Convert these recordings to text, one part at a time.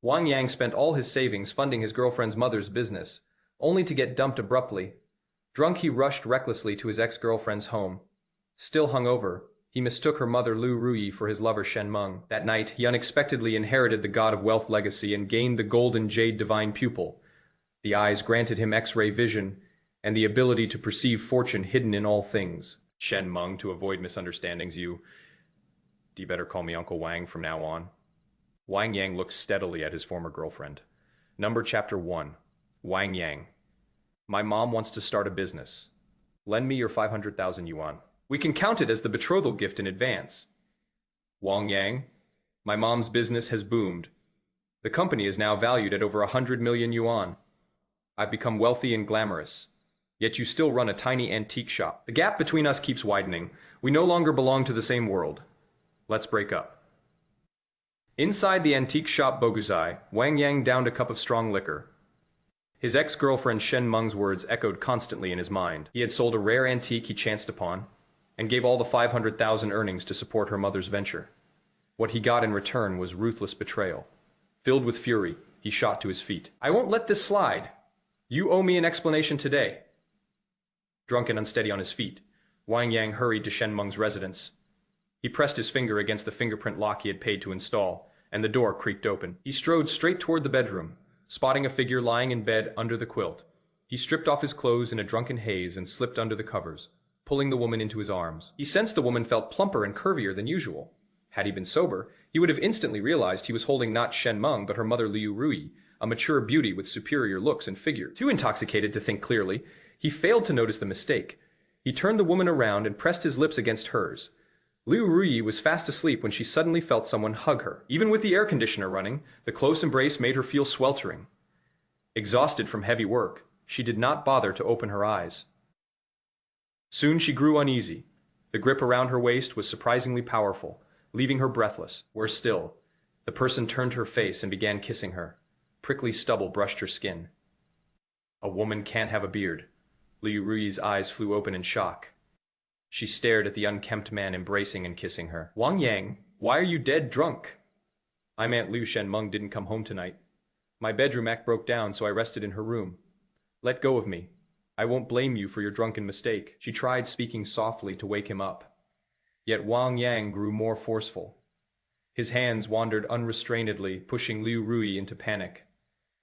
Wang Yang spent all his savings funding his girlfriend's mother's business, only to get dumped abruptly. Drunk, he rushed recklessly to his ex-girlfriend's home. Still hungover, he mistook her mother Liu Ruyi for his lover Shen Meng. That night, he unexpectedly inherited the God of Wealth legacy and gained the golden jade divine pupil. The eyes granted him X-ray vision and the ability to perceive fortune hidden in all things. Shen Meng, to avoid misunderstandings, you better call me Uncle Wang from now on. Wang Yang looked steadily at his former girlfriend. Chapter 1. Wang Yang. My mom wants to start a business. Lend me your 500,000 yuan. We can count it as the betrothal gift in advance. Wang Yang. My mom's business has boomed. The company is now valued at over 100 million yuan. I've become wealthy and glamorous. Yet you still run a tiny antique shop. The gap between us keeps widening. We no longer belong to the same world. Let's break up. Inside the antique shop Boguzai, Wang Yang downed a cup of strong liquor. His ex-girlfriend Shen Meng's words echoed constantly in his mind. He had sold a rare antique he chanced upon, and gave all the 500,000 earnings to support her mother's venture. What he got in return was ruthless betrayal. Filled with fury, he shot to his feet. I won't let this slide. You owe me an explanation today. Drunk and unsteady on his feet, Wang Yang hurried to Shen Meng's residence. He pressed his finger against the fingerprint lock he had paid to install, and the door creaked open. He strode straight toward the bedroom, spotting a figure lying in bed under the quilt. He stripped off his clothes in a drunken haze and slipped under the covers, pulling the woman into his arms. He sensed the woman felt plumper and curvier than usual. Had he been sober, he would have instantly realized he was holding not Shen Meng but her mother Liu Ruyi, a mature beauty with superior looks and figure. Too intoxicated to think clearly, he failed to notice the mistake. He turned the woman around and pressed his lips against hers. Liu Ruyi was fast asleep when she suddenly felt someone hug her. Even with the air conditioner running, the close embrace made her feel sweltering. Exhausted from heavy work, she did not bother to open her eyes. Soon she grew uneasy. The grip around her waist was surprisingly powerful, leaving her breathless. Worse still, the person turned her face and began kissing her. Prickly stubble brushed her skin. A woman can't have a beard. Liu Ruyi's eyes flew open in shock. She stared at the unkempt man embracing and kissing her. Wang Yang, why are you dead drunk? I'm Aunt Liu. Shen Meng didn't come home tonight. My bedroom act broke down, so I rested in her room. Let go of me. I won't blame you for your drunken mistake. She tried speaking softly to wake him up. Yet Wang Yang grew more forceful. His hands wandered unrestrainedly, pushing Liu Ruyi into panic.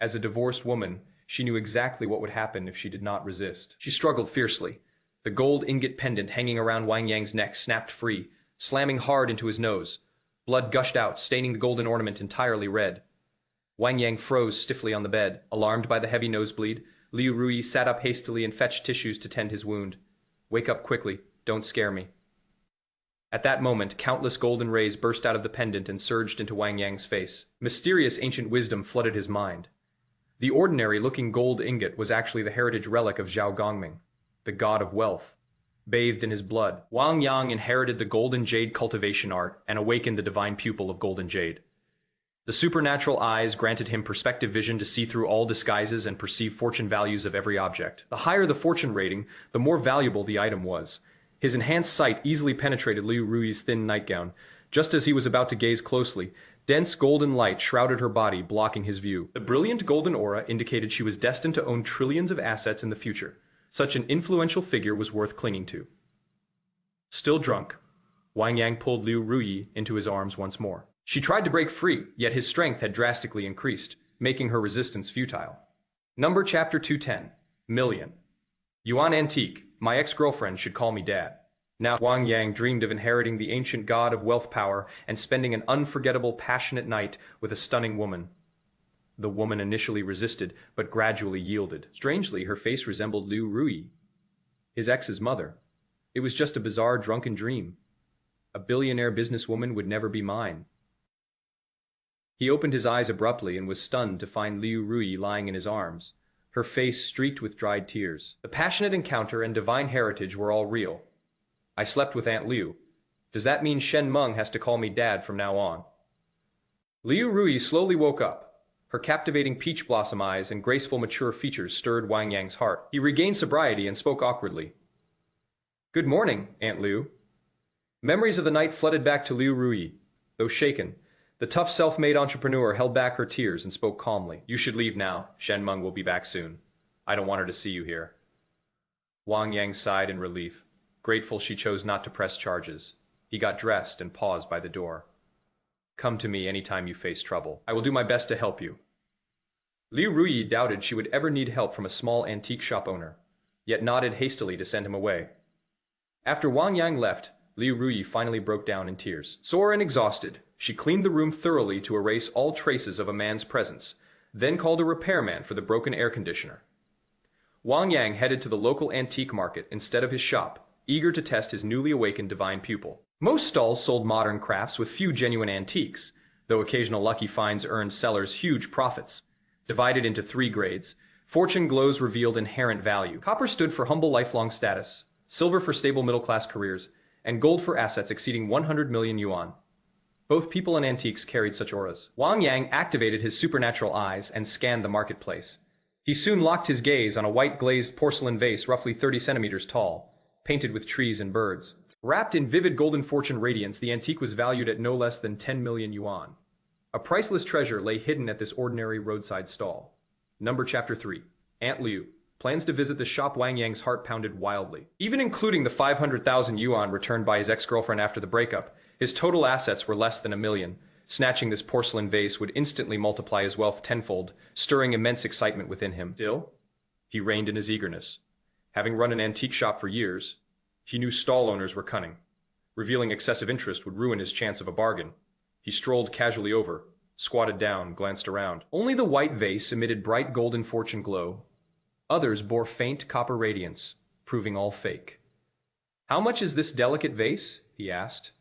As a divorced woman, she knew exactly what would happen if she did not resist. She struggled fiercely. The gold ingot pendant hanging around Wang Yang's neck snapped free, slamming hard into his nose. Blood gushed out, staining the golden ornament entirely red. Wang Yang froze stiffly on the bed. Alarmed by the heavy nosebleed, Liu Ruyi sat up hastily and fetched tissues to tend his wound. Wake up quickly. Don't scare me. At that moment, countless golden rays burst out of the pendant and surged into Wang Yang's face. Mysterious ancient wisdom flooded his mind. The ordinary-looking gold ingot was actually the heritage relic of Zhao Gongming, the god of wealth. Bathed in his blood, Wang Yang inherited the golden jade cultivation art and awakened the divine pupil of golden jade. The supernatural eyes granted him perspective vision to see through all disguises and perceive fortune values of every object. The higher the fortune rating, the more valuable the item was. His enhanced sight easily penetrated Liu Ruyi's thin nightgown. Just as he was about to gaze closely, dense golden light shrouded her body, blocking his view. The brilliant golden aura indicated she was destined to own trillions of assets in the future. Such an influential figure was worth clinging to. Still drunk, Wang Yang pulled Liu Ruyi into his arms once more. She tried to break free, yet his strength had drastically increased, making her resistance futile. Chapter 210. Million. Yuan Antique, my ex-girlfriend should call me Dad. Now Wang Yang dreamed of inheriting the ancient god of wealth power and spending an unforgettable, passionate night with a stunning woman. The woman initially resisted, but gradually yielded. Strangely, her face resembled Liu Ruyi, his ex's mother. It was just a bizarre, drunken dream. A billionaire businesswoman would never be mine. He opened his eyes abruptly and was stunned to find Liu Ruyi lying in his arms, her face streaked with dried tears. The passionate encounter and divine heritage were all real. I slept with Aunt Liu. Does that mean Shen Meng has to call me Dad from now on? Liu Ruyi slowly woke up. Her captivating peach blossom eyes and graceful mature features stirred Wang Yang's heart. He regained sobriety and spoke awkwardly. Good morning, Aunt Liu. Memories of the night flooded back to Liu Ruyi. Though shaken, The tough self-made entrepreneur held back her tears and spoke calmly. You should leave now. Shen Meng will be back soon. I don't want her to see you here. Wang Yang sighed in relief, grateful she chose not to press charges. He got dressed and paused by the door. Come to me anytime you face trouble. I will do my best to help you. Liu Ruyi doubted she would ever need help from a small antique shop owner, yet nodded hastily to send him away. After Wang Yang left, Liu Ruyi finally broke down in tears. Sore and exhausted, she cleaned the room thoroughly to erase all traces of a man's presence, then called a repairman for the broken air conditioner. Wang Yang headed to the local antique market instead of his shop, eager to test his newly awakened divine pupil. Most stalls sold modern crafts with few genuine antiques, though occasional lucky finds earned sellers huge profits. Divided into 3 grades, fortune glows revealed inherent value. Copper stood for humble lifelong status, silver for stable middle-class careers, and gold for assets exceeding 100 million yuan. Both people and antiques carried such auras. Wang Yang activated his supernatural eyes and scanned the marketplace. He soon locked his gaze on a white glazed porcelain vase roughly 30 centimeters tall, painted with trees and birds. Wrapped in vivid golden fortune radiance, the antique was valued at no less than 10 million yuan. A priceless treasure lay hidden at this ordinary roadside stall. Chapter 3. Aunt Liu plans to visit the shop. Wang Yang's heart pounded wildly. Even including the 500,000 yuan returned by his ex-girlfriend after the breakup, his total assets were less than a million. Snatching this porcelain vase would instantly multiply his wealth tenfold, stirring immense excitement within him. Still, he reined in his eagerness. Having run an antique shop for years, he knew stall owners were cunning. Revealing excessive interest would ruin his chance of a bargain. He strolled casually over, squatted down, glanced around. Only the white vase emitted bright golden fortune glow. Others bore faint copper radiance, proving all fake. How much is this delicate vase? He asked.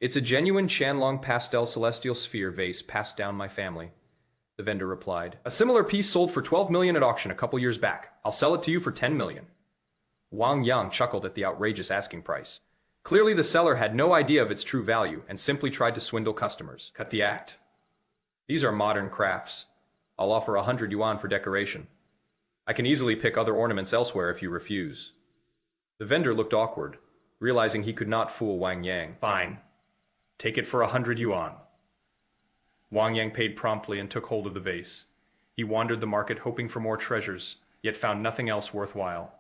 It's a genuine Qianlong pastel celestial sphere vase passed down my family, the vendor replied. A similar piece sold for 12 million at auction a couple years back. I'll sell it to you for 10 million. Wang Yang chuckled at the outrageous asking price. Clearly the seller had no idea of its true value and simply tried to swindle customers. Cut the act. These are modern crafts. I'll offer 100 yuan for decoration. I can easily pick other ornaments elsewhere if you refuse. The vendor looked awkward, realizing he could not fool Wang Yang. Fine. Take it for 100 yuan. Wang Yang paid promptly and took hold of the vase. He wandered the market hoping for more treasures, yet found nothing else worthwhile.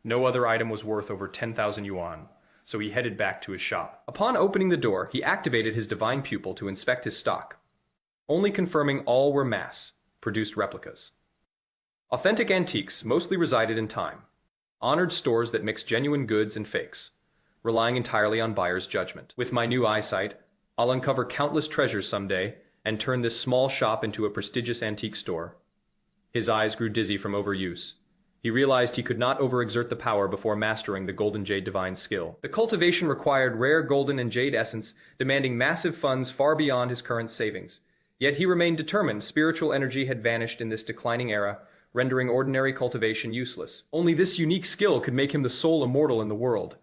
No other item was worth over 10,000 yuan, so he headed back to his shop. Upon opening the door, he activated his divine pupil to inspect his stock, only confirming all were mass-produced replicas. Authentic antiques mostly resided in time, honored stores that mixed genuine goods and fakes, relying entirely on buyers' judgment. With my new eyesight, I'll uncover countless treasures someday and turn this small shop into a prestigious antique store. His eyes grew dizzy from overuse. He realized he could not overexert the power before mastering the golden jade divine skill. The cultivation required rare golden and jade essence, demanding massive funds far beyond his current savings. Yet he remained determined. Spiritual energy had vanished in this declining era, rendering ordinary cultivation useless. Only this unique skill could make him the sole immortal in the world.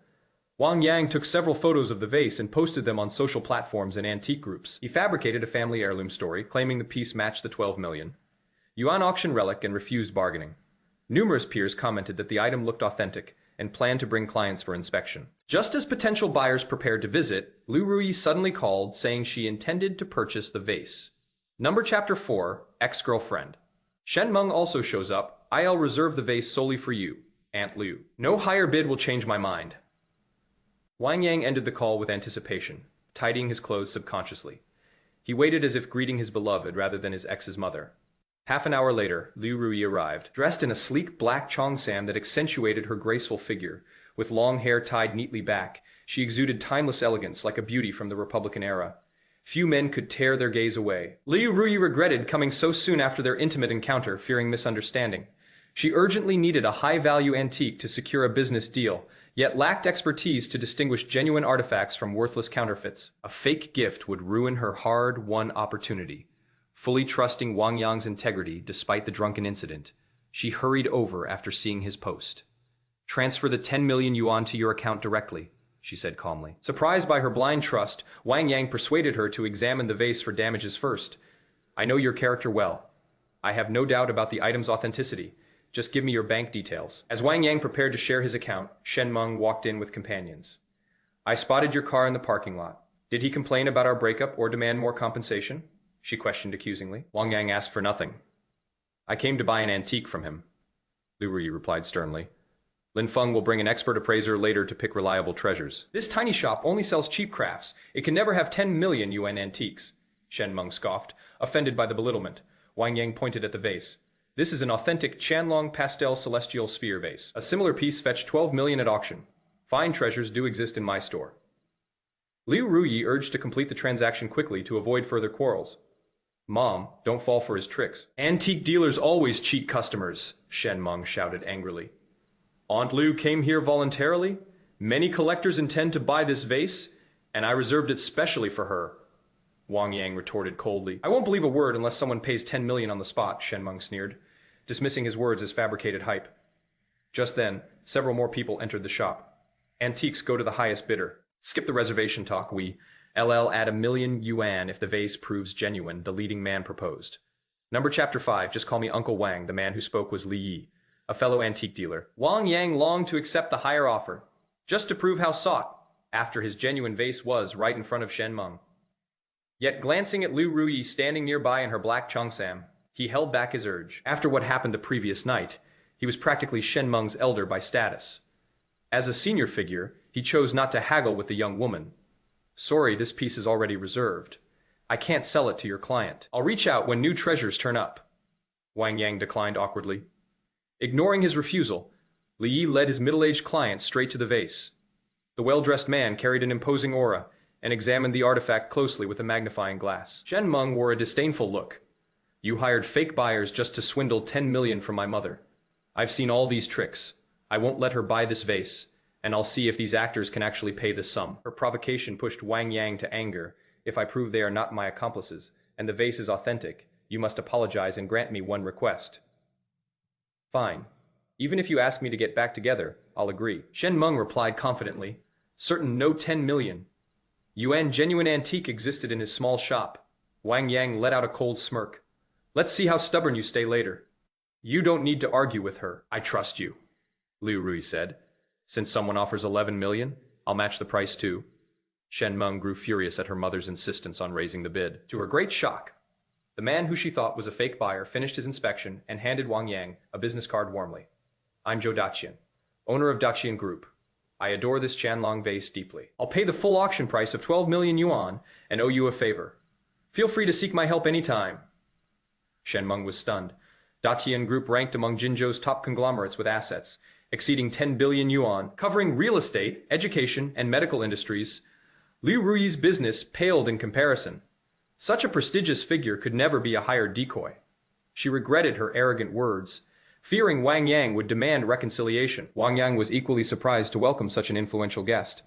Wang Yang took several photos of the vase and posted them on social platforms and antique groups. He fabricated a family heirloom story, claiming the piece matched the 12 million yuan auction relic and refused bargaining. Numerous peers commented that the item looked authentic and planned to bring clients for inspection. Just as potential buyers prepared to visit, Liu Ruyi suddenly called, saying she intended to purchase the vase. Chapter 4, Ex-Girlfriend. Shen Meng also shows up. I'll reserve the vase solely for you, Aunt Liu. No higher bid will change my mind. Wang Yang ended the call with anticipation, tidying his clothes subconsciously. He waited as if greeting his beloved rather than his ex's mother. Half an hour later, Liu Ruyi arrived, dressed in a sleek black cheongsam that accentuated her graceful figure. With long hair tied neatly back, she exuded timeless elegance like a beauty from the Republican era. Few men could tear their gaze away. Liu Ruyi regretted coming so soon after their intimate encounter, fearing misunderstanding. She urgently needed a high-value antique to secure a business deal, yet lacked expertise to distinguish genuine artifacts from worthless counterfeits. A fake gift would ruin her hard-won opportunity. Fully trusting Wang Yang's integrity despite the drunken incident, she hurried over after seeing his post. Transfer the 10 million yuan to your account directly, she said calmly. Surprised by her blind trust, Wang Yang persuaded her to examine the vase for damages first. I know your character well. I have no doubt about the item's authenticity. Just give me your bank details. As Wang Yang prepared to share his account, Shen Meng walked in with companions. I spotted your car in the parking lot. Did he complain about our breakup or demand more compensation? She questioned accusingly. Wang Yang asked for nothing. I came to buy an antique from him, Liu Ruyi replied sternly. Lin Feng will bring an expert appraiser later to pick reliable treasures. This tiny shop only sells cheap crafts. It can never have 10 million yuan antiques, Shen Meng scoffed, offended by the belittlement. Wang Yang pointed at the vase. This is an authentic Qianlong pastel celestial sphere vase. A similar piece fetched 12 million at auction. Fine treasures do exist in my store. Liu Ruyi urged to complete the transaction quickly to avoid further quarrels. Mom, don't fall for his tricks. Antique dealers always cheat customers, Shen Meng shouted angrily. Aunt Liu came here voluntarily. Many collectors intend to buy this vase, and I reserved it specially for her. Wang Yang retorted coldly. I won't believe a word unless someone pays 10 million on the spot, Shen Meng sneered, dismissing his words as fabricated hype. Just then, several more people entered the shop. Antiques go to the highest bidder. Skip the reservation talk, we. LL add 1 million yuan if the vase proves genuine, the leading man proposed. Number chapter 5, just call me Uncle Wang. The man who spoke was Li Yi, a fellow antique dealer. Wang Yang longed to accept the higher offer, just to prove how sought after his genuine vase was right in front of Shen Meng. Yet glancing at Liu Ruyi standing nearby in her black cheongsam, he held back his urge. After what happened the previous night, he was practically Shen Meng's elder by status. As a senior figure, he chose not to haggle with the young woman. Sorry, this piece is already reserved. I can't sell it to your client. I'll reach out when new treasures turn up. Wang Yang declined awkwardly. Ignoring his refusal, Li Yi led his middle-aged client straight to the vase. The well-dressed man carried an imposing aura and examined the artifact closely with a magnifying glass. Shen Meng wore a disdainful look. You hired fake buyers just to swindle 10 million from my mother. I've seen all these tricks. I won't let her buy this vase, and I'll see if these actors can actually pay the sum. Her provocation pushed Wang Yang to anger. If I prove they are not my accomplices, and the vase is authentic, you must apologize and grant me one request. Fine. Even if you ask me to get back together, I'll agree. Shen Meng replied confidently. Certain no 10 million. Yuan genuine antique existed in his small shop. Wang Yang let out a cold smirk. Let's see how stubborn you stay later. You don't need to argue with her. I trust you, Liu Ruyi said. Since someone offers 11 million, I'll match the price too. Shen Meng grew furious at her mother's insistence on raising the bid. To her great shock, the man who she thought was a fake buyer finished his inspection and handed Wang Yang a business card warmly. I'm Zhou Daqian, owner of Daqian Group. I adore this Qianlong vase deeply. I'll pay the full auction price of 12 million yuan and owe you a favor. Feel free to seek my help anytime. Shen Meng was stunned. Daqian Group ranked among Jinzhou's top conglomerates with assets exceeding 10 billion yuan, covering real estate, education, and medical industries. Liu Ruyi's business paled in comparison. Such a prestigious figure could never be a hired decoy. She regretted her arrogant words, fearing Wang Yang would demand reconciliation. Wang Yang was equally surprised to welcome such an influential guest.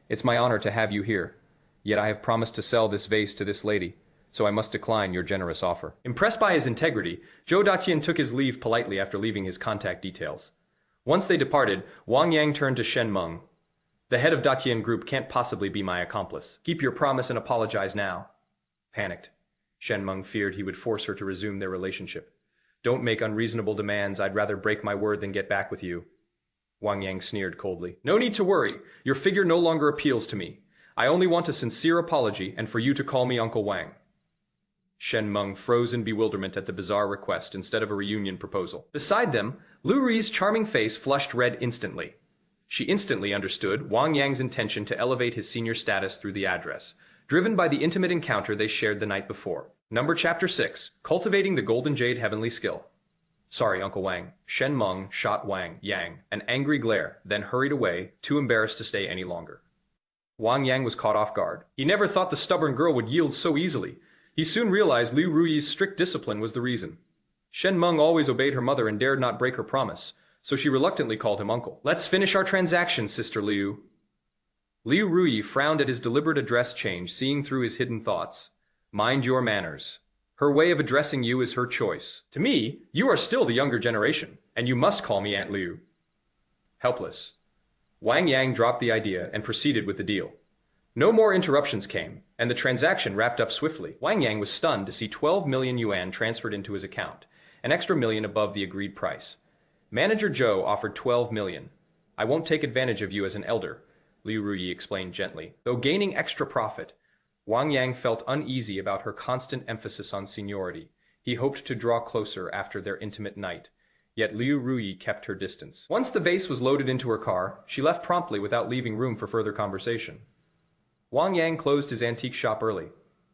It's my honor to have you here. Yet I have promised to sell this vase to this lady, so I must decline your generous offer. Impressed by his integrity, Zhou Daqian took his leave politely after leaving his contact details. Once they departed, Wang Yang turned to Shen Meng. The head of Daqian Group can't possibly be my accomplice. Keep your promise and apologize now. Panicked, Shen Meng feared he would force her to resume their relationship. Don't make unreasonable demands. I'd rather break my word than get back with you. Wang Yang sneered coldly. No need to worry. Your figure no longer appeals to me. I only want a sincere apology and for you to call me Uncle Wang. Shen Meng froze in bewilderment at the bizarre request instead of a reunion proposal. Beside them, Liu Ruyi's charming face flushed red instantly. She instantly understood Wang Yang's intention to elevate his senior status through the address, driven by the intimate encounter they shared the night before. Number Chapter 6, Cultivating the Golden Jade Heavenly Skill. Sorry, Uncle Wang. Shen Meng shot Wang Yang an angry glare, then hurried away, too embarrassed to stay any longer. Wang Yang was caught off guard. He never thought the stubborn girl would yield so easily. He soon realized Liu Ruyi's strict discipline was the reason. Shen Meng always obeyed her mother and dared not break her promise, so she reluctantly called him uncle. Let's finish our transaction, Sister Liu. Liu Ruyi frowned at his deliberate address change, seeing through his hidden thoughts. Mind your manners. Her way of addressing you is her choice. To me, you are still the younger generation, and you must call me Aunt Liu. Helpless, Wang Yang dropped the idea and proceeded with the deal. No more interruptions came, and the transaction wrapped up swiftly. Wang Yang was stunned to see 12 million yuan transferred into his account, an extra million above the agreed price. Manager Zhou offered 12 million. I won't take advantage of you as an elder, Liu Ruyi explained gently. Though gaining extra profit, Wang Yang felt uneasy about her constant emphasis on seniority. He hoped to draw closer after their intimate night. Yet Liu Ruyi kept her distance. Once the vase was loaded into her car, she left promptly without leaving room for further conversation. Wang Yang closed his antique shop early.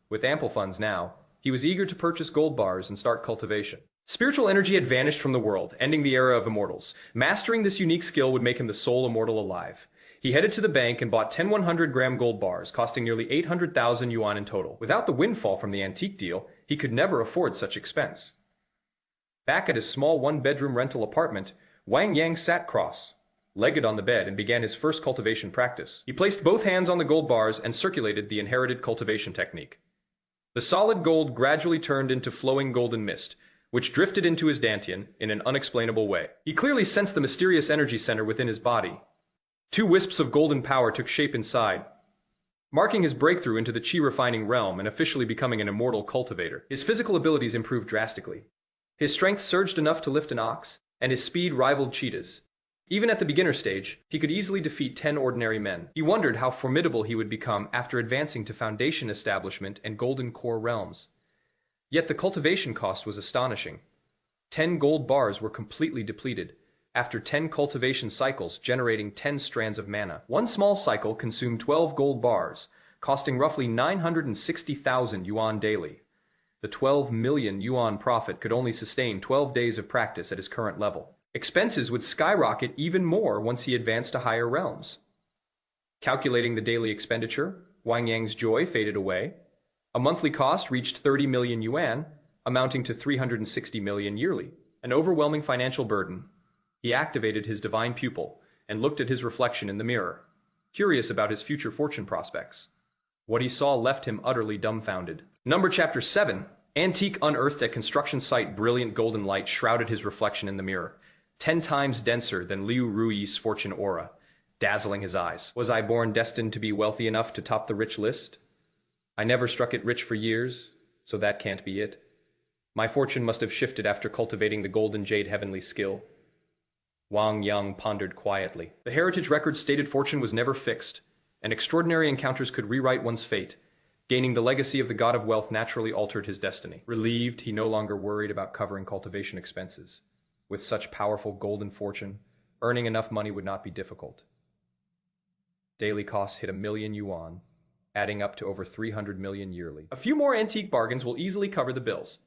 With ample funds now, he was eager to purchase gold bars and start cultivation. Spiritual energy had vanished from the world, ending the era of immortals. Mastering this unique skill would make him the sole immortal alive. He headed to the bank and bought 10 100-gram gold bars, costing nearly 800,000 yuan in total. Without the windfall from the antique deal, he could never afford such expense. Back at his small one-bedroom rental apartment, Wang Yang sat cross-legged on the bed and began his first cultivation practice. He placed both hands on the gold bars and circulated the inherited cultivation technique. The solid gold gradually turned into flowing golden mist, which drifted into his dantian in an unexplainable way. He clearly sensed the mysterious energy center within his body. 2 wisps of golden power took shape inside, marking his breakthrough into the chi-refining realm and officially becoming an immortal cultivator. His physical abilities improved drastically. His strength surged enough to lift an ox, and his speed rivaled cheetahs. Even at the beginner stage, he could easily defeat 10 ordinary men. He wondered how formidable he would become after advancing to Foundation Establishment and Golden Core realms. Yet the cultivation cost was astonishing. 10 gold bars were completely depleted, after 10 cultivation cycles generating 10 strands of mana. One small cycle consumed 12 gold bars, costing roughly 960,000 yuan daily. The 12 million yuan profit could only sustain 12 days of practice at his current level. Expenses would skyrocket even more once he advanced to higher realms. Calculating the daily expenditure, Wang Yang's joy faded away. A monthly cost reached 30 million yuan, amounting to 360 million yearly. An overwhelming financial burden. He activated his divine pupil and looked at his reflection in the mirror, curious about his future fortune prospects. What he saw left him utterly dumbfounded. Chapter 7. Antique unearthed at construction site. Brilliant golden light shrouded his reflection in the mirror, 10 times denser than Liu Rui's fortune aura, dazzling his eyes. Was I born destined to be wealthy enough to top the rich list? I never struck it rich for years, so that can't be it. My fortune must have shifted after cultivating the golden jade heavenly skill. Wang Yang pondered quietly. The heritage record's stated fortune was never fixed, and extraordinary encounters could rewrite one's fate. Gaining the legacy of the god of wealth naturally altered his destiny. Relieved, he no longer worried about covering cultivation expenses. With such powerful golden fortune, earning enough money would not be difficult. Daily costs hit 1 million yuan, adding up to over 300 million yearly. A few more antique bargains will easily cover the bills.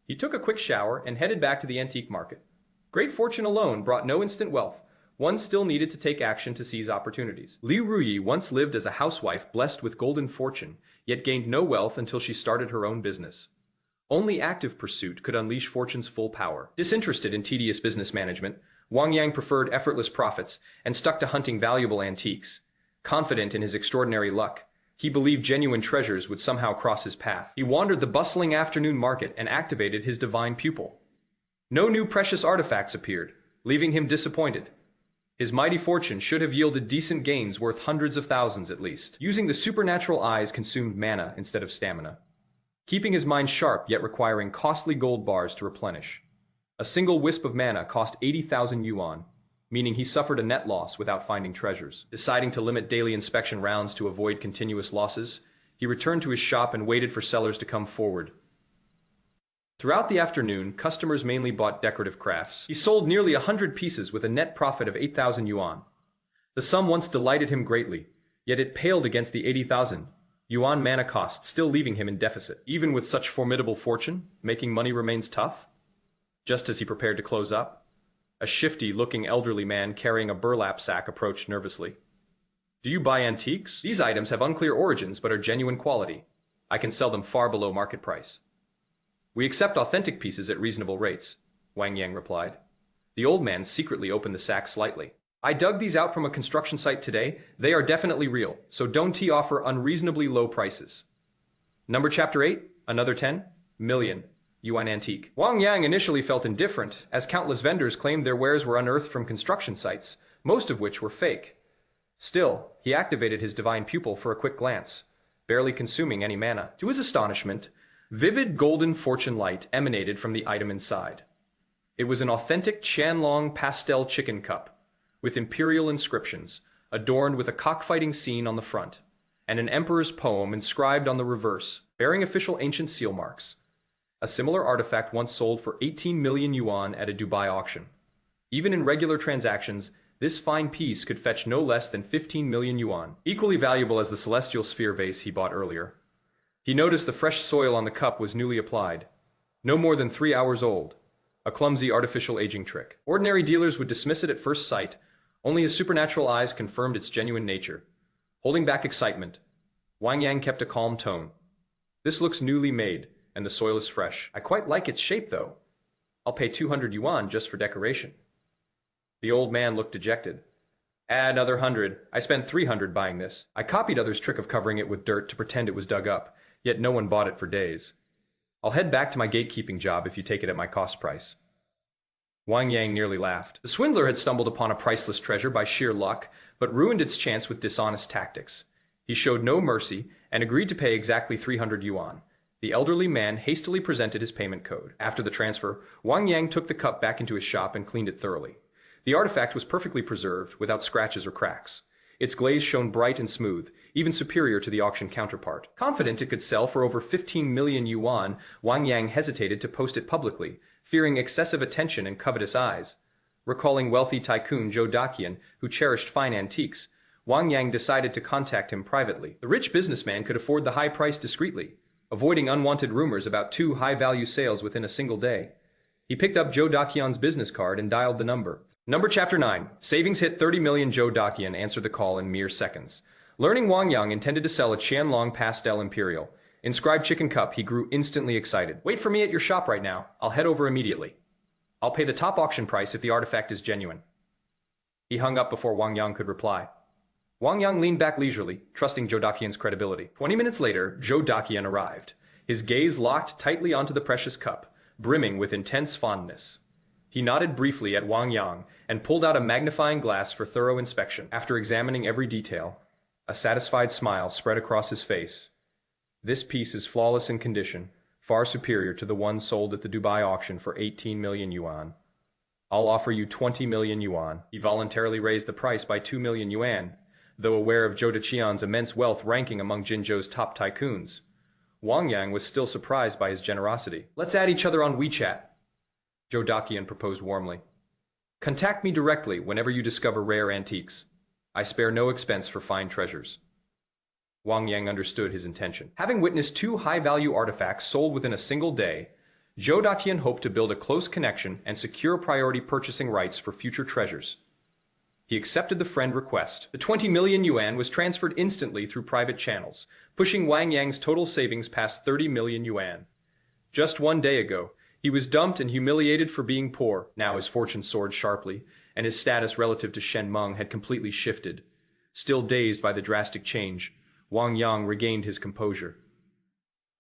He took a quick shower and headed back to the antique market. Great fortune alone brought no instant wealth. One still needed to take action to seize opportunities. Liu Ruyi once lived as a housewife blessed with golden fortune, yet gained no wealth until she started her own business. Only active pursuit could unleash fortune's full power. Disinterested in tedious business management, Wang Yang preferred effortless profits and stuck to hunting valuable antiques. Confident in his extraordinary luck, he believed genuine treasures would somehow cross his path. He wandered the bustling afternoon market and activated his divine pupil. No new precious artifacts appeared, leaving him disappointed. His mighty fortune should have yielded decent gains worth hundreds of thousands at least. Using the supernatural eyes consumed mana instead of stamina, keeping his mind sharp yet requiring costly gold bars to replenish. A single wisp of mana cost 80,000 yuan, meaning he suffered a net loss without finding treasures. Deciding to limit daily inspection rounds to avoid continuous losses, he returned to his shop and waited for sellers to come forward. Throughout the afternoon, customers mainly bought decorative crafts. He sold nearly 100 pieces with a net profit of 8,000 yuan. The sum once delighted him greatly, yet it paled against the 80,000 yuan mana cost, still leaving him in deficit. Even with such formidable fortune, making money remains tough. Just as he prepared to close up, a shifty-looking elderly man carrying a burlap sack approached nervously. Do you buy antiques? These items have unclear origins but are genuine quality. I can sell them far below market price. We accept authentic pieces at reasonable rates, Wang Yang replied. The old man secretly opened the sack slightly. I dug these out from a construction site today. They are definitely real, so don't offer unreasonably low prices. Chapter 8, another 10 million yuan antique. Wang Yang initially felt indifferent, as countless vendors claimed their wares were unearthed from construction sites, most of which were fake. Still, he activated his divine pupil for a quick glance, barely consuming any mana. To his astonishment, vivid golden fortune light emanated from the item inside. It was an authentic Qianlong pastel chicken cup, with imperial inscriptions, adorned with a cockfighting scene on the front, and an emperor's poem inscribed on the reverse, bearing official ancient seal marks. A similar artifact once sold for 18 million yuan at a Dubai auction. Even in regular transactions, this fine piece could fetch no less than 15 million yuan, equally valuable as the celestial sphere vase he bought earlier. He noticed the fresh soil on the cup was newly applied, no more than 3 hours old, a clumsy artificial aging trick. Ordinary dealers would dismiss it at first sight, only his supernatural eyes confirmed its genuine nature. Holding back excitement, Wang Yang kept a calm tone. This looks newly made, and the soil is fresh. I quite like its shape, though. I'll pay 200 yuan just for decoration. The old man looked dejected. Add another 100. I spent 300 buying this. I copied others' trick of covering it with dirt to pretend it was dug up, yet no one bought it for days. I'll head back to my gatekeeping job if you take it at my cost price. Wang Yang nearly laughed. The swindler had stumbled upon a priceless treasure by sheer luck, but ruined its chance with dishonest tactics. He showed no mercy and agreed to pay exactly 300 yuan. The elderly man hastily presented his payment code. After the transfer, Wang Yang took the cup back into his shop and cleaned it thoroughly. The artifact was perfectly preserved, without scratches or cracks. Its glaze shone bright and smooth, even superior to the auction counterpart. Confident it could sell for over 15 million yuan, Wang Yang hesitated to post it publicly, fearing excessive attention and covetous eyes. Recalling wealthy tycoon Zhou Daqian, who cherished fine antiques, Wang Yang decided to contact him privately. The rich businessman could afford the high price discreetly, avoiding unwanted rumors about 2 high-value sales within a single day. He picked up Zhou Daqian's business card and dialed the number. Chapter 9. Savings hit 30 million. Zhou Daqian answered the call in mere seconds. Learning Wang Yang intended to sell a Qianlong Pastel Imperial, inscribed chicken cup, he grew instantly excited. Wait for me at your shop right now. I'll head over immediately. I'll pay the top auction price if the artifact is genuine. He hung up before Wang Yang could reply. Wang Yang leaned back leisurely, trusting Zhou Daqian's credibility. 20 minutes later, Zhou Daqian arrived, his gaze locked tightly onto the precious cup, brimming with intense fondness. He nodded briefly at Wang Yang and pulled out a magnifying glass for thorough inspection. After examining every detail, a satisfied smile spread across his face. This piece is flawless in condition, far superior to the one sold at the Dubai auction for 18 million yuan. I'll offer you 20 million yuan. He voluntarily raised the price by 2 million yuan, though aware of Zhou Daqian's immense wealth ranking among Jinzhou's top tycoons. Wang Yang was still surprised by his generosity. Let's add each other on WeChat, Zhou Daqian proposed warmly. Contact me directly whenever you discover rare antiques. I spare no expense for fine treasures. Wang Yang understood his intention. Having witnessed 2 high-value artifacts sold within a single day, Zhou Daqian hoped to build a close connection and secure priority purchasing rights for future treasures. He accepted the friend request. The 20 million yuan was transferred instantly through private channels, pushing Wang Yang's total savings past 30 million yuan. Just 1 day ago, he was dumped and humiliated for being poor. Now his fortune soared sharply, and his status relative to Shen Meng had completely shifted. Still dazed by the drastic change, Wang Yang regained his composure.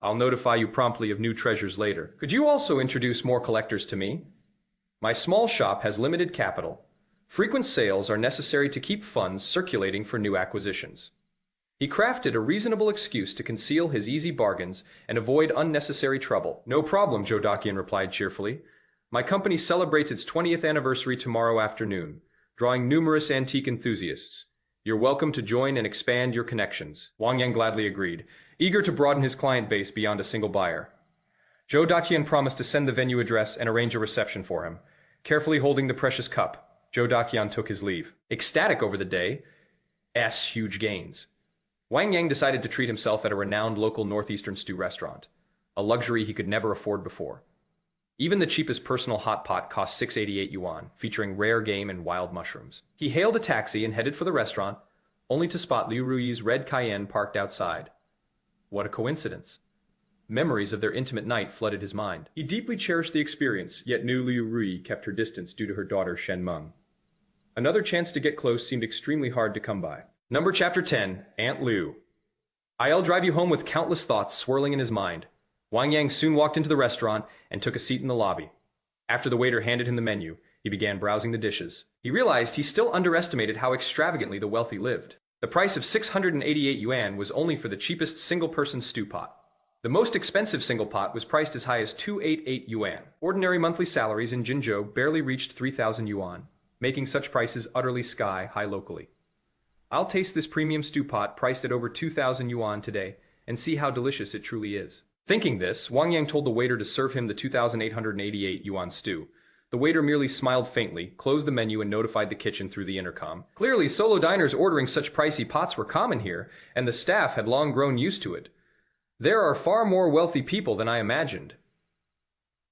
I'll notify you promptly of new treasures later. Could you also introduce more collectors to me? My small shop has limited capital. Frequent sales are necessary to keep funds circulating for new acquisitions. He crafted a reasonable excuse to conceal his easy bargains and avoid unnecessary trouble. No problem, Zhou Daqian replied cheerfully. My company celebrates its 20th anniversary tomorrow afternoon, drawing numerous antique enthusiasts. You're welcome to join and expand your connections. Wang Yang gladly agreed, eager to broaden his client base beyond a single buyer. Zhou Daqian promised to send the venue address and arrange a reception for him. Carefully holding the precious cup, Zhou Daqian took his leave. Ecstatic over the day's huge gains, Wang Yang decided to treat himself at a renowned local northeastern stew restaurant, a luxury he could never afford before. Even the cheapest personal hot pot cost 688 yuan, featuring rare game and wild mushrooms. He hailed a taxi and headed for the restaurant, only to spot Liu Rui's red Cayenne parked outside. What a coincidence. Memories of their intimate night flooded his mind. He deeply cherished the experience, yet knew Liu Rui kept her distance due to her daughter Shen Meng. Another chance to get close seemed extremely hard to come by. Chapter 10. Aunt Liu. I'll drive you home with countless thoughts swirling in his mind. Wang Yang soon walked into the restaurant and took a seat in the lobby. After the waiter handed him the menu, he began browsing the dishes. He realized he still underestimated how extravagantly the wealthy lived. The price of 688 yuan was only for the cheapest single-person stew pot. The most expensive single pot was priced as high as 288 yuan. Ordinary monthly salaries in Jinzhou barely reached 3,000 yuan, making such prices utterly sky-high locally. I'll taste this premium stew pot priced at over 2,000 yuan today and see how delicious it truly is. Thinking this, Wang Yang told the waiter to serve him the 2,888 yuan stew. The waiter merely smiled faintly, closed the menu, and notified the kitchen through the intercom. Clearly, solo diners ordering such pricey pots were common here, and the staff had long grown used to it. There are far more wealthy people than I imagined.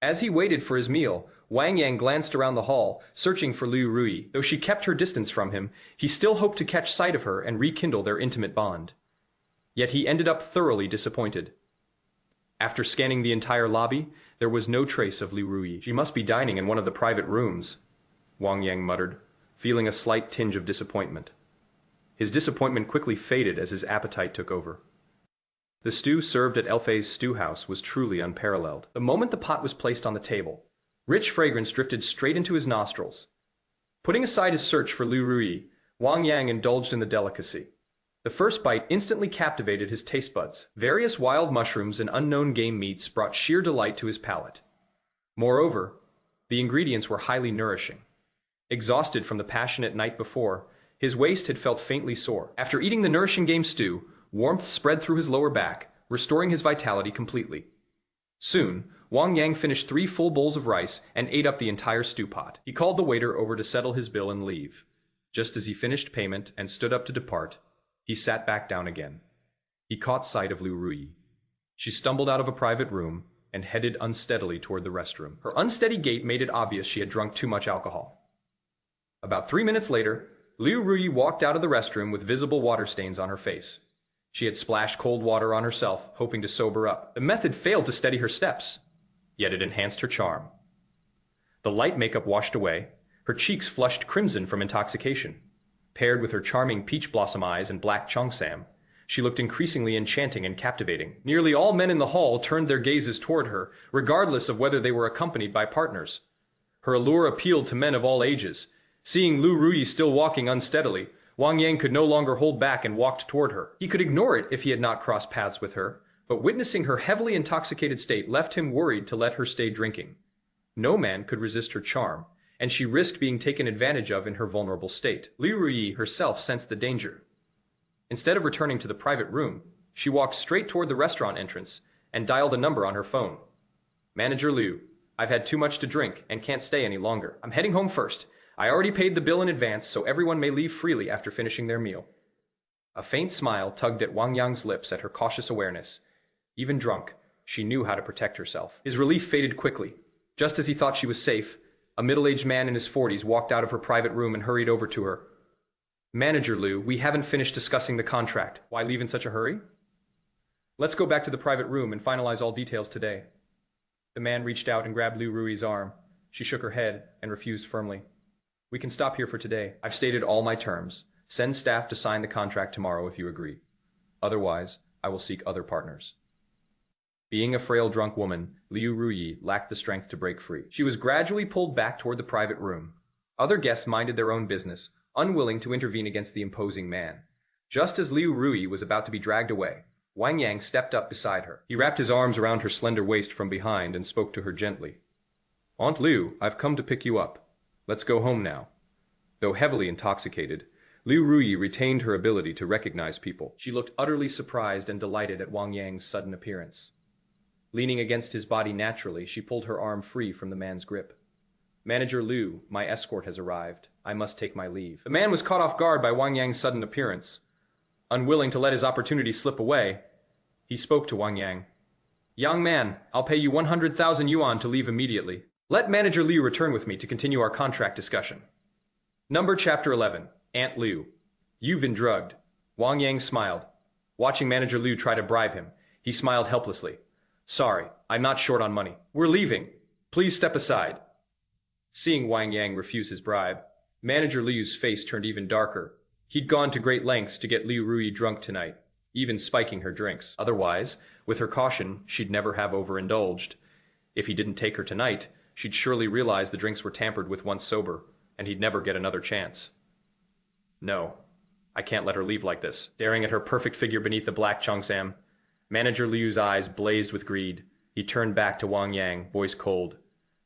As he waited for his meal, Wang Yang glanced around the hall, searching for Liu Rui. Though she kept her distance from him, he still hoped to catch sight of her and rekindle their intimate bond. Yet he ended up thoroughly disappointed. After scanning the entire lobby, there was no trace of Liu Rui. She must be dining in one of the private rooms, Wang Yang muttered, feeling a slight tinge of disappointment. His disappointment quickly faded as his appetite took over. The stew served at Elfei's stew house was truly unparalleled. The moment the pot was placed on the table, rich fragrance drifted straight into his nostrils. Putting aside his search for Liu Rui, Wang Yang indulged in the delicacy. The first bite instantly captivated his taste buds. Various wild mushrooms and unknown game meats brought sheer delight to his palate. Moreover, the ingredients were highly nourishing. Exhausted from the passionate night before, his waist had felt faintly sore. After eating the nourishing game stew, warmth spread through his lower back, restoring his vitality completely. Soon, Wang Yang finished 3 full bowls of rice and ate up the entire stew pot. He called the waiter over to settle his bill and leave. Just as he finished payment and stood up to depart, he sat back down again. He caught sight of Liu Rui. She stumbled out of a private room and headed unsteadily toward the restroom. Her unsteady gait made it obvious she had drunk too much alcohol. About 3 minutes later, Liu Rui walked out of the restroom with visible water stains on her face. She had splashed cold water on herself, hoping to sober up. The method failed to steady her steps, yet it enhanced her charm. The light makeup washed away, her cheeks flushed crimson from intoxication. Paired with her charming peach blossom eyes and black cheongsam, she looked increasingly enchanting and captivating. Nearly all men in the hall turned their gazes toward her, regardless of whether they were accompanied by partners. Her allure appealed to men of all ages. Seeing Liu Rui still walking unsteadily, Wang Yang could no longer hold back and walked toward her. He could ignore it if he had not crossed paths with her, but witnessing her heavily intoxicated state left him worried to let her stay drinking. No man could resist her charm, and she risked being taken advantage of in her vulnerable state. Liu Rui herself sensed the danger. Instead of returning to the private room, she walked straight toward the restaurant entrance and dialed a number on her phone. "Manager Liu, I've had too much to drink and can't stay any longer. I'm heading home first. I already paid the bill in advance, so everyone may leave freely after finishing their meal." A faint smile tugged at Wang Yang's lips at her cautious awareness. Even drunk, she knew how to protect herself. His relief faded quickly. Just as he thought she was safe, a middle-aged man in his 40s walked out of her private room and hurried over to her. "Manager Liu, we haven't finished discussing the contract. Why leave in such a hurry?" "Let's go back to the private room and finalize all details today." The man reached out and grabbed Liu Rui's arm. She shook her head and refused firmly. "We can stop here for today. I've stated all my terms. Send staff to sign the contract tomorrow if you agree. Otherwise, I will seek other partners." Being a frail drunk woman, Liu Rui lacked the strength to break free. She was gradually pulled back toward the private room. Other guests minded their own business, unwilling to intervene against the imposing man. Just as Liu Rui was about to be dragged away, Wang Yang stepped up beside her. He wrapped his arms around her slender waist from behind and spoke to her gently. "Aunt Liu, I've come to pick you up. Let's go home now." Though heavily intoxicated, Liu Rui retained her ability to recognize people. She looked utterly surprised and delighted at Wang Yang's sudden appearance. Leaning against his body naturally, she pulled her arm free from the man's grip. "Manager Liu, my escort has arrived. I must take my leave." The man was caught off guard by Wang Yang's sudden appearance. Unwilling to let his opportunity slip away, he spoke to Wang Yang. "Young man, I'll pay you 100,000 yuan to leave immediately. Let Manager Liu return with me to continue our contract discussion." Chapter 11. Aunt Liu. "You've been drugged." Wang Yang smiled. Watching Manager Liu try to bribe him, he smiled helplessly. "Sorry, I'm not short on money. We're leaving. Please step aside." Seeing Wang Yang refuse his bribe, Manager Liu's face turned even darker. He'd gone to great lengths to get Liu Rui drunk tonight, even spiking her drinks. Otherwise, with her caution, she'd never have overindulged. If he didn't take her tonight, she'd surely realize the drinks were tampered with once sober, and he'd never get another chance. No, I can't let her leave like this. Staring at her perfect figure beneath the black cheongsam, Manager Liu's eyes blazed with greed. He turned back to Wang Yang, voice cold.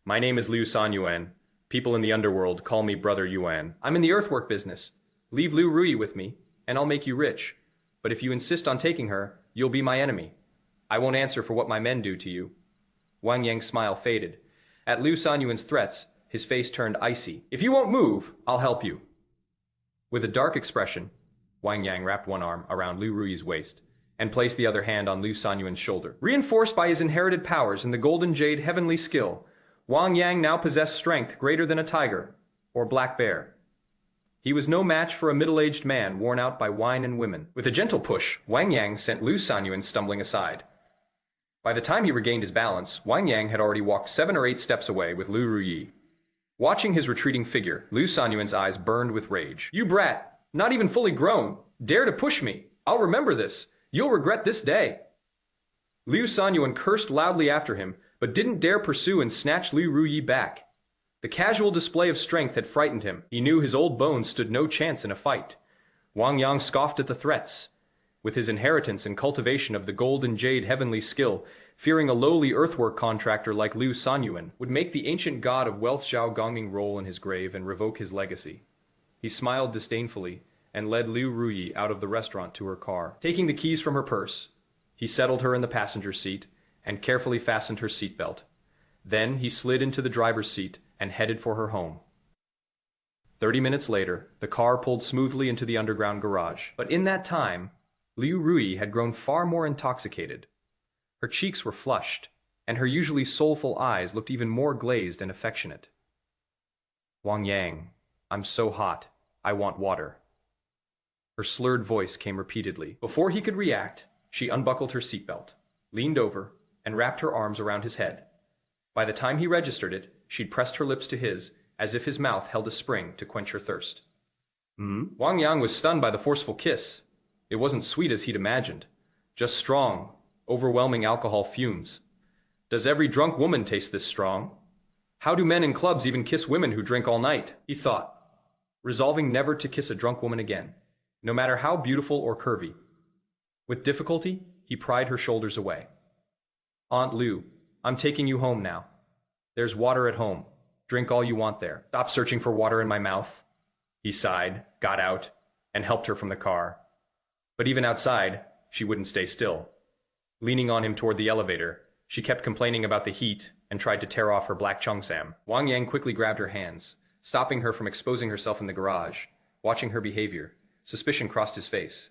"My name is Liu San Yuan. People in the underworld call me Brother Yuan. I'm in the earthwork business. Leave Liu Rui with me, and I'll make you rich. But if you insist on taking her, you'll be my enemy. I won't answer for what my men do to you." Wang Yang's smile faded. At Liu Sanyuan's threats, his face turned icy. "If you won't move, I'll help you." With a dark expression, Wang Yang wrapped one arm around Liu Ruyi's waist and placed the other hand on Liu Sanyuan's shoulder. Reinforced by his inherited powers and the golden jade heavenly skill, Wang Yang now possessed strength greater than a tiger or black bear. He was no match for a middle-aged man worn out by wine and women. With a gentle push, Wang Yang sent Liu Sanyuan stumbling aside. By the time he regained his balance, Wang Yang had already walked 7 or 8 steps away with Liu Ruyi. Watching his retreating figure, Liu Sanyuan's eyes burned with rage. "You brat! Not even fully grown! Dare to push me! I'll remember this! You'll regret this day!" Liu Sanyuan cursed loudly after him, but didn't dare pursue and snatch Liu Ruyi back. The casual display of strength had frightened him. He knew his old bones stood no chance in a fight. Wang Yang scoffed at the threats. With his inheritance and cultivation of the gold and jade heavenly skill, fearing a lowly earthwork contractor like Liu Sanyuan would make the ancient god of wealth Zhao Gongming roll in his grave and revoke his legacy. He smiled disdainfully and led Liu Ruyi out of the restaurant to her car. Taking the keys from her purse, he settled her in the passenger seat and carefully fastened her seatbelt. Then he slid into the driver's seat and headed for her home. 30 minutes later, the car pulled smoothly into the underground garage. But in that time, Liu Ruyi had grown far more intoxicated. Her cheeks were flushed, and her usually soulful eyes looked even more glazed and affectionate. "Wang Yang, I'm so hot. I want water." Her slurred voice came repeatedly. Before he could react, she unbuckled her seatbelt, leaned over, and wrapped her arms around his head. By the time he registered it, she'd pressed her lips to his, as if his mouth held a spring to quench her thirst. Wang Yang was stunned by the forceful kiss. It wasn't sweet as he'd imagined, just strong, overwhelming alcohol fumes. Does every drunk woman taste this strong? How do men in clubs even kiss women who drink all night? He thought, resolving never to kiss a drunk woman again, no matter how beautiful or curvy. With difficulty, he pried her shoulders away. "Aunt Liu, I'm taking you home now. There's water at home. Drink all you want there." "Stop searching for water in my mouth." He sighed, got out, and helped her from the car. But even outside, she wouldn't stay still. Leaning on him toward the elevator, she kept complaining about the heat and tried to tear off her black cheongsam. Wang Yang quickly grabbed her hands, stopping her from exposing herself in the garage. Watching her behavior, suspicion crossed his face.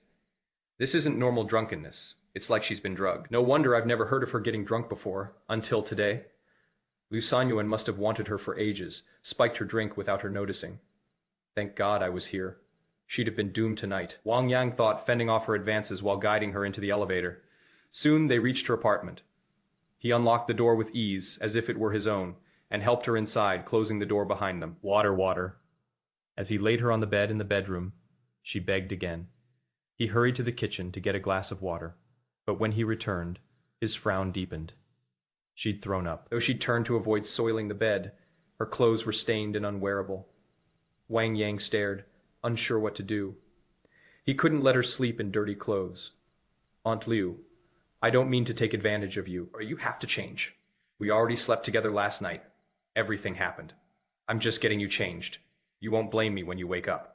This isn't normal drunkenness. It's like she's been drugged. No wonder I've never heard of her getting drunk before, until today. Liu Sanyuan must have wanted her for ages, spiked her drink without her noticing. Thank God I was here. She'd have been doomed tonight. Wang Yang thought, fending off her advances while guiding her into the elevator. Soon they reached her apartment. He unlocked the door with ease, as if it were his own, and helped her inside, closing the door behind them. "Water, water." As he laid her on the bed in the bedroom, she begged again. He hurried to the kitchen to get a glass of water, but when he returned, his frown deepened. She'd thrown up. Though she'd turned to avoid soiling the bed, her clothes were stained and unwearable. Wang Yang stared, unsure what to do. He couldn't let her sleep in dirty clothes. "Aunt Liu, I don't mean to take advantage of you, or you have to change. We already slept together last night. Everything happened. I'm just getting you changed. You won't blame me when you wake up."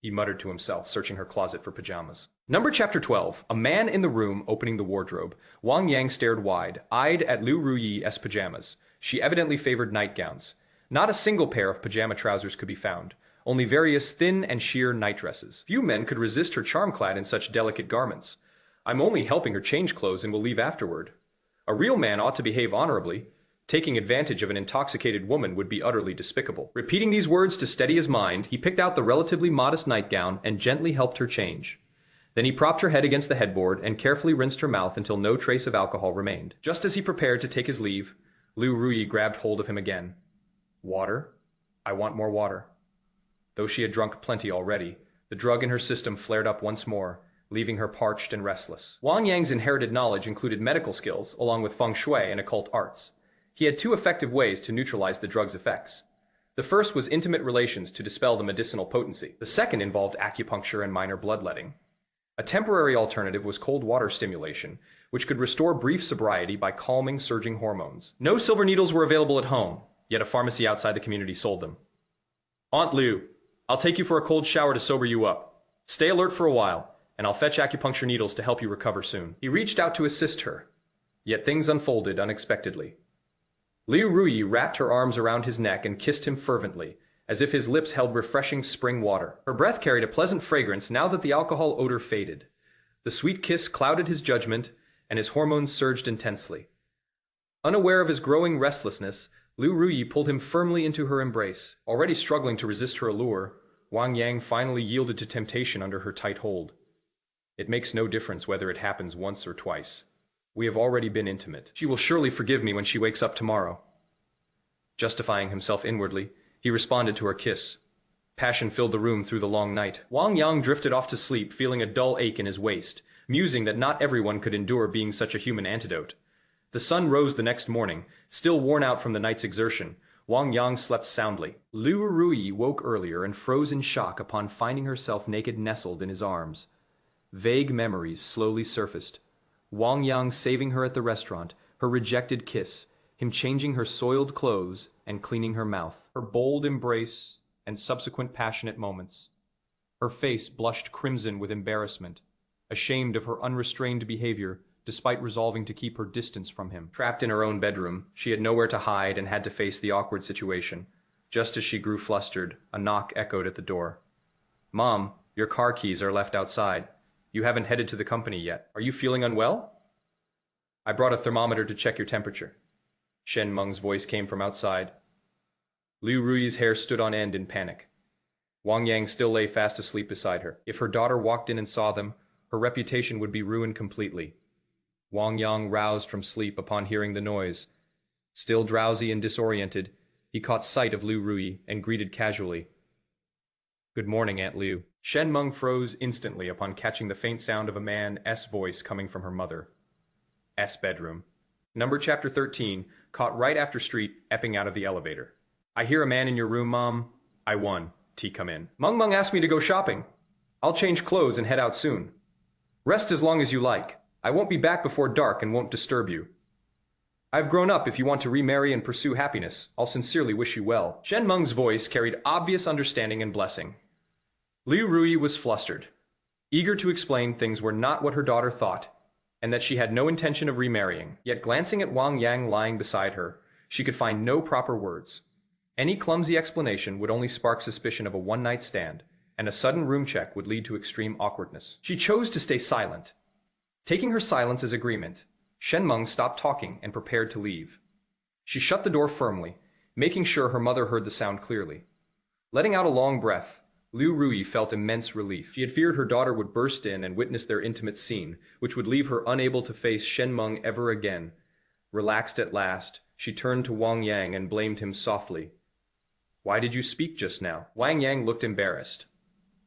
He muttered to himself, searching her closet for pajamas. Chapter 12. A man in the room opening the wardrobe. Wang Yang stared wide, eyed at Liu Ruyi's pajamas. She evidently favored nightgowns. Not a single pair of pajama trousers could be found, only various thin and sheer nightdresses. Few men could resist her charm clad in such delicate garments. "I'm only helping her change clothes and will leave afterward. A real man ought to behave honorably. Taking advantage of an intoxicated woman would be utterly despicable." Repeating these words to steady his mind, he picked out the relatively modest nightgown and gently helped her change. Then he propped her head against the headboard and carefully rinsed her mouth until no trace of alcohol remained. Just as he prepared to take his leave, Liu Ruyi grabbed hold of him again. "Water? I want more water." Though she had drunk plenty already, the drug in her system flared up once more, leaving her parched and restless. Wang Yang's inherited knowledge included medical skills, along with feng shui and occult arts. He had 2 effective ways to neutralize the drug's effects. The first was intimate relations to dispel the medicinal potency. The second involved acupuncture and minor bloodletting. A temporary alternative was cold water stimulation, which could restore brief sobriety by calming surging hormones. No silver needles were available at home, yet a pharmacy outside the community sold them. "Aunt Liu, I'll take you for a cold shower to sober you up." Stay alert for a while, and I'll fetch acupuncture needles to help you recover soon. He reached out to assist her, yet things unfolded unexpectedly. Liu Ruyi wrapped her arms around his neck and kissed him fervently, as if his lips held refreshing spring water. Her breath carried a pleasant fragrance now that the alcohol odor faded. The sweet kiss clouded his judgment, and his hormones surged intensely. Unaware of his growing restlessness, Liu Ruyi pulled him firmly into her embrace. Already struggling to resist her allure, Wang Yang finally yielded to temptation under her tight hold. It makes no difference whether it happens once or twice. We have already been intimate. She will surely forgive me when she wakes up tomorrow. Justifying himself inwardly, he responded to her kiss. Passion filled the room through the long night. Wang Yang drifted off to sleep, feeling a dull ache in his waist, musing that not everyone could endure being such a human antidote. The sun rose the next morning, still worn out from the night's exertion. Wang Yang slept soundly. Liu Ruyi woke earlier and froze in shock upon finding herself naked nestled in his arms. Vague memories slowly surfaced. Wang Yang saving her at the restaurant, her rejected kiss, him changing her soiled clothes and cleaning her mouth, her bold embrace and subsequent passionate moments. Her face blushed crimson with embarrassment, ashamed of her unrestrained behavior, despite resolving to keep her distance from him. Trapped in her own bedroom, she had nowhere to hide and had to face the awkward situation. Just as she grew flustered, a knock echoed at the door. "Mom, your car keys are left outside. You haven't headed to the company yet. Are you feeling unwell?" "I brought a thermometer to check your temperature." Shen Meng's voice came from outside. Liu Rui's hair stood on end in panic. Wang Yang still lay fast asleep beside her. If her daughter walked in and saw them, her reputation would be ruined completely. Wang Yang roused from sleep upon hearing the noise. Still drowsy and disoriented, he caught sight of Liu Rui and greeted casually. "Good morning, Aunt Liu." Shen Meng froze instantly upon catching the faint sound of a man's voice coming from her mother's bedroom. Chapter 13, caught right after Street epping out of the elevator. "I hear a man in your room, Mom." "I won." T come in. "Meng asked me to go shopping. I'll change clothes and head out soon. Rest as long as you like. I won't be back before dark and won't disturb you. I've grown up. If you want to remarry and pursue happiness, I'll sincerely wish you well." Shen Meng's voice carried obvious understanding and blessing. Liu Rui was flustered, eager to explain things were not what her daughter thought, and that she had no intention of remarrying. Yet glancing at Wang Yang lying beside her, she could find no proper words. Any clumsy explanation would only spark suspicion of a one-night stand, and a sudden room check would lead to extreme awkwardness. She chose to stay silent. Taking her silence as agreement, Shen Meng stopped talking and prepared to leave. She shut the door firmly, making sure her mother heard the sound clearly. Letting out a long breath, Liu Rui felt immense relief. She had feared her daughter would burst in and witness their intimate scene, which would leave her unable to face Shen Meng ever again. Relaxed at last, she turned to Wang Yang and blamed him softly. "Why did you speak just now?" Wang Yang looked embarrassed.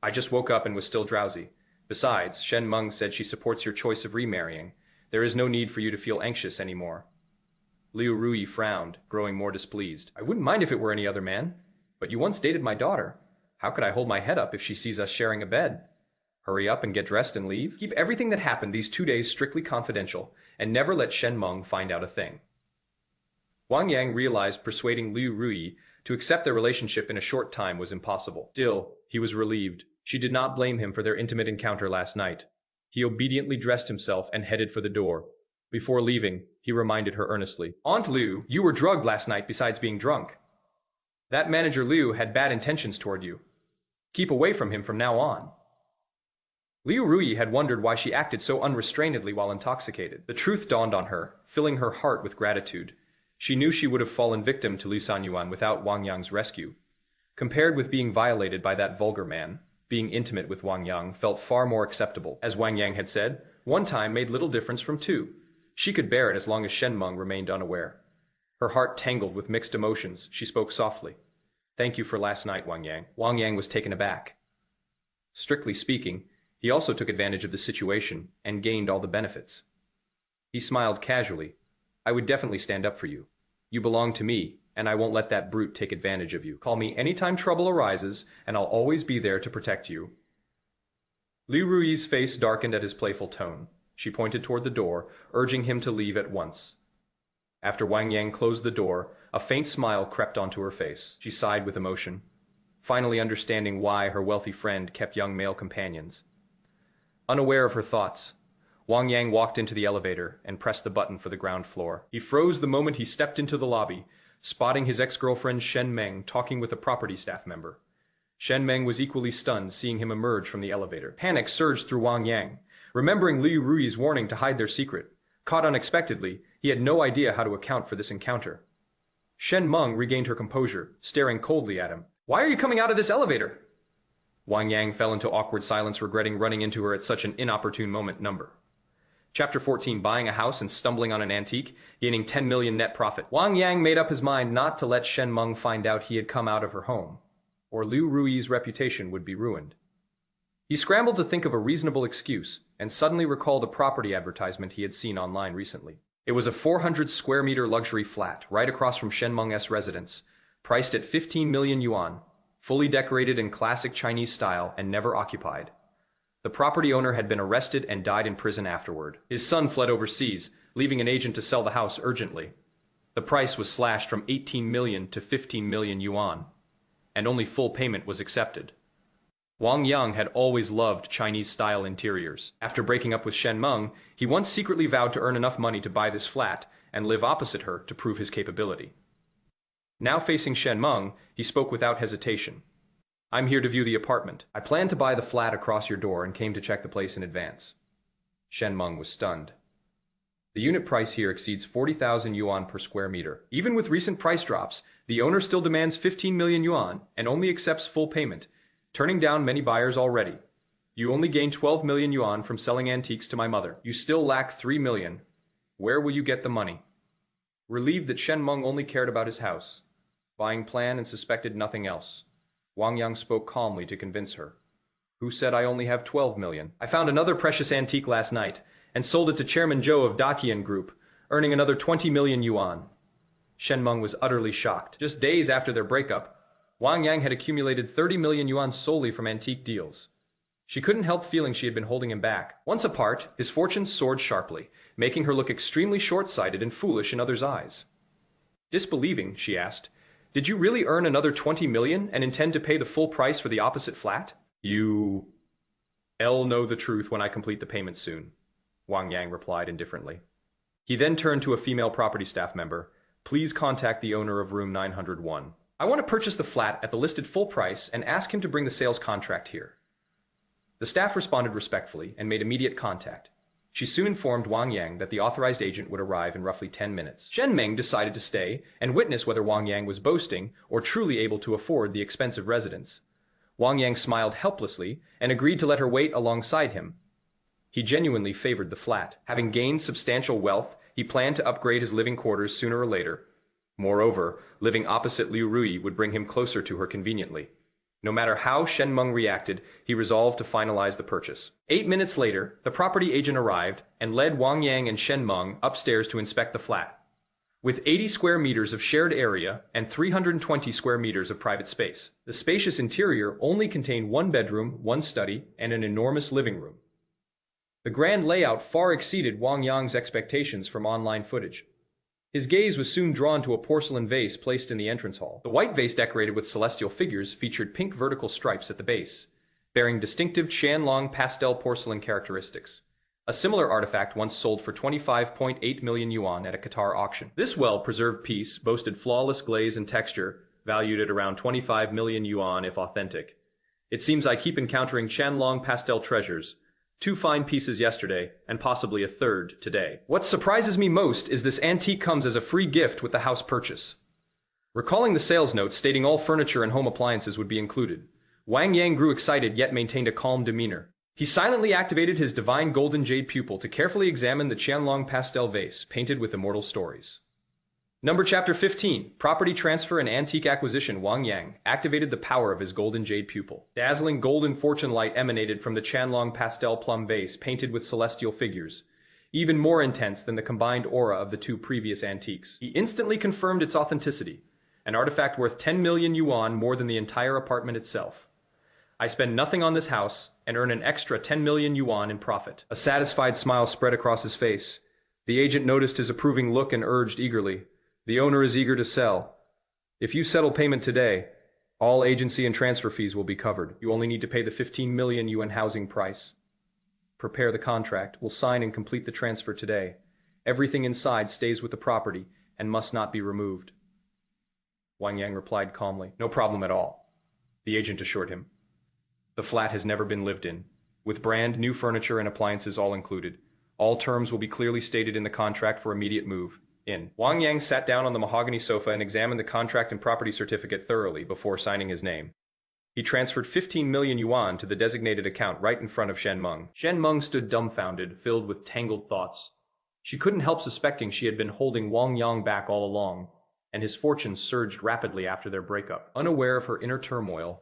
"I just woke up and was still drowsy. Besides, Shen Meng said she supports your choice of remarrying. There is no need for you to feel anxious anymore." Liu Rui frowned, growing more displeased. "I wouldn't mind if it were any other man, but you once dated my daughter. How could I hold my head up if she sees us sharing a bed? Hurry up and get dressed and leave? Keep everything that happened these 2 days strictly confidential, and never let Shen Meng find out a thing." Wang Yang realized persuading Liu Rui to accept their relationship in a short time was impossible. Still, he was relieved. She did not blame him for their intimate encounter last night. He obediently dressed himself and headed for the door. Before leaving, he reminded her earnestly. "Aunt Liu, you were drugged last night besides being drunk. That manager Liu had bad intentions toward you. Keep away from him from now on." Liu Rui had wondered why she acted so unrestrainedly while intoxicated. The truth dawned on her, filling her heart with gratitude. She knew she would have fallen victim to Liu Sanyuan without Wang Yang's rescue. Compared with being violated by that vulgar man, being intimate with Wang Yang felt far more acceptable. As Wang Yang had said, one time made little difference from two. She could bear it as long as Shen Meng remained unaware. Her heart tangled with mixed emotions. She spoke softly. "Thank you for last night, Wang Yang." Wang Yang was taken aback. Strictly speaking, he also took advantage of the situation and gained all the benefits. He smiled casually. "I would definitely stand up for you. You belong to me, and I won't let that brute take advantage of you. Call me anytime trouble arises, and I'll always be there to protect you." Liu Rui's face darkened at his playful tone. She pointed toward the door, urging him to leave at once. After Wang Yang closed the door, a faint smile crept onto her face. She sighed with emotion. finally understanding why her wealthy friend kept young male companions. Unaware of her thoughts, Wang Yang walked into the elevator and pressed the button for the ground floor. He froze the moment he stepped into the lobby, spotting his ex-girlfriend Shen Meng talking with a property staff member. Shen Meng was equally stunned seeing him emerge from the elevator. Panic surged through Wang Yang, remembering Liu Rui's warning to hide their secret. Caught unexpectedly, he had no idea how to account for this encounter. Shen Meng regained her composure, staring coldly at him. "Why are you coming out of this elevator?" Wang Yang fell into awkward silence, regretting running into her at such an inopportune moment. Chapter 14, Buying a House and Stumbling on an Antique, Gaining 10 million net profit. Wang Yang made up his mind not to let Shen Meng find out he had come out of her home, or Liu Rui's reputation would be ruined. He scrambled to think of a reasonable excuse, and suddenly recalled a property advertisement he had seen online recently. It was a 400 square meter luxury flat right across from Shen Meng's residence, priced at 15 million yuan, fully decorated in classic Chinese style and never occupied. The property owner had been arrested and died in prison afterward. His son fled overseas, leaving an agent to sell the house urgently. The price was slashed from 18 million to 15 million yuan, and only full payment was accepted. Wang Yang had always loved Chinese-style interiors. After breaking up with Shen Meng, he once secretly vowed to earn enough money to buy this flat and live opposite her to prove his capability. Now facing Shen Meng, he spoke without hesitation. "I'm here to view the apartment. I plan to buy the flat across your door and came to check the place in advance." Shen Meng was stunned. The unit price here exceeds 40,000 yuan per square meter. Even with recent price drops, the owner still demands 15 million yuan and only accepts full payment, turning down many buyers already. "You only gain 12 million yuan from selling antiques to my mother. You still lack 3 million. Where will you get the money?" Relieved that Shen Meng only cared about his house, buying plan, and suspected nothing else, Wang Yang spoke calmly to convince her. "Who said I only have 12 million? I found another precious antique last night and sold it to Chairman Zhou of Daqian Group, earning another 20 million yuan. Shen Meng was utterly shocked. Just days after their breakup, Wang Yang had accumulated 30 million yuan solely from antique deals. She couldn't help feeling she had been holding him back. Once apart, his fortunes soared sharply, making her look extremely short-sighted and foolish in others' eyes. Disbelieving, she asked, "Did you really earn another 20 million and intend to pay the full price for the opposite flat?" "I'll know the truth when I complete the payment soon," Wang Yang replied indifferently. He then turned to a female property staff member. "Please contact the owner of room 901. I want to purchase the flat at the listed full price and ask him to bring the sales contract here." The staff responded respectfully and made immediate contact. She soon informed Wang Yang that the authorized agent would arrive in roughly 10 minutes. Shen Meng decided to stay and witness whether Wang Yang was boasting or truly able to afford the expensive residence. Wang Yang smiled helplessly and agreed to let her wait alongside him. He genuinely favored the flat. Having gained substantial wealth, he planned to upgrade his living quarters sooner or later. Moreover, living opposite Liu Rui would bring him closer to her conveniently. No matter how Shen Meng reacted, he resolved to finalize the purchase. 8 minutes later, the property agent arrived and led Wang Yang and Shen Meng upstairs to inspect the flat. With 80 square meters of shared area and 320 square meters of private space, the spacious interior only contained one bedroom, one study, and an enormous living room. The grand layout far exceeded Wang Yang's expectations from online footage. His gaze was soon drawn to a porcelain vase placed in the entrance hall. The white vase, decorated with celestial figures, featured pink vertical stripes at the base, bearing distinctive Qianlong pastel porcelain characteristics. A similar artifact once sold for 25.8 million yuan at a Qatar auction. This well-preserved piece boasted flawless glaze and texture, valued at around 25 million yuan if authentic. It seems I keep encountering Qianlong pastel treasures. 2 fine pieces yesterday, and possibly a third today. What surprises me most is this antique comes as a free gift with the house purchase. Recalling the sales note stating all furniture and home appliances would be included, Wang Yang grew excited yet maintained a calm demeanor. He silently activated his divine golden jade pupil to carefully examine the Qianlong pastel vase painted with immortal stories. Chapter 15, Property Transfer and Antique Acquisition. Wang Yang activated the power of his golden jade pupil. Dazzling golden fortune light emanated from the Qianlong pastel plum vase painted with celestial figures, even more intense than the combined aura of the 2 previous antiques. He instantly confirmed its authenticity, an artifact worth 10 million yuan more than the entire apartment itself. I spend nothing on this house and earn an extra 10 million yuan in profit. A satisfied smile spread across his face. The agent noticed his approving look and urged eagerly, "The owner is eager to sell. If you settle payment today, All agency and transfer fees will be covered. You only need to pay the 15 million yuan housing price. Prepare the contract. We'll sign and complete the transfer today. Everything inside stays with the property and must not be removed. Wang Yang replied calmly. No problem at all, the agent assured him. The flat has never been lived in, with brand new furniture and appliances all included. All terms will be clearly stated in the contract for immediate move in. Wang Yang sat down on the mahogany sofa and examined the contract and property certificate thoroughly before signing his name. He transferred 15 million yuan to the designated account right in front of Shen Meng. Shen Meng stood dumbfounded, filled with tangled thoughts. She couldn't help suspecting she had been holding Wang Yang back all along, and his fortunes surged rapidly after their breakup. Unaware of her inner turmoil,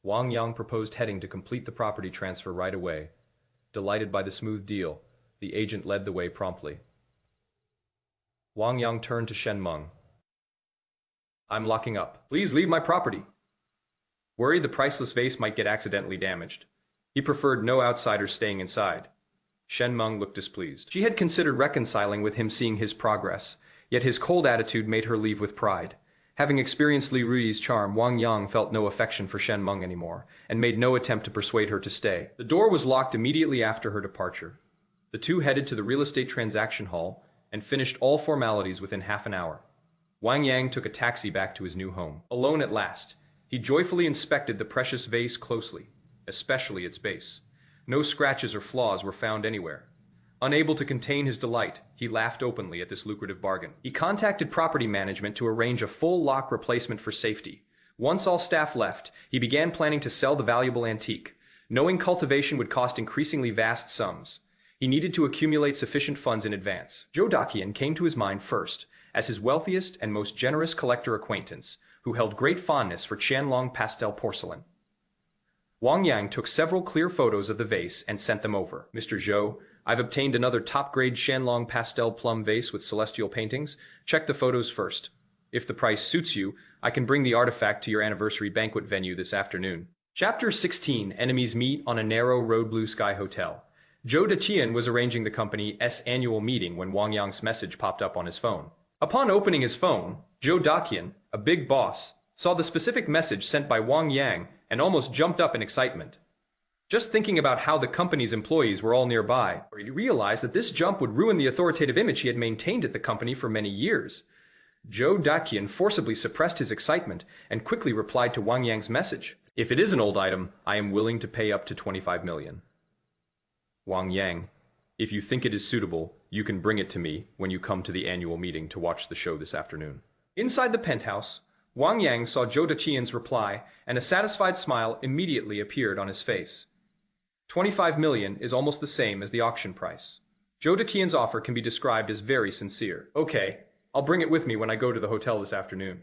Wang Yang proposed heading to complete the property transfer right away. Delighted by the smooth deal, the agent led the way promptly. Wang Yang turned to Shen Meng. I'm locking up. Please leave my property. Worried the priceless vase might get accidentally damaged, he preferred no outsiders staying inside. Shen Meng looked displeased. She had considered reconciling with him seeing his progress, yet his cold attitude made her leave with pride. Having experienced Li Rui's charm, Wang Yang felt no affection for Shen Meng anymore, and made no attempt to persuade her to stay. The door was locked immediately after her departure. The two headed to the real estate transaction hall and finished all formalities within half an hour. Wang Yang took a taxi back to his new home. Alone at last, he joyfully inspected the precious vase closely, especially its base. No scratches or flaws were found anywhere. Unable to contain his delight, he laughed openly at this lucrative bargain. He contacted property management to arrange a full lock replacement for safety. Once all staff left, he began planning to sell the valuable antique. Knowing cultivation would cost increasingly vast sums, he needed to accumulate sufficient funds in advance. Zhou Daqian came to his mind first, as his wealthiest and most generous collector acquaintance, who held great fondness for Qianlong pastel porcelain. Wang Yang took several clear photos of the vase and sent them over. Mr. Zhou, I've obtained another top-grade Qianlong pastel plum vase with celestial paintings. Check the photos first. If the price suits you, I can bring the artifact to your anniversary banquet venue this afternoon. Chapter 16. Enemies meet on a narrow road. Blue Sky Hotel. Zhou Daqian was arranging the company's annual meeting when Wang Yang's message popped up on his phone. Upon opening his phone, Zhou Daqian, a big boss, saw the specific message sent by Wang Yang and almost jumped up in excitement. Just thinking about how the company's employees were all nearby, he realized that this jump would ruin the authoritative image he had maintained at the company for many years. Zhou Daqian forcibly suppressed his excitement and quickly replied to Wang Yang's message. If it is an old item, I am willing to pay up to 25 million. Wang Yang, if you think it is suitable, you can bring it to me when you come to the annual meeting to watch the show this afternoon. Inside the penthouse, Wang Yang saw Zhou Daqian's reply, and a satisfied smile immediately appeared on his face. 25 million is almost the same as the auction price. Zhou Daqian's offer can be described as very sincere. Okay, I'll bring it with me when I go to the hotel this afternoon.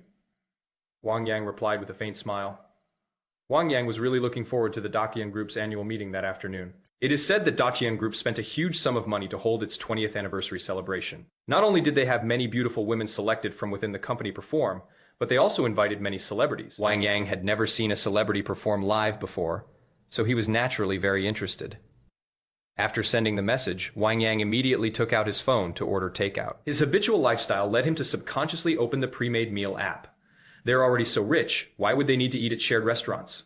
Wang Yang replied with a faint smile. Wang Yang was really looking forward to the Daqian Group's annual meeting that afternoon. It is said that Daqian Group spent a huge sum of money to hold its 20th anniversary celebration. Not only did they have many beautiful women selected from within the company perform, but they also invited many celebrities. Wang Yang had never seen a celebrity perform live before, so he was naturally very interested. After sending the message, Wang Yang immediately took out his phone to order takeout. His habitual lifestyle led him to subconsciously open the pre-made meal app. They're already so rich, why would they need to eat at shared restaurants?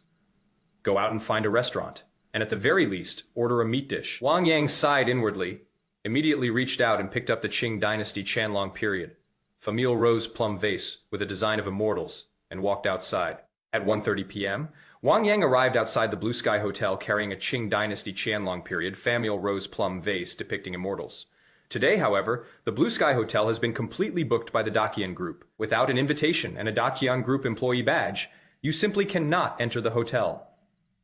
Go out and find a restaurant, and at the very least, order a meat dish. Wang Yang sighed inwardly, immediately reached out and picked up the Qing Dynasty Qianlong period famille rose plum vase with a design of immortals, and walked outside. At 1:30 p.m., Wang Yang arrived outside the Blue Sky Hotel carrying a Qing Dynasty Qianlong period famille rose plum vase depicting immortals. Today, however, the Blue Sky Hotel has been completely booked by the Daqian Group. Without an invitation and a Daqian Group employee badge, you simply cannot enter the hotel.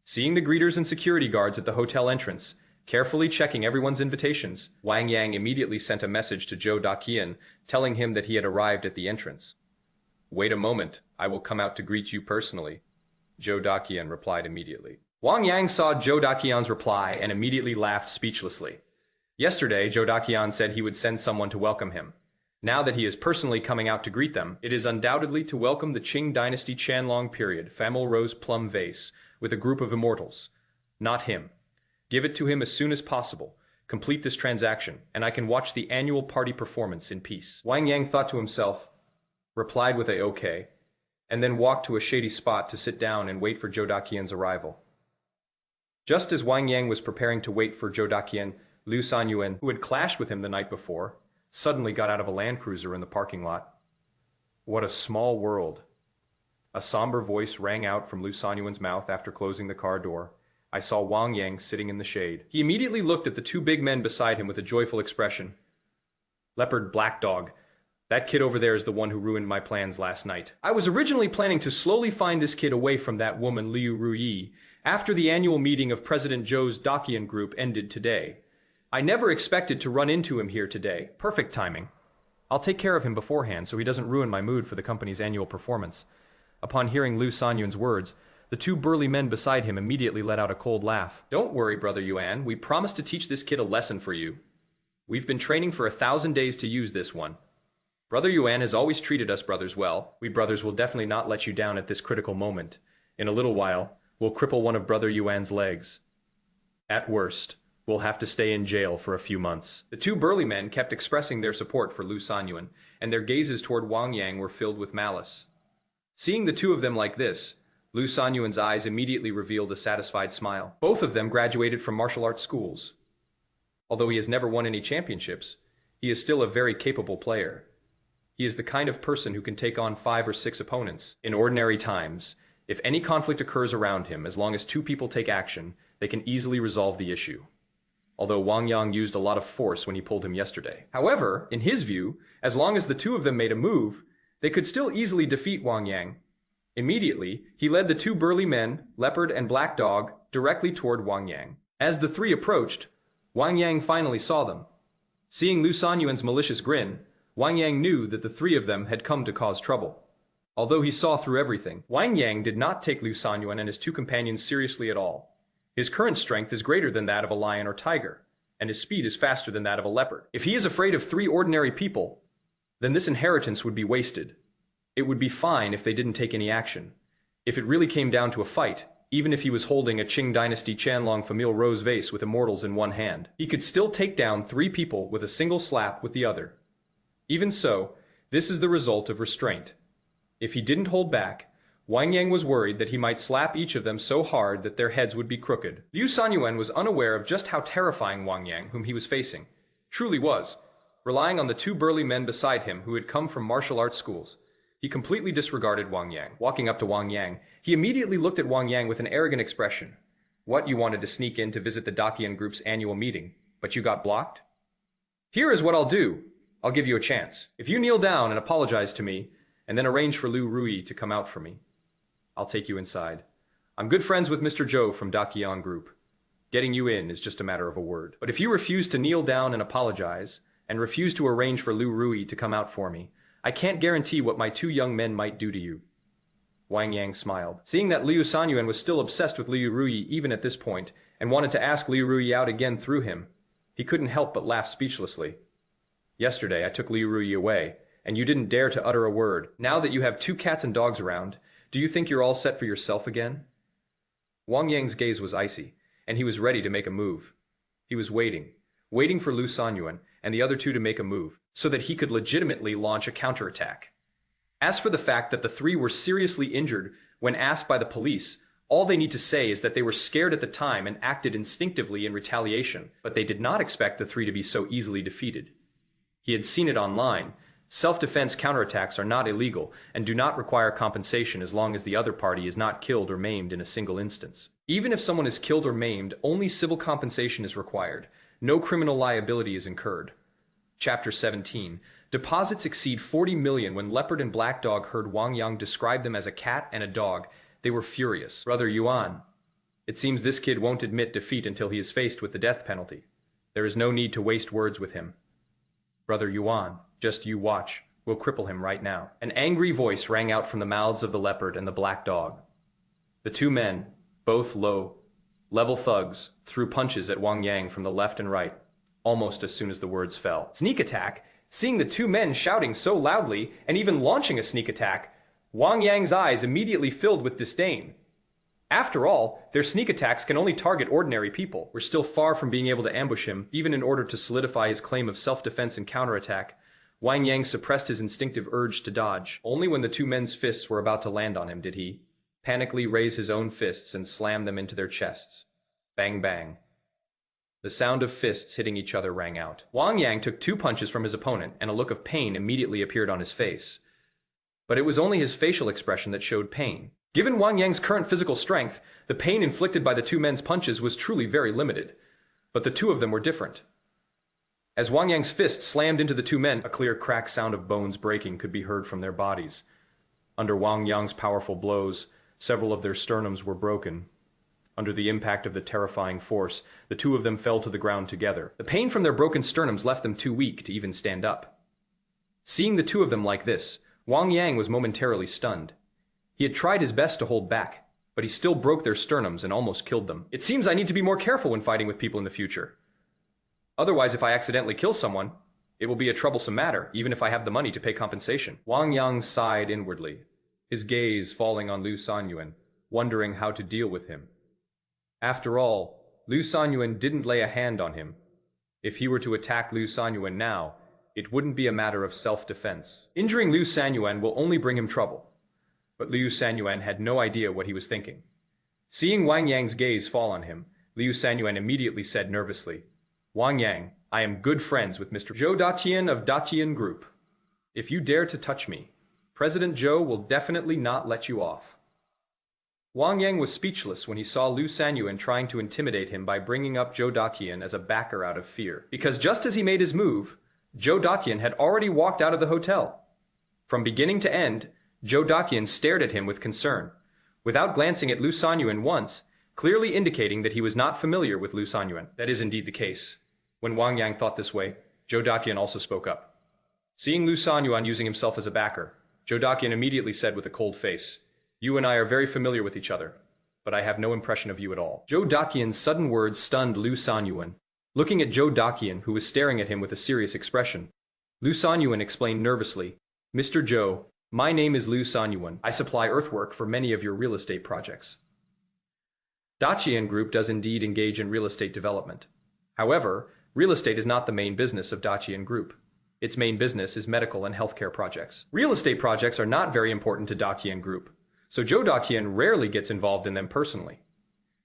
Seeing the greeters and security guards at the hotel entrance, carefully checking everyone's invitations, Wang Yang immediately sent a message to Zhou Daqian, telling him that he had arrived at the entrance. Wait a moment, I will come out to greet you personally, Zhou Daqian replied immediately. Wang Yang saw Zhou Daqian's reply and immediately laughed speechlessly. Yesterday, Zhou Daqian said he would send someone to welcome him. Now that he is personally coming out to greet them, it is undoubtedly to welcome the Qing Dynasty Qianlong period famille rose plum vase with a group of immortals. Not him. Give it to him as soon as possible. Complete this transaction, and I can watch the annual party performance in peace. Wang Yang thought to himself, replied with a okay, and then walked to a shady spot to sit down and wait for Zhou Daqian's arrival. Just as Wang Yang was preparing to wait for Zhou Daqian, Liu Sanyuan, who had clashed with him the night before, suddenly got out of a Land Cruiser in the parking lot. What a small world. A somber voice rang out from Liu Sanyuan's mouth after closing the car door. I saw Wang Yang sitting in the shade. He immediately looked at the two big men beside him with a joyful expression. Leopard, Black Dog. That kid over there is the one who ruined my plans last night. I was originally planning to slowly find this kid away from that woman Liu Ruyi after the annual meeting of President Zhou's Daqian group ended today. I never expected to run into him here today. Perfect timing. I'll take care of him beforehand so he doesn't ruin my mood for the company's annual performance. Upon hearing Liu Sanyuan's words, the two burly men beside him immediately let out a cold laugh. Don't worry, Brother Yuan. We promised to teach this kid a lesson for you. We've been training for 1,000 days to use this one. Brother Yuan has always treated us brothers well. We brothers will definitely not let you down at this critical moment. In a little while, we'll cripple one of Brother Yuan's legs. At worst, we'll have to stay in jail for a few months. The two burly men kept expressing their support for Liu Sanyuan, and their gazes toward Wang Yang were filled with malice. Seeing the two of them like this, Liu Sanyuan's eyes immediately revealed a satisfied smile. Both of them graduated from martial arts schools. Although he has never won any championships, he is still a very capable player. He is the kind of person who can take on 5 or 6 opponents. In ordinary times, if any conflict occurs around him, as long as 2 people take action, they can easily resolve the issue. Although Wang Yang used a lot of force when he pulled him yesterday. However, in his view, as long as the two of them made a move, they could still easily defeat Wang Yang. Immediately, he led the two burly men, Leopard and Black Dog, directly toward Wang Yang. As the three approached, Wang Yang finally saw them. Seeing Liu Sanyuan's malicious grin, Wang Yang knew that the three of them had come to cause trouble. Although he saw through everything, Wang Yang did not take Liu Sanyuan and his two companions seriously at all. His current strength is greater than that of a lion or tiger, and his speed is faster than that of a leopard. If he is afraid of 3 ordinary people, then this inheritance would be wasted. It would be fine if they didn't take any action. If it really came down to a fight, even if he was holding a Qing Dynasty Qianlong Famille Rose vase with immortals in one hand, he could still take down 3 people with a single slap with the other. Even so, this is the result of restraint. If he didn't hold back, Wang Yang was worried that he might slap each of them so hard that their heads would be crooked. Liu Sanyuan was unaware of just how terrifying Wang Yang, whom he was facing, truly was. Relying on the 2 burly men beside him who had come from martial arts schools, he completely disregarded Wang Yang. Walking up to Wang Yang, he immediately looked at Wang Yang with an arrogant expression. What, you wanted to sneak in to visit the Daqian group's annual meeting, but you got blocked? Here is what I'll do. I'll give you a chance. If you kneel down and apologize to me, and then arrange for Liu Ruyi to come out for me, I'll take you inside. I'm good friends with Mr. Zhou from Daqian Group. Getting you in is just a matter of a word. But if you refuse to kneel down and apologize, and refuse to arrange for Liu Ruyi to come out for me, I can't guarantee what my 2 young men might do to you. Wang Yang smiled. Seeing that Liu Sanyuan was still obsessed with Liu Ruyi even at this point, and wanted to ask Liu Ruyi out again through him, he couldn't help but laugh speechlessly. Yesterday I took Liu Ruyi away, and you didn't dare to utter a word. Now that you have 2 cats and dogs around, do you think you're all set for yourself again? Wang Yang's gaze was icy, and he was ready to make a move. He was waiting for Liu Sanyuan and the other 2 to make a move, so that he could legitimately launch a counterattack. As for the fact that the 3 were seriously injured when asked by the police, all they need to say is that they were scared at the time and acted instinctively in retaliation, but they did not expect the 3 to be so easily defeated. He had seen it online. Self-defense counterattacks are not illegal and do not require compensation as long as the other party is not killed or maimed in a single instance. Even if someone is killed or maimed, only civil compensation is required. No criminal liability is incurred. Chapter 17. Deposits exceed 40 million. When Leopard and Black Dog heard Wang Yang describe them as a cat and a dog, they were furious. Brother Yuan, it seems this kid won't admit defeat until he is faced with the death penalty. There is no need to waste words with him. Brother Yuan, just you watch. We'll cripple him right now. An angry voice rang out from the mouths of the Leopard and the Black Dog. The 2 men, both low-level thugs, threw punches at Wang Yang from the left and right, almost as soon as the words fell. Sneak attack? Seeing the 2 men shouting so loudly and even launching a sneak attack, Wang Yang's eyes immediately filled with disdain. After all, their sneak attacks can only target ordinary people. We're still far from being able to ambush him, even in order to solidify his claim of self-defense and counterattack. Wang Yang suppressed his instinctive urge to dodge. Only when the two men's fists were about to land on him did he panically raise his own fists and slam them into their chests. Bang bang. The sound of fists hitting each other rang out. Wang Yang took 2 punches from his opponent, and a look of pain immediately appeared on his face. But it was only his facial expression that showed pain. Given Wang Yang's current physical strength, the pain inflicted by the 2 men's punches was truly very limited. But the 2 of them were different. As Wang Yang's fist slammed into the 2 men, a clear crack sound of bones breaking could be heard from their bodies. Under Wang Yang's powerful blows, several of their sternums were broken. Under the impact of the terrifying force, the 2 of them fell to the ground together. The pain from their broken sternums left them too weak to even stand up. Seeing the 2 of them like this, Wang Yang was momentarily stunned. He had tried his best to hold back, but he still broke their sternums and almost killed them. It seems I need to be more careful when fighting with people in the future. Otherwise, if I accidentally kill someone, it will be a troublesome matter, even if I have the money to pay compensation. Wang Yang sighed inwardly, his gaze falling on Liu Sanyuan, wondering how to deal with him. After all, Liu Sanyuan didn't lay a hand on him. If he were to attack Liu Sanyuan now, it wouldn't be a matter of self-defense. Injuring Liu Sanyuan will only bring him trouble. But Liu Sanyuan had no idea what he was thinking. Seeing Wang Yang's gaze fall on him, Liu Sanyuan immediately said nervously, "Wang Yang, I am good friends with Mr. Zhou Datian of Datian Group. If you dare to touch me, President Zhou will definitely not let you off." Wang Yang was speechless when he saw Liu Sanyuan trying to intimidate him by bringing up Zhou Datian as a backer out of fear. Because just as he made his move, Zhou Datian had already walked out of the hotel. From beginning to end, Zhou Datian stared at him with concern, without glancing at Liu Sanyuan once, clearly indicating that he was not familiar with Liu Sanyuan. That is indeed the case. When Wang Yang thought this way, Zhou Datian also spoke up. Seeing Liu Sanyuan using himself as a backer, Zhou Datian immediately said with a cold face, "You and I are very familiar with each other, but I have no impression of you at all." Zhou Datian's sudden words stunned Liu Sanyuan. Looking at Zhou Datian, who was staring at him with a serious expression, Liu Sanyuan explained nervously, "Mr. Zhou, my name is Liu Sanyuan. I supply earthwork for many of your real estate projects." Datian Group does indeed engage in real estate development. However, real estate is not the main business of Datian Group. Its main business is medical and healthcare projects. Real estate projects are not very important to Datian Group, so Zhou Datian rarely gets involved in them personally.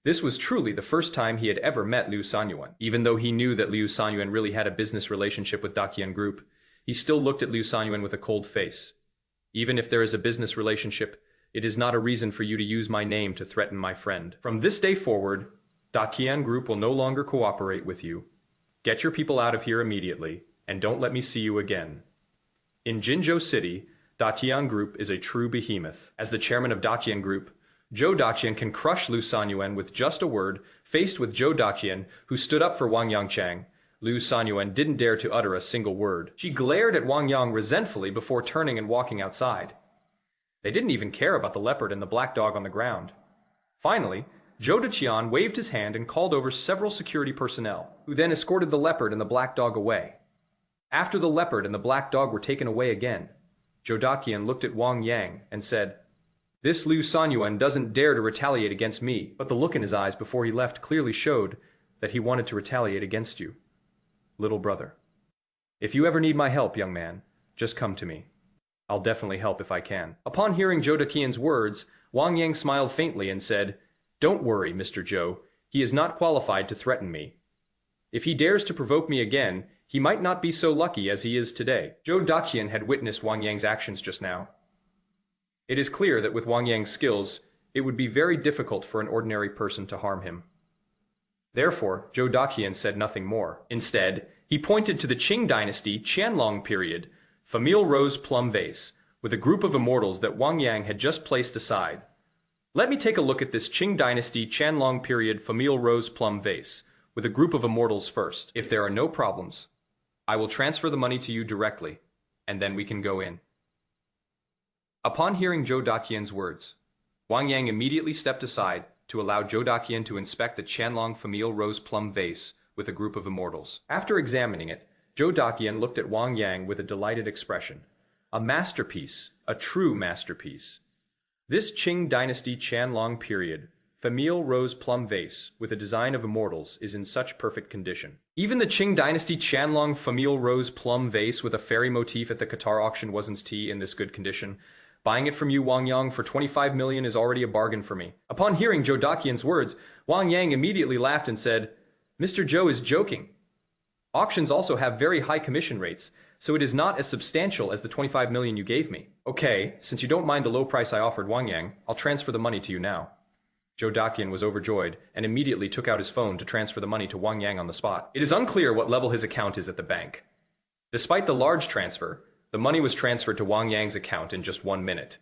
This was truly the first time he had ever met Liu Sanyuan. Even though he knew that Liu Sanyuan really had a business relationship with Datian Group, he still looked at Liu Sanyuan with a cold face. Even if there is a business relationship, it is not a reason for you to use my name to threaten my friend. From this day forward, Datian Group will no longer cooperate with you. Get your people out of here immediately, and don't let me see you again. In Jinzhou City, Datian Group is a true behemoth. As the chairman of Datian Group, Zhou Datian can crush Liu Sanyuan with just a word. Faced with Zhou Datian, who stood up for Wang Yangchang, Liu Sanyuan didn't dare to utter a single word. She glared at Wang Yang resentfully before turning and walking outside. They didn't even care about the leopard and the black dog on the ground. Finally, Zhou Datian waved his hand and called over several security personnel, who then escorted the leopard and the black dog away. After the leopard and the black dog were taken away again, Zhou Datian looked at Wang Yang and said, "This Liu Sanyuan doesn't dare to retaliate against me," but the look in his eyes before he left clearly showed that he wanted to retaliate against you, little brother. If you ever need my help, young man, just come to me. I'll definitely help if I can. Upon hearing Zhou Datian's words, Wang Yang smiled faintly and said, "Don't worry, Mr. Zhou. He is not qualified to threaten me. If he dares to provoke me again, he might not be so lucky as he is today." Zhou Datian had witnessed Wang Yang's actions just now. It is clear that with Wang Yang's skills, it would be very difficult for an ordinary person to harm him. Therefore, Zhou Datian said nothing more. Instead, he pointed to the Qing Dynasty Qianlong period Famille Rose Plum Vase with a group of immortals that Wang Yang had just placed aside. "Let me take a look at this Qing Dynasty Qianlong period Famille Rose Plum Vase with a group of immortals first. If there are no problems, I will transfer the money to you directly, and then we can go in." Upon hearing Zhou Datian's words, Wang Yang immediately stepped aside to allow Zhou Datian to inspect the Qianlong Famille Rose Plum Vase with a group of immortals. After examining it, Zhou Datian looked at Wang Yang with a delighted expression. A masterpiece, a true masterpiece. This Qing Dynasty Qianlong period Famille Rose Plum Vase, with a design of immortals, is in such perfect condition. Even the Qing Dynasty Qianlong Famille Rose Plum Vase with a fairy motif at the Qatar auction wasn't in this good condition. Buying it from you, Wang Yang, for 25 million is already a bargain for me. Upon hearing Zhou Daqian's words, Wang Yang immediately laughed and said, Mr. Zhou is joking. Auctions also have very high commission rates, so it is not as substantial as the 25 million you gave me. Okay, since you don't mind the low price I offered Wang Yang, I'll transfer the money to you now. Zhou Daqian was overjoyed and immediately took out his phone to transfer the money to Wang Yang on the spot. It is unclear what level his account is at the bank. Despite the large transfer, the money was transferred to Wang Yang's account in just 1 minute.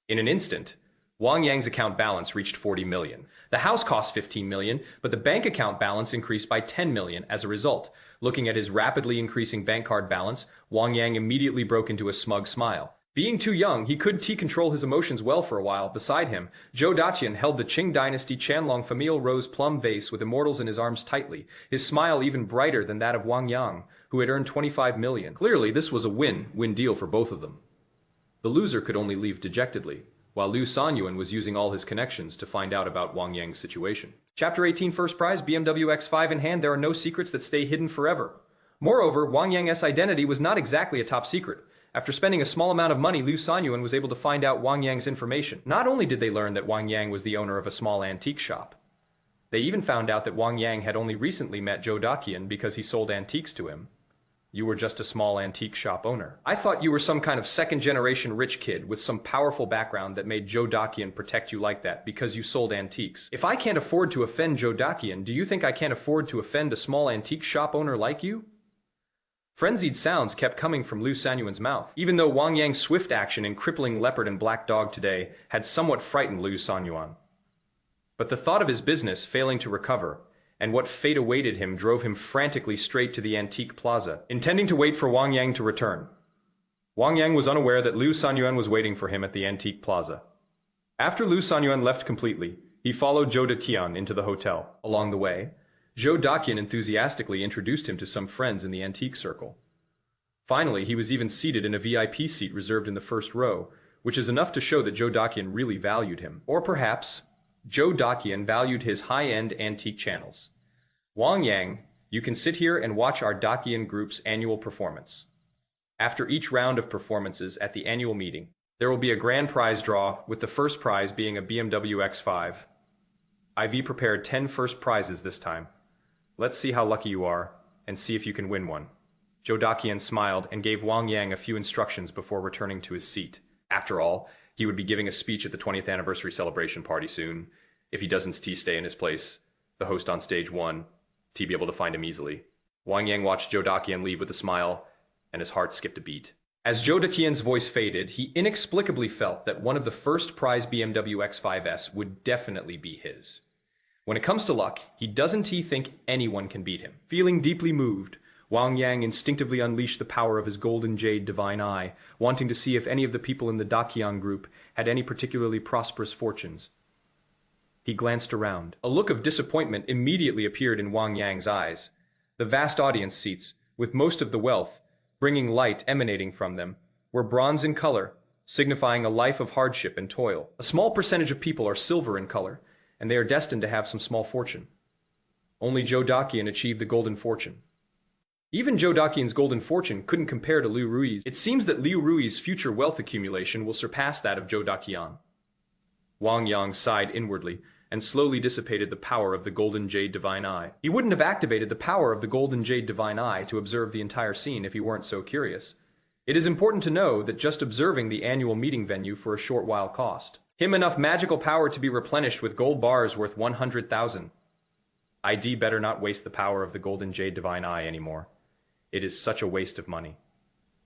In an instant, Wang Yang's account balance reached 40 million. The house cost 15 million, but the bank account balance increased by 10 million as a result. Looking at his rapidly increasing bank card balance, Wang Yang immediately broke into a smug smile. Being too young, he could control his emotions well for a while. Beside him, Zhou Daqian held the Qing Dynasty Qianlong Famille Rose Plum Vase with immortals in his arms tightly, his smile even brighter than that of Wang Yang, who had earned 25 million. Clearly, this was a win-win deal for both of them. The loser could only leave dejectedly, while Liu Sanyuan was using all his connections to find out about Wang Yang's situation. Chapter 18, First Prize, BMW X5 in hand. There are no secrets that stay hidden forever. Moreover, Wang Yang's identity was not exactly a top secret. After spending a small amount of money, Liu Sanyuan was able to find out Wang Yang's information. Not only did they learn that Wang Yang was the owner of a small antique shop, they even found out that Wang Yang had only recently met Zhou Daqian because he sold antiques to him. You were just a small antique shop owner. I thought you were some kind of second-generation rich kid with some powerful background that made Zhou Daqian protect you like that because you sold antiques. If I can't afford to offend Zhou Daqian, do you think I can't afford to offend a small antique shop owner like you? Frenzied sounds kept coming from Liu Sanyuan's mouth. Even though Wang Yang's swift action in crippling leopard and black dog today had somewhat frightened Liu Sanyuan. But the thought of his business failing to recover and what fate awaited him drove him frantically straight to the antique plaza, intending to wait for Wang Yang to return. Wang Yang was unaware that Liu Sanyuan was waiting for him at the antique plaza. After Liu Sanyuan left completely, he followed Zhou Daqian into the hotel. Along the way, Zhou Daqian enthusiastically introduced him to some friends in the antique circle. Finally, he was even seated in a VIP seat reserved in the first row, which is enough to show that Zhou Daqian really valued him. Or perhaps, Zhou Daqian valued his high-end antique channels. Wang Yang, you can sit here and watch our Daqian Group's annual performance. After each round of performances at the annual meeting, there will be a grand prize draw, with the first prize being a BMW X5. I've prepared 10 first prizes this time. Let's see how lucky you are, and see if you can win one. Zhou Daqian smiled and gave Wang Yang a few instructions before returning to his seat. After all, he would be giving a speech at the 20th anniversary celebration party soon. If he doesn't stay in his place, the host on stage 1, be able to find him easily. Wang Yang watched Zhou Daqian leave with a smile, and his heart skipped a beat. As Zhou Daqian's voice faded, he inexplicably felt that one of the first prize BMW X5s would definitely be his. When it comes to luck, he doesn't think anyone can beat him. Feeling deeply moved, Wang Yang instinctively unleashed the power of his golden jade divine eye, wanting to see if any of the people in the Daqian group had any particularly prosperous fortunes. He glanced around. A look of disappointment immediately appeared in Wang Yang's eyes. The vast audience seats, with most of the wealth, bringing light emanating from them, were bronze in color, signifying a life of hardship and toil. A small percentage of people are silver in color, and they are destined to have some small fortune. Only Zhou Daqian achieved the golden fortune. Even Zhou Daqian's golden fortune couldn't compare to Liu Rui's. It seems that Liu Rui's future wealth accumulation will surpass that of Zhou Daqian. Wang Yang sighed inwardly and slowly dissipated the power of the golden jade divine eye. He wouldn't have activated the power of the golden jade divine eye to observe the entire scene if he weren't so curious. It is important to know that just observing the annual meeting venue for a short while cost him enough magical power to be replenished with gold bars worth 100,000. I'd better not waste the power of the golden jade divine eye anymore. It is such a waste of money.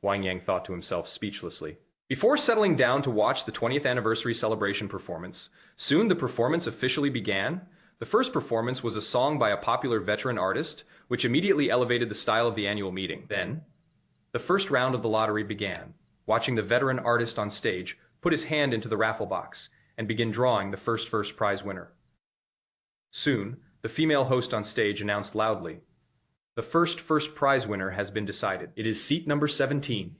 Wang Yang thought to himself speechlessly. Before settling down to watch the 20th anniversary celebration performance, soon the performance officially began. The first performance was a song by a popular veteran artist, which immediately elevated the style of the annual meeting. Then, the first round of the lottery began, watching the veteran artist on stage put his hand into the raffle box and begin drawing the first prize winner. Soon, the female host on stage announced loudly, "The first prize winner has been decided. It is seat number 17.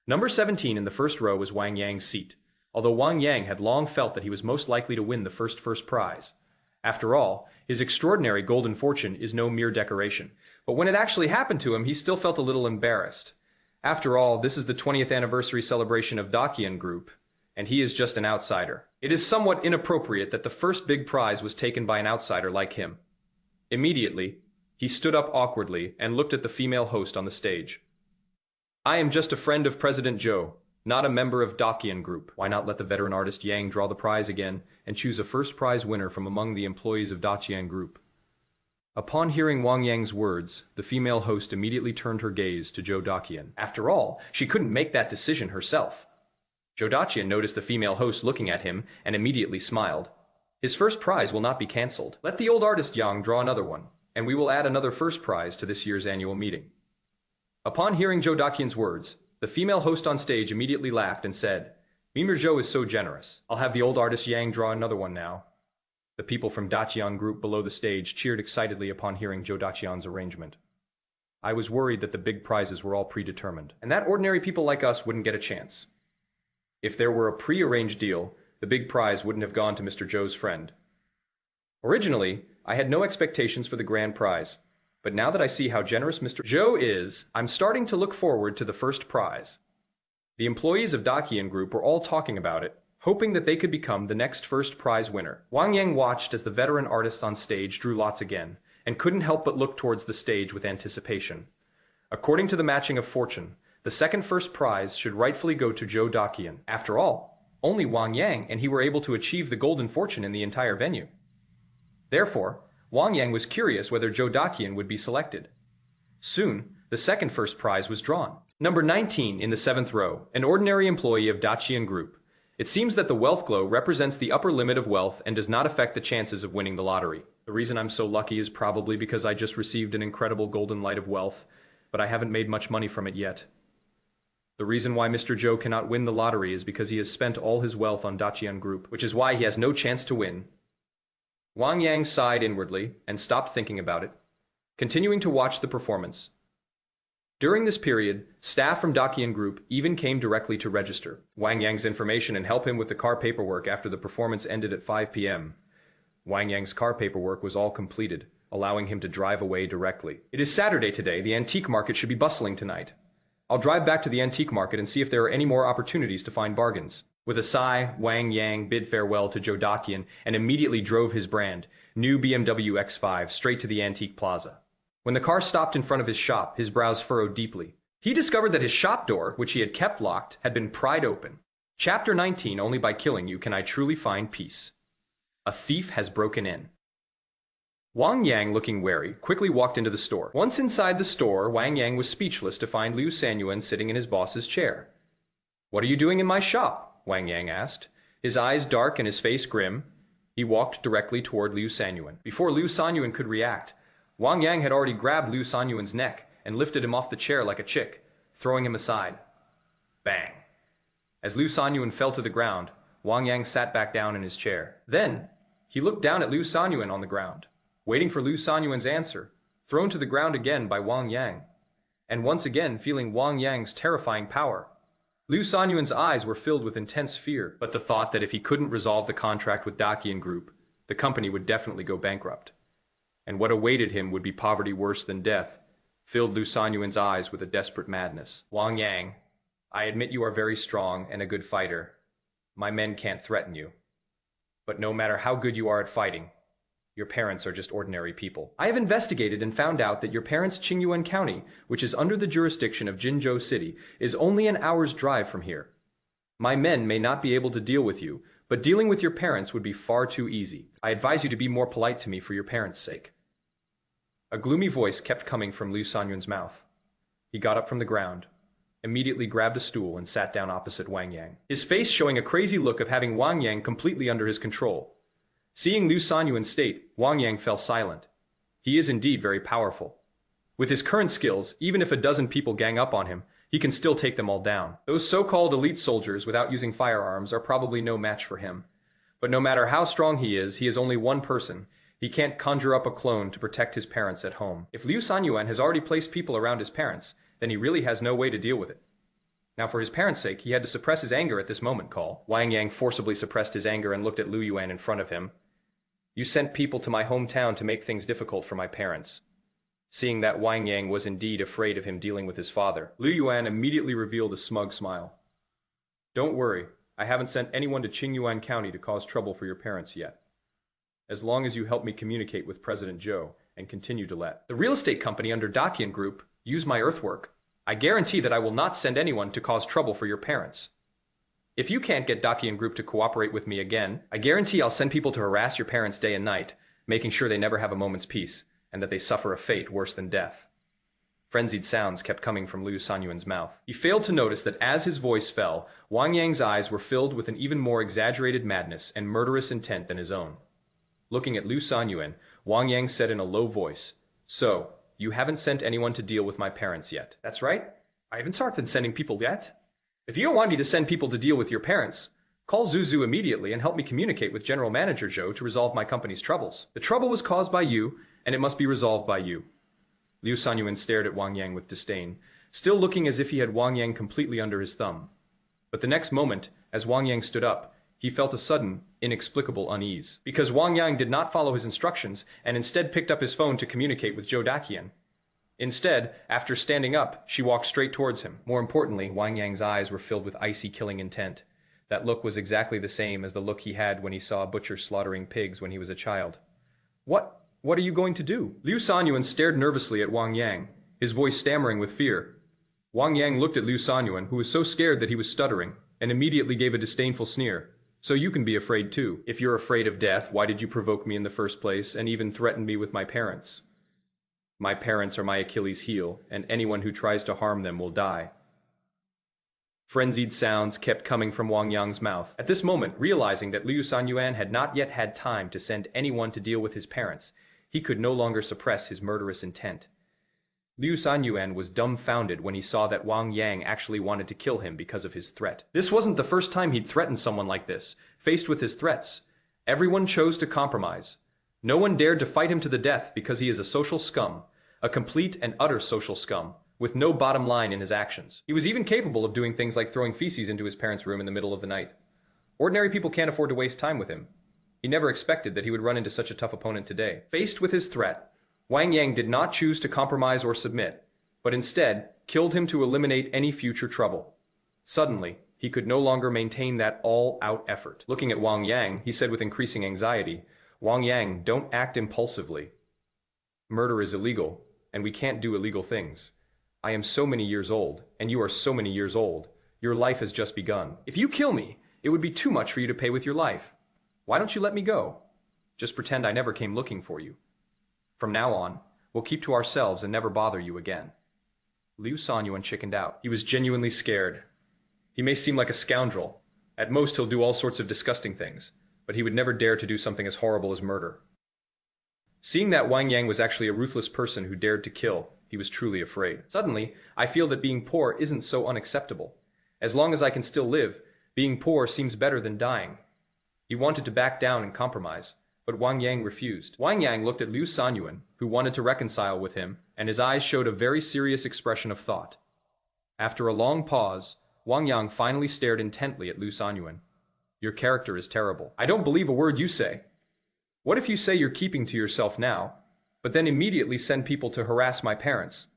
Number 17 in the first row was Wang Yang's seat, although Wang Yang had long felt that he was most likely to win the first prize. After all, his extraordinary golden fortune is no mere decoration. But when it actually happened to him, he still felt a little embarrassed. After all, this is the 20th anniversary celebration of Dakian Group, and he is just an outsider. It is somewhat inappropriate that the first big prize was taken by an outsider like him. Immediately, he stood up awkwardly and looked at the female host on the stage. I am just a friend of President Zhou, not a member of Dakian Group. Why not let the veteran artist Yang draw the prize again and choose a first prize winner from among the employees of Dakian Group? Upon hearing Wang Yang's words, the female host immediately turned her gaze to Zhou Daqian. After all, she couldn't make that decision herself. Zhou Daqian noticed the female host looking at him and immediately smiled. His first prize will not be cancelled. Let the old artist Yang draw another one, and we will add another first prize to this year's annual meeting. Upon hearing Zhou Daqian's words, the female host on stage immediately laughed and said, Mimir Zhou is so generous. I'll have the old artist Yang draw another one now. The people from Daqian Group below the stage cheered excitedly upon hearing Zhou Daqian's arrangement. I was worried that the big prizes were all predetermined, and that ordinary people like us wouldn't get a chance. If there were a pre-arranged deal, the big prize wouldn't have gone to Mr. Zhou's friend. Originally, I had no expectations for the grand prize, but now that I see how generous Mr. Zhou is, I'm starting to look forward to the first prize. The employees of Daqian Group were all talking about it, hoping that they could become the next first prize winner. Wang Yang watched as the veteran artist on stage drew lots again, and couldn't help but look towards the stage with anticipation. According to the matching of fortune, the second first prize should rightfully go to Zhou Daqian. After all, only Wang Yang and he were able to achieve the golden fortune in the entire venue. Therefore, Wang Yang was curious whether Zhou Daqian would be selected. Soon, the second first prize was drawn. Number 19 in the 7th row, an ordinary employee of Daqian Group. It seems that the wealth glow represents the upper limit of wealth and does not affect the chances of winning the lottery. The reason I'm so lucky is probably because I just received an incredible golden light of wealth, but I haven't made much money from it yet. The reason why Mr. Zhou cannot win the lottery is because he has spent all his wealth on Daqian Group, which is why he has no chance to win. Wang Yang sighed inwardly and stopped thinking about it, continuing to watch the performance. During this period, staff from Daqian Group even came directly to register Wang Yang's information and help him with the car paperwork after the performance ended at 5 p.m. Wang Yang's car paperwork was all completed, allowing him to drive away directly. It is Saturday today. The antique market should be bustling tonight. I'll drive back to the antique market and see if there are any more opportunities to find bargains. With a sigh, Wang Yang bid farewell to Zhou Daqian and immediately drove his brand, new BMW X5, straight to the antique plaza. When the car stopped in front of his shop, his brows furrowed deeply. He discovered that his shop door, which he had kept locked, had been pried open. Chapter 19, Only by killing you can I truly find peace. A thief has broken in. Wang Yang, looking wary, quickly walked into the store. Once inside the store, Wang Yang was speechless to find Liu Sanyuan sitting in his boss's chair. What are you doing in my shop? Wang Yang asked. His eyes dark and his face grim, he walked directly toward Liu Sanyuan. Before Liu Sanyuan could react, Wang Yang had already grabbed Liu Sanyuan's neck and lifted him off the chair like a chick, throwing him aside. Bang! As Liu Sanyuan fell to the ground, Wang Yang sat back down in his chair. Then, he looked down at Liu Sanyuan on the ground, waiting for Liu Sanyuan's answer, thrown to the ground again by Wang Yang, and once again feeling Wang Yang's terrifying power. Liu Sanyuan's eyes were filled with intense fear, but the thought that if he couldn't resolve the contract with Daqian Group, the company would definitely go bankrupt. And what awaited him would be poverty worse than death, filled Liu Sanyuan's eyes with a desperate madness. Wang Yang, I admit you are very strong and a good fighter. My men can't threaten you. But no matter how good you are at fighting, your parents are just ordinary people. I have investigated and found out that your parents' Qingyuan County, which is under the jurisdiction of Jinzhou City, is only an hour's drive from here. My men may not be able to deal with you, but dealing with your parents would be far too easy. I advise you to be more polite to me for your parents' sake. A gloomy voice kept coming from Liu Sanyuan's mouth. He got up from the ground, immediately grabbed a stool and sat down opposite Wang Yang, his face showing a crazy look of having Wang Yang completely under his control. Seeing Liu Sanyuan's state, Wang Yang fell silent. He is indeed very powerful. With his current skills, even if a dozen people gang up on him, he can still take them all down. Those so-called elite soldiers without using firearms are probably no match for him. But no matter how strong he is only one person. He can't conjure up a clone to protect his parents at home. If Liu Sanyuan has already placed people around his parents, then he really has no way to deal with it. Now for his parents' sake, he had to suppress his anger at this moment call. Wang Yang forcibly suppressed his anger and looked at Liu Yuan in front of him. You sent people to my hometown to make things difficult for my parents. Seeing that Wang Yang was indeed afraid of him dealing with his father, Liu Yuan immediately revealed a smug smile. Don't worry, I haven't sent anyone to Qingyuan County to cause trouble for your parents yet. As long as you help me communicate with President Zhou and continue to let the real estate company under Daqian Group use my earthwork, I guarantee that I will not send anyone to cause trouble for your parents. If you can't get Daqian Group to cooperate with me again, I guarantee I'll send people to harass your parents day and night, making sure they never have a moment's peace, and that they suffer a fate worse than death. Frenzied sounds kept coming from Liu Sanyuan's mouth. He failed to notice that as his voice fell, Wang Yang's eyes were filled with an even more exaggerated madness and murderous intent than his own. Looking at Liu Sanyuan, Wang Yang said in a low voice, "So, you haven't sent anyone to deal with my parents yet." "That's right. I haven't started sending people yet. If you don't want me to send people to deal with your parents, call Zuzu immediately and help me communicate with General Manager Zhou to resolve my company's troubles. The trouble was caused by you, and it must be resolved by you." Liu Sanyuan stared at Wang Yang with disdain, still looking as if he had Wang Yang completely under his thumb. But the next moment, as Wang Yang stood up, he felt a sudden, inexplicable unease, because Wang Yang did not follow his instructions and instead picked up his phone to communicate with Zhou Daqian. Instead, after standing up, she walked straight towards him. More importantly, Wang Yang's eyes were filled with icy killing intent. That look was exactly the same as the look he had when he saw a butcher slaughtering pigs when he was a child. What are you going to do?" Liu Sanyuan stared nervously at Wang Yang, his voice stammering with fear. Wang Yang looked at Liu Sanyuan, who was so scared that he was stuttering, and immediately gave a disdainful sneer. "So you can be afraid too. If you're afraid of death, why did you provoke me in the first place and even threaten me with my parents? My parents are my Achilles' heel, and anyone who tries to harm them will die." Frenzied sounds kept coming from Wang Yang's mouth. At this moment, realizing that Liu Sanyuan had not yet had time to send anyone to deal with his parents, he could no longer suppress his murderous intent. Liu Sanyuan was dumbfounded when he saw that Wang Yang actually wanted to kill him because of his threat. This wasn't the first time he'd threatened someone like this. Faced with his threats, everyone chose to compromise. No one dared to fight him to the death because he is a social scum, a complete and utter social scum, with no bottom line in his actions. He was even capable of doing things like throwing feces into his parents' room in the middle of the night. Ordinary people can't afford to waste time with him. He never expected that he would run into such a tough opponent today. Faced with his threat, Wang Yang did not choose to compromise or submit, but instead killed him to eliminate any future trouble. Suddenly, he could no longer maintain that all-out effort. Looking at Wang Yang, he said with increasing anxiety, "Wang Yang, don't act impulsively. Murder is illegal, and we can't do illegal things. I am so many years old, and you are so many years old. Your life has just begun. If you kill me, it would be too much for you to pay with your life. Why don't you let me go? Just pretend I never came looking for you. From now on, we'll keep to ourselves and never bother you again." Liu Sanyuan chickened out. He was genuinely scared. He may seem like a scoundrel. At most, he'll do all sorts of disgusting things, but he would never dare to do something as horrible as murder. Seeing that Wang Yang was actually a ruthless person who dared to kill, he was truly afraid. "Suddenly, I feel that being poor isn't so unacceptable. As long as I can still live, being poor seems better than dying." He wanted to back down and compromise, but Wang Yang refused. Wang Yang looked at Liu Sanyuan, who wanted to reconcile with him, and his eyes showed a very serious expression of thought. After a long pause, Wang Yang finally stared intently at Liu Sanyuan. "Your character is terrible. I don't believe a word you say. What if you say you're keeping to yourself now, but then immediately send people to harass my parents?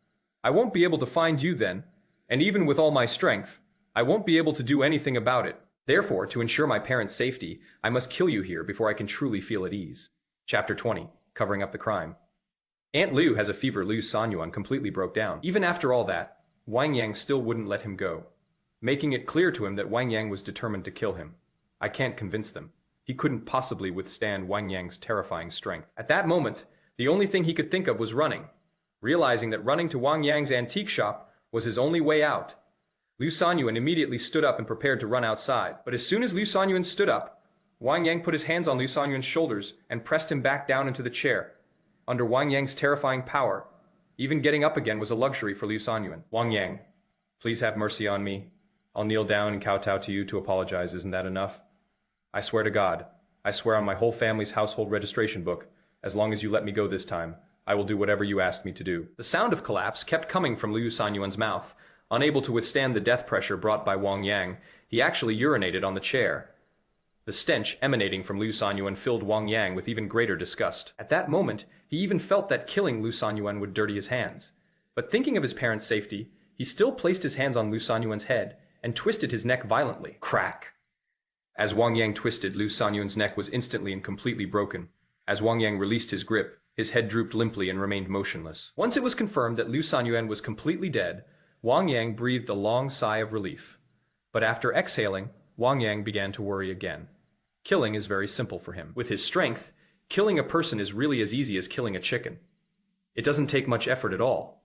I won't be able to find you then, and even with all my strength, I won't be able to do anything about it. Therefore, to ensure my parents' safety, I must kill you here before I can truly feel at ease." Chapter 20. Covering up the crime. Aunt Liu has a fever. Liu Sanyuan completely broke down. Even after all that, Wang Yang still wouldn't let him go, making it clear to him that Wang Yang was determined to kill him. I can't convince them. He couldn't possibly withstand Wang Yang's terrifying strength. At that moment, the only thing he could think of was running. Realizing that running to Wang Yang's antique shop was his only way out, Liu Sanyuan immediately stood up and prepared to run outside. But as soon as Liu Sanyuan stood up, Wang Yang put his hands on Liu Sanyuan's shoulders and pressed him back down into the chair. Under Wang Yang's terrifying power, even getting up again was a luxury for Liu Sanyuan. "Wang Yang, please have mercy on me. I'll kneel down and kowtow to you to apologize. Isn't that enough? I swear to God, I swear on my whole family's household registration book, as long as you let me go this time, I will do whatever you ask me to do." The sound of collapse kept coming from Liu Sanyuan's mouth. Unable to withstand the death pressure brought by Wang Yang, he actually urinated on the chair. the stench emanating from Liu Sanyuan filled Wang Yang with even greater disgust. At that moment, he even felt that killing Liu Sanyuan would dirty his hands. But thinking of his parents' safety, he still placed his hands on Liu Sanyuan's head and twisted his neck violently. Crack! As Wang Yang twisted, Liu Sanyuan's neck was instantly and completely broken. As Wang Yang released his grip, his head drooped limply and remained motionless. Once it was confirmed that Liu Sanyuan was completely dead, Wang Yang breathed a long sigh of relief. But after exhaling, Wang Yang began to worry again. Killing is very simple for him. With his strength, killing a person is really as easy as killing a chicken. It doesn't take much effort at all.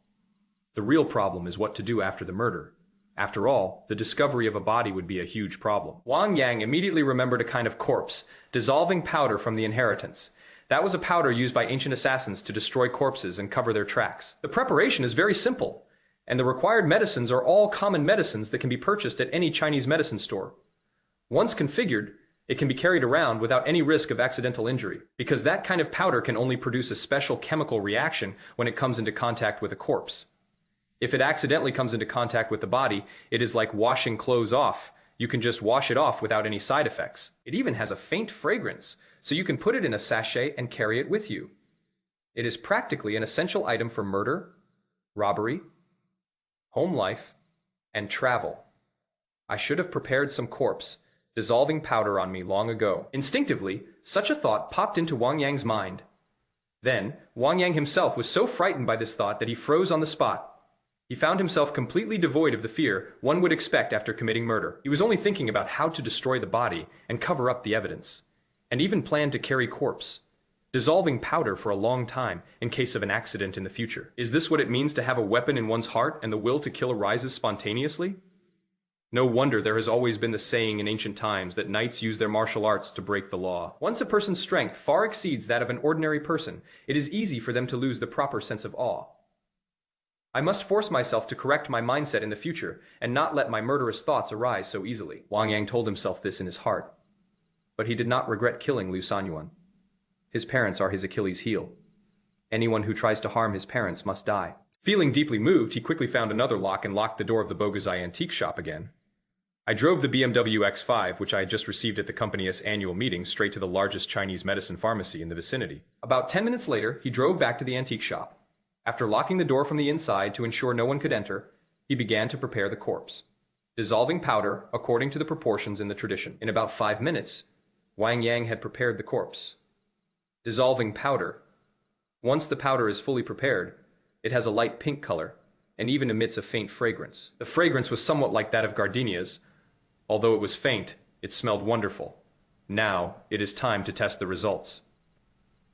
The real problem is what to do after the murder. After all, the discovery of a body would be a huge problem. Wang Yang immediately remembered a kind of corpse, dissolving powder from the inheritance. That was a powder used by ancient assassins to destroy corpses and cover their tracks. The preparation is very simple, and the required medicines are all common medicines that can be purchased at any Chinese medicine store. Once configured, it can be carried around without any risk of accidental injury, because that kind of powder can only produce a special chemical reaction when it comes into contact with a corpse. If it accidentally comes into contact with the body, it is like washing clothes off. You can just wash it off without any side effects. It even has a faint fragrance, so you can put it in a sachet and carry it with you. It is practically an essential item for murder, robbery, home life, and travel. I should have prepared some corpse, dissolving powder on me long ago. Instinctively, such a thought popped into Wang Yang's mind. Then, Wang Yang himself was so frightened by this thought that he froze on the spot. He found himself completely devoid of the fear one would expect after committing murder. He was only thinking about how to destroy the body and cover up the evidence, and even planned to carry corpse, dissolving powder for a long time in case of an accident in the future. Is this what it means to have a weapon in one's heart and the will to kill arises spontaneously? No wonder there has always been the saying in ancient times that knights use their martial arts to break the law. Once a person's strength far exceeds that of an ordinary person, it is easy for them to lose the proper sense of awe. I must force myself to correct my mindset in the future and not let my murderous thoughts arise so easily. Wang Yang told himself this in his heart. But he did not regret killing Liu Sanyuan. His parents are his Achilles' heel. Anyone who tries to harm his parents must die. Feeling deeply moved, he quickly found another lock and locked the door of the Bogazai antique shop again. I drove the BMW X5, which I had just received at the company's annual meeting, straight to the largest Chinese medicine pharmacy in the vicinity. About 10 minutes later, he drove back to the antique shop. After locking the door from the inside to ensure no one could enter, he began to prepare the corpse, dissolving powder according to the proportions in the tradition. In about 5 minutes, Wang Yang had prepared the corpse. Dissolving powder. Once the powder is fully prepared, it has a light pink color and even emits a faint fragrance. The fragrance was somewhat like that of gardenias. Although it was faint, it smelled wonderful. Now, it is time to test the results.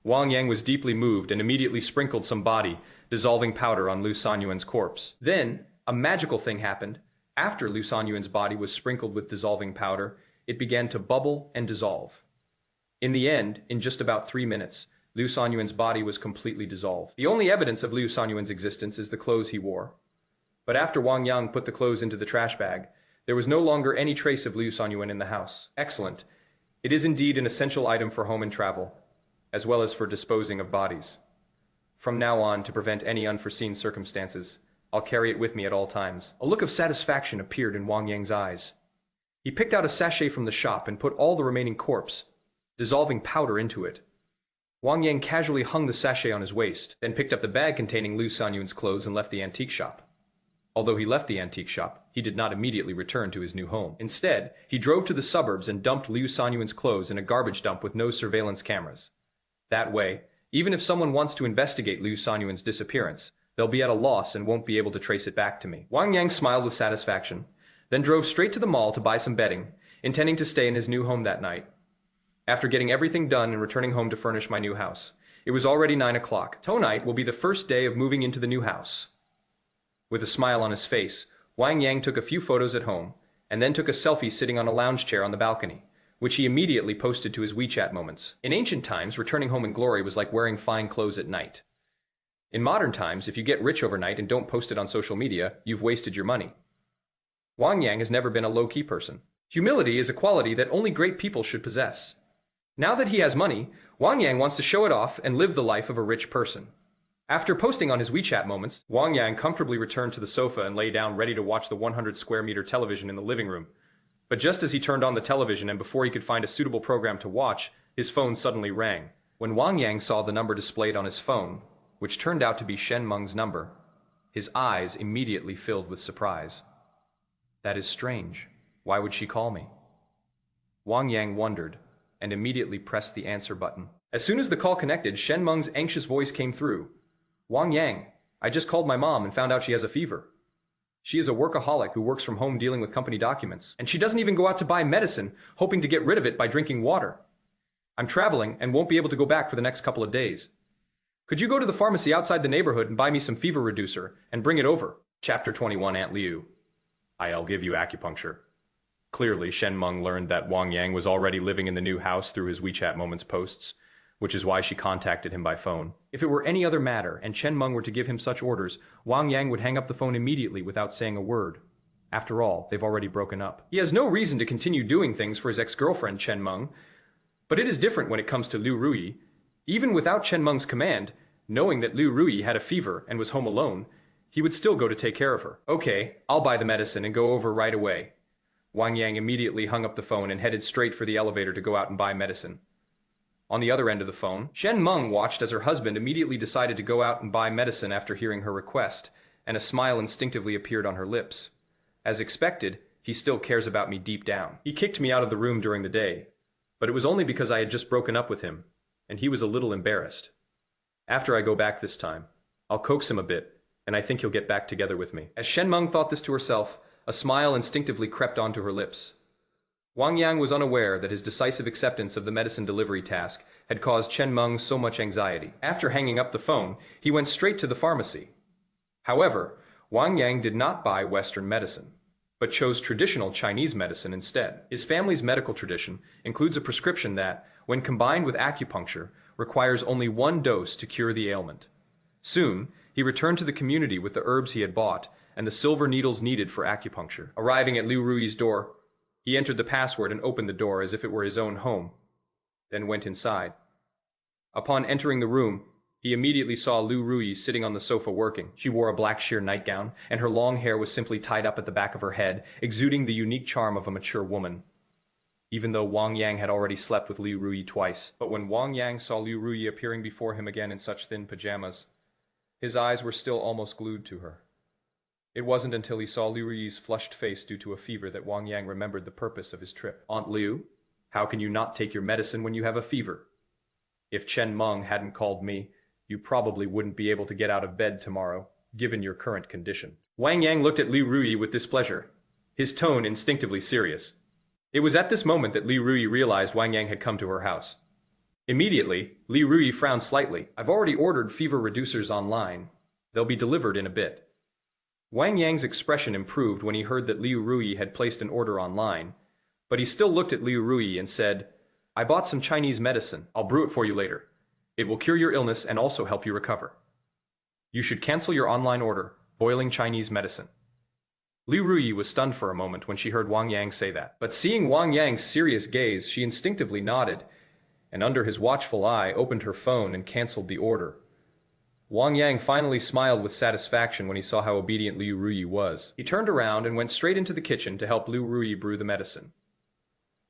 Wang Yang was deeply moved and immediately sprinkled some body, dissolving powder on Liu Sanyuan's corpse. Then, a magical thing happened. After Liu Sanyuan's body was sprinkled with dissolving powder, it began to bubble and dissolve. In the end, in just about 3 minutes, Liu Sanyuan's body was completely dissolved. The only evidence of Liu Sanyuan's existence is the clothes he wore. But after Wang Yang put the clothes into the trash bag, there was no longer any trace of Liu Sanyuan in the house. Excellent. It is indeed an essential item for home and travel, as well as for disposing of bodies. From now on, to prevent any unforeseen circumstances, I'll carry it with me at all times. A look of satisfaction appeared in Wang Yang's eyes. He picked out a sachet from the shop and put all the remaining corpse, dissolving powder, into it. Wang Yang casually hung the sachet on his waist, then picked up the bag containing Liu Sanyuan's clothes and left the antique shop. Although he left the antique shop, he did not immediately return to his new home. Instead, he drove to the suburbs and dumped Liu Sanyuan's clothes in a garbage dump with no surveillance cameras. That way, even if someone wants to investigate Liu Sanyuan's disappearance, they'll be at a loss and won't be able to trace it back to me. Wang Yang smiled with satisfaction, then drove straight to the mall to buy some bedding, intending to stay in his new home that night. After getting everything done and returning home to furnish my new house, it was already 9 o'clock. Tonight will be the first day of moving into the new house. With a smile on his face, Wang Yang took a few photos at home, and then took a selfie sitting on a lounge chair on the balcony, which he immediately posted to his WeChat moments. In ancient times, returning home in glory was like wearing fine clothes at night. In modern times, if you get rich overnight and don't post it on social media, you've wasted your money. Wang Yang has never been a low-key person. Humility is a quality that only great people should possess. Now that he has money, Wang Yang wants to show it off and live the life of a rich person. After posting on his WeChat moments, Wang Yang comfortably returned to the sofa and lay down ready to watch the 100 square meter television in the living room. But just as he turned on the television and before he could find a suitable program to watch, his phone suddenly rang. When Wang Yang saw the number displayed on his phone, which turned out to be Shen Meng's number, his eyes immediately filled with surprise. That is strange. Why would she call me? Wang Yang wondered, and immediately pressed the answer button. As soon as the call connected, Shen Meng's anxious voice came through. Wang Yang, I just called my mom and found out she has a fever. She is a workaholic who works from home dealing with company documents, and she doesn't even go out to buy medicine, hoping to get rid of it by drinking water. I'm traveling and won't be able to go back for the next couple of days. Could you go to the pharmacy outside the neighborhood and buy me some fever reducer and bring it over? Chapter 21. Aunt Liu. I'll give you acupuncture. Clearly, Shen Meng learned that Wang Yang was already living in the new house through his WeChat Moments posts, which is why she contacted him by phone. If it were any other matter and Shen Meng were to give him such orders, Wang Yang would hang up the phone immediately without saying a word. After all, they've already broken up. He has no reason to continue doing things for his ex-girlfriend Shen Meng, but it is different when it comes to Liu Ruyi. Even without Shen Meng's command, knowing that Liu Ruyi had a fever and was home alone, he would still go to take care of her. Okay, I'll buy the medicine and go over right away. Wang Yang immediately hung up the phone and headed straight for the elevator to go out and buy medicine. On the other end of the phone, Shen Meng watched as her husband immediately decided to go out and buy medicine after hearing her request, and a smile instinctively appeared on her lips. As expected, he still cares about me deep down. He kicked me out of the room during the day, but it was only because I had just broken up with him, and he was a little embarrassed. After I go back this time, I'll coax him a bit, and I think he'll get back together with me. As Shen Meng thought this to herself, a smile instinctively crept onto her lips. Wang Yang was unaware that his decisive acceptance of the medicine delivery task had caused Shen Meng so much anxiety. After hanging up the phone, he went straight to the pharmacy. However, Wang Yang did not buy Western medicine, but chose traditional Chinese medicine instead. His family's medical tradition includes a prescription that, when combined with acupuncture, requires only one dose to cure the ailment. Soon, he returned to the community with the herbs he had bought and the silver needles needed for acupuncture. Arriving at Liu Ruyi's door, he entered the password and opened the door as if it were his own home, then went inside. Upon entering the room, he immediately saw Liu Ruyi sitting on the sofa working. She wore a black sheer nightgown, and her long hair was simply tied up at the back of her head, exuding the unique charm of a mature woman. Even though Wang Yang had already slept with Liu Ruyi twice. But when Wang Yang saw Liu Ruyi appearing before him again in such thin pajamas, his eyes were still almost glued to her. It wasn't until he saw Liu Ruyi's flushed face due to a fever that Wang Yang remembered the purpose of his trip. Aunt Liu, how can you not take your medicine when you have a fever? If Shen Meng hadn't called me, you probably wouldn't be able to get out of bed tomorrow, given your current condition. Wang Yang looked at Liu Ruyi with displeasure, his tone instinctively serious. It was at this moment that Liu Ruyi realized Wang Yang had come to her house. Immediately, Liu Ruyi frowned slightly. I've already ordered fever reducers online. They'll be delivered in a bit. Wang Yang's expression improved when he heard that Liu Ruyi had placed an order online, but he still looked at Liu Ruyi and said, I bought some Chinese medicine. I'll brew it for you later. It will cure your illness and also help you recover. You should cancel your online order, boiling Chinese medicine. Liu Ruyi was stunned for a moment when she heard Wang Yang say that, but seeing Wang Yang's serious gaze, she instinctively nodded, and under his watchful eye opened her phone and canceled the order. Wang Yang finally smiled with satisfaction when he saw how obedient Liu Ruyi was. He turned around and went straight into the kitchen to help Liu Ruyi brew the medicine.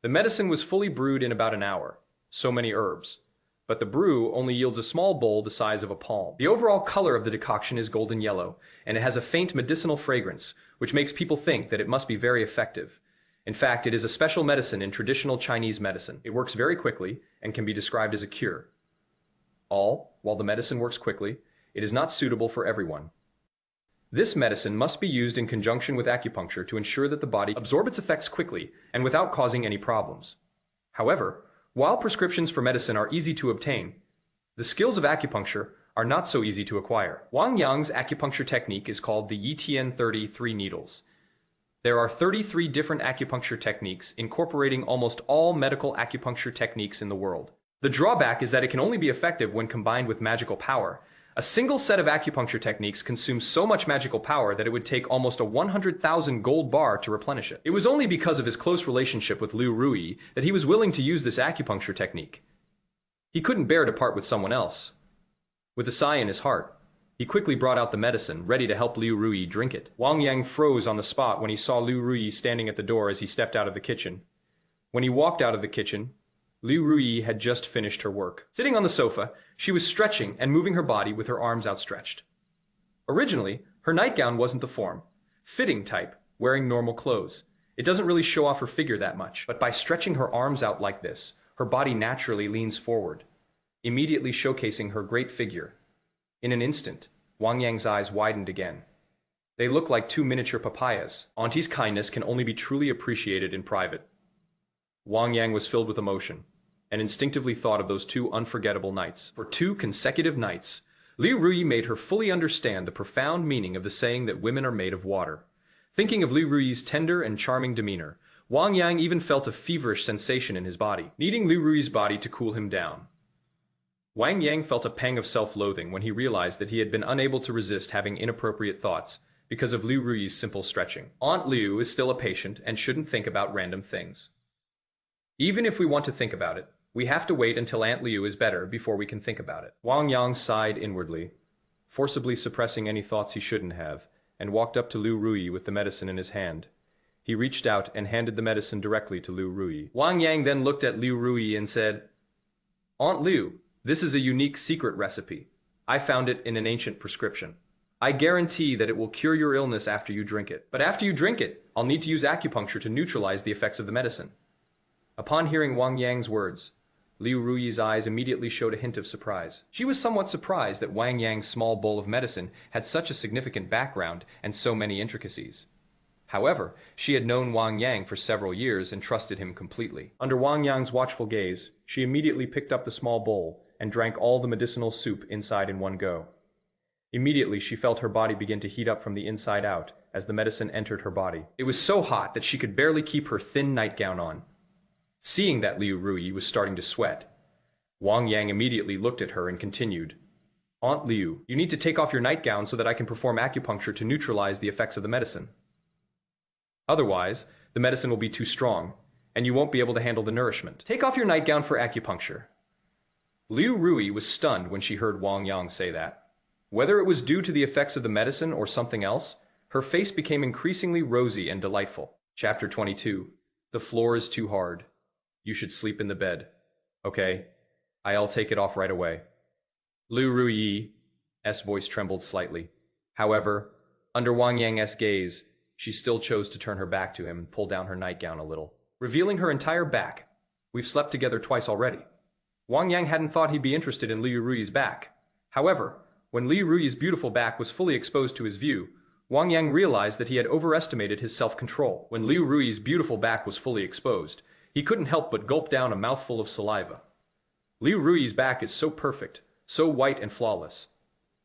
The medicine was fully brewed in about an hour, so many herbs, but the brew only yields a small bowl the size of a palm. The overall color of the decoction is golden yellow, and it has a faint medicinal fragrance, which makes people think that it must be very effective. In fact, it is a special medicine in traditional Chinese medicine. It works very quickly and can be described as a cure. While the medicine works quickly, it is not suitable for everyone. This medicine must be used in conjunction with acupuncture to ensure that the body absorbs its effects quickly and without causing any problems. However, while prescriptions for medicine are easy to obtain, the skills of acupuncture are not so easy to acquire. Wang Yang's acupuncture technique is called the Yitian 33 needles. There are 33 different acupuncture techniques incorporating almost all medical acupuncture techniques in the world. The drawback is that it can only be effective when combined with magical power. A single set of acupuncture techniques consumes so much magical power that it would take almost a 100,000 gold bar to replenish it. It was only because of his close relationship with Liu Ruyi that he was willing to use this acupuncture technique. He couldn't bear to part with someone else. With a sigh in his heart, He quickly brought out the medicine, ready to help Liu Ruyi drink it. Wang Yang froze on the spot when he saw Liu Ruyi standing at the door as he stepped out of the kitchen. When he walked out of the kitchen, Liu Ruyi had just finished her work. Sitting on the sofa, she was stretching and moving her body with her arms outstretched. Originally, her nightgown wasn't the form, fitting type, wearing normal clothes. It doesn't really show off her figure that much, but by stretching her arms out like this, her body naturally leans forward, immediately showcasing her great figure. In an instant, Wang Yang's eyes widened again. They look like two miniature papayas. Auntie's kindness can only be truly appreciated in private. Wang Yang was filled with emotion, and instinctively thought of those two unforgettable nights. For 2 consecutive nights, Liu Ruyi made her fully understand the profound meaning of the saying that women are made of water. Thinking of Liu Ruyi's tender and charming demeanor, Wang Yang even felt a feverish sensation in his body, needing Liu Ruyi's body to cool him down. Wang Yang felt a pang of self-loathing when he realized that he had been unable to resist having inappropriate thoughts because of Liu Ruyi's simple stretching. Aunt Liu is still a patient and shouldn't think about random things. Even if we want to think about it, we have to wait until Aunt Liu is better before we can think about it. Wang Yang sighed inwardly, forcibly suppressing any thoughts he shouldn't have, and walked up to Liu Ruyi with the medicine in his hand. He reached out and handed the medicine directly to Liu Ruyi. Wang Yang then looked at Liu Ruyi and said, "Aunt Liu, this is a unique secret recipe. I found it in an ancient prescription. I guarantee that it will cure your illness after you drink it. But after you drink it, I'll need to use acupuncture to neutralize the effects of the medicine." Upon hearing Wang Yang's words, Liu Ruyi's eyes immediately showed a hint of surprise. She was somewhat surprised that Wang Yang's small bowl of medicine had such a significant background and so many intricacies. However, she had known Wang Yang for several years and trusted him completely. Under Wang Yang's watchful gaze, she immediately picked up the small bowl and drank all the medicinal soup inside in one go. Immediately, she felt her body begin to heat up from the inside out as the medicine entered her body. It was so hot that she could barely keep her thin nightgown on. Seeing that Liu Ruyi was starting to sweat, Wang Yang immediately looked at her and continued, "Aunt Liu, you need to take off your nightgown so that I can perform acupuncture to neutralize the effects of the medicine. Otherwise, the medicine will be too strong, and you won't be able to handle the nourishment. Take off your nightgown for acupuncture." Liu Ruyi was stunned when she heard Wang Yang say that. Whether it was due to the effects of the medicine or something else, her face became increasingly rosy and delightful. Chapter 22. The floor is too hard. You should sleep in the bed. Okay, I'll take it off right away. Liu Ruyi's voice trembled slightly. However, under Wang Yang's gaze, she still chose to turn her back to him and pull down her nightgown a little, revealing her entire back. "We've slept together twice already." Wang Yang hadn't thought he'd be interested in Liu Ruyi's back. However, when Liu Ruyi's beautiful back was fully exposed to his view, Wang Yang realized that he had overestimated his self-control. When Liu Ruyi's beautiful back was fully exposed, he couldn't help but gulp down a mouthful of saliva. Liu Ruyi's back is so perfect, so white and flawless.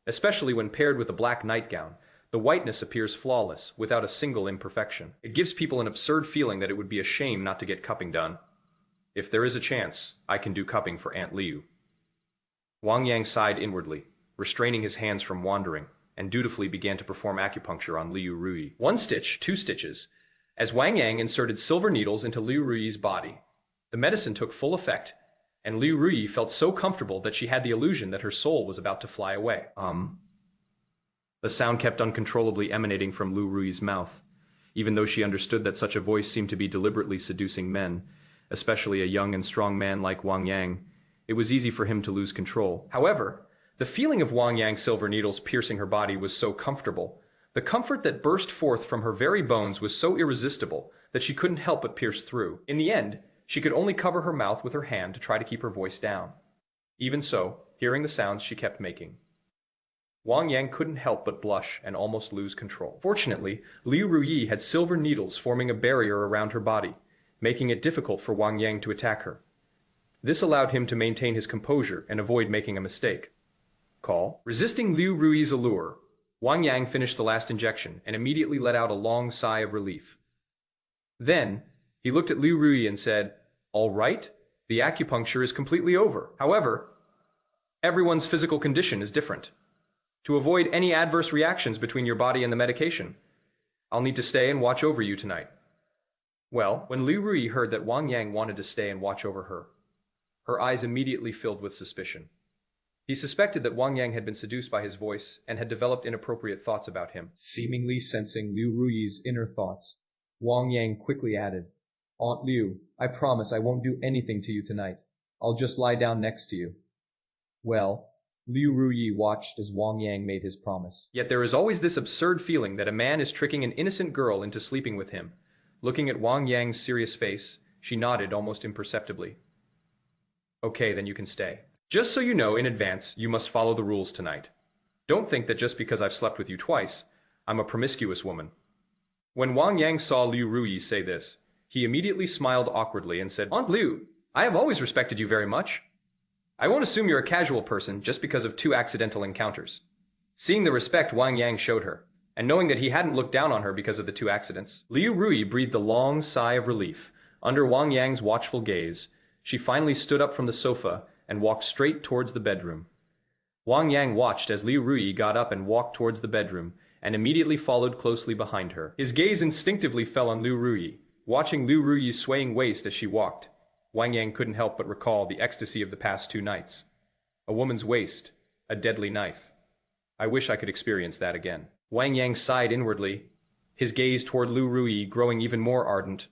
Especially when paired with a black nightgown, the whiteness appears flawless, without a single imperfection. It gives people an absurd feeling that it would be a shame not to get cupping done. If there is a chance, I can do cupping for Aunt Liu. Wang Yang sighed inwardly, restraining his hands from wandering, and dutifully began to perform acupuncture on Liu Ruyi. 1 stitch, 2 stitches. As Wang Yang inserted silver needles into Liu Ruyi's body, the medicine took full effect, and Liu Ruyi felt so comfortable that she had the illusion that her soul was about to fly away. The sound kept uncontrollably emanating from Liu Ruyi's mouth, even though she understood that such a voice seemed to be deliberately seducing men, especially a young and strong man like Wang Yang. It was easy for him to lose control. However, the feeling of Wang Yang's silver needles piercing her body was so comfortable. The comfort that burst forth from her very bones was so irresistible that she couldn't help but pierce through. In the end, she could only cover her mouth with her hand to try to keep her voice down. Even so, hearing the sounds she kept making, Wang Yang couldn't help but blush and almost lose control. Fortunately, Liu Ruyi had silver needles forming a barrier around her body, making it difficult for Wang Yang to attack her. This allowed him to maintain his composure and avoid making a mistake. Resisting Liu Ruyi's allure, Wang Yang finished the last injection and immediately let out a long sigh of relief. Then, he looked at Liu Ruyi and said, "All right, the acupuncture is completely over. However, everyone's physical condition is different. To avoid any adverse reactions between your body and the medication, I'll need to stay and watch over you tonight." Well, when Liu Ruyi heard that Wang Yang wanted to stay and watch over her, her eyes immediately filled with suspicion. He suspected that Wang Yang had been seduced by his voice and had developed inappropriate thoughts about him. Seemingly sensing Liu Ruyi's inner thoughts, Wang Yang quickly added, Aunt Liu, I promise I won't do anything to you tonight. I'll just lie down next to you. Well, Liu Ruyi watched as Wang Yang made his promise. Yet there is always this absurd feeling that a man is tricking an innocent girl into sleeping with him. Looking at Wang Yang's serious face, she nodded almost imperceptibly. Okay, then you can stay. Just so you know in advance, you must follow the rules tonight. Don't think that just because I've slept with you twice, I'm a promiscuous woman. When Wang Yang saw Liu Ruyi say this, he immediately smiled awkwardly and said, Aunt Liu, I have always respected you very much. I won't assume you're a casual person just because of 2 accidental encounters. Seeing the respect Wang Yang showed her, and knowing that he hadn't looked down on her because of the 2 accidents, Liu Ruyi breathed a long sigh of relief. Under Wang Yang's watchful gaze, she finally stood up from the sofa and walked straight towards the bedroom. Wang Yang watched as Liu Ruyi got up and walked towards the bedroom, and immediately followed closely behind her. His gaze instinctively fell on Liu Ruyi. Watching Liu Ruyi's swaying waist as she walked, Wang Yang couldn't help but recall the ecstasy of the past 2 nights. A woman's waist, a deadly knife. I wish I could experience that again. Wang Yang sighed inwardly, his gaze toward Liu Ruyi growing even more ardent.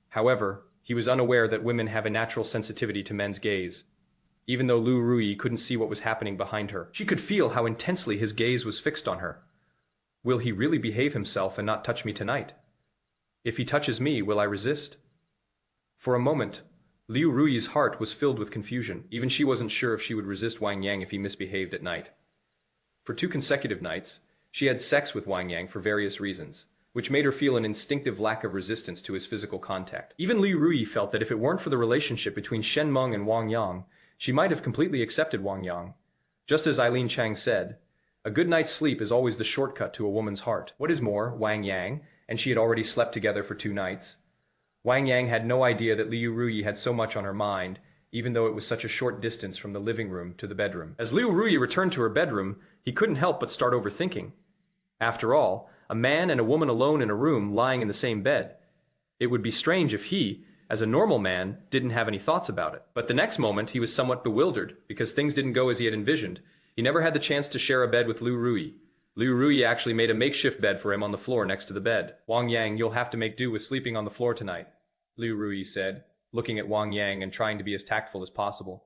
However, he was unaware that women have a natural sensitivity to men's gaze. Even though Liu Ruyi couldn't see what was happening behind her, she could feel how intensely his gaze was fixed on her. Will he really behave himself and not touch me tonight? If he touches me, will I resist? For a moment, Liu Ruyi's heart was filled with confusion. Even she wasn't sure if she would resist Wang Yang if he misbehaved at night. For 2 consecutive nights, she had sex with Wang Yang for various reasons, which made her feel an instinctive lack of resistance to his physical contact. Even Liu Ruyi felt that if it weren't for the relationship between Shen Meng and Wang Yang, she might have completely accepted Wang Yang. Just as Eileen Chang said, a good night's sleep is always the shortcut to a woman's heart. What is more, Wang Yang and she had already slept together for 2 nights. Wang Yang had no idea that Liu Ruyi had so much on her mind, even though it was such a short distance from the living room to the bedroom. As Liu Ruyi returned to her bedroom, he couldn't help but start overthinking. After all, a man and a woman alone in a room lying in the same bed. It would be strange if he, as a normal man, didn't have any thoughts about it. But the next moment he was somewhat bewildered, because things didn't go as he had envisioned. He never had the chance to share a bed with Liu Ruyi. Liu Ruyi actually made a makeshift bed for him on the floor next to the bed. Wang Yang, you'll have to make do with sleeping on the floor tonight, Liu Ruyi said, looking at Wang Yang and trying to be as tactful as possible.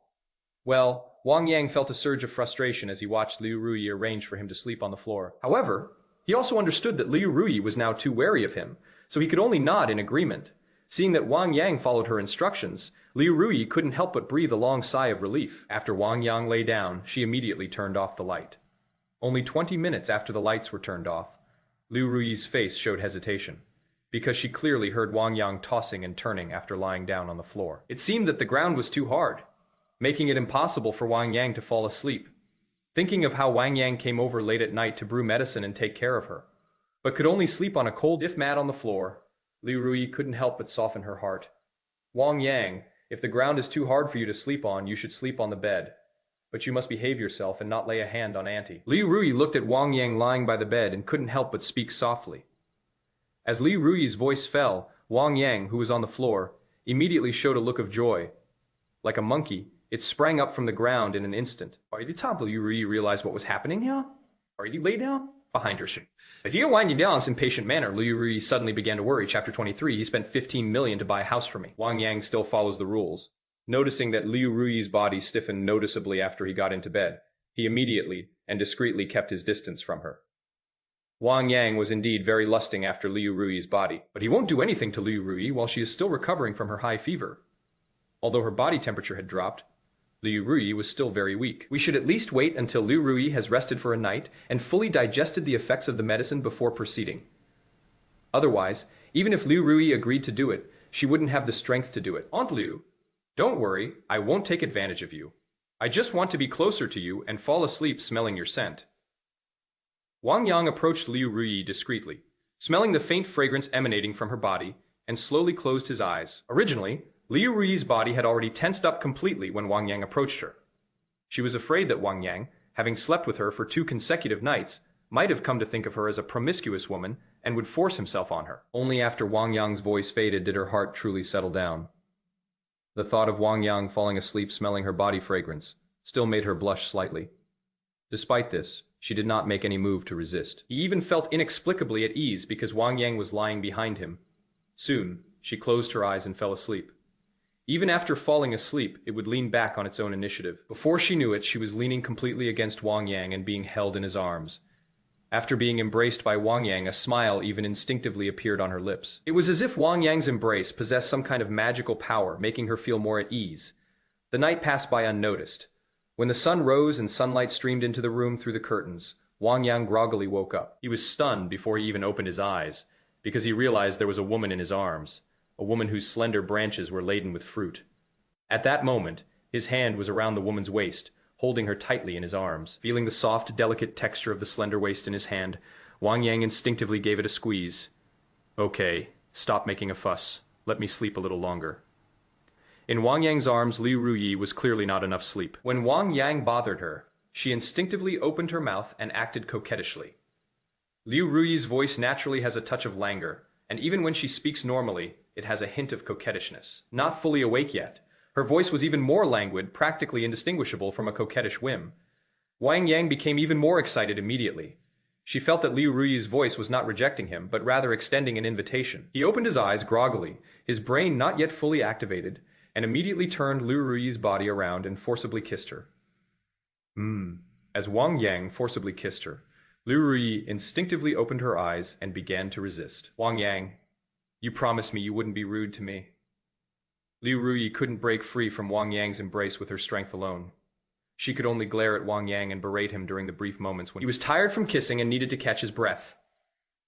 Well, Wang Yang felt a surge of frustration as he watched Liu Ruyi arrange for him to sleep on the floor. However, he also understood that Liu Ruyi was now too wary of him, so he could only nod in agreement. Seeing that Wang Yang followed her instructions, Liu Ruyi couldn't help but breathe a long sigh of relief. After Wang Yang lay down, she immediately turned off the light. Only 20 minutes after the lights were turned off, Liu Ruyi's face showed hesitation, because she clearly heard Wang Yang tossing and turning after lying down on the floor. It seemed that the ground was too hard, making it impossible for Wang Yang to fall asleep. Thinking of how Wang Yang came over late at night to brew medicine and take care of her, but could only sleep on a cold stiff mat on the floor, Liu Ruyi couldn't help but soften her heart. Wang Yang, if the ground is too hard for you to sleep on, you should sleep on the bed. But you must behave yourself and not lay a hand on Auntie. Liu Ruyi looked at Wang Yang lying by the bed and couldn't help but speak softly. As Liu Ruyi's voice fell, Wang Yang, who was on the floor, immediately showed a look of joy. Like a monkey, it sprang up from the ground in an instant. Are you the top? Liu Ruyi realized what was happening here? Are you lay down? Behind her. If you don't wind you down in this impatient manner, Liu Ruyi suddenly began to worry. Chapter 23, he spent 15 million to buy a house for me. Wang Yang still follows the rules. Noticing that Liu Ruyi's body stiffened noticeably after he got into bed, he immediately and discreetly kept his distance from her. Wang Yang was indeed very lusting after Liu Ruyi's body, but he won't do anything to Liu Ruyi while she is still recovering from her high fever. Although her body temperature had dropped, Liu Ruyi was still very weak. We should at least wait until Liu Ruyi has rested for a night and fully digested the effects of the medicine before proceeding. Otherwise, even if Liu Ruyi agreed to do it, she wouldn't have the strength to do it. Aunt Liu, don't worry, I won't take advantage of you. I just want to be closer to you and fall asleep smelling your scent. Wang Yang approached Liu Ruyi discreetly, smelling the faint fragrance emanating from her body, and slowly closed his eyes. Originally, Liu Ruyi's body had already tensed up completely when Wang Yang approached her. She was afraid that Wang Yang, having slept with her for 2 consecutive nights, might have come to think of her as a promiscuous woman and would force himself on her. Only after Wang Yang's voice faded did her heart truly settle down. The thought of Wang Yang falling asleep smelling her body fragrance still made her blush slightly. Despite this, she did not make any move to resist. He even felt inexplicably at ease because Wang Yang was lying behind him. Soon, she closed her eyes and fell asleep. Even after falling asleep, it would lean back on its own initiative. Before she knew it, she was leaning completely against Wang Yang and being held in his arms. After being embraced by Wang Yang, a smile even instinctively appeared on her lips. It was as if Wang Yang's embrace possessed some kind of magical power, making her feel more at ease. The night passed by unnoticed. When the sun rose and sunlight streamed into the room through the curtains, Wang Yang groggily woke up. He was stunned before he even opened his eyes, because he realized there was a woman in his arms, a woman whose slender branches were laden with fruit. At that moment, his hand was around the woman's waist, holding her tightly in his arms. Feeling the soft, delicate texture of the slender waist in his hand, Wang Yang instinctively gave it a squeeze. Okay, stop making a fuss. Let me sleep a little longer. In Wang Yang's arms, Liu Ruyi was clearly not enough sleep. When Wang Yang bothered her, she instinctively opened her mouth and acted coquettishly. Liu Ruyi's voice naturally has a touch of languor, and even when she speaks normally, it has a hint of coquettishness. Not fully awake yet, her voice was even more languid, practically indistinguishable from a coquettish whim. Wang Yang became even more excited immediately. She felt that Liu Ruyi's voice was not rejecting him, but rather extending an invitation. He opened his eyes groggily, his brain not yet fully activated, and immediately turned Liu Ruyi's body around and forcibly kissed her. As Wang Yang forcibly kissed her, Liu Ruyi instinctively opened her eyes and began to resist. Wang Yang, you promised me you wouldn't be rude to me. Liu Ruyi couldn't break free from Wang Yang's embrace with her strength alone. She could only glare at Wang Yang and berate him during the brief moments when he was tired from kissing and needed to catch his breath.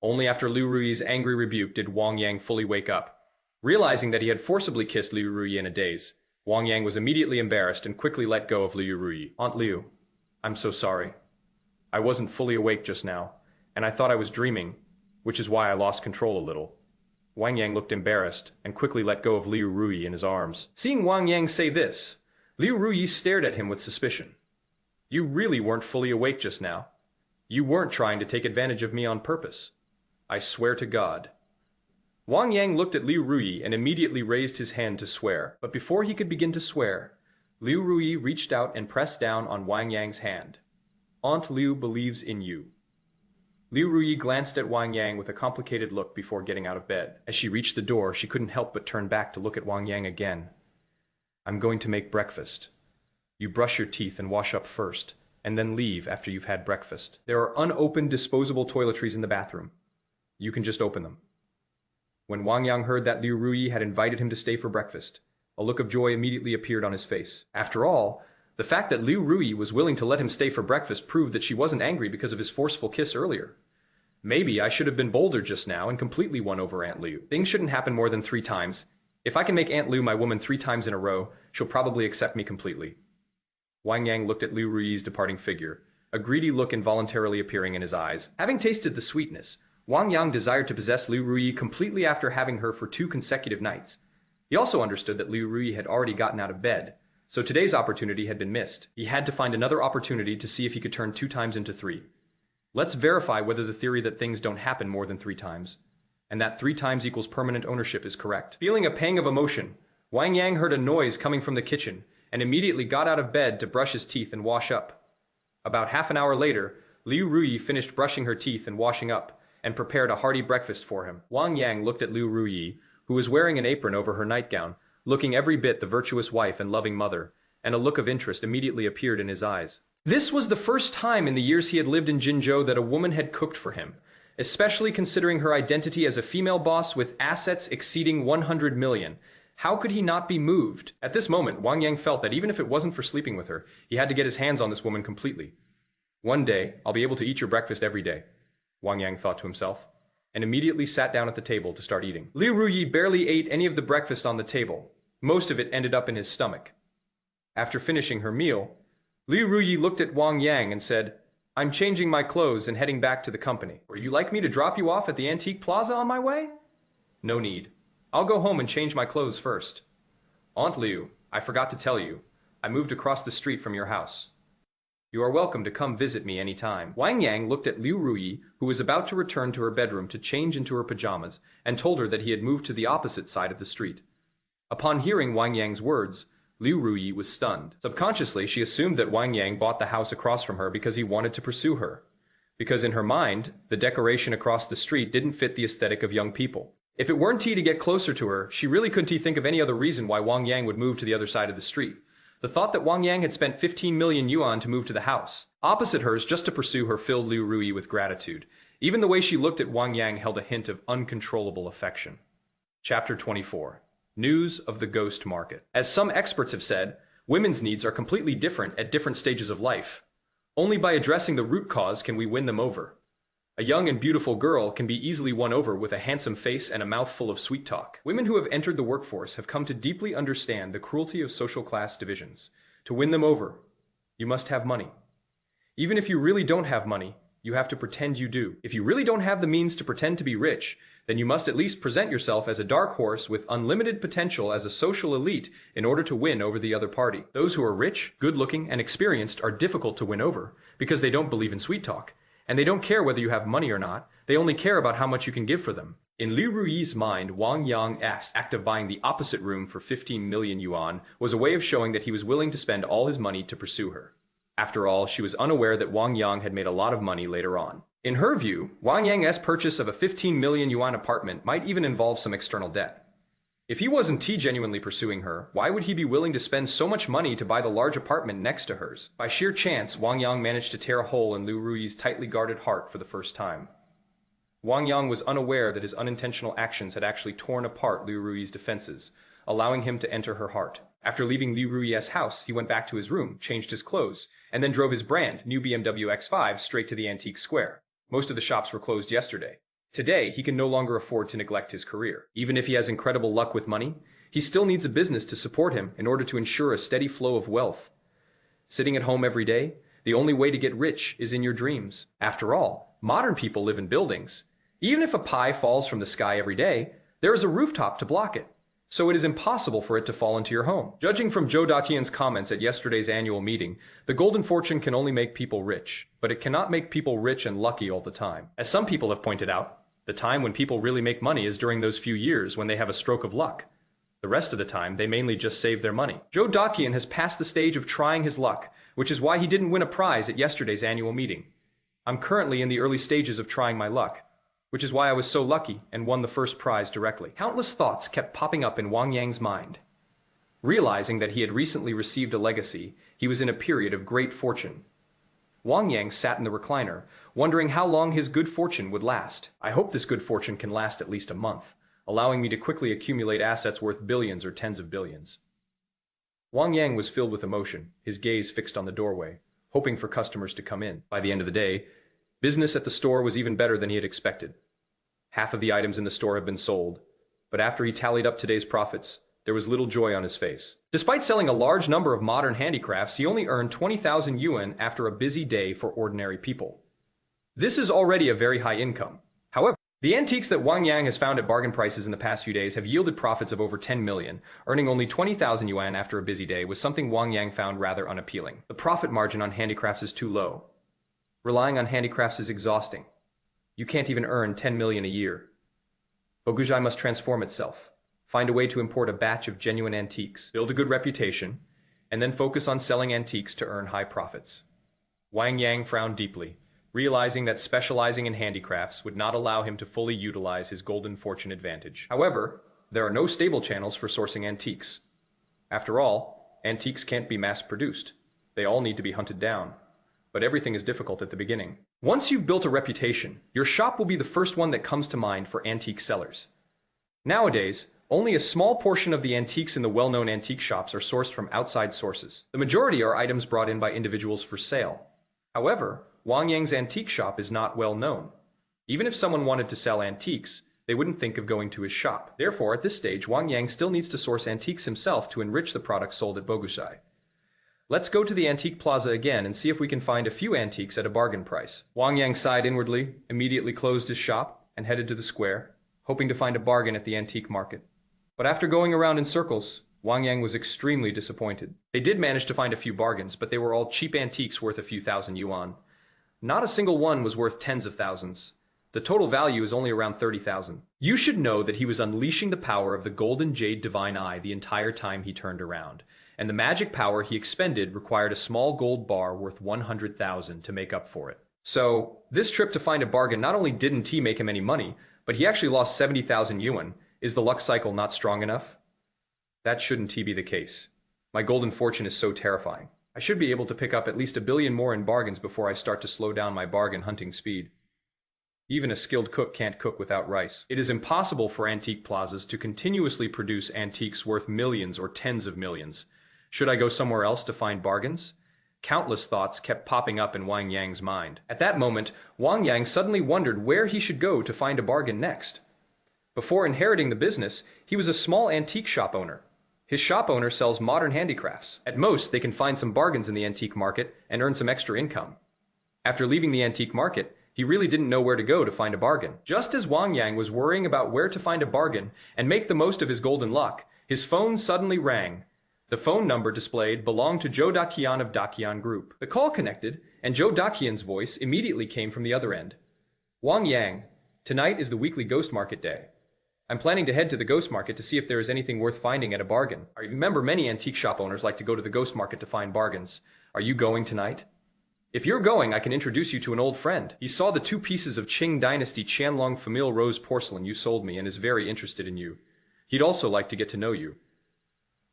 Only after Liu Ruyi's angry rebuke did Wang Yang fully wake up. Realizing that he had forcibly kissed Liu Ruyi in a daze, Wang Yang was immediately embarrassed and quickly let go of Liu Ruyi. Aunt Liu, I'm so sorry. I wasn't fully awake just now, and I thought I was dreaming, which is why I lost control a little. Wang Yang looked embarrassed and quickly let go of Liu Ruyi in his arms. Seeing Wang Yang say this, Liu Ruyi stared at him with suspicion. You really weren't fully awake just now. You weren't trying to take advantage of me on purpose. I swear to God. Wang Yang looked at Liu Ruyi and immediately raised his hand to swear. But before he could begin to swear, Liu Ruyi reached out and pressed down on Wang Yang's hand. Aunt Liu believes in you. Liu Ruyi glanced at Wang Yang with a complicated look before getting out of bed. As she reached the door, she couldn't help but turn back to look at Wang Yang again. I'm going to make breakfast. You brush your teeth and wash up first, and then leave after you've had breakfast. There are unopened disposable toiletries in the bathroom. You can just open them. When Wang Yang heard that Liu Ruyi had invited him to stay for breakfast, a look of joy immediately appeared on his face. After all, the fact that Liu Ruyi was willing to let him stay for breakfast proved that she wasn't angry because of his forceful kiss earlier. Maybe I should have been bolder just now and completely won over Aunt Liu. Things shouldn't happen more than 3 times. If I can make Aunt Liu my woman 3 times in a row, she'll probably accept me completely. Wang Yang looked at Liu Ruyi's departing figure, a greedy look involuntarily appearing in his eyes. Having tasted the sweetness, Wang Yang desired to possess Liu Ruyi completely after having her for 2 consecutive nights. He also understood that Liu Ruyi had already gotten out of bed, so today's opportunity had been missed. He had to find another opportunity to see if he could turn 2 times into 3. Let's verify whether the theory that things don't happen more than 3 times, and that 3 times equals permanent ownership is correct. Feeling a pang of emotion, Wang Yang heard a noise coming from the kitchen and immediately got out of bed to brush his teeth and wash up. About half an hour later, Liu Ruyi finished brushing her teeth and washing up, and prepared a hearty breakfast for him. Wang Yang looked at Liu Ruyi, who was wearing an apron over her nightgown, looking every bit the virtuous wife and loving mother, and a look of interest immediately appeared in his eyes. This was the first time in the years he had lived in Jinzhou that a woman had cooked for him, especially considering her identity as a female boss with assets exceeding 100 million. How could he not be moved? At this moment, Wang Yang felt that even if it wasn't for sleeping with her, he had to get his hands on this woman completely. One day, I'll be able to eat your breakfast every day, Wang Yang thought to himself, and immediately sat down at the table to start eating. Liu Ruyi barely ate any of the breakfast on the table. Most of it ended up in his stomach. After finishing her meal, Liu Ruyi looked at Wang Yang and said, I'm changing my clothes and heading back to the company. Would you like me to drop you off at the antique plaza on my way? No need. I'll go home and change my clothes first. Aunt Liu, I forgot to tell you, I moved across the street from your house. You are welcome to come visit me any time. Wang Yang looked at Liu Ruyi, who was about to return to her bedroom to change into her pajamas, and told her that he had moved to the opposite side of the street. Upon hearing Wang Yang's words, Liu Ruyi was stunned. Subconsciously, she assumed that Wang Yang bought the house across from her because he wanted to pursue her. Because in her mind, the decoration across the street didn't fit the aesthetic of young people. If it weren't to get closer to her, she really couldn't think of any other reason why Wang Yang would move to the other side of the street. The thought that Wang Yang had spent 15 million yuan to move to the house, opposite hers just to pursue her, filled Liu Ruyi with gratitude. Even the way she looked at Wang Yang held a hint of uncontrollable affection. Chapter 24. News of the Ghost Market. As some experts have said, women's needs are completely different at different stages of life. Only by addressing the root cause can we win them over. A young and beautiful girl can be easily won over with a handsome face and a mouth full of sweet talk. Women who have entered the workforce have come to deeply understand the cruelty of social class divisions. To win them over, you must have money. Even if you really don't have money, you have to pretend you do. If you really don't have the means to pretend to be rich, then you must at least present yourself as a dark horse with unlimited potential as a social elite in order to win over the other party. Those who are rich, good-looking, and experienced are difficult to win over because they don't believe in sweet talk. And they don't care whether you have money or not, they only care about how much you can give for them. In Liu Ruyi's mind, Wang Yang's act of buying the opposite room for 15 million yuan was a way of showing that he was willing to spend all his money to pursue her. After all, she was unaware that Wang Yang had made a lot of money later on. In her view, Wang Yang's purchase of a 15 million yuan apartment might even involve some external debt. If he wasn't genuinely pursuing her, why would he be willing to spend so much money to buy the large apartment next to hers? By sheer chance, Wang Yang managed to tear a hole in Liu Ruyi's tightly guarded heart for the first time. Wang Yang was unaware that his unintentional actions had actually torn apart Liu Ruyi's defenses, allowing him to enter her heart. After leaving Liu Ruyi's house, he went back to his room, changed his clothes, and then drove his brand new BMW X5 straight to the antique square. Most of the shops were closed yesterday. Today, he can no longer afford to neglect his career. Even if he has incredible luck with money, he still needs a business to support him in order to ensure a steady flow of wealth. Sitting at home every day, the only way to get rich is in your dreams. After all, modern people live in buildings. Even if a pie falls from the sky every day, there is a rooftop to block it. So it is impossible for it to fall into your home. Judging from Zhou Datian's comments at yesterday's annual meeting, the golden fortune can only make people rich, but it cannot make people rich and lucky all the time. As some people have pointed out, the time when people really make money is during those few years when they have a stroke of luck. The rest of the time, they mainly just save their money. Zhou Datian has passed the stage of trying his luck, which is why he didn't win a prize at yesterday's annual meeting. I'm currently in the early stages of trying my luck, which is why I was so lucky and won the first prize directly. Countless thoughts kept popping up in Wang Yang's mind. Realizing that he had recently received a legacy, he was in a period of great fortune. Wang Yang sat in the recliner, wondering how long his good fortune would last. I hope this good fortune can last at least a month, allowing me to quickly accumulate assets worth billions or tens of billions. Wang Yang was filled with emotion, his gaze fixed on the doorway, hoping for customers to come in. By the end of the day, business at the store was even better than he had expected. Half of the items in the store had been sold, but after he tallied up today's profits, there was little joy on his face. Despite selling a large number of modern handicrafts, he only earned 20,000 yuan after a busy day for ordinary people. This is already a very high income. However, the antiques that Wang Yang has found at bargain prices in the past few days have yielded profits of over 10 million. Earning only 20,000 yuan after a busy day was something Wang Yang found rather unappealing. The profit margin on handicrafts is too low. Relying on handicrafts is exhausting. You can't even earn 10 million a year. Boguzhai must transform itself. Find a way to import a batch of genuine antiques, build a good reputation, and then focus on selling antiques to earn high profits. Wang Yang frowned deeply, realizing that specializing in handicrafts would not allow him to fully utilize his golden fortune advantage. However, there are no stable channels for sourcing antiques. After all, antiques can't be mass-produced. They all need to be hunted down. But everything is difficult at the beginning. Once you've built a reputation, your shop will be the first one that comes to mind for antique sellers. Nowadays, only a small portion of the antiques in the well-known antique shops are sourced from outside sources. The majority are items brought in by individuals for sale. However, Wang Yang's antique shop is not well known. Even if someone wanted to sell antiques, they wouldn't think of going to his shop. Therefore, at this stage, Wang Yang still needs to source antiques himself to enrich the products sold at Boguzhai. Let's go to the antique plaza again and see if we can find a few antiques at a bargain price. Wang Yang sighed inwardly, immediately closed his shop, and headed to the square, hoping to find a bargain at the antique market. But after going around in circles, Wang Yang was extremely disappointed. They did manage to find a few bargains, but they were all cheap antiques worth a few thousand yuan. Not a single one was worth tens of thousands. The total value is only around 30,000. You should know that he was unleashing the power of the golden jade divine eye the entire time he turned around. and the magic power he expended required a small gold bar worth 100,000 to make up for it. So, this trip to find a bargain not only didn't he make him any money, but he actually lost 70,000 yuan. Is the luck cycle not strong enough? That shouldn't be the case. My golden fortune is so terrifying. I should be able to pick up at least 1 billion more in bargains before I start to slow down my bargain hunting speed. Even a skilled cook can't cook without rice. It is impossible for antique plazas to continuously produce antiques worth millions or tens of millions. Should I go somewhere else to find bargains? Countless thoughts kept popping up in Wang Yang's mind. At that moment, Wang Yang suddenly wondered where he should go to find a bargain next. Before inheriting the business, he was a small antique shop owner. His shop owner sells modern handicrafts. At most, they can find some bargains in the antique market and earn some extra income. After leaving the antique market, he really didn't know where to go to find a bargain. Just as Wang Yang was worrying about where to find a bargain and make the most of his golden luck, his phone suddenly rang. The phone number displayed belonged to Zhou Daqian of Daqian Group. The call connected, and Zhou Daqian's voice immediately came from the other end. Wang Yang, tonight is the weekly ghost market day. I'm planning to head to the ghost market to see if there is anything worth finding at a bargain. I remember many antique shop owners like to go to the ghost market to find bargains. Are you going tonight? If you're going, I can introduce you to an old friend. He saw the 2 pieces of Qing Dynasty Qianlong Famille Rose porcelain you sold me and is very interested in you. He'd also like to get to know you.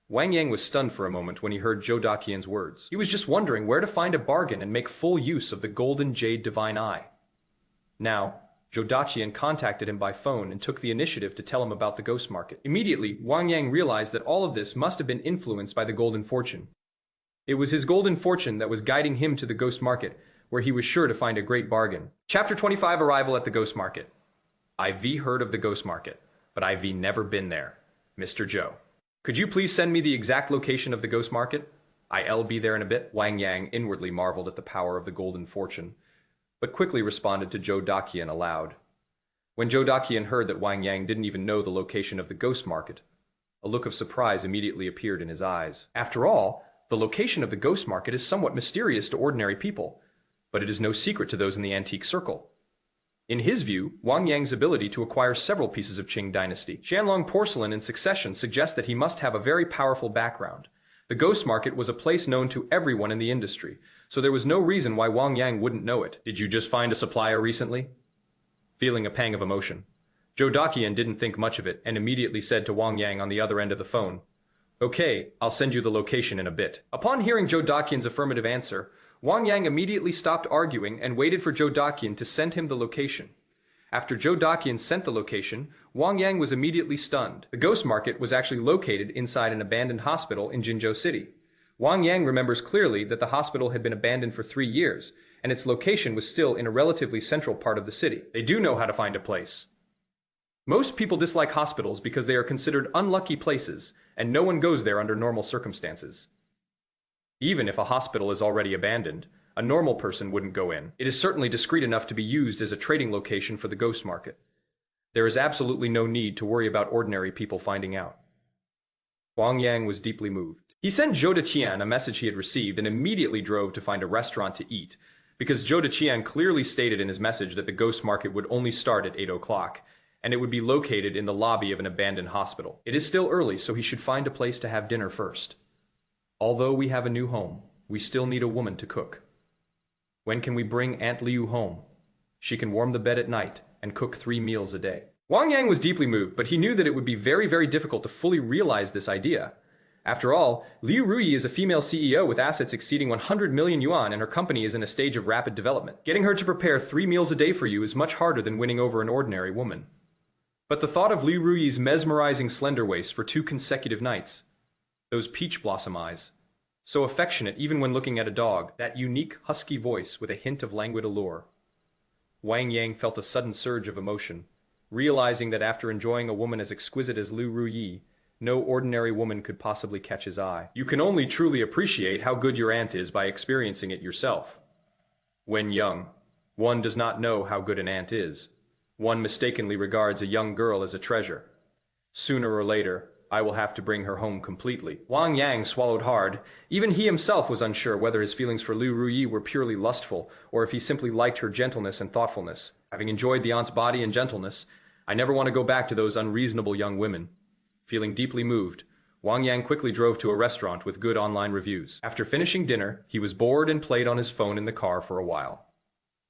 Wang Yang was stunned for a moment when he heard Zhou Daqian's words. He was just wondering where to find a bargain and make full use of the golden jade divine eye. Now, Zhou Daqian contacted him by phone and took the initiative to tell him about the ghost market. Immediately, Wang Yang realized that all of this must have been influenced by the golden fortune. It was his golden fortune that was guiding him to the ghost market, where he was sure to find a great bargain. Chapter 25: Arrival at the Ghost Market. I've heard of the ghost market, but I've never been there. Mr. Zhou. Could you please send me the exact location of the ghost market? I'll be there in a bit. Wang Yang inwardly marveled at the power of the golden fortune, but quickly responded to Zhou Daqian aloud. When Zhou Daqian heard that Wang Yang didn't even know the location of the ghost market, a look of surprise immediately appeared in his eyes. After all, the location of the ghost market is somewhat mysterious to ordinary people, but it is no secret to those in the antique circle. In his view, Wang Yang's ability to acquire several pieces of Qing Dynasty Qianlong porcelain in succession suggests that he must have a very powerful background. The ghost market was a place known to everyone in the industry, so there was no reason why Wang Yang wouldn't know it. Did you just find a supplier recently? Feeling a pang of emotion, Zhou Daqian didn't think much of it and immediately said to Wang Yang on the other end of the phone, "Okay, I'll send you the location in a bit." Upon hearing Zhou Daqian's affirmative answer, Wang Yang immediately stopped arguing and waited for Zhou Daqian to send him the location. After Zhou Daqian sent the location, Wang Yang was immediately stunned. The ghost market was actually located inside an abandoned hospital in Jinzhou City. Wang Yang remembers clearly that the hospital had been abandoned for 3 years, and its location was still in a relatively central part of the city. They do know how to find a place. Most people dislike hospitals because they are considered unlucky places, and no one goes there under normal circumstances. Even if a hospital is already abandoned, a normal person wouldn't go in. It is certainly discreet enough to be used as a trading location for the ghost market. There is absolutely no need to worry about ordinary people finding out. Wang Yang was deeply moved. He sent Zhou Daqian a message he had received and immediately drove to find a restaurant to eat, because Zhou Daqian clearly stated in his message that the ghost market would only start at 8 o'clock, and it would be located in the lobby of an abandoned hospital. It is still early, so he should find a place to have dinner first. Although we have a new home, we still need a woman to cook. When can we bring Aunt Liu home? She can warm the bed at night and cook 3 meals a day. Wang Yang was deeply moved, but he knew that it would be very, very difficult to fully realize this idea. After all, Liu Ruyi is a female CEO with assets exceeding 100 million yuan, and her company is in a stage of rapid development. Getting her to prepare 3 meals a day for you is much harder than winning over an ordinary woman. But the thought of Liu Ruyi's mesmerizing slender waist for 2 consecutive nights, those peach blossom eyes, so affectionate even when looking at a dog, that unique husky voice with a hint of languid allure. Wang Yang felt a sudden surge of emotion, realizing that after enjoying a woman as exquisite as Liu Ruyi, no ordinary woman could possibly catch his eye. You can only truly appreciate how good your aunt is by experiencing it yourself. When young, one does not know how good an aunt is. One mistakenly regards a young girl as a treasure. Sooner or later, I will have to bring her home completely. Wang Yang swallowed hard. Even he himself was unsure whether his feelings for Liu Ruyi were purely lustful, or if he simply liked her gentleness and thoughtfulness. Having enjoyed the aunt's body and gentleness, I never want to go back to those unreasonable young women. Feeling deeply moved, Wang Yang quickly drove to a restaurant with good online reviews. After finishing dinner, he was bored and played on his phone in the car for a while.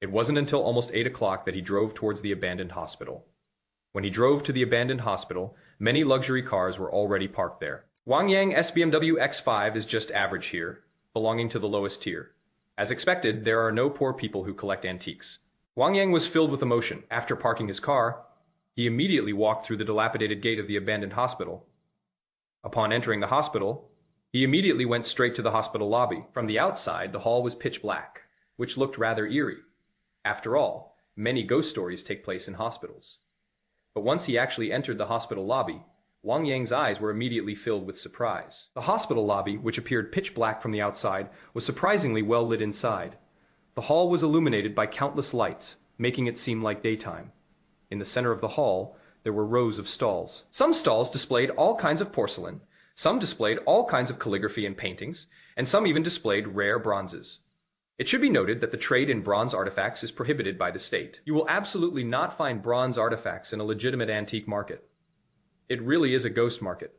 It wasn't until almost 8 o'clock that he drove towards the abandoned hospital. When he drove to the abandoned hospital, many luxury cars were already parked there. Wang Yang's BMW X5 is just average here, belonging to the lowest tier. As expected, there are no poor people who collect antiques. Wang Yang was filled with emotion. After parking his car, he immediately walked through the dilapidated gate of the abandoned hospital. Upon entering the hospital, he immediately went straight to the hospital lobby. From the outside, the hall was pitch black, which looked rather eerie. After all, many ghost stories take place in hospitals. But once he actually entered the hospital lobby, Wang Yang's eyes were immediately filled with surprise. The hospital lobby, which appeared pitch black from the outside, was surprisingly well lit inside. The hall was illuminated by countless lights, making it seem like daytime. In the center of the hall, there were rows of stalls. Some stalls displayed all kinds of porcelain, some displayed all kinds of calligraphy and paintings, and some even displayed rare bronzes. It should be noted that the trade in bronze artifacts is prohibited by the state. You will absolutely not find bronze artifacts in a legitimate antique market. It really is a ghost market.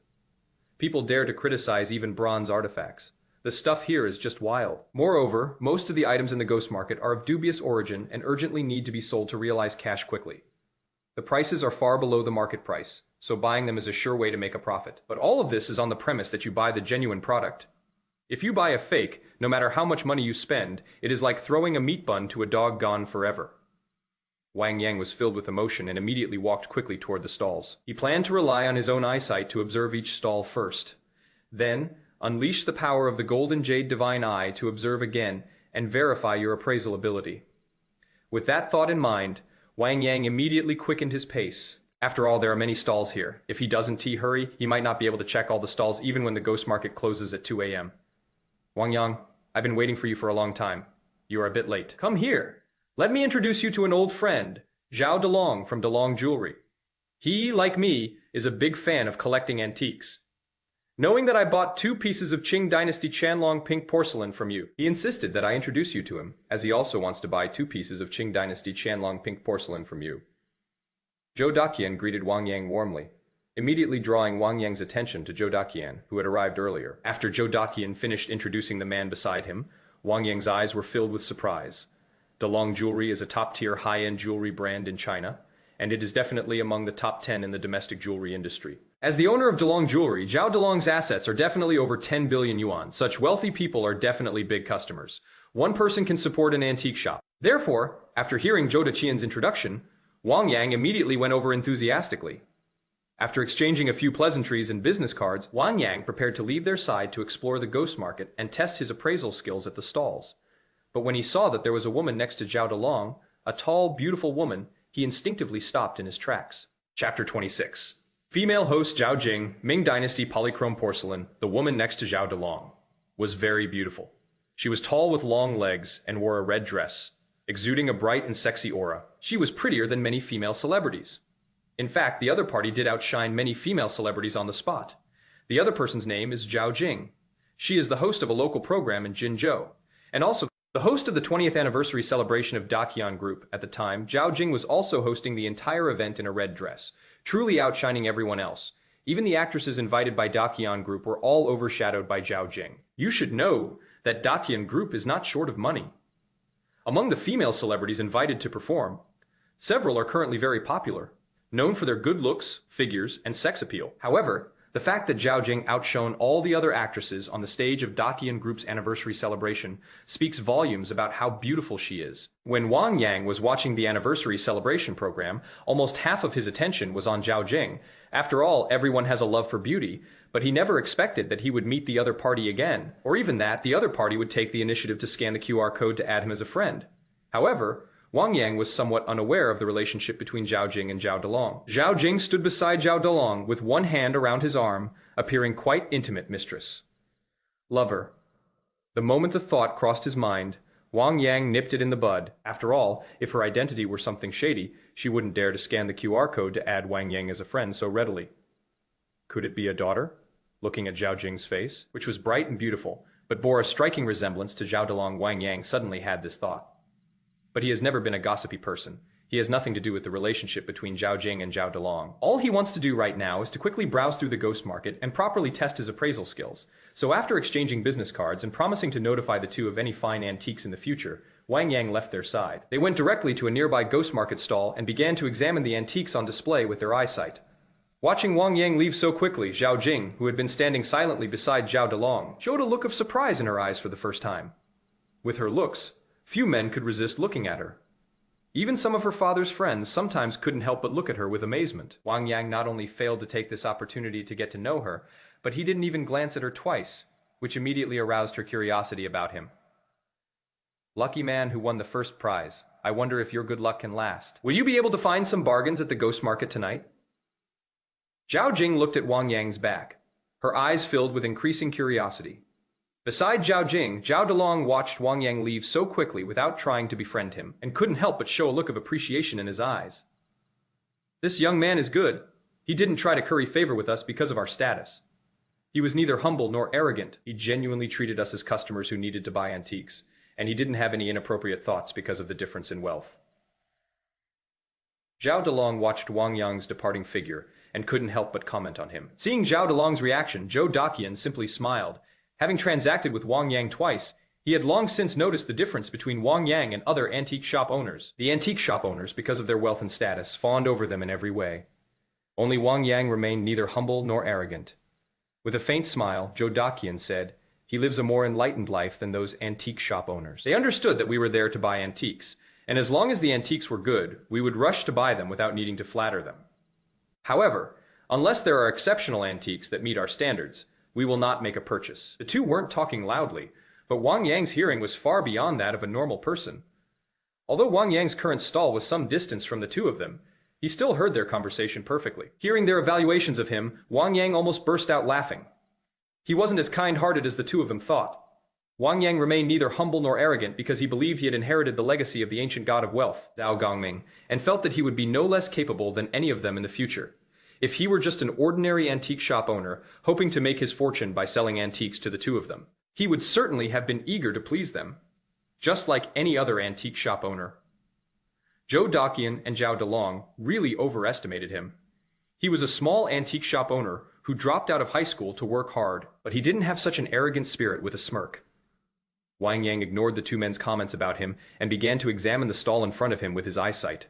People dare to criticize even bronze artifacts. The stuff here is just wild. Moreover, most of the items in the ghost market are of dubious origin and urgently need to be sold to realize cash quickly. The prices are far below the market price, so buying them is a sure way to make a profit. But all of this is on the premise that you buy the genuine product. If you buy a fake, no matter how much money you spend, it is like throwing a meat bun to a dog gone forever. Wang Yang was filled with emotion and immediately walked quickly toward the stalls. He planned to rely on his own eyesight to observe each stall first. Then, unleash the power of the golden jade divine eye to observe again and verify your appraisal ability. With that thought in mind, Wang Yang immediately quickened his pace. After all, there are many stalls here. If he doesn't hurry, he might not be able to check all the stalls even when the ghost market closes at 2 a.m. Wang Yang, I've been waiting for you for a long time. You are a bit late. Come here. Let me introduce you to an old friend, Zhao Delong from Delong Jewelry. He, like me, is a big fan of collecting antiques. Knowing that I bought 2 pieces of Qing Dynasty Qianlong pink porcelain from you, he insisted that I introduce you to him, as he also wants to buy 2 pieces of Qing Dynasty Qianlong pink porcelain from you. Zhou Daqian greeted Wang Yang warmly, immediately drawing Wang Yang's attention to Zhou Daqian, who had arrived earlier. After Zhou Daqian finished introducing the man beside him, Wang Yang's eyes were filled with surprise. Delong Jewelry is a top-tier high-end jewelry brand in China, and it is definitely among the top 10 in the domestic jewelry industry. As the owner of Delong Jewelry, Zhao Delong's assets are definitely over 10 billion yuan. Such wealthy people are definitely big customers. One person can support an antique shop. Therefore, after hearing Zhou Daqian's introduction, Wang Yang immediately went over enthusiastically. After exchanging a few pleasantries and business cards, Wang Yang prepared to leave their side to explore the ghost market and test his appraisal skills at the stalls. But when he saw that there was a woman next to Zhao Delong, a tall, beautiful woman, he instinctively stopped in his tracks. Chapter 26. Female host Zhao Jing, Ming Dynasty polychrome porcelain, the woman next to Zhao Delong, was very beautiful. She was tall with long legs and wore a red dress, exuding a bright and sexy aura. She was prettier than many female celebrities. In fact, the other party did outshine many female celebrities on the spot. The other person's name is Zhao Jing. She is the host of a local program in Jinzhou, and also the host of the 20th anniversary celebration of Daqian Group. At the time, Zhao Jing was also hosting the entire event in a red dress, truly outshining everyone else. Even the actresses invited by Daqian Group were all overshadowed by Zhao Jing. You should know that Daqian Group is not short of money. Among the female celebrities invited to perform, several are currently very popular, known for their good looks, figures, and sex appeal. However, the fact that Zhao Jing outshone all the other actresses on the stage of Daqian Group's anniversary celebration speaks volumes about how beautiful she is. When Wang Yang was watching the anniversary celebration program, almost half of his attention was on Zhao Jing. After all, everyone has a love for beauty, but he never expected that he would meet the other party again, or even that the other party would take the initiative to scan the QR code to add him as a friend. However, Wang Yang was somewhat unaware of the relationship between Zhao Jing and Zhao Delong. Zhao Jing stood beside Zhao Delong with one hand around his arm, appearing quite intimate. Mistress. Lover. The moment the thought crossed his mind, Wang Yang nipped it in the bud. After all, if her identity were something shady, she wouldn't dare to scan the QR code to add Wang Yang as a friend so readily. Could it be a daughter? Looking at Zhao Jing's face, which was bright and beautiful, but bore a striking resemblance to Zhao Delong, Wang Yang suddenly had this thought. But he has never been a gossipy person. He has nothing to do with the relationship between Zhao Jing and Zhao Delong. All he wants to do right now is to quickly browse through the ghost market and properly test his appraisal skills. So after exchanging business cards and promising to notify the two of any fine antiques in the future, Wang Yang left their side. They went directly to a nearby ghost market stall and began to examine the antiques on display with their eyesight. Watching Wang Yang leave so quickly, Zhao Jing, who had been standing silently beside Zhao Delong, showed a look of surprise in her eyes for the first time. With her looks, few men could resist looking at her. Even some of her father's friends sometimes couldn't help but look at her with amazement. Wang Yang not only failed to take this opportunity to get to know her, but he didn't even glance at her twice, which immediately aroused her curiosity about him. Lucky man who won the first prize. I wonder if your good luck can last. Will you be able to find some bargains at the ghost market tonight? Zhao Jing looked at Wang Yang's back, her eyes filled with increasing curiosity. Beside Zhao Jing, Zhao Delong watched Wang Yang leave so quickly without trying to befriend him, and couldn't help but show a look of appreciation in his eyes. This young man is good. He didn't try to curry favor with us because of our status. He was neither humble nor arrogant. He genuinely treated us as customers who needed to buy antiques, and he didn't have any inappropriate thoughts because of the difference in wealth. Zhao Delong watched Wang Yang's departing figure, and couldn't help but comment on him. Seeing Zhao Delong's reaction, Zhou Daqian simply smiled. Having transacted with Wang Yang twice, he had long since noticed the difference between Wang Yang and other antique shop owners. The antique shop owners, because of their wealth and status, fawned over them in every way. Only Wang Yang remained neither humble nor arrogant. With a faint smile, Zhou Daqian said, "He lives a more enlightened life than those antique shop owners." They understood that we were there to buy antiques, and as long as the antiques were good, we would rush to buy them without needing to flatter them. However, unless there are exceptional antiques that meet our standards, we will not make a purchase. The two weren't talking loudly, but Wang Yang's hearing was far beyond that of a normal person. Although Wang Yang's current stall was some distance from the two of them, he still heard their conversation perfectly. Hearing their evaluations of him, Wang Yang almost burst out laughing. He wasn't as kind-hearted as the two of them thought. Wang Yang remained neither humble nor arrogant because he believed he had inherited the legacy of the ancient god of wealth, Zhao Gongming, and felt that he would be no less capable than any of them in the future. If he were just an ordinary antique shop owner, hoping to make his fortune by selling antiques to the two of them, he would certainly have been eager to please them, just like any other antique shop owner. Zhou Daqian and Zhao Delong really overestimated him. He was a small antique shop owner who dropped out of high school to work hard, but he didn't have such an arrogant spirit with a smirk. Wang Yang ignored the two men's comments about him and began to examine the stall in front of him with his eyesight.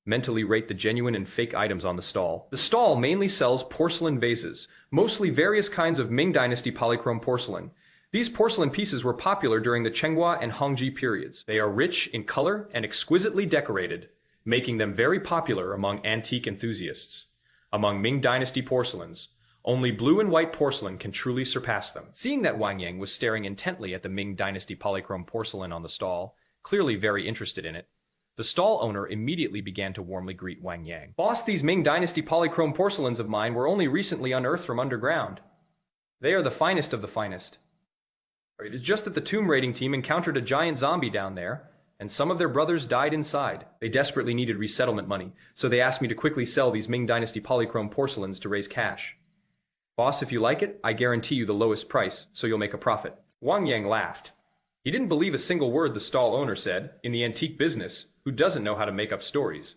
Mentally rate the genuine and fake items on the stall. The stall mainly sells porcelain vases, mostly various kinds of Ming Dynasty polychrome porcelain. These porcelain pieces were popular during the Chenghua and Hongji periods. They are rich in color and exquisitely decorated, making them very popular among antique enthusiasts. Among Ming Dynasty porcelains, only blue and white porcelain can truly surpass them. Seeing that Wang Yang was staring intently at the Ming Dynasty polychrome porcelain on the stall, clearly very interested in it, the stall owner immediately began to warmly greet Wang Yang. "Boss, these Ming Dynasty polychrome porcelains of mine were only recently unearthed from underground. They are the finest of the finest. It is just that the tomb raiding team encountered a giant zombie down there, and some of their brothers died inside. They desperately needed resettlement money, so they asked me to quickly sell these Ming Dynasty polychrome porcelains to raise cash. Boss, if you like it, I guarantee you the lowest price, so you'll make a profit." Wang Yang laughed. He didn't believe a single word the stall owner said. In the antique business, who doesn't know how to make up stories?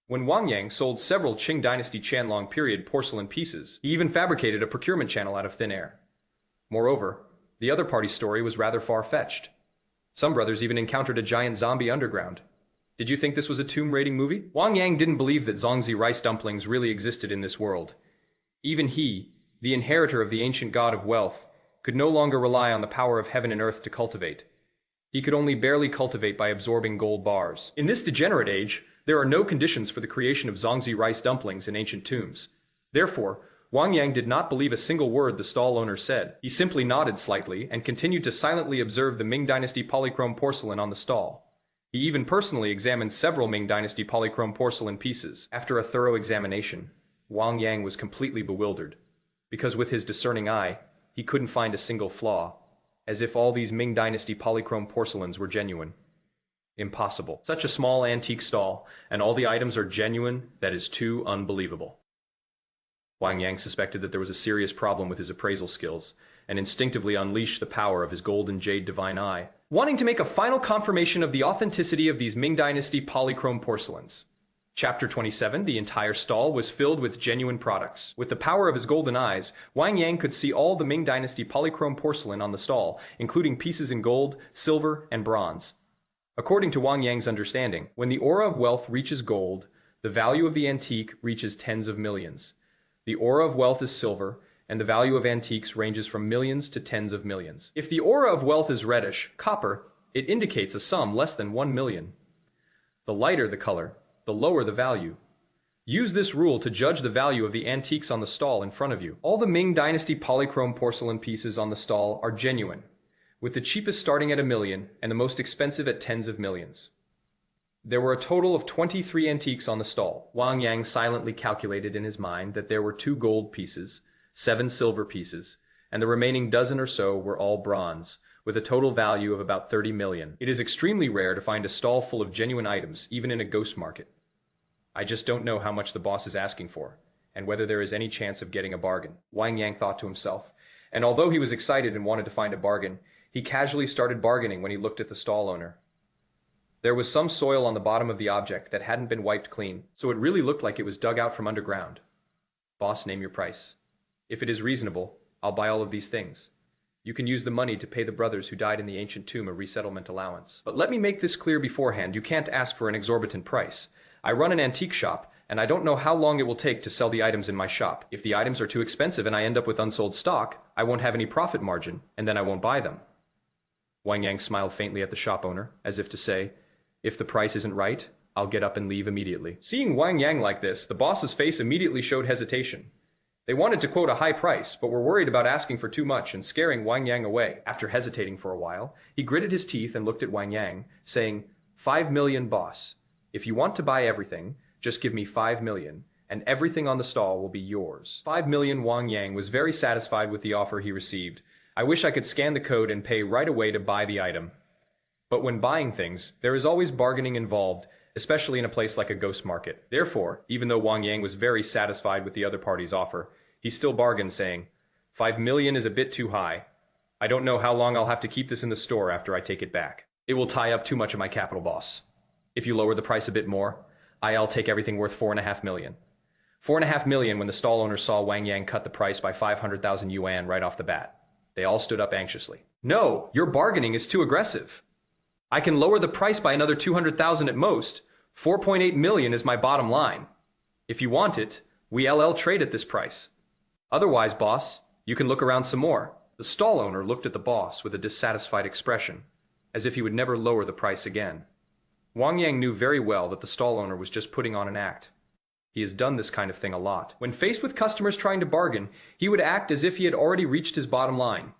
When Wang Yang sold several Qing Dynasty Qianlong period porcelain pieces, he even fabricated a procurement channel out of thin air. Moreover, the other party's story was rather far-fetched. Some brothers even encountered a giant zombie underground. Did you think this was a tomb raiding movie? Wang Yang didn't believe that Zongzi rice dumplings really existed in this world. Even he, the inheritor of the ancient god of wealth, could no longer rely on the power of heaven and earth to cultivate. He could only barely cultivate by absorbing gold bars. In this degenerate age, there are no conditions for the creation of Zongzi rice dumplings in ancient tombs. Therefore, Wang Yang did not believe a single word the stall owner said. He simply nodded slightly and continued to silently observe the Ming Dynasty polychrome porcelain on the stall. He even personally examined several Ming Dynasty polychrome porcelain pieces. After a thorough examination, Wang Yang was completely bewildered, because with his discerning eye, he couldn't find a single flaw, as if all these Ming Dynasty polychrome porcelains were genuine. Impossible. Such a small antique stall, and all the items are genuine, that is too unbelievable. Wang Yang suspected that there was a serious problem with his appraisal skills, and instinctively unleashed the power of his golden jade divine eye. wanting to make a final confirmation of the authenticity of these Ming Dynasty polychrome porcelains. Chapter 27, the entire stall was filled with genuine products. With the power of his golden eyes, Wang Yang could see all the Ming Dynasty polychrome porcelain on the stall, including pieces in gold, silver, and bronze. According to Wang Yang's understanding, when the aura of wealth reaches gold, the value of the antique reaches tens of millions. The aura of wealth is silver, and the value of antiques ranges from millions to tens of millions. If the aura of wealth is reddish, copper, it indicates a sum less than 1 million. The lighter the color, the lower the value. Use this rule to judge the value of the antiques on the stall in front of you. All the Ming Dynasty polychrome porcelain pieces on the stall are genuine, with the cheapest starting at 1 million and the most expensive at tens of millions. There were a total of 23 antiques on the stall. Wang Yang silently calculated in his mind that there were 2 gold pieces, 7 silver pieces, and the remaining dozen or so were all bronze, with a total value of about 30 million. It is extremely rare to find a stall full of genuine items, even in a ghost market. I just don't know how much the boss is asking for, and whether there is any chance of getting a bargain, Wang Yang thought to himself. And although he was excited and wanted to find a bargain, he casually started bargaining when he looked at the stall owner. There was some soil on the bottom of the object that hadn't been wiped clean, so it really looked like it was dug out from underground. Boss, name your price. If it is reasonable, I'll buy all of these things. You can use the money to pay the brothers who died in the ancient tomb a resettlement allowance. But let me make this clear beforehand, you can't ask for an exorbitant price. I run an antique shop, and I don't know how long it will take to sell the items in my shop. If the items are too expensive and I end up with unsold stock, I won't have any profit margin, and then I won't buy them. Wang Yang smiled faintly at the shop owner, as if to say, if the price isn't right, I'll get up and leave immediately. Seeing Wang Yang like this, the boss's face immediately showed hesitation. They wanted to quote a high price, but were worried about asking for too much and scaring Wang Yang away. After hesitating for a while, he gritted his teeth and looked at Wang Yang, saying, 5 million, boss. If you want to buy everything, just give me 5 million, and everything on the stall will be yours. 5 million. Wang Yang was very satisfied with the offer he received. I wish I could scan the code and pay right away to buy the item. But when buying things, there is always bargaining involved, especially in a place like a ghost market. Therefore, even though Wang Yang was very satisfied with the other party's offer, he still bargained, saying, 5 million is a bit too high. I don't know how long I'll have to keep this in the store after I take it back. It will tie up too much of my capital, boss. If you lower the price a bit more, I'll take everything worth 4.5 million. 4.5 million when the stall owner saw Wang Yang cut the price by 500,000 yuan right off the bat. They all stood up anxiously. No, your bargaining is too aggressive. I can lower the price by another 200,000 at most. 4.8 million is my bottom line. If you want it, we'll trade at this price. Otherwise, boss, you can look around some more. The stall owner looked at the boss with a dissatisfied expression, as if he would never lower the price again. Wang Yang knew very well that the stall owner was just putting on an act. He has done this kind of thing a lot. When faced with customers trying to bargain, he would act as if he had already reached his bottom line.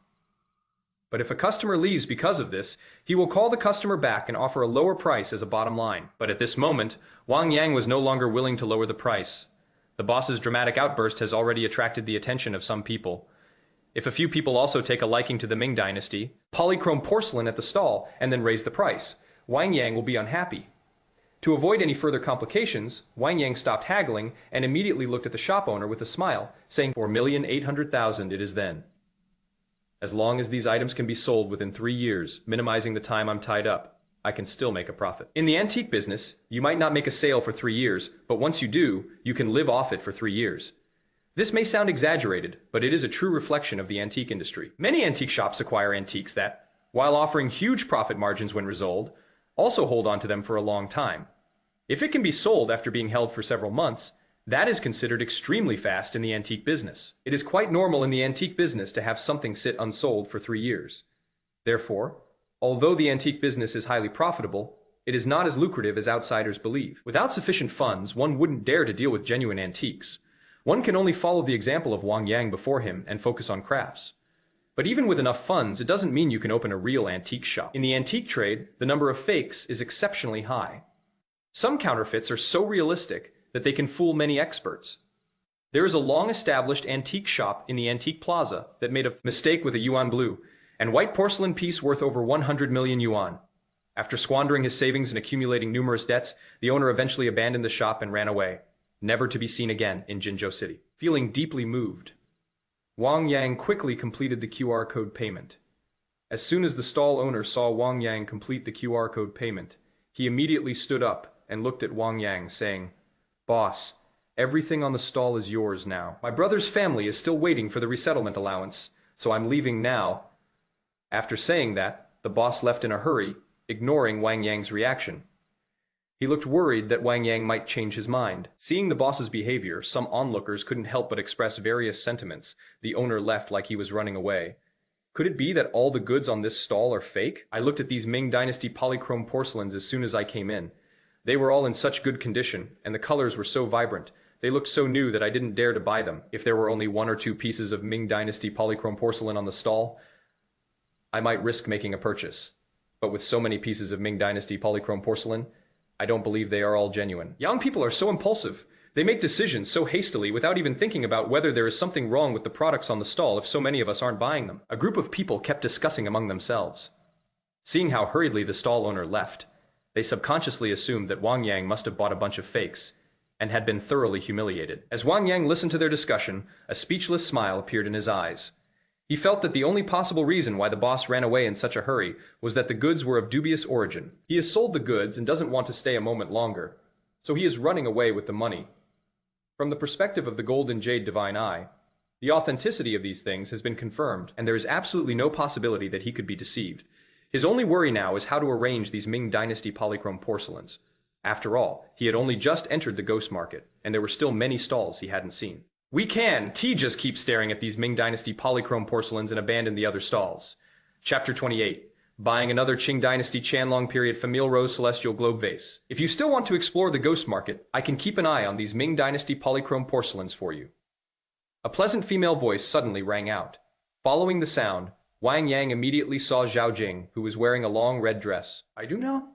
But if a customer leaves because of this, he will call the customer back and offer a lower price as a bottom line. But at this moment, Wang Yang was no longer willing to lower the price. The boss's dramatic outburst has already attracted the attention of some people. If a few people also take a liking to the Ming Dynasty, polychrome porcelain at the stall, and then raise the price, Wang Yang will be unhappy. To avoid any further complications, Wang Yang stopped haggling and immediately looked at the shop owner with a smile, saying, 4,800,000 it is then. As long as these items can be sold within 3 years, minimizing the time I'm tied up, I can still make a profit. In the antique business, you might not make a sale for 3 years, but once you do, you can live off it for 3 years. This may sound exaggerated, but it is a true reflection of the antique industry. Many antique shops acquire antiques that, while offering huge profit margins when resold, also hold on to them for a long time. If it can be sold after being held for several months, that is considered extremely fast in the antique business. It is quite normal in the antique business to have something sit unsold for 3 years. Therefore, although the antique business is highly profitable, it is not as lucrative as outsiders believe. Without sufficient funds, one wouldn't dare to deal with genuine antiques. One can only follow the example of Wang Yang before him and focus on crafts. But even with enough funds, it doesn't mean you can open a real antique shop. In the antique trade, the number of fakes is exceptionally high. Some counterfeits are so realistic that they can fool many experts. There is a long-established antique shop in the Antique Plaza that made a mistake with a yuan blue and white porcelain piece worth over 100 million yuan. After squandering his savings and accumulating numerous debts, the owner eventually abandoned the shop and ran away, never to be seen again in Jinzhou City. Feeling deeply moved, Wang Yang quickly completed the QR code payment. As soon as the stall owner saw Wang Yang complete the QR code payment, he immediately stood up and looked at Wang Yang, saying, "Boss, everything on the stall is yours now. My brother's family is still waiting for the resettlement allowance, so I'm leaving now." After saying that, the boss left in a hurry, ignoring Wang Yang's reaction. He looked worried that Wang Yang might change his mind. Seeing the boss's behavior, some onlookers couldn't help but express various sentiments. The owner left like he was running away. Could it be that all the goods on this stall are fake? I looked at these Ming Dynasty polychrome porcelains as soon as I came in. They were all in such good condition, and the colors were so vibrant. They looked so new that I didn't dare to buy them. If there were only 1 or 2 pieces of Ming Dynasty polychrome porcelain on the stall, I might risk making a purchase. But with so many pieces of Ming Dynasty polychrome porcelain, I don't believe they are all genuine. Young people are so impulsive. They make decisions so hastily without even thinking about whether there is something wrong with the products on the stall if so many of us aren't buying them. A group of people kept discussing among themselves. Seeing how hurriedly the stall owner left, they subconsciously assumed that Wang Yang must have bought a bunch of fakes and had been thoroughly humiliated. As Wang Yang listened to their discussion, a speechless smile appeared in his eyes. He felt that the only possible reason why the boss ran away in such a hurry was that the goods were of dubious origin. He has sold the goods and doesn't want to stay a moment longer, so he is running away with the money. From the perspective of the Golden Jade Divine Eye, the authenticity of these things has been confirmed, and there is absolutely no possibility that he could be deceived. His only worry now is how to arrange these Ming Dynasty polychrome porcelains. After all, he had only just entered the ghost market, and there were still many stalls he hadn't seen. T just keeps staring at these Ming Dynasty polychrome porcelains and abandoned the other stalls. Chapter 28. Buying another Qing Dynasty Qianlong period Famille Rose Celestial Globe Vase. If you still want to explore the ghost market, I can keep an eye on these Ming Dynasty polychrome porcelains for you. A pleasant female voice suddenly rang out. Following the sound, Wang Yang immediately saw Zhao Jing, who was wearing a long red dress. I do know.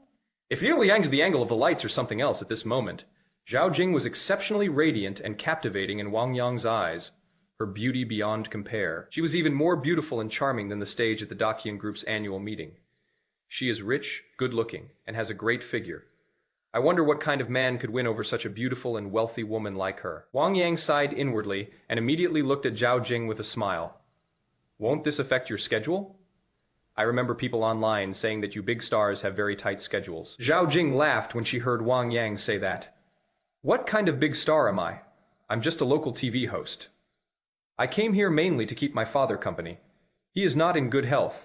If Liu Liang's the angle of the lights or something else at this moment, Zhao Jing was exceptionally radiant and captivating in Wang Yang's eyes, her beauty beyond compare. She was even more beautiful and charming than the stage at the Daqian Group's annual meeting. She is rich, good-looking, and has a great figure. I wonder what kind of man could win over such a beautiful and wealthy woman like her. Wang Yang sighed inwardly and immediately looked at Zhao Jing with a smile. Won't this affect your schedule? I remember people online saying that you big stars have very tight schedules. Zhao Jing laughed when she heard Wang Yang say that. What kind of big star am I? I'm just a local TV host. I came here mainly to keep my father company. He is not in good health,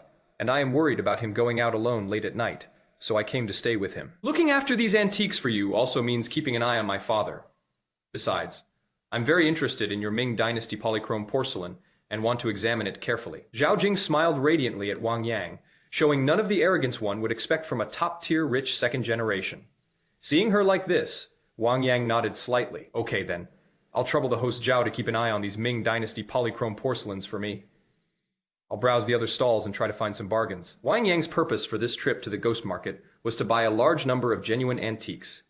and I am worried about him going out alone late at night, so I came to stay with him. Looking after these antiques for you also means keeping an eye on my father. Besides, I'm very interested in your Ming Dynasty polychrome porcelain and want to examine it carefully. Zhao Jing smiled radiantly at Wang Yang, showing none of the arrogance one would expect from a top-tier rich second generation. Seeing her like this, Wang Yang nodded slightly. Okay then, I'll trouble the host Zhao to keep an eye on these Ming Dynasty polychrome porcelains for me. I'll browse the other stalls and try to find some bargains. Wang Yang's purpose for this trip to the ghost market was to buy a large number of genuine antiques.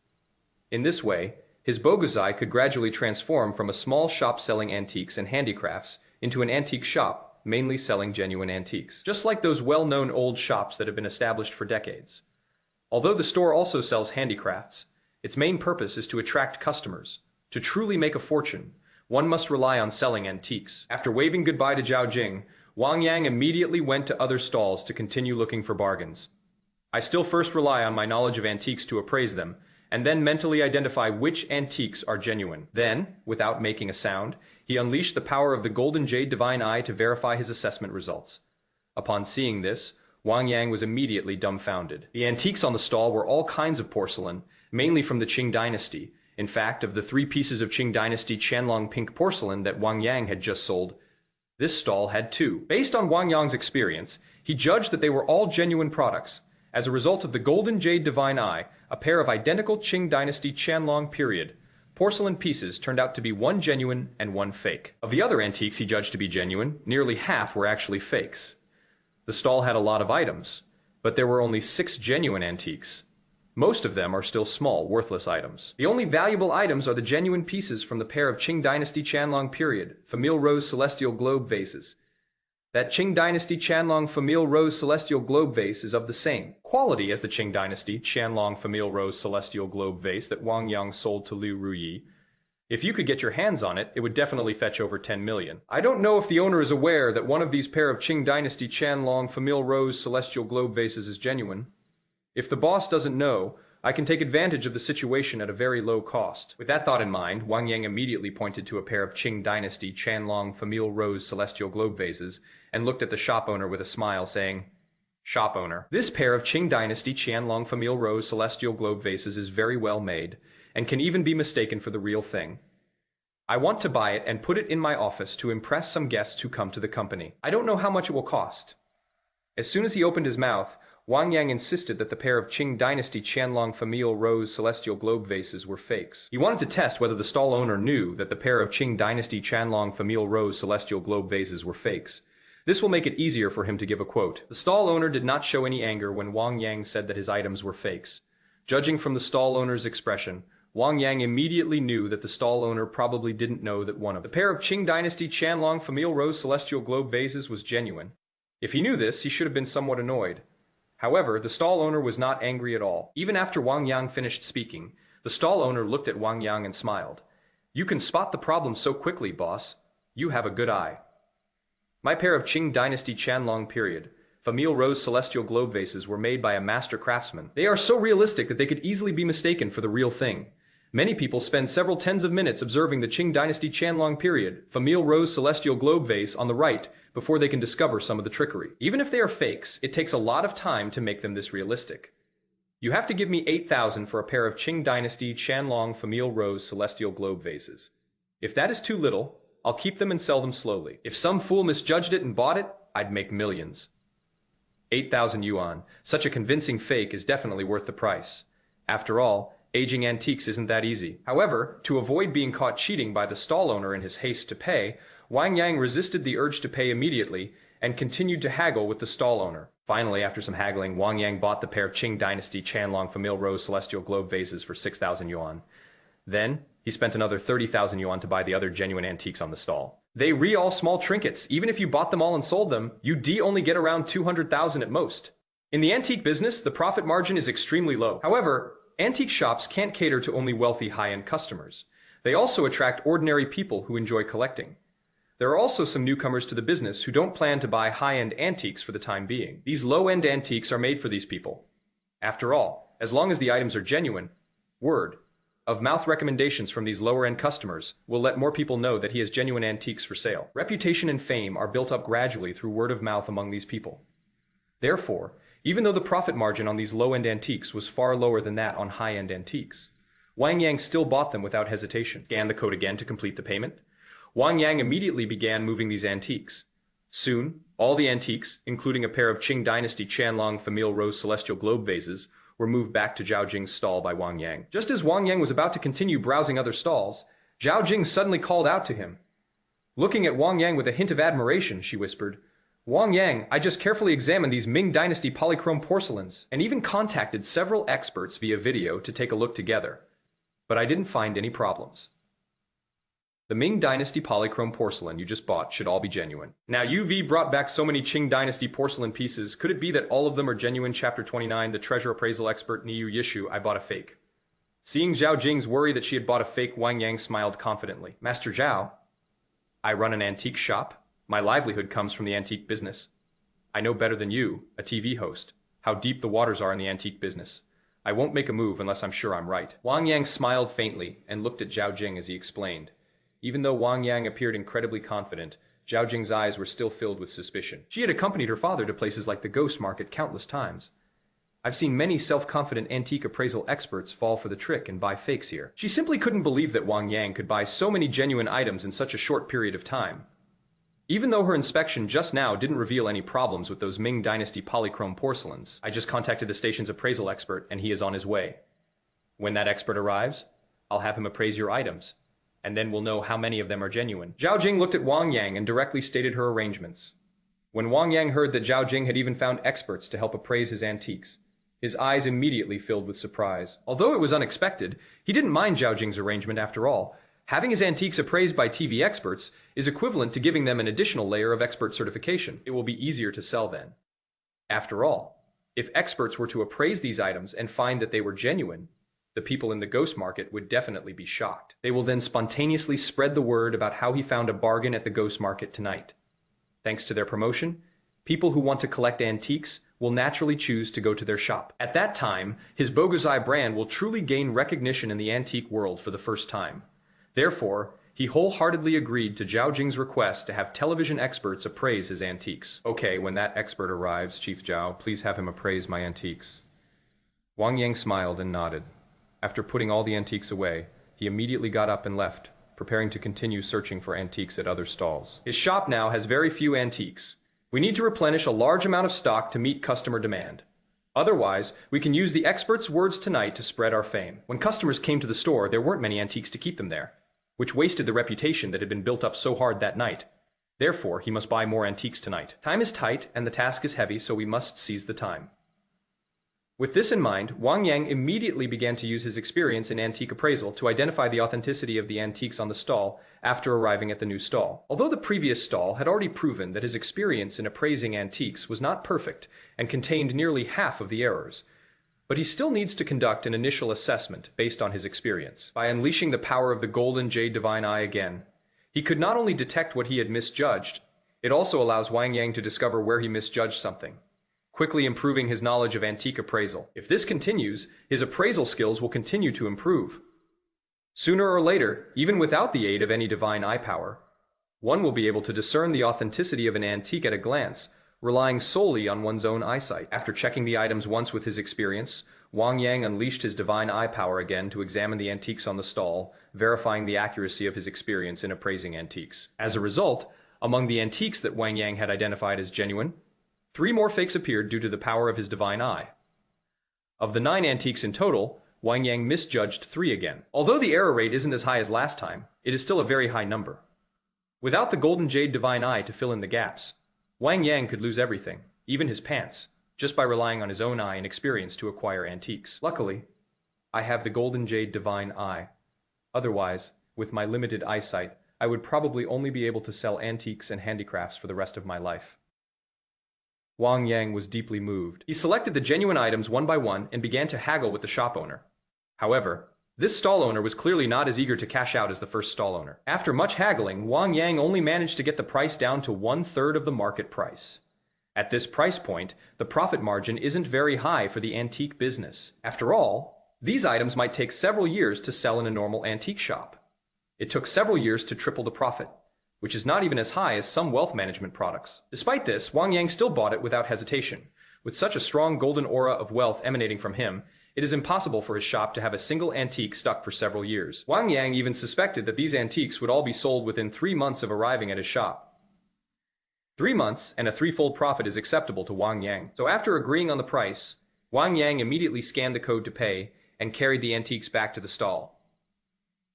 In this way, his Bogozai could gradually transform from a small shop selling antiques and handicrafts into an antique shop mainly selling genuine antiques, just like those well-known old shops that have been established for decades. Although the store also sells handicrafts, its main purpose is to attract customers. To truly make a fortune, one must rely on selling antiques. After waving goodbye to Zhao Jing, Wang Yang immediately went to other stalls to continue looking for bargains. I still first rely on my knowledge of antiques to appraise them, and then mentally identify which antiques are genuine. Then, without making a sound, he unleashed the power of the Golden Jade Divine Eye to verify his assessment results. Upon seeing this, Wang Yang was immediately dumbfounded. The antiques on the stall were all kinds of porcelain, mainly from the Qing Dynasty. In fact, of the 3 pieces of Qing Dynasty Qianlong pink porcelain that Wang Yang had just sold, this stall had 2. Based on Wang Yang's experience, he judged that they were all genuine products. As a result of the Golden Jade Divine Eye, a pair of identical Qing Dynasty Qianlong period porcelain pieces turned out to be 1 genuine and 1 fake. Of the other antiques he judged to be genuine, nearly half were actually fakes. The stall had a lot of items, but there were only 6 genuine antiques. Most of them are still small, worthless items. The only valuable items are the genuine pieces from the pair of Qing Dynasty Qianlong period Famille Rose Celestial Globe vases. That Qing Dynasty Qianlong Famille Rose Celestial Globe vase is of the same quality as the Qing Dynasty Qianlong Famille Rose Celestial Globe vase that Wang Yang sold to Liu Ruyi. If you could get your hands on it, it would definitely fetch over 10 million. I don't know if the owner is aware that one of these pair of Qing Dynasty Qianlong Famille Rose Celestial Globe vases is genuine. If the boss doesn't know, I can take advantage of the situation at a very low cost. With that thought in mind, Wang Yang immediately pointed to a pair of Qing Dynasty Qianlong Famille Rose Celestial Globe vases and looked at the shop owner with a smile, saying, "Shop owner, this pair of Qing Dynasty Qianlong Famille Rose Celestial Globe vases is very well made, and can even be mistaken for the real thing. I want to buy it and put it in my office to impress some guests who come to the company. I don't know how much it will cost." As soon as he opened his mouth, Wang Yang insisted that the pair of Qing Dynasty Qianlong Famille Rose Celestial Globe vases were fakes. He wanted to test whether the stall owner knew that the pair of Qing Dynasty Qianlong Famille Rose Celestial Globe vases were fakes. This will make it easier for him to give a quote. The stall owner did not show any anger when Wang Yang said that his items were fakes. Judging from the stall owner's expression, Wang Yang immediately knew that the stall owner probably didn't know that one of the pair of Qing Dynasty Qianlong Famille Rose Celestial Globe vases was genuine. If he knew this, he should have been somewhat annoyed. However, the stall owner was not angry at all. Even after Wang Yang finished speaking, the stall owner looked at Wang Yang and smiled. "You can spot the problem so quickly, boss. You have a good eye. My pair of Qing Dynasty Qianlong period Famille Rose Celestial Globe vases were made by a master craftsman. They are so realistic that they could easily be mistaken for the real thing. Many people spend several tens of minutes observing the Qing Dynasty Qianlong period Famille Rose Celestial Globe vase on the right before they can discover some of the trickery. Even if they are fakes, it takes a lot of time to make them this realistic. You have to give me 8,000 for a pair of Qing Dynasty Qianlong Famille Rose Celestial Globe vases. If that is too little, I'll keep them and sell them slowly. If some fool misjudged it and bought it, I'd make millions." 8,000 yuan. Such a convincing fake is definitely worth the price. After all, aging antiques isn't that easy. However, to avoid being caught cheating by the stall owner in his haste to pay, Wang Yang resisted the urge to pay immediately and continued to haggle with the stall owner. Finally, after some haggling, Wang Yang bought the pair of Qing Dynasty Qianlong Famille Rose Celestial Globe vases for 6,000 yuan. Then, he spent another 30,000 yuan to buy the other genuine antiques on the stall. They all small trinkets. Even if you bought them all and sold them, you'd only get around 200,000 at most. In the antique business, the profit margin is extremely low. However, antique shops can't cater to only wealthy high-end customers. They also attract ordinary people who enjoy collecting. There are also some newcomers to the business who don't plan to buy high-end antiques for the time being. These low-end antiques are made for these people. After all, as long as the items are genuine, word-of-mouth recommendations from these lower-end customers will let more people know that he has genuine antiques for sale. Reputation and fame are built up gradually through word of mouth among these people. Therefore, even though the profit margin on these low-end antiques was far lower than that on high-end antiques, Wang Yang still bought them without hesitation. Scan the code again to complete the payment. Wang Yang immediately began moving these antiques. Soon, all the antiques, including a pair of Qing Dynasty Qianlong Famille Rose Celestial Globe vases, were moved back to Zhao Jing's stall by Wang Yang. Just as Wang Yang was about to continue browsing other stalls, Zhao Jing suddenly called out to him. Looking at Wang Yang with a hint of admiration, she whispered, "Wang Yang, I just carefully examined these Ming Dynasty polychrome porcelains and even contacted several experts via video to take a look together. But I didn't find any problems. The Ming Dynasty polychrome porcelain you just bought should all be genuine." Now, UV brought back so many Qing Dynasty porcelain pieces. Could it be that all of them are genuine? Chapter 29, the treasure appraisal expert Niu Yishu, I bought a fake. Seeing Zhao Jing's worry that she had bought a fake, Wang Yang smiled confidently. "Master Zhao, I run an antique shop. My livelihood comes from the antique business. I know better than you, a TV host, how deep the waters are in the antique business. I won't make a move unless I'm sure I'm right." Wang Yang smiled faintly and looked at Zhao Jing as he explained. Even though Wang Yang appeared incredibly confident, Zhao Jing's eyes were still filled with suspicion. She had accompanied her father to places like the Ghost Market countless times. I've seen many self-confident antique appraisal experts fall for the trick and buy fakes here. She simply couldn't believe that Wang Yang could buy so many genuine items in such a short period of time. Even though her inspection just now didn't reveal any problems with those Ming Dynasty polychrome porcelains, I just contacted the station's appraisal expert and he is on his way. When that expert arrives, I'll have him appraise your items, and then we'll know how many of them are genuine. Zhao Jing looked at Wang Yang and directly stated her arrangements. When Wang Yang heard that Zhao Jing had even found experts to help appraise his antiques, his eyes immediately filled with surprise. Although it was unexpected, he didn't mind Zhao Jing's arrangement after all. Having his antiques appraised by TV experts is equivalent to giving them an additional layer of expert certification. It will be easier to sell then. After all, if experts were to appraise these items and find that they were genuine, The people in the ghost market would definitely be shocked. They will then spontaneously spread the word about how he found a bargain at the ghost market tonight. Thanks to their promotion, people who want to collect antiques will naturally choose to go to their shop. At that time, his bogus eye brand will truly gain recognition in the antique world for the first time. Therefore, he wholeheartedly agreed to Zhao Jing's request to have television experts appraise his antiques. Okay, when that expert arrives, Chief Zhao, please have him appraise my antiques. Wang Yang smiled and nodded. After putting all the antiques away, he immediately got up and left, preparing to continue searching for antiques at other stalls. His shop now has very few antiques. We need to replenish a large amount of stock to meet customer demand. Otherwise, we can use the expert's words tonight to spread our fame. When customers came to the store, there weren't many antiques to keep them there, which wasted the reputation that had been built up so hard that night. Therefore, he must buy more antiques tonight. Time is tight and the task is heavy, so we must seize the time. With this in mind, Wang Yang immediately began to use his experience in antique appraisal to identify the authenticity of the antiques on the stall after arriving at the new stall. Although the previous stall had already proven that his experience in appraising antiques was not perfect and contained nearly half of the errors, but he still needs to conduct an initial assessment based on his experience. By unleashing the power of the Golden Jade Divine Eye again, he could not only detect what he had misjudged, it also allows Wang Yang to discover where he misjudged something, quickly improving his knowledge of antique appraisal. If this continues, his appraisal skills will continue to improve. Sooner or later, even without the aid of any divine eye power, one will be able to discern the authenticity of an antique at a glance, relying solely on one's own eyesight. After checking the items once with his experience, Wang Yang unleashed his divine eye power again to examine the antiques on the stall, verifying the accuracy of his experience in appraising antiques. As a result, among the antiques that Wang Yang had identified as genuine, 3 more fakes appeared due to the power of his divine eye. Of the 9 antiques in total, Wang Yang misjudged 3 again. Although the error rate isn't as high as last time, it is still a very high number. Without the Golden Jade Divine Eye to fill in the gaps, Wang Yang could lose everything, even his pants, just by relying on his own eye and experience to acquire antiques. Luckily, I have the Golden Jade Divine Eye. Otherwise, with my limited eyesight, I would probably only be able to sell antiques and handicrafts for the rest of my life. Wang Yang was deeply moved. He selected the genuine items one by one and began to haggle with the shop owner. However, this stall owner was clearly not as eager to cash out as the first stall owner. After much haggling, Wang Yang only managed to get the price down to 1/3 of the market price. At this price point, the profit margin isn't very high for the antique business. After all, these items might take several years to sell in a normal antique shop. It took several years to triple the profit, which is not even as high as some wealth management products. Despite this, Wang Yang still bought it without hesitation. With such a strong golden aura of wealth emanating from him, it is impossible for his shop to have a single antique stuck for several years. Wang Yang even suspected that these antiques would all be sold within 3 months of arriving at his shop. 3 months and a 3-fold profit is acceptable to Wang Yang. So after agreeing on the price, Wang Yang immediately scanned the code to pay and carried the antiques back to the stall.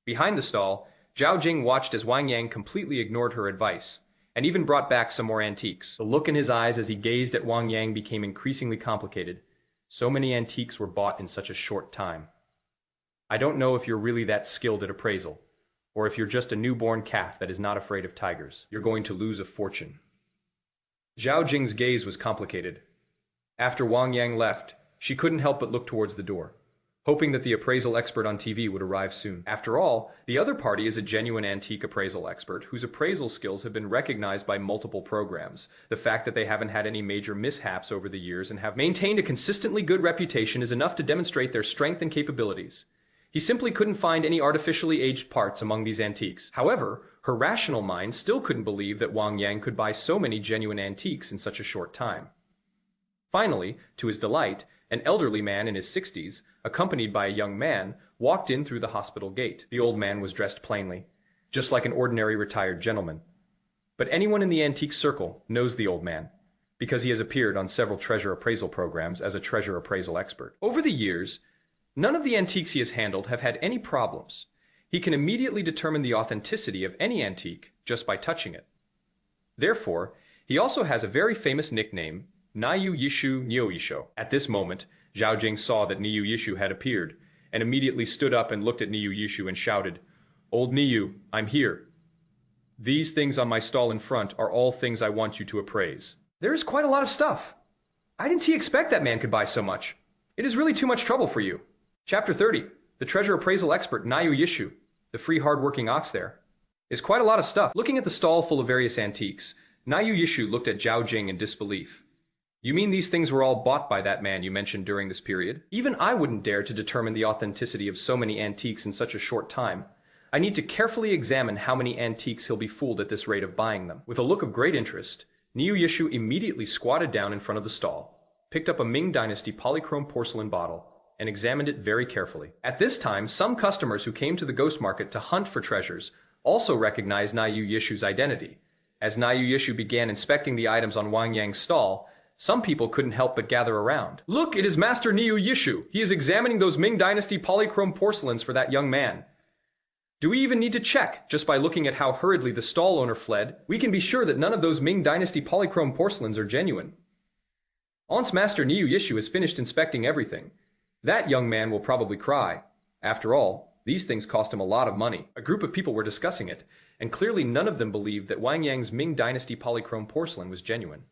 Behind the stall, Zhao Jing watched as Wang Yang completely ignored her advice, and even brought back some more antiques. The look in his eyes as he gazed at Wang Yang became increasingly complicated. So many antiques were bought in such a short time. I don't know if you're really that skilled at appraisal, or if you're just a newborn calf that is not afraid of tigers. You're going to lose a fortune. Zhao Jing's gaze was complicated. After Wang Yang left, she couldn't help but look towards the door, hoping that the appraisal expert on TV would arrive soon. After all, the other party is a genuine antique appraisal expert whose appraisal skills have been recognized by multiple programs. The fact that they haven't had any major mishaps over the years and have maintained a consistently good reputation is enough to demonstrate their strength and capabilities. He simply couldn't find any artificially aged parts among these antiques. However, her rational mind still couldn't believe that Wang Yang could buy so many genuine antiques in such a short time. Finally, to his delight, an elderly man in his 60s, accompanied by a young man, walked in through the hospital gate. The old man was dressed plainly, just like an ordinary retired gentleman. But anyone in the antique circle knows the old man, because he has appeared on several treasure appraisal programs as a treasure appraisal expert. Over the years, none of the antiques he has handled have had any problems. He can immediately determine the authenticity of any antique just by touching it. Therefore, he also has a very famous nickname, Niyu Yishu Nyoisho. At this moment, Zhao Jing saw that Niyu Yishu had appeared, and immediately stood up and looked at Niyu Yishu and shouted, "Old Niyu, I'm here. These things on my stall in front are all things I want you to appraise." There is quite a lot of stuff. I didn't expect that man could buy so much. It is really too much trouble for you. Chapter 30. The treasure appraisal expert Nayu Yishu, the free hard-working ox there, is quite a lot of stuff. Looking at the stall full of various antiques, Nayu Yishu looked at Zhao Jing in disbelief. You mean these things were all bought by that man you mentioned during this period? Even I wouldn't dare to determine the authenticity of so many antiques in such a short time. I need to carefully examine how many antiques he'll be fooled at this rate of buying them. With a look of great interest, Niu Yishu immediately squatted down in front of the stall, picked up a Ming Dynasty polychrome porcelain bottle, and examined it very carefully. At this time, some customers who came to the ghost market to hunt for treasures also recognized Niu Yishu's identity. As Niu Yishu began inspecting the items on Wang Yang's stall, some people couldn't help but gather around. Look, it is Master Niu Yishu. He is examining those Ming Dynasty polychrome porcelains for that young man. Do we even need to check? Just by looking at how hurriedly the stall owner fled, we can be sure that none of those Ming Dynasty polychrome porcelains are genuine. Once Master Niu Yishu has finished inspecting everything, that young man will probably cry. After all, these things cost him a lot of money. A group of people were discussing it, and clearly none of them believed that Wang Yang's Ming Dynasty polychrome porcelain was genuine.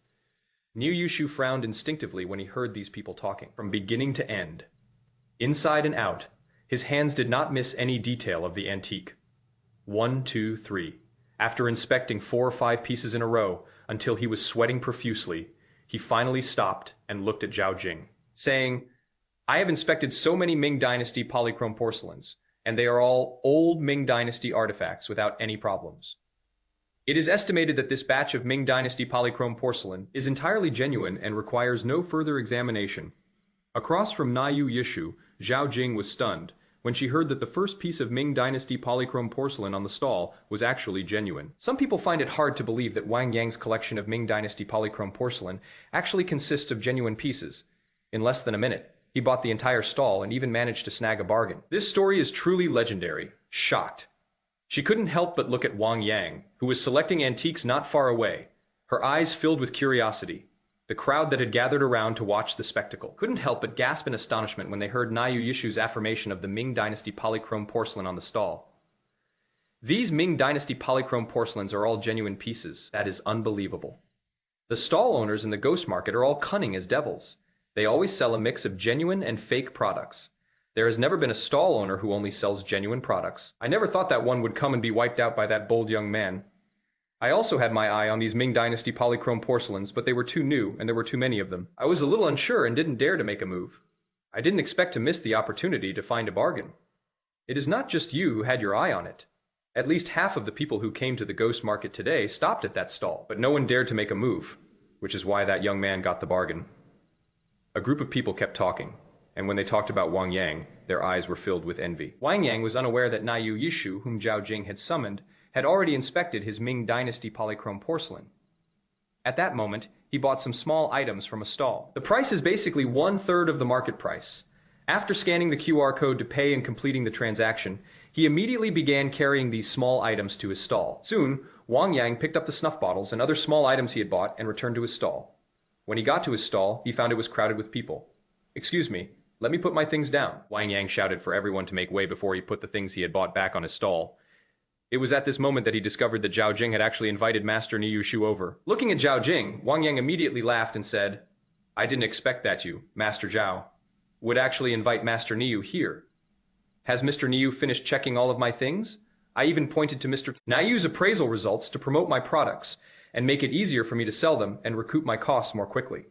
Niu Yishu frowned instinctively when he heard these people talking, from beginning to end. Inside and out, his hands did not miss any detail of the antique. 1, 2, 3. After inspecting 4 or 5 pieces in a row until he was sweating profusely, he finally stopped and looked at Zhao Jing, saying, I have inspected so many Ming Dynasty polychrome porcelains, and they are all old Ming Dynasty artifacts without any problems. It is estimated that this batch of Ming Dynasty polychrome porcelain is entirely genuine and requires no further examination. Across from Niu Yishu, Zhao Jing was stunned when she heard that the first piece of Ming Dynasty polychrome porcelain on the stall was actually genuine. Some people find it hard to believe that Wang Yang's collection of Ming Dynasty polychrome porcelain actually consists of genuine pieces. In less than a minute, he bought the entire stall and even managed to snag a bargain. This story is truly legendary. Shocked, she couldn't help but look at Wang Yang, who was selecting antiques not far away, her eyes filled with curiosity. The crowd that had gathered around to watch the spectacle couldn't help but gasp in astonishment when they heard Niu Yishu's affirmation of the Ming Dynasty polychrome porcelain on the stall. These Ming Dynasty polychrome porcelains are all genuine pieces. That is unbelievable. The stall owners in the ghost market are all cunning as devils. They always sell a mix of genuine and fake products. There has never been a stall owner who only sells genuine products. I never thought that one would come and be wiped out by that bold young man. I also had my eye on these Ming Dynasty polychrome porcelains, but they were too new and there were too many of them. I was a little unsure and didn't dare to make a move. I didn't expect to miss the opportunity to find a bargain. It is not just you who had your eye on it. At least half of the people who came to the ghost market today stopped at that stall, but no one dared to make a move, which is why that young man got the bargain. A group of people kept talking, and when they talked about Wang Yang, their eyes were filled with envy. Wang Yang was unaware that Niu Yishu, whom Zhao Jing had summoned, had already inspected his Ming Dynasty polychrome porcelain. At that moment, he bought some small items from a stall. The price is basically 1/3 of the market price. After scanning the QR code to pay and completing the transaction, he immediately began carrying these small items to his stall. Soon, Wang Yang picked up the snuff bottles and other small items he had bought and returned to his stall. When he got to his stall, he found it was crowded with people. Excuse me, let me put my things down, Wang Yang shouted for everyone to make way before he put the things he had bought back on his stall. It was at this moment that he discovered that Zhao Jing had actually invited Master Niu Yishu over. Looking at Zhao Jing, Wang Yang immediately laughed and said, I didn't expect that you, Master Zhao, would actually invite Master Niu here. Has Mr. Niu finished checking all of my things? I even pointed to Mr. Niu's appraisal results to promote my products and make it easier for me to sell them and recoup my costs more quickly.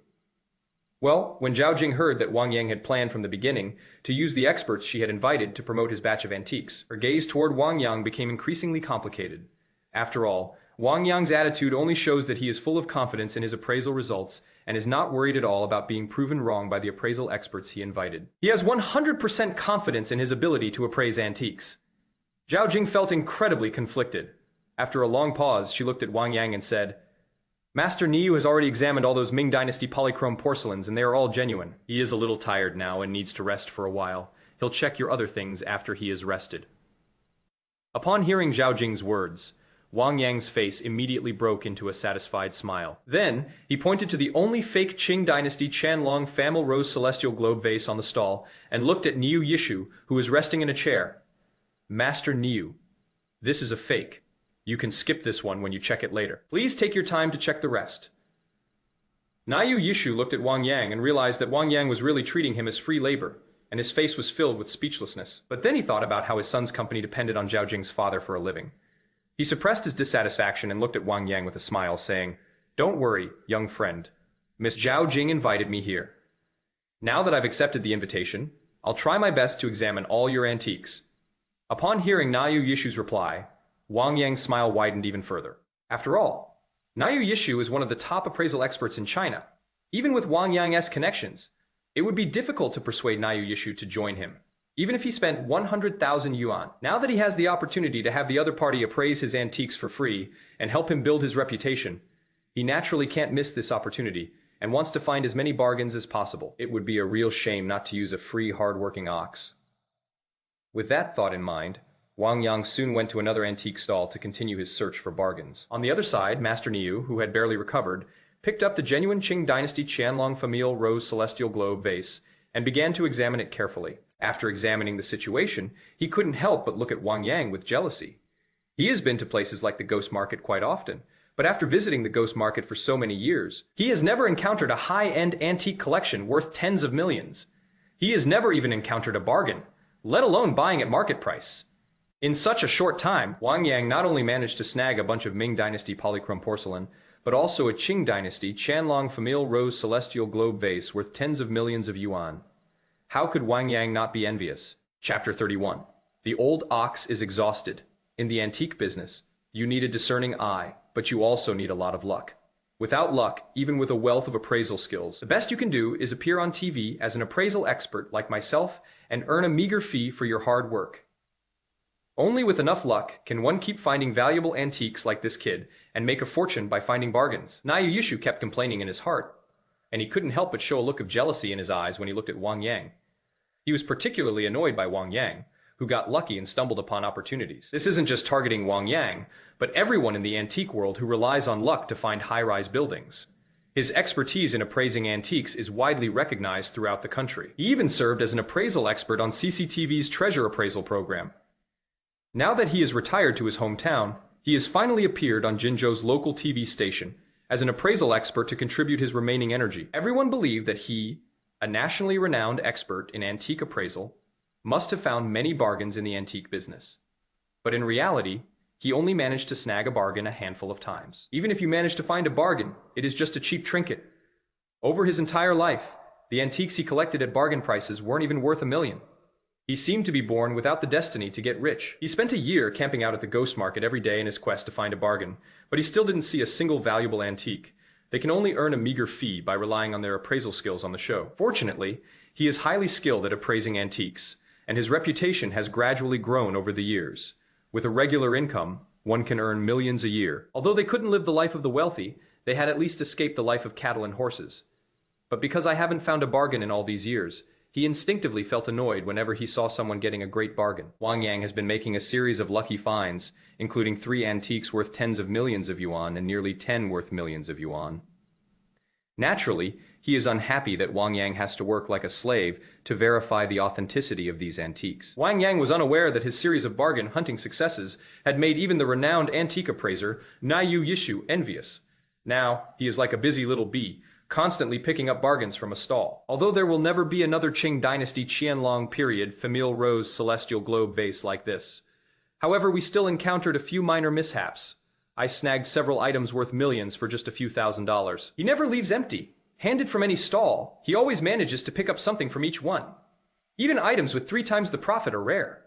Well, when Zhao Jing heard that Wang Yang had planned from the beginning to use the experts she had invited to promote his batch of antiques, her gaze toward Wang Yang became increasingly complicated. After all, Wang Yang's attitude only shows that he is full of confidence in his appraisal results and is not worried at all about being proven wrong by the appraisal experts he invited. He has 100% confidence in his ability to appraise antiques. Zhao Jing felt incredibly conflicted. After a long pause, she looked at Wang Yang and said, Master Niu has already examined all those Ming Dynasty polychrome porcelains, and they are all genuine. He is a little tired now and needs to rest for a while. He'll check your other things after he is rested. Upon hearing Zhao Jing's words, Wang Yang's face immediately broke into a satisfied smile. Then, he pointed to the only fake Qing Dynasty Qianlong Famil Rose Celestial Globe vase on the stall and looked at Niu Yishu, who was resting in a chair. Master Niu, this is a fake. You can skip this one when you check it later. Please take your time to check the rest. Niu Yishu looked at Wang Yang and realized that Wang Yang was really treating him as free labor, and his face was filled with speechlessness. But then he thought about how his son's company depended on Zhao Jing's father for a living. He suppressed his dissatisfaction and looked at Wang Yang with a smile, saying, "Don't worry, young friend. Miss Zhao Jing invited me here. Now that I've accepted the invitation, I'll try my best to examine all your antiques." Upon hearing Nayu Yishu's reply, Wang Yang's smile widened even further. After all, Nayu Yishu is one of the top appraisal experts in China. Even with Wang Yang's connections, it would be difficult to persuade Nayu Yishu to join him, even if he spent 100,000 yuan. Now that he has the opportunity to have the other party appraise his antiques for free and help him build his reputation, he naturally can't miss this opportunity and wants to find as many bargains as possible. It would be a real shame not to use a free, hard-working ox. With that thought in mind, Wang Yang soon went to another antique stall to continue his search for bargains. On the other side, Master Niu, who had barely recovered, picked up the genuine Qing Dynasty Qianlong Familial Rose Celestial Globe vase and began to examine it carefully. After examining the situation, he couldn't help but look at Wang Yang with jealousy. He has been to places like the Ghost Market quite often, but after visiting the Ghost Market for so many years, he has never encountered a high-end antique collection worth tens of millions. He has never even encountered a bargain, let alone buying at market price. In such a short time, Wang Yang not only managed to snag a bunch of Ming Dynasty polychrome porcelain, but also a Qing Dynasty Qianlong Familial Rose Celestial Globe vase worth tens of millions of yuan. How could Wang Yang not be envious? Chapter 31. The old ox is exhausted. In the antique business, you need a discerning eye, but you also need a lot of luck. Without luck, even with a wealth of appraisal skills, the best you can do is appear on TV as an appraisal expert like myself and earn a meager fee for your hard work. Only with enough luck can one keep finding valuable antiques like this kid and make a fortune by finding bargains. Nayu Yishu kept complaining in his heart, and he couldn't help but show a look of jealousy in his eyes when he looked at Wang Yang. He was particularly annoyed by Wang Yang, who got lucky and stumbled upon opportunities. This isn't just targeting Wang Yang, but everyone in the antique world who relies on luck to find high-rise buildings. His expertise in appraising antiques is widely recognized throughout the country. He even served as an appraisal expert on CCTV's treasure appraisal program. Now that he is retired to his hometown, he has finally appeared on Jinzhou's local TV station as an appraisal expert to contribute his remaining energy. Everyone believed that he, a nationally renowned expert in antique appraisal, must have found many bargains in the antique business. But in reality, he only managed to snag a bargain a handful of times. Even if you manage to find a bargain, it is just a cheap trinket. Over his entire life, the antiques he collected at bargain prices weren't even worth $1 million. He seemed to be born without the destiny to get rich. He spent a year camping out at the Ghost Market every day in his quest to find a bargain, but he still didn't see a single valuable antique. They can only earn a meager fee by relying on their appraisal skills on the show. Fortunately, he is highly skilled at appraising antiques, and his reputation has gradually grown over the years. With a regular income, one can earn millions a year. Although they couldn't live the life of the wealthy, they had at least escaped the life of cattle and horses. But because I haven't found a bargain in all these years, he instinctively felt annoyed whenever he saw someone getting a great bargain. Wang Yang has been making a series of lucky finds, including 3 antiques worth tens of millions of yuan and nearly 10 worth millions of yuan. Naturally, he is unhappy that Wang Yang has to work like a slave to verify the authenticity of these antiques. Wang Yang was unaware that his series of bargain hunting successes had made even the renowned antique appraiser Nayu Yishu envious. Now, he is like a busy little bee, constantly picking up bargains from a stall. Although there will never be another Qing Dynasty Qianlong period Familial Rose Celestial Globe vase like this. However, we still encountered a few minor mishaps. I snagged several items worth millions for just a few $1,000s. He never leaves empty. Handed from any stall, he always manages to pick up something from each one. Even items with 3 times the profit are rare.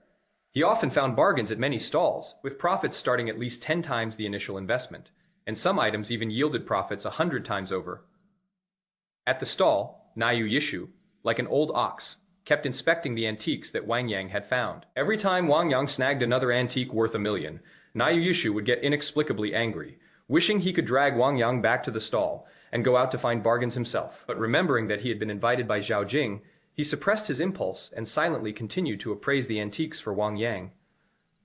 He often found bargains at many stalls, with profits starting at least 10 times the initial investment, and some items even yielded profits 100 times over. At the stall, Nayu Yishu, like an old ox, kept inspecting the antiques that Wang Yang had found. Every time Wang Yang snagged another antique worth $1 million, Nayu Yishu would get inexplicably angry, wishing he could drag Wang Yang back to the stall and go out to find bargains himself. But remembering that he had been invited by Zhao Jing, he suppressed his impulse and silently continued to appraise the antiques for Wang Yang.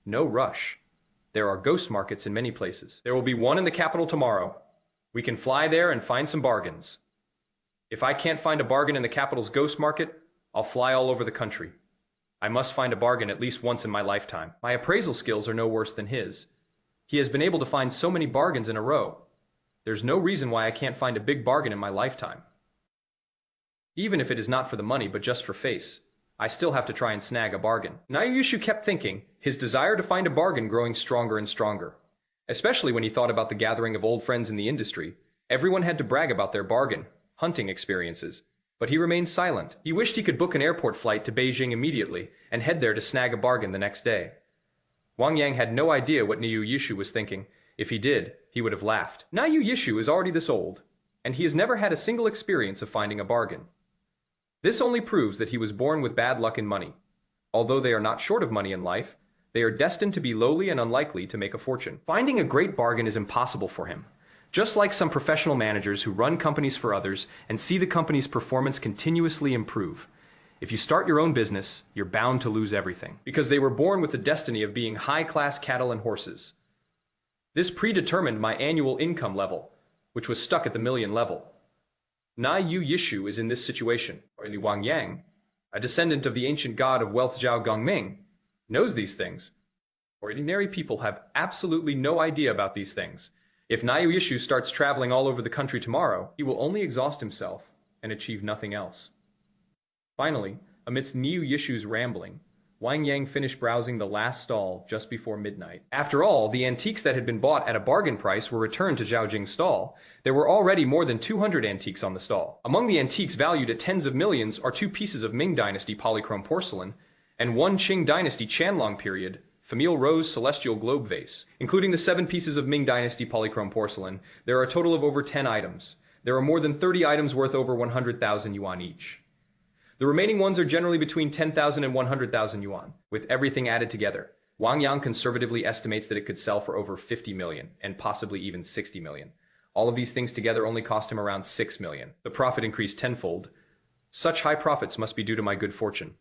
No rush. There are ghost markets in many places. There will be one in the capital tomorrow. We can fly there and find some bargains. If I can't find a bargain in the capital's ghost market, I'll fly all over the country. I must find a bargain at least once in my lifetime. My appraisal skills are no worse than his. He has been able to find so many bargains in a row. There's no reason why I can't find a big bargain in my lifetime. Even if it is not for the money but just for face, I still have to try and snag a bargain. Naoyushu kept thinking, his desire to find a bargain growing stronger and stronger. Especially when he thought about the gathering of old friends in the industry. Everyone had to brag about their bargain hunting experiences. But he remained silent. He wished he could book an airport flight to Beijing immediately and head there to snag a bargain the next day. Wang Yang had no idea what Niu Yishu was thinking. If he did, he would have laughed. Niu Yishu is already this old, and he has never had a single experience of finding a bargain. This only proves that he was born with bad luck in money. Although they are not short of money in life, they are destined to be lowly and unlikely to make a fortune. Finding a great bargain is impossible for him. Just like some professional managers who run companies for others and see the company's performance continuously improve. If you start your own business, you're bound to lose everything, because they were born with the destiny of being high-class cattle and horses. This predetermined my annual income level, which was stuck at the million level. Niu Yishu is in this situation, or Wang Yang, a descendant of the ancient god of wealth Zhao Gongming, knows these things. Ordinary people have absolutely no idea about these things. If Niu Yishu starts traveling all over the country tomorrow, he will only exhaust himself and achieve nothing else. Finally, amidst Niu Yishu's rambling, Wang Yang finished browsing the last stall just before midnight. After all, the antiques that had been bought at a bargain price were returned to Zhao Jing's stall. There were already more than 200 antiques on the stall. Among the antiques valued at tens of millions are 2 pieces of Ming Dynasty polychrome porcelain and 1 Qing Dynasty Qianlong period Famille Rose Celestial Globe Vase. Including the 7 pieces of Ming Dynasty polychrome porcelain, there are a total of over 10 items. There are more than 30 items worth over 100,000 yuan each. The remaining ones are generally between 10,000 and 100,000 yuan. With everything added together, Wang Yang conservatively estimates that it could sell for over 50 million, and possibly even 60 million. All of these things together only cost him around 6 million. The profit increased tenfold. Such high profits must be due to my good fortune.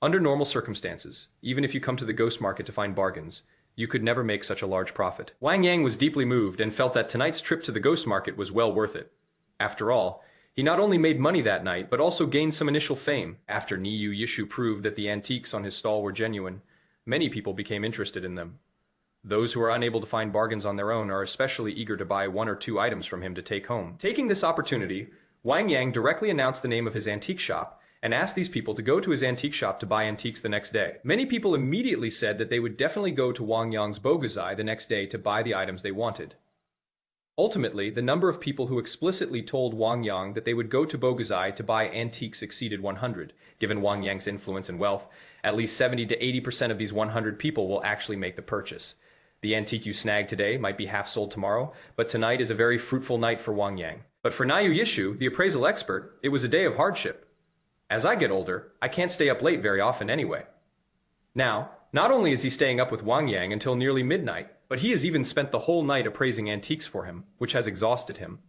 Under normal circumstances, even if you come to the ghost market to find bargains, you could never make such a large profit. Wang Yang was deeply moved and felt that tonight's trip to the ghost market was well worth it. After all, he not only made money that night, but also gained some initial fame. After Niu Yishu proved that the antiques on his stall were genuine, many people became interested in them. Those who are unable to find bargains on their own are especially eager to buy 1 or 2 items from him to take home. Taking this opportunity, Wang Yang directly announced the name of his antique shop and asked these people to go to his antique shop to buy antiques the next day. Many people immediately said that they would definitely go to Wang Yang's Bogazai the next day to buy the items they wanted. Ultimately, the number of people who explicitly told Wang Yang that they would go to Bogazai to buy antiques exceeded 100. Given Wang Yang's influence and wealth, at least 70 to 80% of these 100 people will actually make the purchase. The antique you snag today might be half sold tomorrow, but tonight is a very fruitful night for Wang Yang. But for Niu Yishu, the appraisal expert, it was a day of hardship. As I get older, I can't stay up late very often anyway. Now, not only is he staying up with Wang Yang until nearly midnight, but he has even spent the whole night appraising antiques for him, which has exhausted him.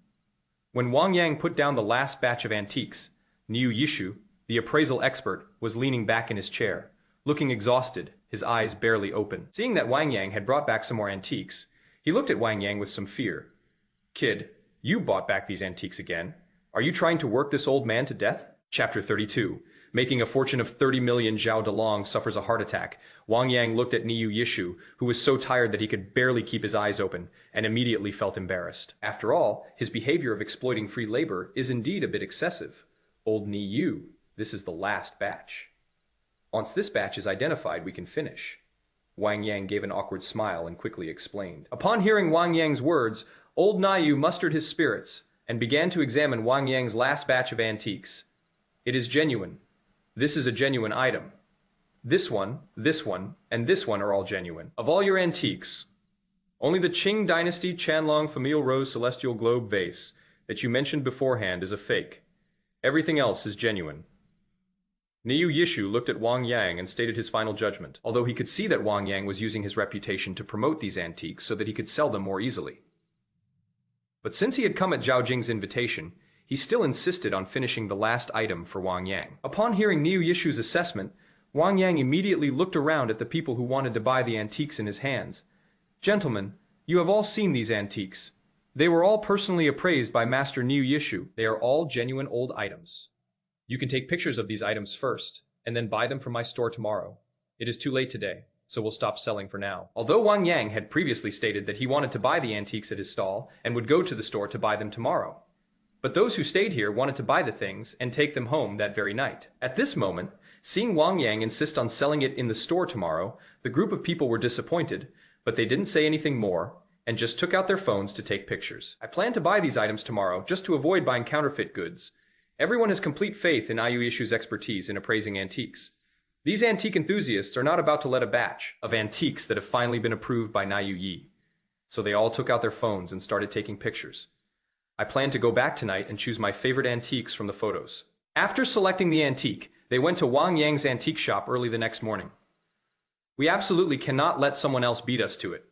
When Wang Yang put down the last batch of antiques, Niu Yishu, the appraisal expert, was leaning back in his chair, looking exhausted, his eyes barely open. Seeing that Wang Yang had brought back some more antiques, he looked at Wang Yang with some fear. "Kid, you bought back these antiques again. Are you trying to work this old man to death?" Chapter 32. Making a fortune of 30 million, Zhao Delong suffers a heart attack. Wang Yang looked at Niu Yishu, who was so tired that he could barely keep his eyes open, and immediately felt embarrassed. After all, his behavior of exploiting free labor is indeed a bit excessive. Old Niu, this is the last batch. Once this batch is identified, we can finish. Wang Yang gave an awkward smile and quickly explained. Upon hearing Wang Yang's words, old Niu mustered his spirits and began to examine Wang Yang's last batch of antiques. It is genuine. This is a genuine item. This one, and this one are all genuine. Of all your antiques, only the Qing Dynasty Qianlong Famille Rose Celestial Globe Vase that you mentioned beforehand is a fake. Everything else is genuine. Niu Yishu looked at Wang Yang and stated his final judgment, although he could see that Wang Yang was using his reputation to promote these antiques so that he could sell them more easily. But since he had come at Zhao Jing's invitation, he still insisted on finishing the last item for Wang Yang. Upon hearing Niu Yishu's assessment, Wang Yang immediately looked around at the people who wanted to buy the antiques in his hands. "Gentlemen, you have all seen these antiques. They were all personally appraised by Master Niu Yishu. They are all genuine old items. You can take pictures of these items first, and then buy them from my store tomorrow. It is too late today, so we'll stop selling for now." Although Wang Yang had previously stated that he wanted to buy the antiques at his stall and would go to the store to buy them tomorrow, But those who stayed here wanted to buy the things and take them home that very night. At this moment, seeing Wang Yang insist on selling it in the store tomorrow, the group of people were disappointed, but they didn't say anything more and just took out their phones to take pictures. I plan to buy these items tomorrow just to avoid buying counterfeit goods. Everyone has complete faith in Ayu Ishu's expertise in appraising antiques. These antique enthusiasts are not about to let a batch of antiques that have finally been approved by Nayu Yi. So they all took out their phones and started taking pictures. I plan to go back tonight and choose my favorite antiques from the photos. After selecting the antique, they went to Wang Yang's antique shop early the next morning. We absolutely cannot let someone else beat us to it.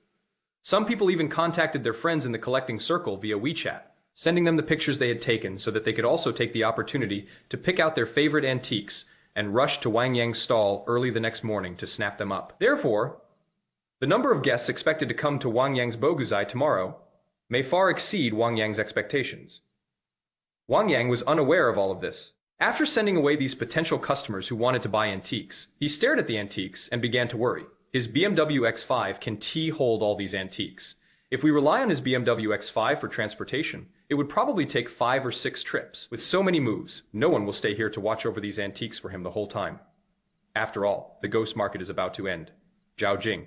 Some people even contacted their friends in the collecting circle via WeChat, sending them the pictures they had taken so that they could also take the opportunity to pick out their favorite antiques and rush to Wang Yang's stall early the next morning to snap them up. Therefore, the number of guests expected to come to Wang Yang's Boguzai tomorrow may far exceed Wang Yang's expectations. Wang Yang was unaware of all of this. After sending away these potential customers who wanted to buy antiques, he stared at the antiques and began to worry. His BMW X5 can hold all these antiques. If we rely on his BMW X5 for transportation, it would probably take 5 or 6 trips. With so many moves, no one will stay here to watch over these antiques for him the whole time. After all, the ghost market is about to end. Zhao Jing,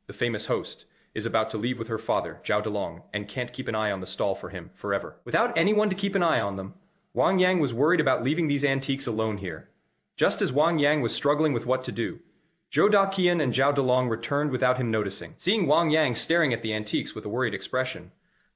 the famous host, is about to leave with her father, Zhao Delong, and can't keep an eye on the stall for him forever. Without anyone to keep an eye on them, Wang Yang was worried about leaving these antiques alone here. Just as Wang Yang was struggling with what to do, Zhou Daqian and Zhao Delong returned without him noticing. Seeing Wang Yang staring at the antiques with a worried expression,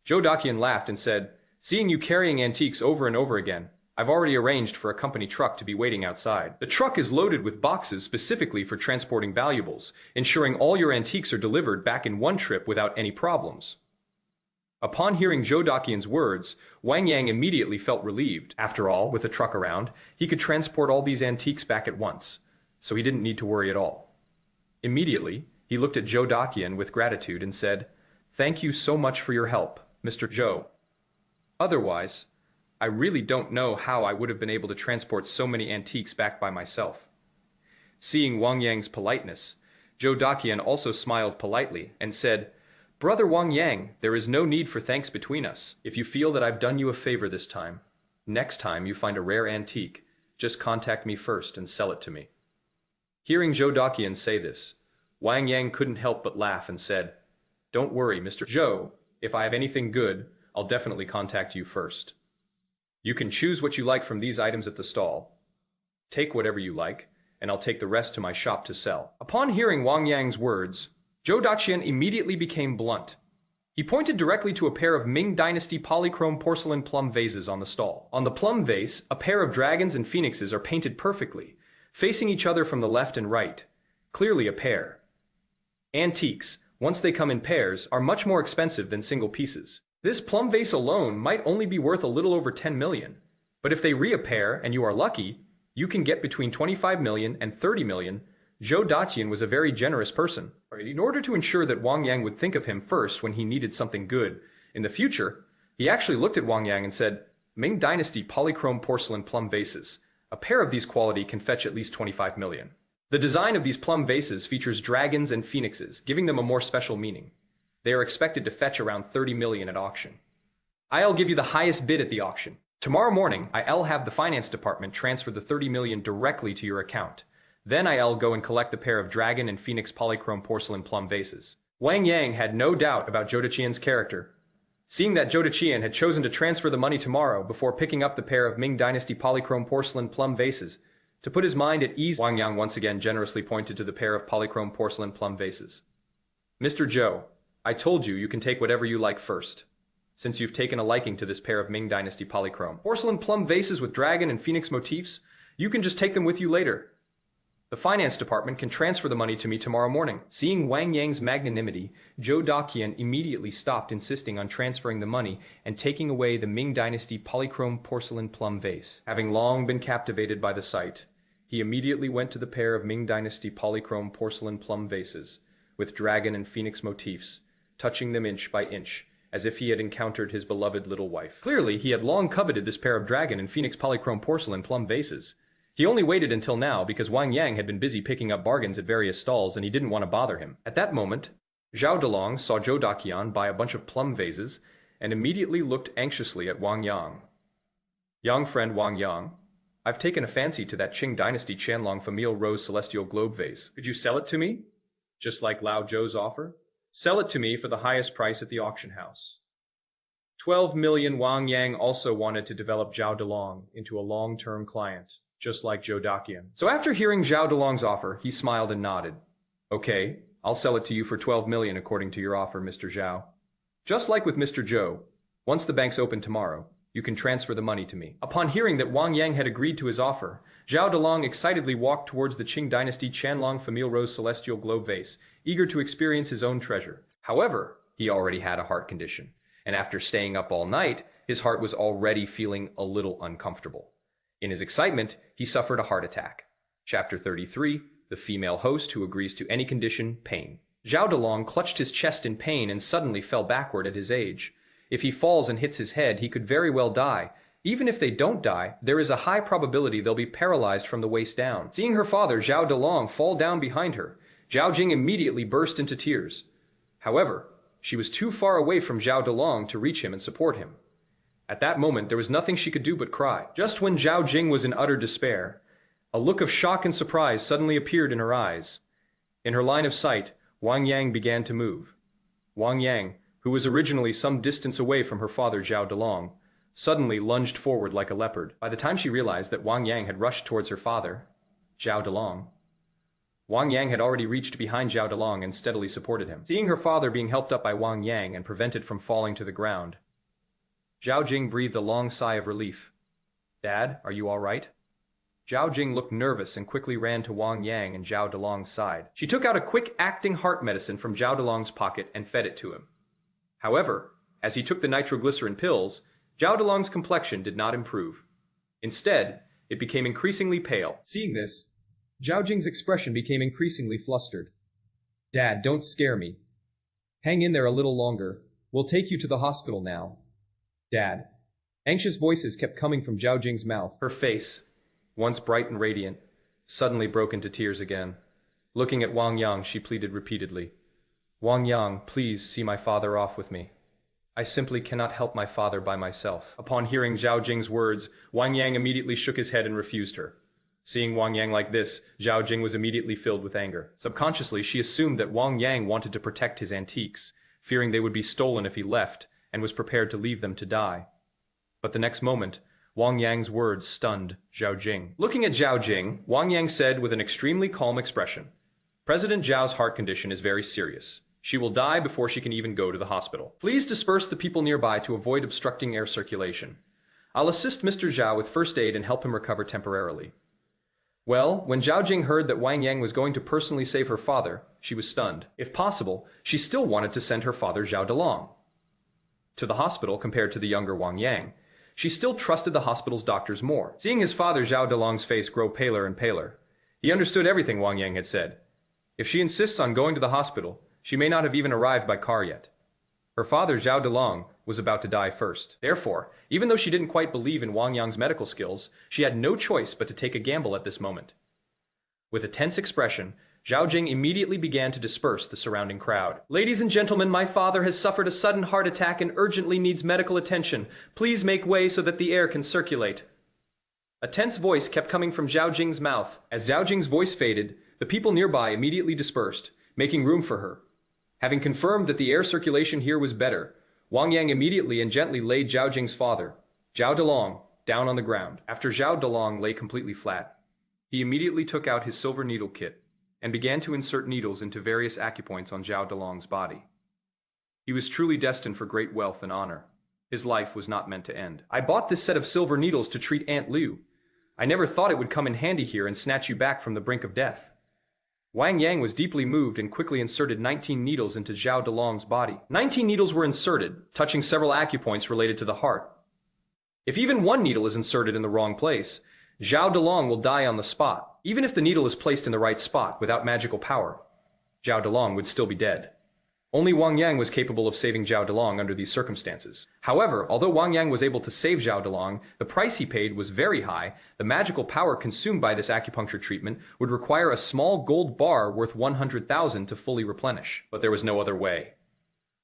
Zhou Daqian laughed and said, "Seeing you carrying antiques over and over again, I've already arranged for a company truck to be waiting outside. The truck is loaded with boxes specifically for transporting valuables, ensuring all your antiques are delivered back in one trip without any problems." Upon hearing Zhou Daqian's words, Wang Yang immediately felt relieved. After all, with a truck around, he could transport all these antiques back at once, so he didn't need to worry at all. Immediately, he looked at Zhou Daqian with gratitude and said, "Thank you so much for your help, Mr. Zhou. Otherwise, I really don't know how I would have been able to transport so many antiques back by myself." Seeing Wang Yang's politeness, Zhou Daqian also smiled politely and said, "Brother Wang Yang, there is no need for thanks between us. If you feel that I've done you a favor this time, next time you find a rare antique, just contact me first and sell it to me." Hearing Zhou Daqian say this, Wang Yang couldn't help but laugh and said, "Don't worry, Mr. Zhou. If I have anything good, I'll definitely contact you first. You can choose what you like from these items at the stall. Take whatever you like, and I'll take the rest to my shop to sell." Upon hearing Wang Yang's words, Zhou Daqian immediately became blunt. He pointed directly to a pair of Ming Dynasty polychrome porcelain plum vases on the stall. On the plum vase, a pair of dragons and phoenixes are painted perfectly, facing each other from the left and right, clearly a pair. Antiques, once they come in pairs, are much more expensive than single pieces. This plum vase alone might only be worth a little over 10 million, but if they reappear and you are lucky, you can get between 25 million and 30 million. Zhou Daqian was a very generous person. In order to ensure that Wang Yang would think of him first when he needed something good in the future, he actually looked at Wang Yang and said, "Ming Dynasty polychrome porcelain plum vases. A pair of these quality can fetch at least 25 million. The design of these plum vases features dragons and phoenixes, giving them a more special meaning. They are expected to fetch around 30 million at auction. I'll give you the highest bid at the auction. Tomorrow morning, I'll have the finance department transfer the 30 million directly to your account. Then I'll go and collect the pair of dragon and phoenix polychrome porcelain plum vases." Wang Yang had no doubt about Zhou Daqian's character. Seeing that Zhou Daqian had chosen to transfer the money tomorrow before picking up the pair of Ming Dynasty polychrome porcelain plum vases, to put his mind at ease, Wang Yang once again generously pointed to the pair of polychrome porcelain plum vases. "Mr. Zhou, I told you you can take whatever you like first, since you've taken a liking to this pair of Ming Dynasty polychrome porcelain plum vases with dragon and phoenix motifs. You can just take them with you later. The finance department can transfer the money to me tomorrow morning." Seeing Wang Yang's magnanimity, Zhou Daqian immediately stopped insisting on transferring the money and taking away the Ming Dynasty polychrome porcelain plum vase. Having long been captivated by the sight, he immediately went to the pair of Ming Dynasty polychrome porcelain plum vases with dragon and phoenix motifs, touching them inch by inch, as if he had encountered his beloved little wife. Clearly, he had long coveted this pair of dragon and phoenix polychrome porcelain plum vases. He only waited until now because Wang Yang had been busy picking up bargains at various stalls and he didn't want to bother him. At that moment, Zhao Delong saw Zhou Daqian buy a bunch of plum vases and immediately looked anxiously at Wang Yang. Young friend Wang Yang, I've taken a fancy to that Qing Dynasty Qianlong Famille Rose Celestial Globe vase. Could you sell it to me? Just like Lao Zhou's offer? Sell it to me for the highest price at the auction house. 12 million. Wang Yang also wanted to develop Zhao Delong into a long-term client, just like Zhou Daqian. So after hearing Zhao Delong's offer, he smiled and nodded. Okay, I'll sell it to you for 12 million according to your offer, Mr. Zhao. Just like with Mr. Zhou, once the banks open tomorrow, you can transfer the money to me. Upon hearing that Wang Yang had agreed to his offer, Zhao Delong excitedly walked towards the Qing Dynasty Qianlong Famille Rose Celestial Globe vase, eager to experience his own treasure. However, he already had a heart condition, and after staying up all night, his heart was already feeling a little uncomfortable. In his excitement, he suffered a heart attack. Chapter 33, The Female Host Who Agrees to Any Condition, Pain. Zhao Delong clutched his chest in pain and suddenly fell backward at his age. If he falls and hits his head, he could very well die. Even if they don't die, there is a high probability they'll be paralyzed from the waist down. Seeing her father, Zhao Delong, fall down behind her, Zhao Jing immediately burst into tears. However, she was too far away from Zhao Delong to reach him and support him. At that moment, there was nothing she could do but cry. Just when Zhao Jing was in utter despair, a look of shock and surprise suddenly appeared in her eyes. In her line of sight, Wang Yang began to move. Wang Yang, who was originally some distance away from her father Zhao Delong, suddenly lunged forward like a leopard. By the time she realized that Wang Yang had rushed towards her father, Zhao Delong, Wang Yang had already reached behind Zhao Delong and steadily supported him. Seeing her father being helped up by Wang Yang and prevented from falling to the ground, Zhao Jing breathed a long sigh of relief. Dad, are you all right? Zhao Jing looked nervous and quickly ran to Wang Yang and Zhao Delong's side. She took out a quick-acting heart medicine from Zhao Delong's pocket and fed it to him. However, as he took the nitroglycerin pills, Zhao Delong's complexion did not improve. Instead, it became increasingly pale. Seeing this, Zhao Jing's expression became increasingly flustered. Dad, don't scare me. Hang in there a little longer. We'll take you to the hospital now. Dad. Anxious voices kept coming from Zhao Jing's mouth. Her face, once bright and radiant, suddenly broke into tears again. Looking at Wang Yang, she pleaded repeatedly. Wang Yang, please see my father off with me. I simply cannot help my father by myself. Upon hearing Zhao Jing's words, Wang Yang immediately shook his head and refused her. Seeing Wang Yang like this, Zhao Jing was immediately filled with anger. Subconsciously, she assumed that Wang Yang wanted to protect his antiques, fearing they would be stolen if he left, and was prepared to leave them to die. But the next moment, Wang Yang's words stunned Zhao Jing. Looking at Zhao Jing, Wang Yang said with an extremely calm expression, President Zhao's heart condition is very serious. She will die before she can even go to the hospital. Please disperse the people nearby to avoid obstructing air circulation. I'll assist Mr. Zhao with first aid and help him recover temporarily. Well, when Zhao Jing heard that Wang Yang was going to personally save her father, she was stunned. If possible, she still wanted to send her father Zhao Delong to the hospital compared to the younger Wang Yang. She still trusted the hospital's doctors more. Seeing his father Zhao Delong's face grow paler and paler, he understood everything Wang Yang had said. If she insists on going to the hospital, she may not have even arrived by car yet. Her father Zhao Delong was about to die first. Therefore, even though she didn't quite believe in Wang Yang's medical skills, she had no choice but to take a gamble at this moment. With a tense expression, Zhao Jing immediately began to disperse the surrounding crowd. Ladies and gentlemen, my father has suffered a sudden heart attack and urgently needs medical attention. Please make way so that the air can circulate. A tense voice kept coming from Zhao Jing's mouth. As Zhao Jing's voice faded, the people nearby immediately dispersed, making room for her. Having confirmed that the air circulation here was better, Wang Yang immediately and gently laid Zhao Jing's father, Zhao Delong, down on the ground. After Zhao Delong lay completely flat, he immediately took out his silver needle kit and began to insert needles into various acupoints on Zhao Delong's body. He was truly destined for great wealth and honor. His life was not meant to end. I bought this set of silver needles to treat Aunt Liu. I never thought it would come in handy here and snatch you back from the brink of death. Wang Yang was deeply moved and quickly inserted 19 needles into Zhao Delong's body. 19 needles were inserted, touching several acupoints related to the heart. If even one needle is inserted in the wrong place, Zhao Delong will die on the spot. Even if the needle is placed in the right spot without magical power, Zhao Delong would still be dead. Only Wang Yang was capable of saving Zhao Delong under these circumstances. However, although Wang Yang was able to save Zhao Delong, the price he paid was very high. The magical power consumed by this acupuncture treatment would require a small gold bar worth 100,000 to fully replenish. But there was no other way.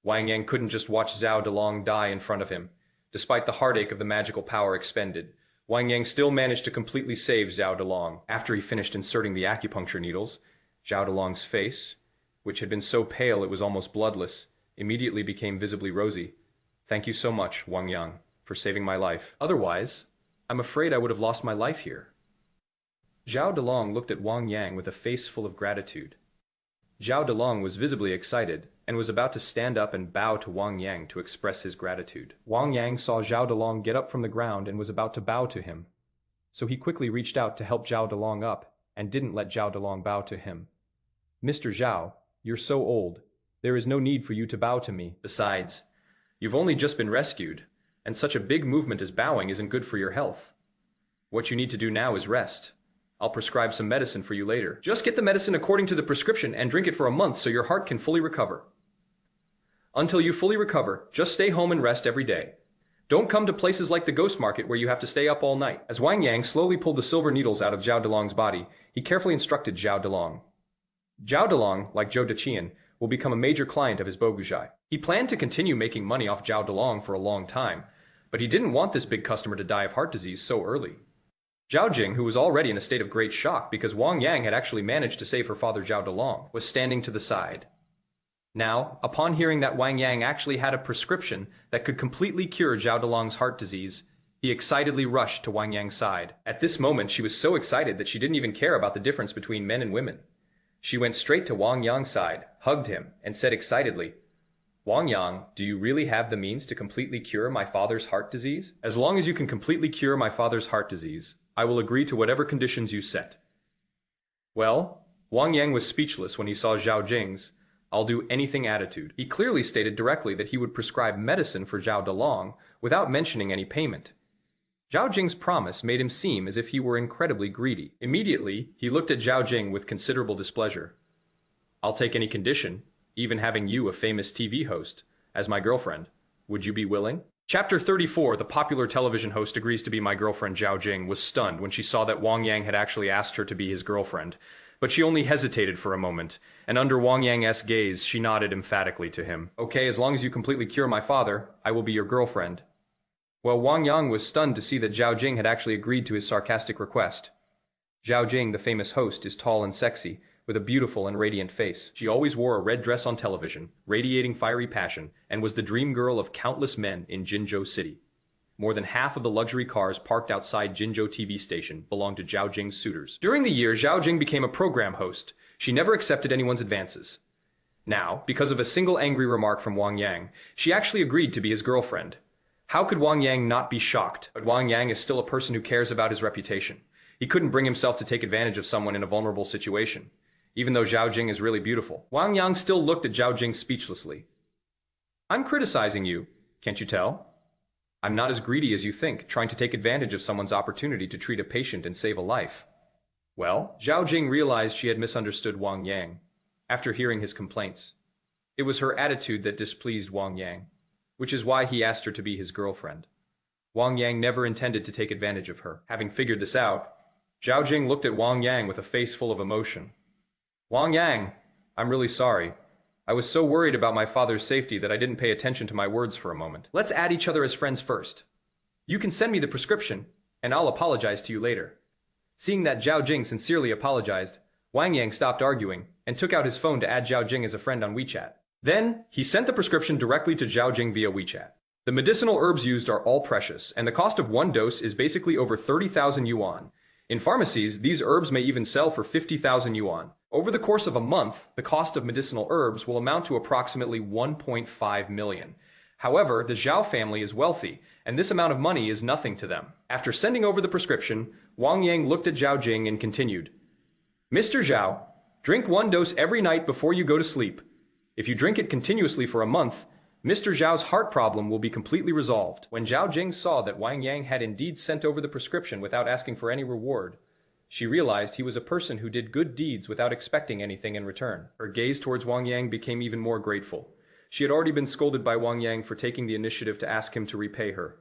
Wang Yang couldn't just watch Zhao Delong die in front of him. Despite the heartache of the magical power expended, Wang Yang still managed to completely save Zhao Delong. After he finished inserting the acupuncture needles, Zhao Delong's face, which had been so pale it was almost bloodless, immediately became visibly rosy. Thank you so much, Wang Yang, for saving my life. Otherwise, I'm afraid I would have lost my life here. Zhao Delong looked at Wang Yang with a face full of gratitude. Zhao Delong was visibly excited and was about to stand up and bow to Wang Yang to express his gratitude. Wang Yang saw Zhao Delong get up from the ground and was about to bow to him. So he quickly reached out to help Zhao Delong up and didn't let Zhao Delong bow to him. Mr. Zhao, you're so old. There is no need for you to bow to me. Besides, you've only just been rescued, and such a big movement as bowing isn't good for your health. What you need to do now is rest. I'll prescribe some medicine for you later. Just get the medicine according to the prescription and drink it for a month so your heart can fully recover. Until you fully recover, just stay home and rest every day. Don't come to places like the ghost market where you have to stay up all night. As Wang Yang slowly pulled the silver needles out of Zhao Delong's body, he carefully instructed Zhao Delong. Zhao Delong, like Zhou Deqian, will become a major client of his Boguzhai. He planned to continue making money off Zhao Delong for a long time, but he didn't want this big customer to die of heart disease so early. Zhao Jing, who was already in a state of great shock because Wang Yang had actually managed to save her father Zhao Delong, was standing to the side. Now, upon hearing that Wang Yang actually had a prescription that could completely cure Zhao Delong's heart disease, he excitedly rushed to Wang Yang's side. At this moment, she was so excited that she didn't even care about the difference between men and women. She went straight to Wang Yang's side, hugged him, and said excitedly, Wang Yang, do you really have the means to completely cure my father's heart disease? As long as you can completely cure my father's heart disease, I will agree to whatever conditions you set. Well, Wang Yang was speechless when he saw Zhao Jing's I'll do anything attitude. He clearly stated directly that he would prescribe medicine for Zhao Delong without mentioning any payment. Zhao Jing's promise made him seem as if he were incredibly greedy. Immediately, he looked at Zhao Jing with considerable displeasure. I'll take any condition, even having you, a famous TV host, as my girlfriend. Would you be willing? Chapter 34, the popular television host agrees to be my girlfriend. Zhao Jing was stunned when she saw that Wang Yang had actually asked her to be his girlfriend. But she only hesitated for a moment, and under Wang Yang's gaze, she nodded emphatically to him. Okay, as long as you completely cure my father, I will be your girlfriend. Well, Wang Yang was stunned to see that Zhao Jing had actually agreed to his sarcastic request. Zhao Jing, the famous host, is tall and sexy, with a beautiful and radiant face. She always wore a red dress on television, radiating fiery passion, and was the dream girl of countless men in Jinzhou City. More than half of the luxury cars parked outside Jinzhou TV station belonged to Zhao Jing's suitors. During the year, Zhao Jing became a program host. She never accepted anyone's advances. Now, because of a single angry remark from Wang Yang, she actually agreed to be his girlfriend. How could Wang Yang not be shocked? But Wang Yang is still a person who cares about his reputation. He couldn't bring himself to take advantage of someone in a vulnerable situation, even though Zhao Jing is really beautiful. Wang Yang still looked at Zhao Jing speechlessly. I'm criticizing you, can't you tell? I'm not as greedy as you think, trying to take advantage of someone's opportunity to treat a patient and save a life. Well, Zhao Jing realized she had misunderstood Wang Yang after hearing his complaints. It was her attitude that displeased Wang Yang, which is why he asked her to be his girlfriend. Wang Yang never intended to take advantage of her. Having figured this out, Zhao Jing looked at Wang Yang with a face full of emotion. Wang Yang, I'm really sorry. I was so worried about my father's safety that I didn't pay attention to my words for a moment. Let's add each other as friends first. You can send me the prescription, and I'll apologize to you later. Seeing that Zhao Jing sincerely apologized, Wang Yang stopped arguing and took out his phone to add Zhao Jing as a friend on WeChat. Then, he sent the prescription directly to Zhao Jing via WeChat. The medicinal herbs used are all precious, and the cost of one dose is basically over 30,000 yuan. In pharmacies, these herbs may even sell for 50,000 yuan. Over the course of a month, the cost of medicinal herbs will amount to approximately 1.5 million. However, the Zhao family is wealthy, and this amount of money is nothing to them. After sending over the prescription, Wang Yang looked at Zhao Jing and continued, Mr. Zhao, drink one dose every night before you go to sleep. If you drink it continuously for a month, Mr. Zhao's heart problem will be completely resolved. When Zhao Jing saw that Wang Yang had indeed sent over the prescription without asking for any reward, she realized he was a person who did good deeds without expecting anything in return. Her gaze towards Wang Yang became even more grateful. She had already been scolded by Wang Yang for taking the initiative to ask him to repay her.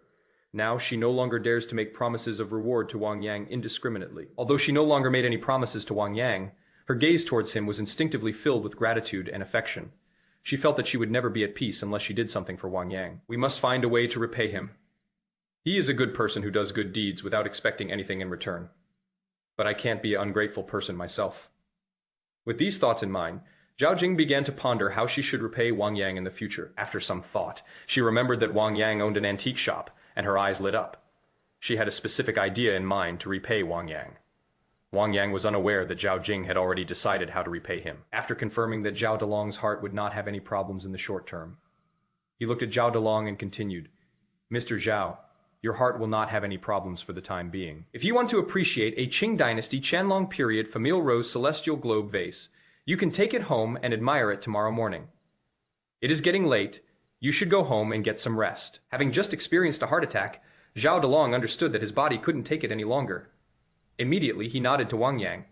Now she no longer dares to make promises of reward to Wang Yang indiscriminately. Although she no longer made any promises to Wang Yang, her gaze towards him was instinctively filled with gratitude and affection. She felt that she would never be at peace unless she did something for Wang Yang. We must find a way to repay him. He is a good person who does good deeds without expecting anything in return. But I can't be an ungrateful person myself. With these thoughts in mind, Zhao Jing began to ponder how she should repay Wang Yang in the future. After some thought, she remembered that Wang Yang owned an antique shop, and her eyes lit up. She had a specific idea in mind to repay Wang Yang. Wang Yang was unaware that Zhao Jing had already decided how to repay him. After confirming that Zhao Delong's heart would not have any problems in the short term, he looked at Zhao Delong and continued, "Mr. Zhao, your heart will not have any problems for the time being. If you want to appreciate a Qing Dynasty Qianlong period Famille Rose Celestial Globe vase, you can take it home and admire it tomorrow morning. It is getting late. You should go home and get some rest." Having just experienced a heart attack, Zhao Delong understood that his body couldn't take it any longer. Immediately, he nodded to Wang Yang.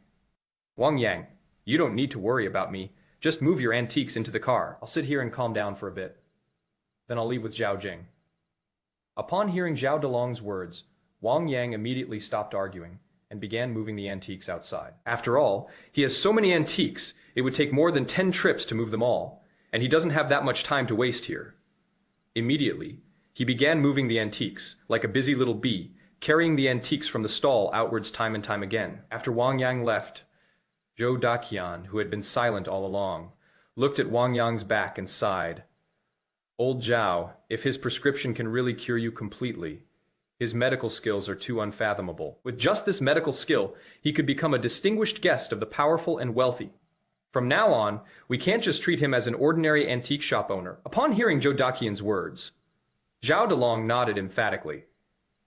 "Wang Yang, you don't need to worry about me. Just move your antiques into the car. I'll sit here and calm down for a bit. Then I'll leave with Zhao Jing." Upon hearing Zhao Delong's words, Wang Yang immediately stopped arguing and began moving the antiques outside. After all, he has so many antiques, it would take more than 10 trips to move them all, and he doesn't have that much time to waste here. Immediately, he began moving the antiques, like a busy little bee, carrying the antiques from the stall outwards time and time again. After Wang Yang left, Zhou Daqian, who had been silent all along, looked at Wang Yang's back and sighed. "Old Zhao, if his prescription can really cure you completely, his medical skills are too unfathomable. With just this medical skill, he could become a distinguished guest of the powerful and wealthy. From now on, we can't just treat him as an ordinary antique shop owner." Upon hearing Zhou Daqian's words, Zhao Delong nodded emphatically.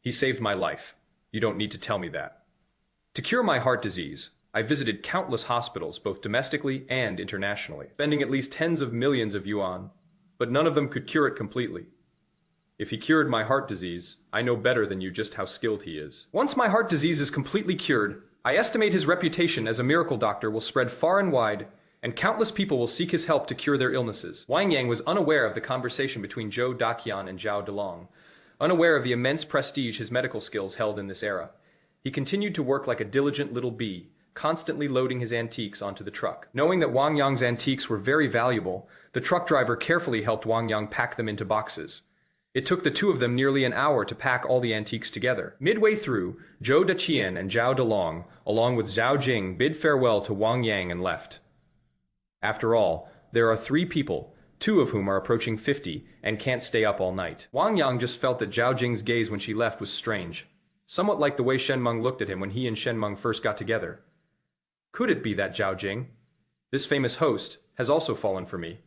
"He saved my life. You don't need to tell me that. To cure my heart disease, I visited countless hospitals, both domestically and internationally, spending at least tens of millions of yuan, but none of them could cure it completely. If he cured my heart disease, I know better than you just how skilled he is. Once my heart disease is completely cured, I estimate his reputation as a miracle doctor will spread far and wide, and countless people will seek his help to cure their illnesses." Wang Yang was unaware of the conversation between Zhou Daqian and Zhao Delong, unaware of the immense prestige his medical skills held in this era. He continued to work like a diligent little bee, constantly loading his antiques onto the truck. Knowing that Wang Yang's antiques were very valuable, the truck driver carefully helped Wang Yang pack them into boxes. It took the two of them nearly an hour to pack all the antiques together. Midway through, Zhou Daqian and Zhao Delong, along with Zhao Jing, bid farewell to Wang Yang and left. After all, there are 3 people, 2 of whom are approaching 50 and can't stay up all night. Wang Yang just felt that Zhao Jing's gaze when she left was strange, somewhat like the way Shen Meng looked at him when he and Shen Meng first got together. Could it be that Zhao Jing, this famous host, has also fallen for me,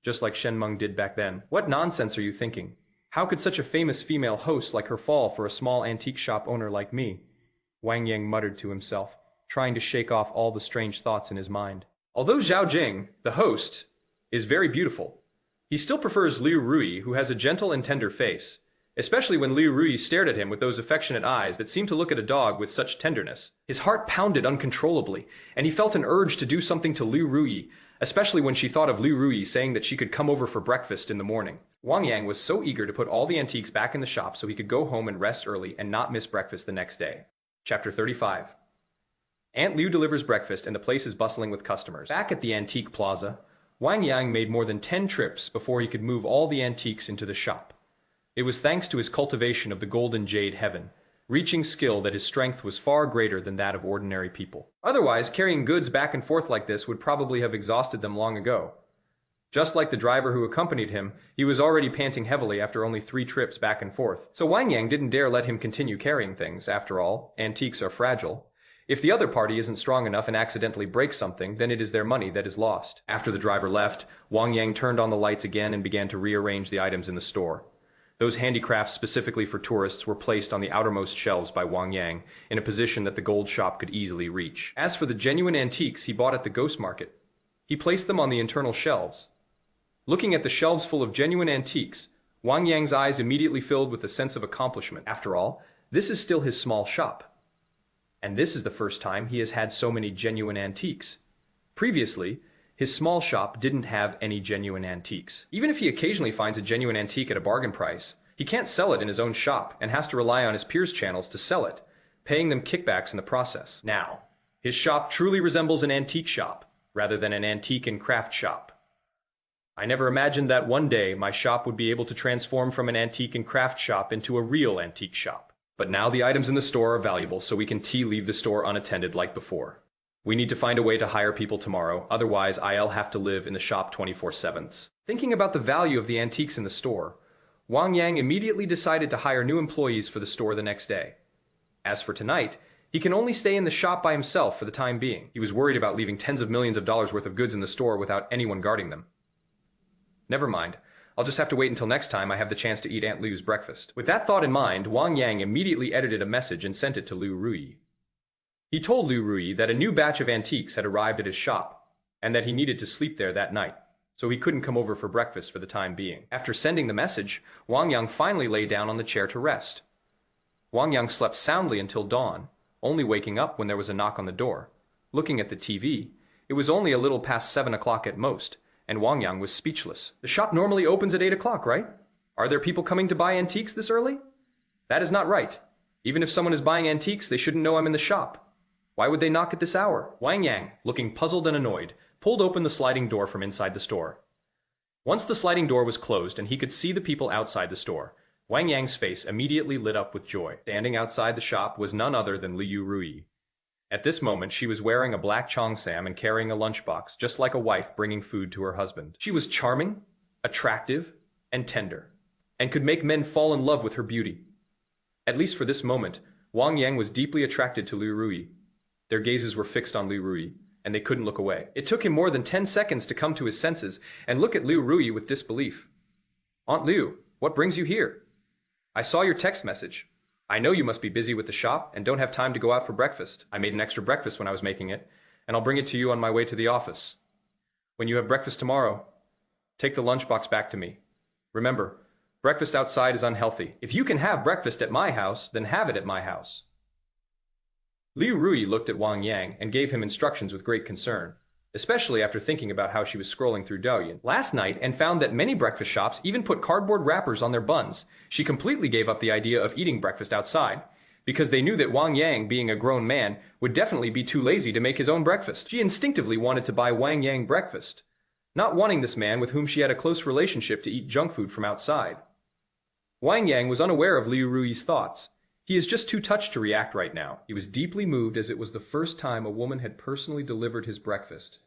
just like Shen Meng did back then? What nonsense are you thinking? How could such a famous female host like her fall for a small antique shop owner like me? Wang Yang muttered to himself, trying to shake off all the strange thoughts in his mind. Although Zhao Jing, the host, is very beautiful, he still prefers Liu Rui, who has a gentle and tender face, especially when Liu Rui stared at him with those affectionate eyes that seemed to look at a dog with such tenderness. His heart pounded uncontrollably, and he felt an urge to do something to Liu Rui, especially when she thought of Liu Rui saying that she could come over for breakfast in the morning. Wang Yang was so eager to put all the antiques back in the shop so he could go home and rest early and not miss breakfast the next day. Chapter 35. Aunt Liu delivers breakfast and the place is bustling with customers. Back at the antique plaza, Wang Yang made more than 10 trips before he could move all the antiques into the shop. It was thanks to his cultivation of the golden jade heaven, reaching skill, that his strength was far greater than that of ordinary people. Otherwise, carrying goods back and forth like this would probably have exhausted them long ago. Just like the driver who accompanied him, he was already panting heavily after only 3 trips back and forth. So Wang Yang didn't dare let him continue carrying things. After all, antiques are fragile. If the other party isn't strong enough and accidentally breaks something, then it is their money that is lost. After the driver left, Wang Yang turned on the lights again and began to rearrange the items in the store. Those handicrafts specifically for tourists were placed on the outermost shelves by Wang Yang, in a position that the gold shop could easily reach. As for the genuine antiques he bought at the ghost market, he placed them on the internal shelves. Looking at the shelves full of genuine antiques, Wang Yang's eyes immediately filled with a sense of accomplishment. After all, this is still his small shop. And this is the first time he has had so many genuine antiques. Previously, his small shop didn't have any genuine antiques. Even if he occasionally finds a genuine antique at a bargain price, he can't sell it in his own shop and has to rely on his peers' channels to sell it, paying them kickbacks in the process. Now, his shop truly resembles an antique shop, rather than an antique and craft shop. I never imagined that one day my shop would be able to transform from an antique and craft shop into a real antique shop. But now the items in the store are valuable, so we can leave the store unattended like before. We need to find a way to hire people tomorrow, otherwise I'll have to live in the shop 24/7. Thinking about the value of the antiques in the store, Wang Yang immediately decided to hire new employees for the store the next day. As for tonight, he can only stay in the shop by himself for the time being. He was worried about leaving tens of millions of dollars worth of goods in the store without anyone guarding them. Never mind. I'll just have to wait until next time I have the chance to eat Aunt Liu's breakfast. With that thought in mind, Wang Yang immediately edited a message and sent it to Liu Ruyi. He told Liu Ruyi that a new batch of antiques had arrived at his shop, and that he needed to sleep there that night, so he couldn't come over for breakfast for the time being. After sending the message, Wang Yang finally lay down on the chair to rest. Wang Yang slept soundly until dawn, only waking up when there was a knock on the door. Looking at the TV, it was only a little past 7 o'clock at most, and Wang Yang was speechless. The shop normally opens at 8 o'clock, right? Are there people coming to buy antiques this early? That is not right. Even if someone is buying antiques, they shouldn't know I'm in the shop. Why would they knock at this hour? Wang Yang, looking puzzled and annoyed, pulled open the sliding door from inside the store. Once the sliding door was closed and he could see the people outside the store, Wang Yang's face immediately lit up with joy. Standing outside the shop was none other than Liu Ruyi. At this moment, she was wearing a black cheongsam and carrying a lunchbox, just like a wife bringing food to her husband. She was charming, attractive, and tender, and could make men fall in love with her beauty. At least for this moment, Wang Yang was deeply attracted to Liu Ruyi. Their gazes were fixed on Liu Ruyi, and they couldn't look away. It took him more than 10 seconds to come to his senses and look at Liu Ruyi with disbelief. "Aunt Liu, what brings you here? I saw your text message. I know you must be busy with the shop and don't have time to go out for breakfast. I made an extra breakfast when I was making it, and I'll bring it to you on my way to the office. When you have breakfast tomorrow, take the lunchbox back to me. Remember, breakfast outside is unhealthy. If you can have breakfast at my house, then have it at my house." Liu Ruyi looked at Wang Yang and gave him instructions with great concern, especially after thinking about how she was scrolling through Douyin last night and found that many breakfast shops even put cardboard wrappers on their buns. She completely gave up the idea of eating breakfast outside, because they knew that Wang Yang, being a grown man, would definitely be too lazy to make his own breakfast. She instinctively wanted to buy Wang Yang breakfast, not wanting this man with whom she had a close relationship to eat junk food from outside. Wang Yang was unaware of Liu Ruyi's thoughts. He is just too touched to react right now. He was deeply moved as it was the first time a woman had personally delivered his breakfast.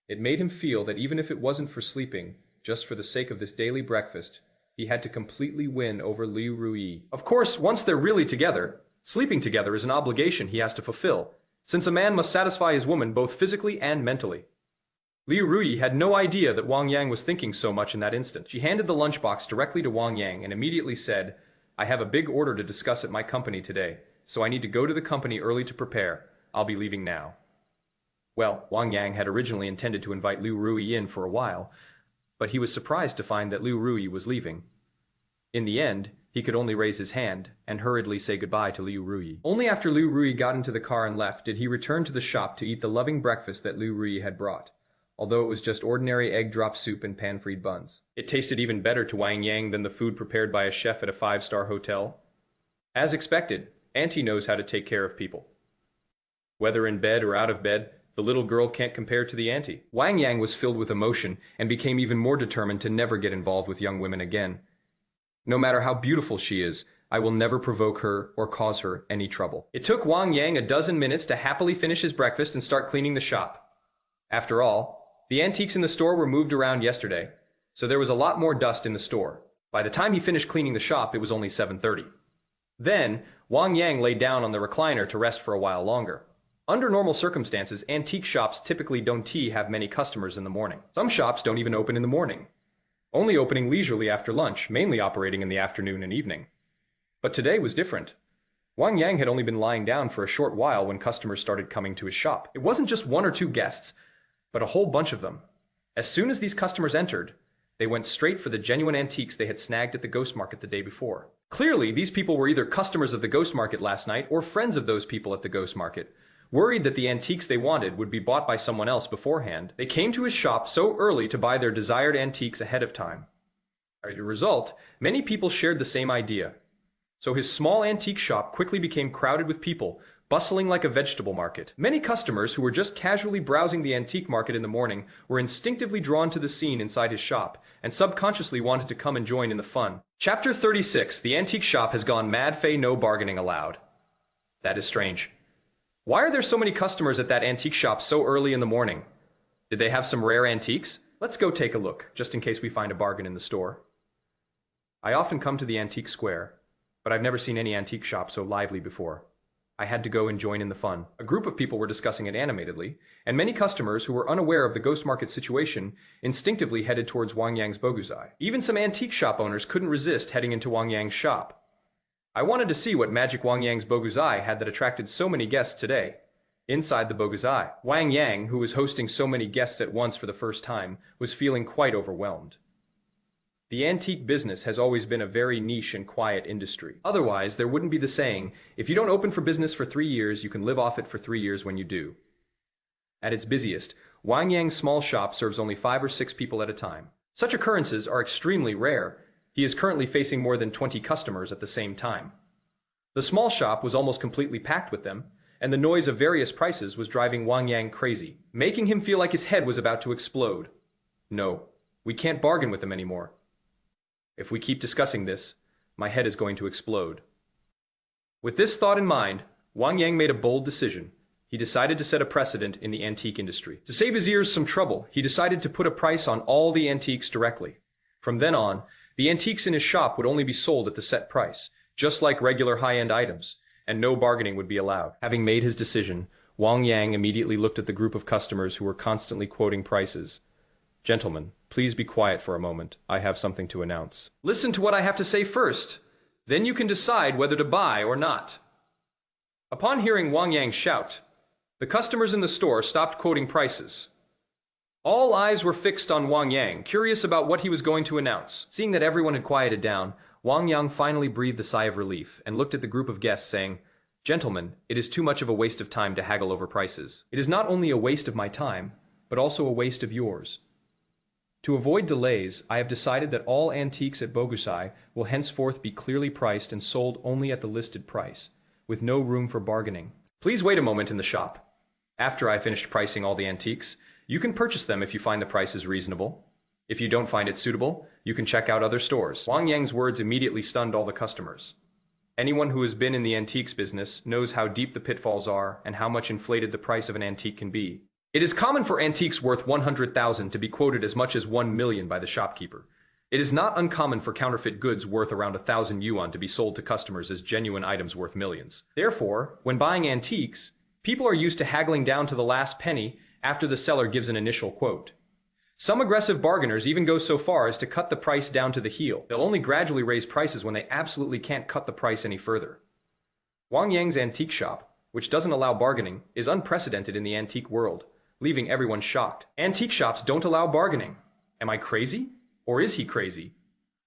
It made him feel that even if it wasn't for sleeping, just for the sake of this daily breakfast, he had to completely win over Liu Ruyi. Of course, once they're really together, sleeping together is an obligation he has to fulfill, since a man must satisfy his woman both physically and mentally. Liu Ruyi had no idea that Wang Yang was thinking so much in that instant. She handed the lunchbox directly to Wang Yang and immediately said, "I have a big order to discuss at my company today, so I need to go to the company early to prepare. I'll be leaving now." Well, Wang Yang had originally intended to invite Liu Ruyi in for a while, but he was surprised to find that Liu Ruyi was leaving. In the end, he could only raise his hand and hurriedly say goodbye to Liu Ruyi. Only after Liu Ruyi got into the car and left did he return to the shop to eat the loving breakfast that Liu Ruyi had brought, although it was just ordinary egg drop soup and pan-fried buns. It tasted even better to Wang Yang than the food prepared by a chef at a 5-star hotel. As expected, Auntie knows how to take care of people. Whether in bed or out of bed, the little girl can't compare to the auntie. Wang Yang was filled with emotion and became even more determined to never get involved with young women again. No matter how beautiful she is, I will never provoke her or cause her any trouble. It took Wang Yang a dozen minutes to happily finish his breakfast and start cleaning the shop. After all, the antiques in the store were moved around yesterday, so there was a lot more dust in the store. By the time he finished cleaning the shop, it was only 7:30. Then, Wang Yang lay down on the recliner to rest for a while longer. Under normal circumstances, antique shops typically don't have many customers in the morning. Some shops don't even open in the morning, only opening leisurely after lunch, mainly operating in the afternoon and evening. But today was different. Wang Yang had only been lying down for a short while when customers started coming to his shop. It wasn't just one or two guests, but a whole bunch of them. As soon as these customers entered, they went straight for the genuine antiques they had snagged at the ghost market the day before. Clearly, these people were either customers of the ghost market last night or friends of those people at the ghost market. Worried that the antiques they wanted would be bought by someone else beforehand, they came to his shop so early to buy their desired antiques ahead of time. As a result, many people shared the same idea. So his small antique shop quickly became crowded with people bustling like a vegetable market. Many customers who were just casually browsing the antique market in the morning were instinctively drawn to the scene inside his shop, and subconsciously wanted to come and join in the fun. Chapter 36. The antique shop has gone mad. No bargaining allowed. That is strange. Why are there so many customers at that antique shop so early in the morning? Did they have some rare antiques? Let's go take a look, just in case we find a bargain in the store. I often come to the antique square, but I've never seen any antique shop so lively before. I had to go and join in the fun. A group of people were discussing it animatedly, and many customers who were unaware of the ghost market situation instinctively headed towards Wang Yang's boguzai. Even some antique shop owners couldn't resist heading into Wang Yang's shop. I wanted to see what magic Wang Yang's boguzai had that attracted so many guests today. Inside the boguzai, Wang Yang, who was hosting so many guests at once for the first time, was feeling quite overwhelmed. The antique business has always been a very niche and quiet industry. Otherwise, there wouldn't be the saying, if you don't open for business for 3 years, you can live off it for 3 years when you do. At its busiest, Wang Yang's small shop serves only 5 or 6 people at a time. Such occurrences are extremely rare. He is currently facing more than 20 customers at the same time. The small shop was almost completely packed with them, and the noise of various prices was driving Wang Yang crazy, making him feel like his head was about to explode. No, we can't bargain with them anymore. If we keep discussing this, my head is going to explode. With this thought in mind, Wang Yang made a bold decision. He decided to set a precedent in the antique industry. To save his ears some trouble, he decided to put a price on all the antiques directly. From then on, the antiques in his shop would only be sold at the set price, just like regular high-end items, and no bargaining would be allowed. Having made his decision, Wang Yang immediately looked at the group of customers who were constantly quoting prices. Gentlemen, please be quiet for a moment. I have something to announce. Listen to what I have to say first. Then you can decide whether to buy or not. Upon hearing Wang Yang shout, the customers in the store stopped quoting prices. All eyes were fixed on Wang Yang, curious about what he was going to announce. Seeing that everyone had quieted down, Wang Yang finally breathed a sigh of relief and looked at the group of guests, saying, Gentlemen, it is too much of a waste of time to haggle over prices. It is not only a waste of my time, but also a waste of yours. To avoid delays, I have decided that all antiques at Bogusai will henceforth be clearly priced and sold only at the listed price, with no room for bargaining. Please wait a moment in the shop. After I finished pricing all the antiques, you can purchase them if you find the prices reasonable. If you don't find it suitable, you can check out other stores. Wang Yang's words immediately stunned all the customers. Anyone who has been in the antiques business knows how deep the pitfalls are and how much inflated the price of an antique can be. It is common for antiques worth 100,000 to be quoted as much as 1 million by the shopkeeper. It is not uncommon for counterfeit goods worth around 1,000 yuan to be sold to customers as genuine items worth millions. Therefore, when buying antiques, people are used to haggling down to the last penny after the seller gives an initial quote. Some aggressive bargainers even go so far as to cut the price down to the heel. They'll only gradually raise prices when they absolutely can't cut the price any further. Wang Yang's antique shop, which doesn't allow bargaining, is unprecedented in the antique world, leaving everyone shocked. Antique shops don't allow bargaining. Am I crazy? Or is he crazy?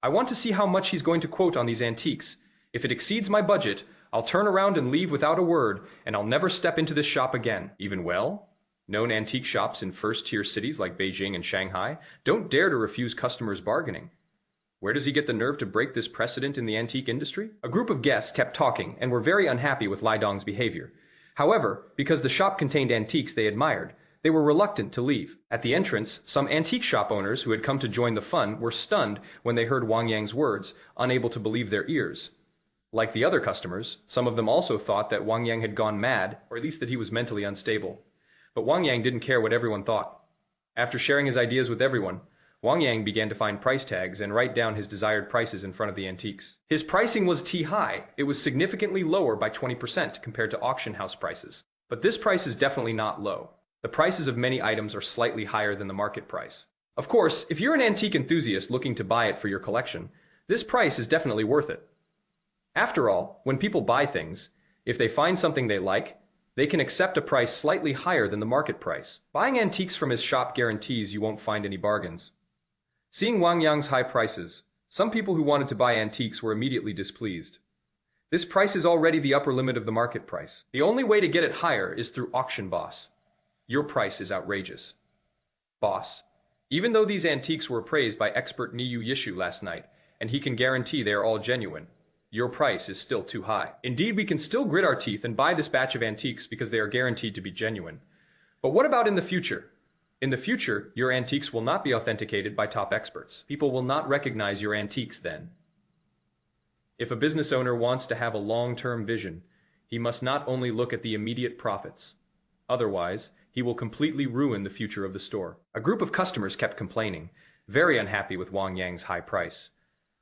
I want to see how much he's going to quote on these antiques. If it exceeds my budget, I'll turn around and leave without a word, and I'll never step into this shop again. Even known antique shops in first-tier cities like Beijing and Shanghai don't dare to refuse customers bargaining. Where does he get the nerve to break this precedent in the antique industry? A group of guests kept talking and were very unhappy with Lai Dong's behavior. However, because the shop contained antiques they admired, they were reluctant to leave. At the entrance, some antique shop owners who had come to join the fun were stunned when they heard Wang Yang's words, unable to believe their ears. Like the other customers, some of them also thought that Wang Yang had gone mad, or at least that he was mentally unstable. But Wang Yang didn't care what everyone thought. After sharing his ideas with everyone, Wang Yang began to find price tags and write down his desired prices in front of the antiques. His pricing was high. It was significantly lower by 20% compared to auction house prices. But this price is definitely not low. The prices of many items are slightly higher than the market price. Of course, if you're an antique enthusiast looking to buy it for your collection, this price is definitely worth it. After all, when people buy things, if they find something they like, they can accept a price slightly higher than the market price. Buying antiques from his shop guarantees you won't find any bargains. Seeing Wang Yang's high prices, some people who wanted to buy antiques were immediately displeased. This price is already the upper limit of the market price. The only way to get it higher is through auction, boss. Your price is outrageous. Boss, even though these antiques were appraised by expert Niyu Yishu last night, and he can guarantee they are all genuine, your price is still too high. Indeed, we can still grit our teeth and buy this batch of antiques because they are guaranteed to be genuine. But what about in the future? In the future, your antiques will not be authenticated by top experts. People will not recognize your antiques then. If a business owner wants to have a long-term vision, he must not only look at the immediate profits. Otherwise, he will completely ruin the future of the store. A group of customers kept complaining, very unhappy with Wang Yang's high price.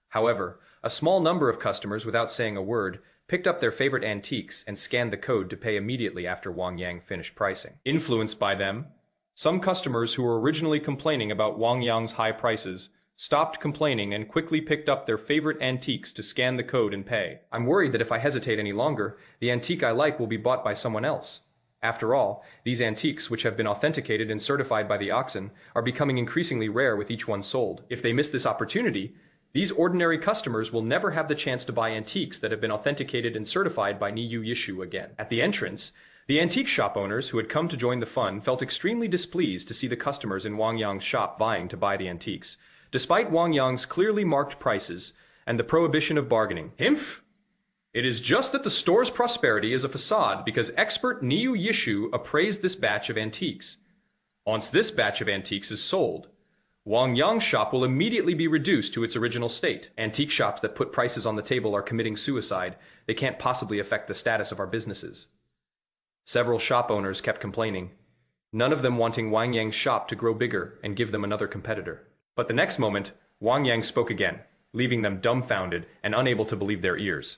However, a small number of customers, without saying a word, picked up their favorite antiques and scanned the code to pay immediately after Wang Yang finished pricing. Influenced by them, some customers who were originally complaining about Wang Yang's high prices stopped complaining and quickly picked up their favorite antiques to scan the code and pay. I'm worried that if I hesitate any longer, the antique I like will be bought by someone else. After all, these antiques, which have been authenticated and certified by the auction, are becoming increasingly rare with each one sold. If they miss this opportunity, these ordinary customers will never have the chance to buy antiques that have been authenticated and certified by Niyu Yishu again. At the entrance, the antique shop owners who had come to join the fun felt extremely displeased to see the customers in Wang Yang's shop vying to buy the antiques, despite Wang Yang's clearly marked prices and the prohibition of bargaining. Himph! It is just that the store's prosperity is a facade because expert Niyu Yishu appraised this batch of antiques. Once this batch of antiques is sold, Wang Yang's shop will immediately be reduced to its original state. Antique shops that put prices on the table are committing suicide. They can't possibly affect the status of our businesses. Several shop owners kept complaining, none of them wanting Wang Yang's shop to grow bigger and give them another competitor. But the next moment, Wang Yang spoke again, leaving them dumbfounded and unable to believe their ears.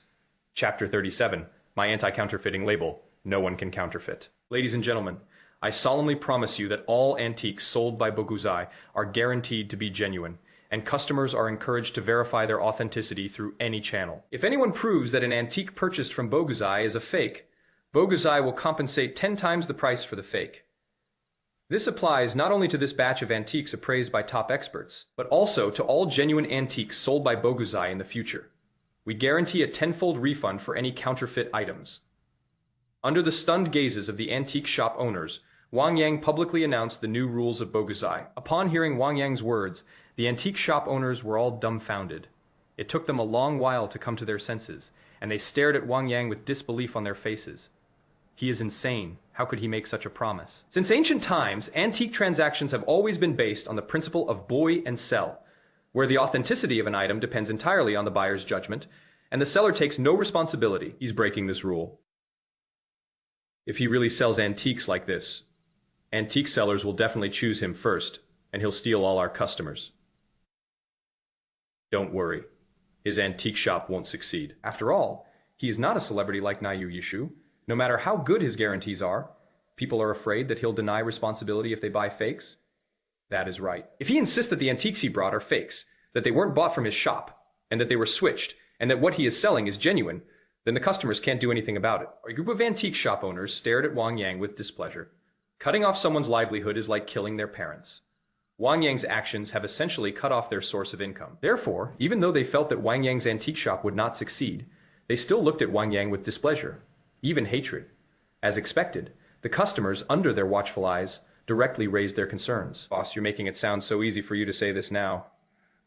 Chapter 37, my anti-counterfeiting label, no one can counterfeit. Ladies and gentlemen, I solemnly promise you that all antiques sold by Boguzai are guaranteed to be genuine, and customers are encouraged to verify their authenticity through any channel. If anyone proves that an antique purchased from Boguzai is a fake, Boguzai will compensate 10 times the price for the fake. This applies not only to this batch of antiques appraised by top experts, but also to all genuine antiques sold by Boguzai in the future. We guarantee a 10-fold refund for any counterfeit items. Under the stunned gazes of the antique shop owners, Wang Yang publicly announced the new rules of Boguzai. Upon hearing Wang Yang's words, the antique shop owners were all dumbfounded. It took them a long while to come to their senses, and they stared at Wang Yang with disbelief on their faces. He is insane. How could he make such a promise? Since ancient times, antique transactions have always been based on the principle of buy and sell, where the authenticity of an item depends entirely on the buyer's judgment, and the seller takes no responsibility. He's breaking this rule. If he really sells antiques like this, antique sellers will definitely choose him first, and he'll steal all our customers. Don't worry. His antique shop won't succeed. After all, he is not a celebrity like Niyu Yishu. No matter how good his guarantees are, people are afraid that he'll deny responsibility if they buy fakes. That is right. If he insists that the antiques he brought are fakes, that they weren't bought from his shop, and that they were switched, and that what he is selling is genuine, then the customers can't do anything about it. A group of antique shop owners stared at Wang Yang with displeasure. Cutting off someone's livelihood is like killing their parents. Wang Yang's actions have essentially cut off their source of income. Therefore, even though they felt that Wang Yang's antique shop would not succeed, they still looked at Wang Yang with displeasure, even hatred. As expected, the customers, under their watchful eyes, directly raised their concerns. Boss, you're making it sound so easy for you to say this now.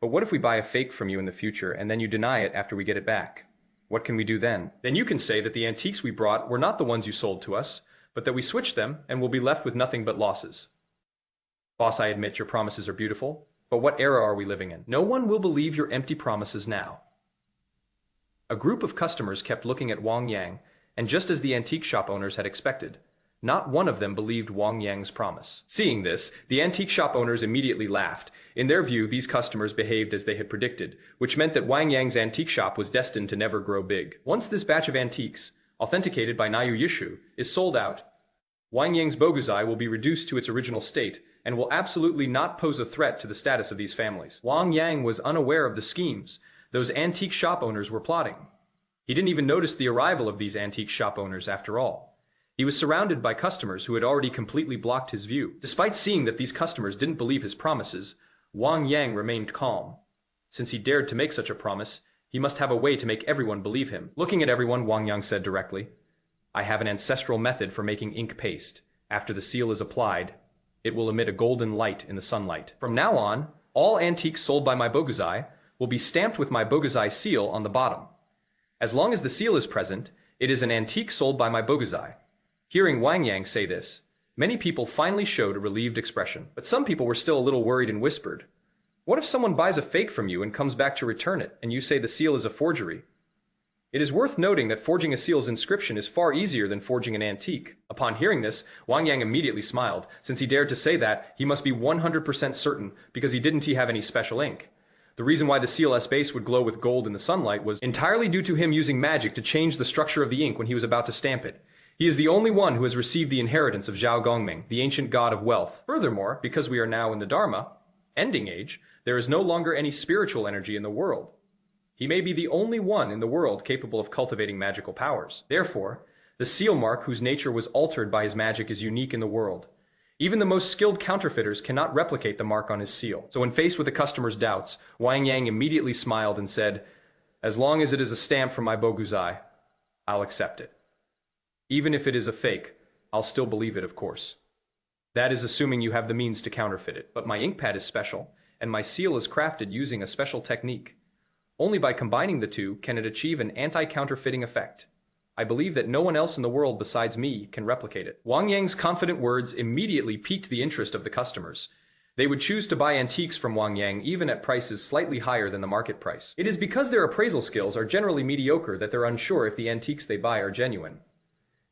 But what if we buy a fake from you in the future and then you deny it after we get it back? What can we do then? Then you can say that the antiques we brought were not the ones you sold to us, but that we switched them and will be left with nothing but losses. Boss, I admit your promises are beautiful, but what era are we living in? No one will believe your empty promises now. A group of customers kept looking at Wang Yang, and just as the antique shop owners had expected, not one of them believed Wang Yang's promise. Seeing this, the antique shop owners immediately laughed. In their view, these customers behaved as they had predicted, which meant that Wang Yang's antique shop was destined to never grow big. Once this batch of antiques, authenticated by Niyu Yishu, is sold out, Wang Yang's Boguzai will be reduced to its original state and will absolutely not pose a threat to the status of these families. Wang Yang was unaware of the schemes those antique shop owners were plotting. He didn't even notice the arrival of these antique shop owners after all. He was surrounded by customers who had already completely blocked his view. Despite seeing that these customers didn't believe his promises, Wang Yang remained calm. Since he dared to make such a promise, he must have a way to make everyone believe him. Looking at everyone, Wang Yang said directly, I have an ancestral method for making ink paste. After the seal is applied, it will emit a golden light in the sunlight. From now on, all antiques sold by my Boguzai will be stamped with my Boguzai seal on the bottom. As long as the seal is present, it is an antique sold by my Boguzai. Hearing Wang Yang say this, many people finally showed a relieved expression, but some people were still a little worried and whispered, "What if someone buys a fake from you and comes back to return it, and you say the seal is a forgery?" It is worth noting that forging a seal's inscription is far easier than forging an antique. Upon hearing this, Wang Yang immediately smiled. Since he dared to say that, he must be 100% certain, because didn't he have any special ink? The reason why the seal's base would glow with gold in the sunlight was entirely due to him using magic to change the structure of the ink when he was about to stamp it. He is the only one who has received the inheritance of Zhao Gongming, the ancient god of wealth. Furthermore, because we are now in the Dharma, ending age, there is no longer any spiritual energy in the world. He may be the only one in the world capable of cultivating magical powers. Therefore, the seal mark whose nature was altered by his magic is unique in the world. Even the most skilled counterfeiters cannot replicate the mark on his seal. So when faced with the customer's doubts, Wang Yang immediately smiled and said, "As long as it is a stamp from my Boguzai, I'll accept it. Even if it is a fake, I'll still believe it, of course. That is assuming you have the means to counterfeit it. But my ink pad is special, and my seal is crafted using a special technique. Only by combining the two can it achieve an anti-counterfeiting effect. I believe that no one else in the world besides me can replicate it." Wang Yang's confident words immediately piqued the interest of the customers. They would choose to buy antiques from Wang Yang even at prices slightly higher than the market price. It is because their appraisal skills are generally mediocre that they're unsure if the antiques they buy are genuine.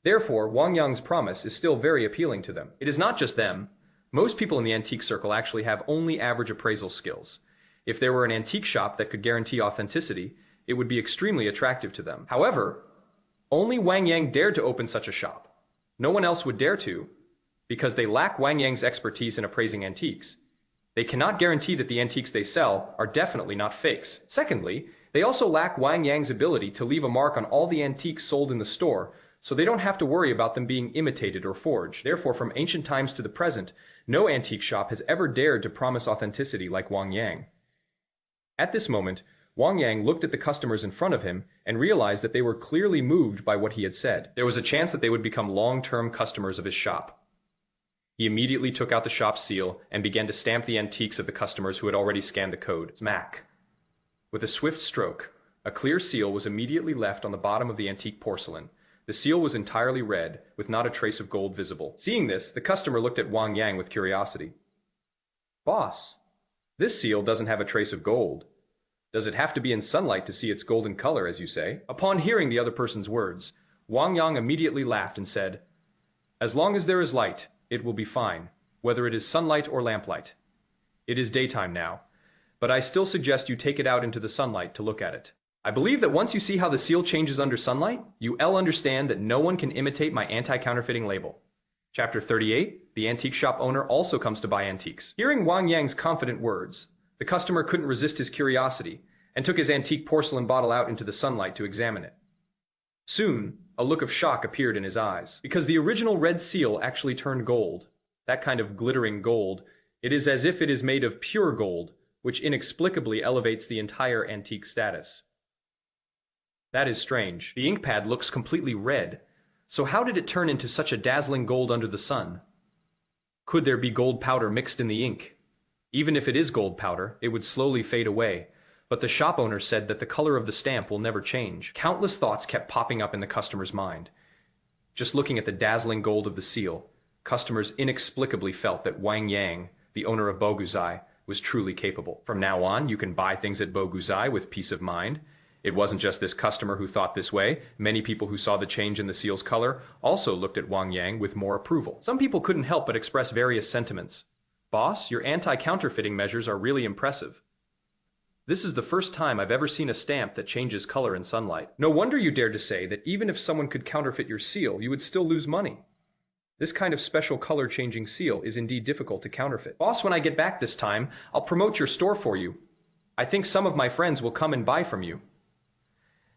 Therefore, Wang Yang's promise is still very appealing to them. It is not just them. Most people in the antique circle actually have only average appraisal skills. If there were an antique shop that could guarantee authenticity, it would be extremely attractive to them. However, only Wang Yang dared to open such a shop. No one else would dare to, because they lack Wang Yang's expertise in appraising antiques. They cannot guarantee that the antiques they sell are definitely not fakes. Secondly, they also lack Wang Yang's ability to leave a mark on all the antiques sold in the store, so they don't have to worry about them being imitated or forged. Therefore, from ancient times to the present, no antique shop has ever dared to promise authenticity like Wang Yang. At this moment, Wang Yang looked at the customers in front of him and realized that they were clearly moved by what he had said. There was a chance that they would become long-term customers of his shop. He immediately took out the shop seal and began to stamp the antiques of the customers who had already scanned the code. Smack! With a swift stroke, a clear seal was immediately left on the bottom of the antique porcelain. The seal was entirely red, with not a trace of gold visible. Seeing this, the customer looked at Wang Yang with curiosity. "Boss, this seal doesn't have a trace of gold. Does it have to be in sunlight to see its golden color, as you say?" Upon hearing the other person's words, Wang Yang immediately laughed and said, "As long as there is light, it will be fine, whether it is sunlight or lamplight. It is daytime now, but I still suggest you take it out into the sunlight to look at it. I believe that once you see how the seal changes under sunlight, you'll understand that no one can imitate my anti-counterfeiting label." Chapter 38, the antique shop owner also comes to buy antiques. Hearing Wang Yang's confident words, the customer couldn't resist his curiosity and took his antique porcelain bottle out into the sunlight to examine it. Soon, a look of shock appeared in his eyes, because the original red seal actually turned gold. That kind of glittering gold. It is as if it is made of pure gold, which inexplicably elevates the entire antique status. That is strange. The ink pad looks completely red. So how did it turn into such a dazzling gold under the sun? Could there be gold powder mixed in the ink? Even if it is gold powder, it would slowly fade away. But the shop owner said that the color of the stamp will never change. Countless thoughts kept popping up in the customer's mind. Just looking at the dazzling gold of the seal, customers inexplicably felt that Wang Yang, the owner of Boguzai, was truly capable. From now on, you can buy things at Boguzai with peace of mind. It wasn't just this customer who thought this way. Many people who saw the change in the seal's color also looked at Wang Yang with more approval. Some people couldn't help but express various sentiments. "Boss, your anti-counterfeiting measures are really impressive. This is the first time I've ever seen a stamp that changes color in sunlight. No wonder you dared to say that even if someone could counterfeit your seal, you would still lose money. This kind of special color-changing seal is indeed difficult to counterfeit. Boss, when I get back this time, I'll promote your store for you. I think some of my friends will come and buy from you.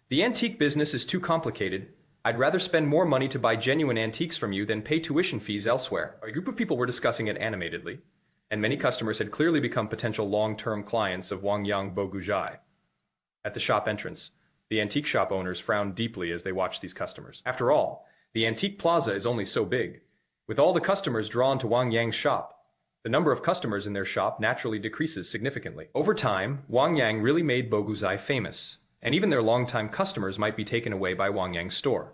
The antique business is too complicated. I'd rather spend more money to buy genuine antiques from you than pay tuition fees elsewhere." A group of people were discussing it animatedly, and many customers had clearly become potential long-term clients of Wang Yang Boguzai. At the shop entrance, the antique shop owners frowned deeply as they watched these customers. After all, the antique plaza is only so big. With all the customers drawn to Wang Yang's shop, the number of customers in their shop naturally decreases significantly. Over time, Wang Yang really made Boguzai famous, and even their longtime customers might be taken away by Wang Yang's store.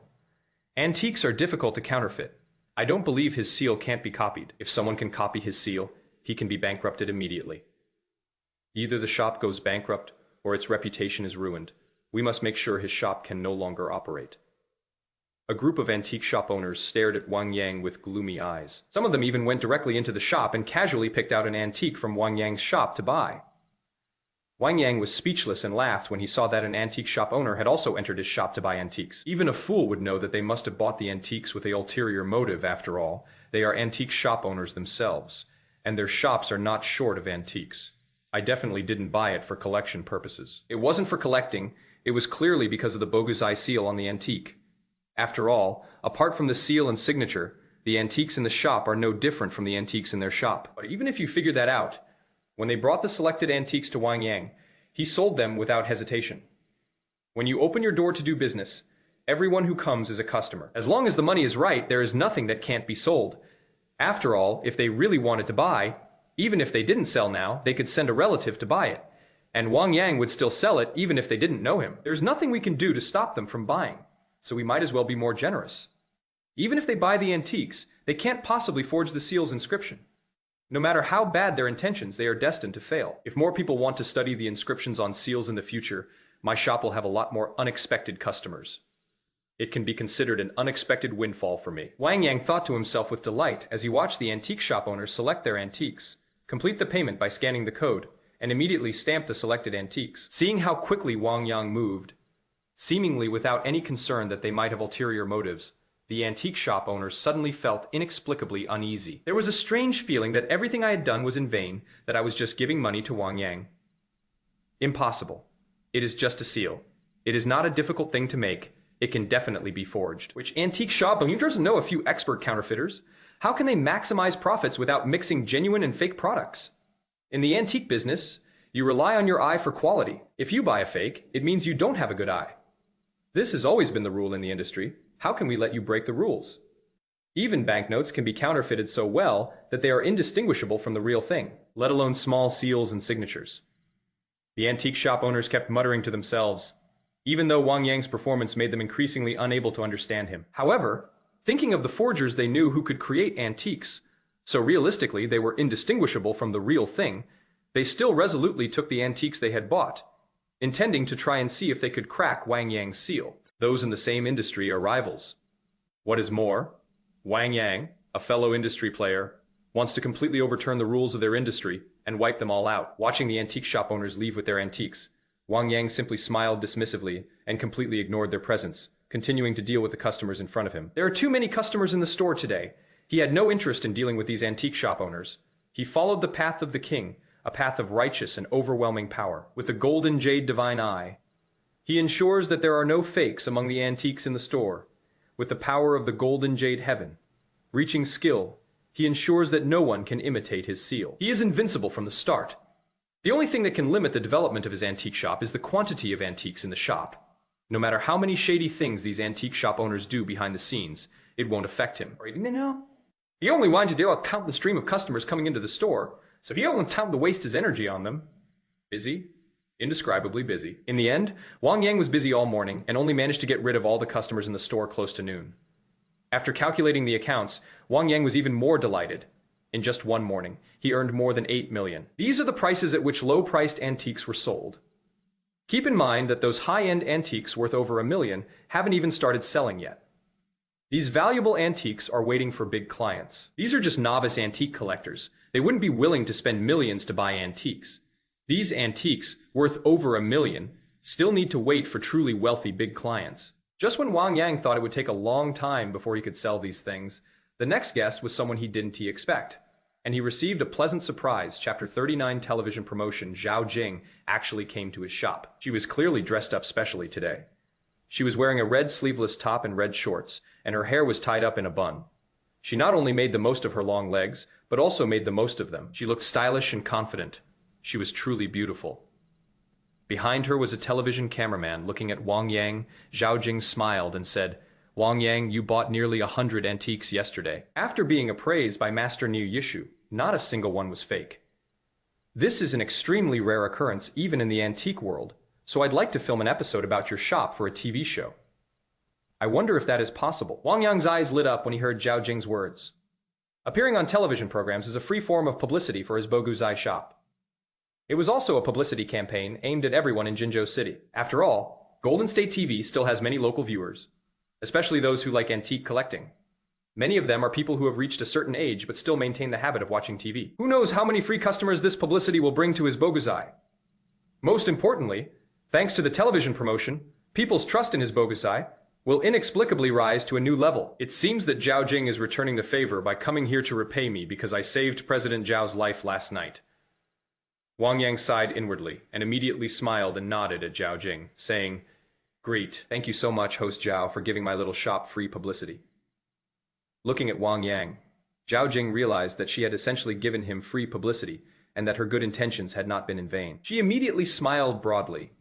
Antiques are difficult to counterfeit. I don't believe his seal can't be copied. If someone can copy his seal, he can be bankrupted immediately. Either the shop goes bankrupt, or its reputation is ruined. We must make sure his shop can no longer operate. A group of antique shop owners stared at Wang Yang with gloomy eyes. Some of them even went directly into the shop and casually picked out an antique from Wang Yang's shop to buy. Wang Yang was speechless and laughed when he saw that an antique shop owner had also entered his shop to buy antiques. Even a fool would know that they must have bought the antiques with an ulterior motive. After all, they are antique shop owners themselves, and their shops are not short of antiques. I definitely didn't buy it for collection purposes. It wasn't for collecting, it was clearly because of the bogus eye seal on the antique. After all, apart from the seal and signature, the antiques in the shop are no different from the antiques in their shop. But even if you figure that out, when they brought the selected antiques to Wang Yang, he sold them without hesitation. When you open your door to do business, everyone who comes is a customer. As long as the money is right, there is nothing that can't be sold. After all, if they really wanted to buy, even if they didn't sell now, they could send a relative to buy it. And Wang Yang would still sell it even if they didn't know him. There's nothing we can do to stop them from buying, so we might as well be more generous. Even if they buy the antiques, they can't possibly forge the seal's inscription. No matter how bad their intentions, they are destined to fail. If more people want to study the inscriptions on seals in the future, my shop will have a lot more unexpected customers. It can be considered an unexpected windfall for me. Wang Yang thought to himself with delight as he watched the antique shop owners select their antiques, complete the payment by scanning the code, and immediately stamp the selected antiques. Seeing how quickly Wang Yang moved, seemingly without any concern that they might have ulterior motives, the antique shop owners suddenly felt inexplicably uneasy. There was a strange feeling that everything I had done was in vain, that I was just giving money to Wang Yang. Impossible. It is just a seal. It is not a difficult thing to make. It can definitely be forged. Which antique shop owner doesn't know a few expert counterfeiters? How can they maximize profits without mixing genuine and fake products? In the antique business, you rely on your eye for quality. If you buy a fake, it means you don't have a good eye. This has always been the rule in the industry. How can we let you break the rules? Even banknotes can be counterfeited so well that they are indistinguishable from the real thing, let alone small seals and signatures. The antique shop owners kept muttering to themselves, even though Wang Yang's performance made them increasingly unable to understand him. However, thinking of the forgers they knew who could create antiques, so realistically they were indistinguishable from the real thing, they still resolutely took the antiques they had bought, intending to try and see if they could crack Wang Yang's seal. Those in the same industry are rivals. What is more, Wang Yang, a fellow industry player, wants to completely overturn the rules of their industry and wipe them all out. Watching the antique shop owners leave with their antiques, Wang Yang simply smiled dismissively and completely ignored their presence, continuing to deal with the customers in front of him. There are too many customers in the store today. He had no interest in dealing with these antique shop owners. He followed the path of the king, a path of righteous and overwhelming power. With the golden jade divine eye, he ensures that there are no fakes among the antiques in the store. With the power of the golden jade heaven, reaching skill, he ensures that no one can imitate his seal. He is invincible from the start. The only thing that can limit the development of his antique shop is the quantity of antiques in the shop. No matter how many shady things these antique shop owners do behind the scenes, it won't affect him. He only wanted to count the stream of customers coming into the store, so he don't want time to waste his energy on them. Busy? Indescribably busy. In the end, Wang Yang was busy all morning and only managed to get rid of all the customers in the store close to noon. After calculating the accounts, Wang Yang was even more delighted. In just one morning, he earned more than 8 million. These are the prices at which low-priced antiques were sold. Keep in mind that those high-end antiques worth over $1 million haven't even started selling yet. These valuable antiques are waiting for big clients. These are just novice antique collectors. They wouldn't be willing to spend millions to buy antiques. These antiques, worth over $1 million, still need to wait for truly wealthy big clients. Just when Wang Yang thought it would take a long time before he could sell these things, the next guest was someone he didn't expect. And he received a pleasant surprise. Chapter 39 television promotion Zhao Jing actually came to his shop. She was clearly dressed up specially today. She was wearing a red sleeveless top and red shorts, and her hair was tied up in a bun. She not only made the most of her long legs, but also made the most of them. She looked stylish and confident. She was truly beautiful. Behind her was a television cameraman looking at Wang Yang. Zhao Jing smiled and said, "Wang Yang, you bought nearly 100 antiques yesterday." After being appraised by Master Niu Yishu, not a single one was fake. This is an extremely rare occurrence even in the antique world. so I'd like to film an episode about your shop for a TV show. I wonder if that is possible. Wang Yang's eyes lit up when he heard Zhao Jing's words. Appearing on television programs is a free form of publicity for his Boguzai shop. It was also a publicity campaign aimed at everyone in Jinzhou City. After all, Golden State TV still has many local viewers, especially those who like antique collecting. Many of them are people who have reached a certain age but still maintain the habit of watching TV. Who knows how many free customers this publicity will bring to his Boguzai? Most importantly, thanks to the television promotion, people's trust in his Boguzai will inexplicably rise to a new level. It seems that Zhao Jing is returning the favor by coming here to repay me because I saved President Zhao's life last night. Wang Yang sighed inwardly and immediately smiled and nodded at Zhao Jing, saying, "Great, thank you so much, host Zhao, for giving my little shop free publicity." Looking at Wang Yang, Zhao Jing realized that she had essentially given him free publicity and that her good intentions had not been in vain. She immediately smiled broadly.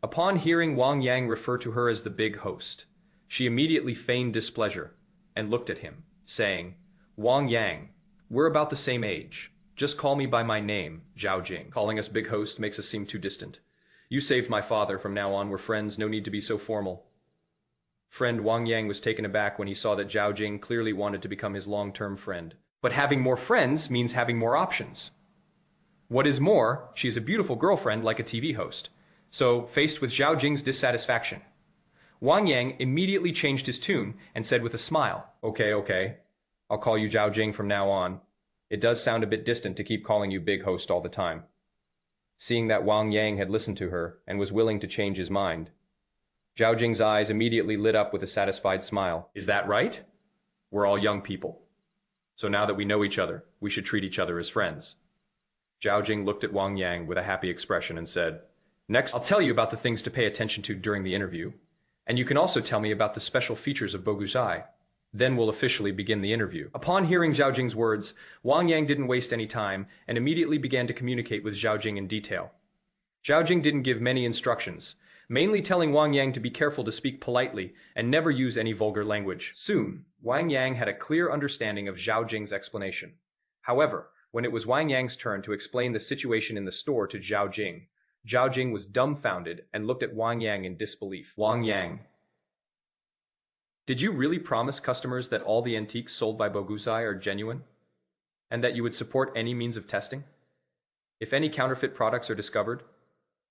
Upon hearing Wang Yang refer to her as the big host, she immediately feigned displeasure and looked at him, saying, "Wang Yang, we're about the same age. Just call me by my name, Zhao Jing. Calling us big host makes us seem too distant. You saved my father. From now on, we're friends. No need to be so formal." Friend Wang Yang was taken aback when he saw that Zhao Jing clearly wanted to become his long-term friend. But having more friends means having more options. What is more, she's a beautiful girlfriend like a TV host. So, faced with Zhao Jing's dissatisfaction, Wang Yang immediately changed his tune and said with a smile, Okay. I'll call you Zhao Jing from now on. It does sound a bit distant to keep calling you big host all the time." Seeing that Wang Yang had listened to her and was willing to change his mind, Zhao Jing's eyes immediately lit up with a satisfied smile. "Is that right? We're all young people. So now that we know each other, we should treat each other as friends." Zhao Jing looked at Wang Yang with a happy expression and said, "Next, I'll tell you about the things to pay attention to during the interview, and you can also tell me about the special features of Boguzai. Then we'll officially begin the interview." Upon hearing Zhao Jing's words, Wang Yang didn't waste any time and immediately began to communicate with Zhao Jing in detail. Zhao Jing didn't give many instructions, mainly telling Wang Yang to be careful to speak politely and never use any vulgar language. Soon, Wang Yang had a clear understanding of Zhao Jing's explanation. However, when it was Wang Yang's turn to explain the situation in the store to Zhao Jing was dumbfounded and looked at Wang Yang in disbelief. "Wang Yang, did you really promise customers that all the antiques sold by Boguzai are genuine? And that you would support any means of testing? If any counterfeit products are discovered,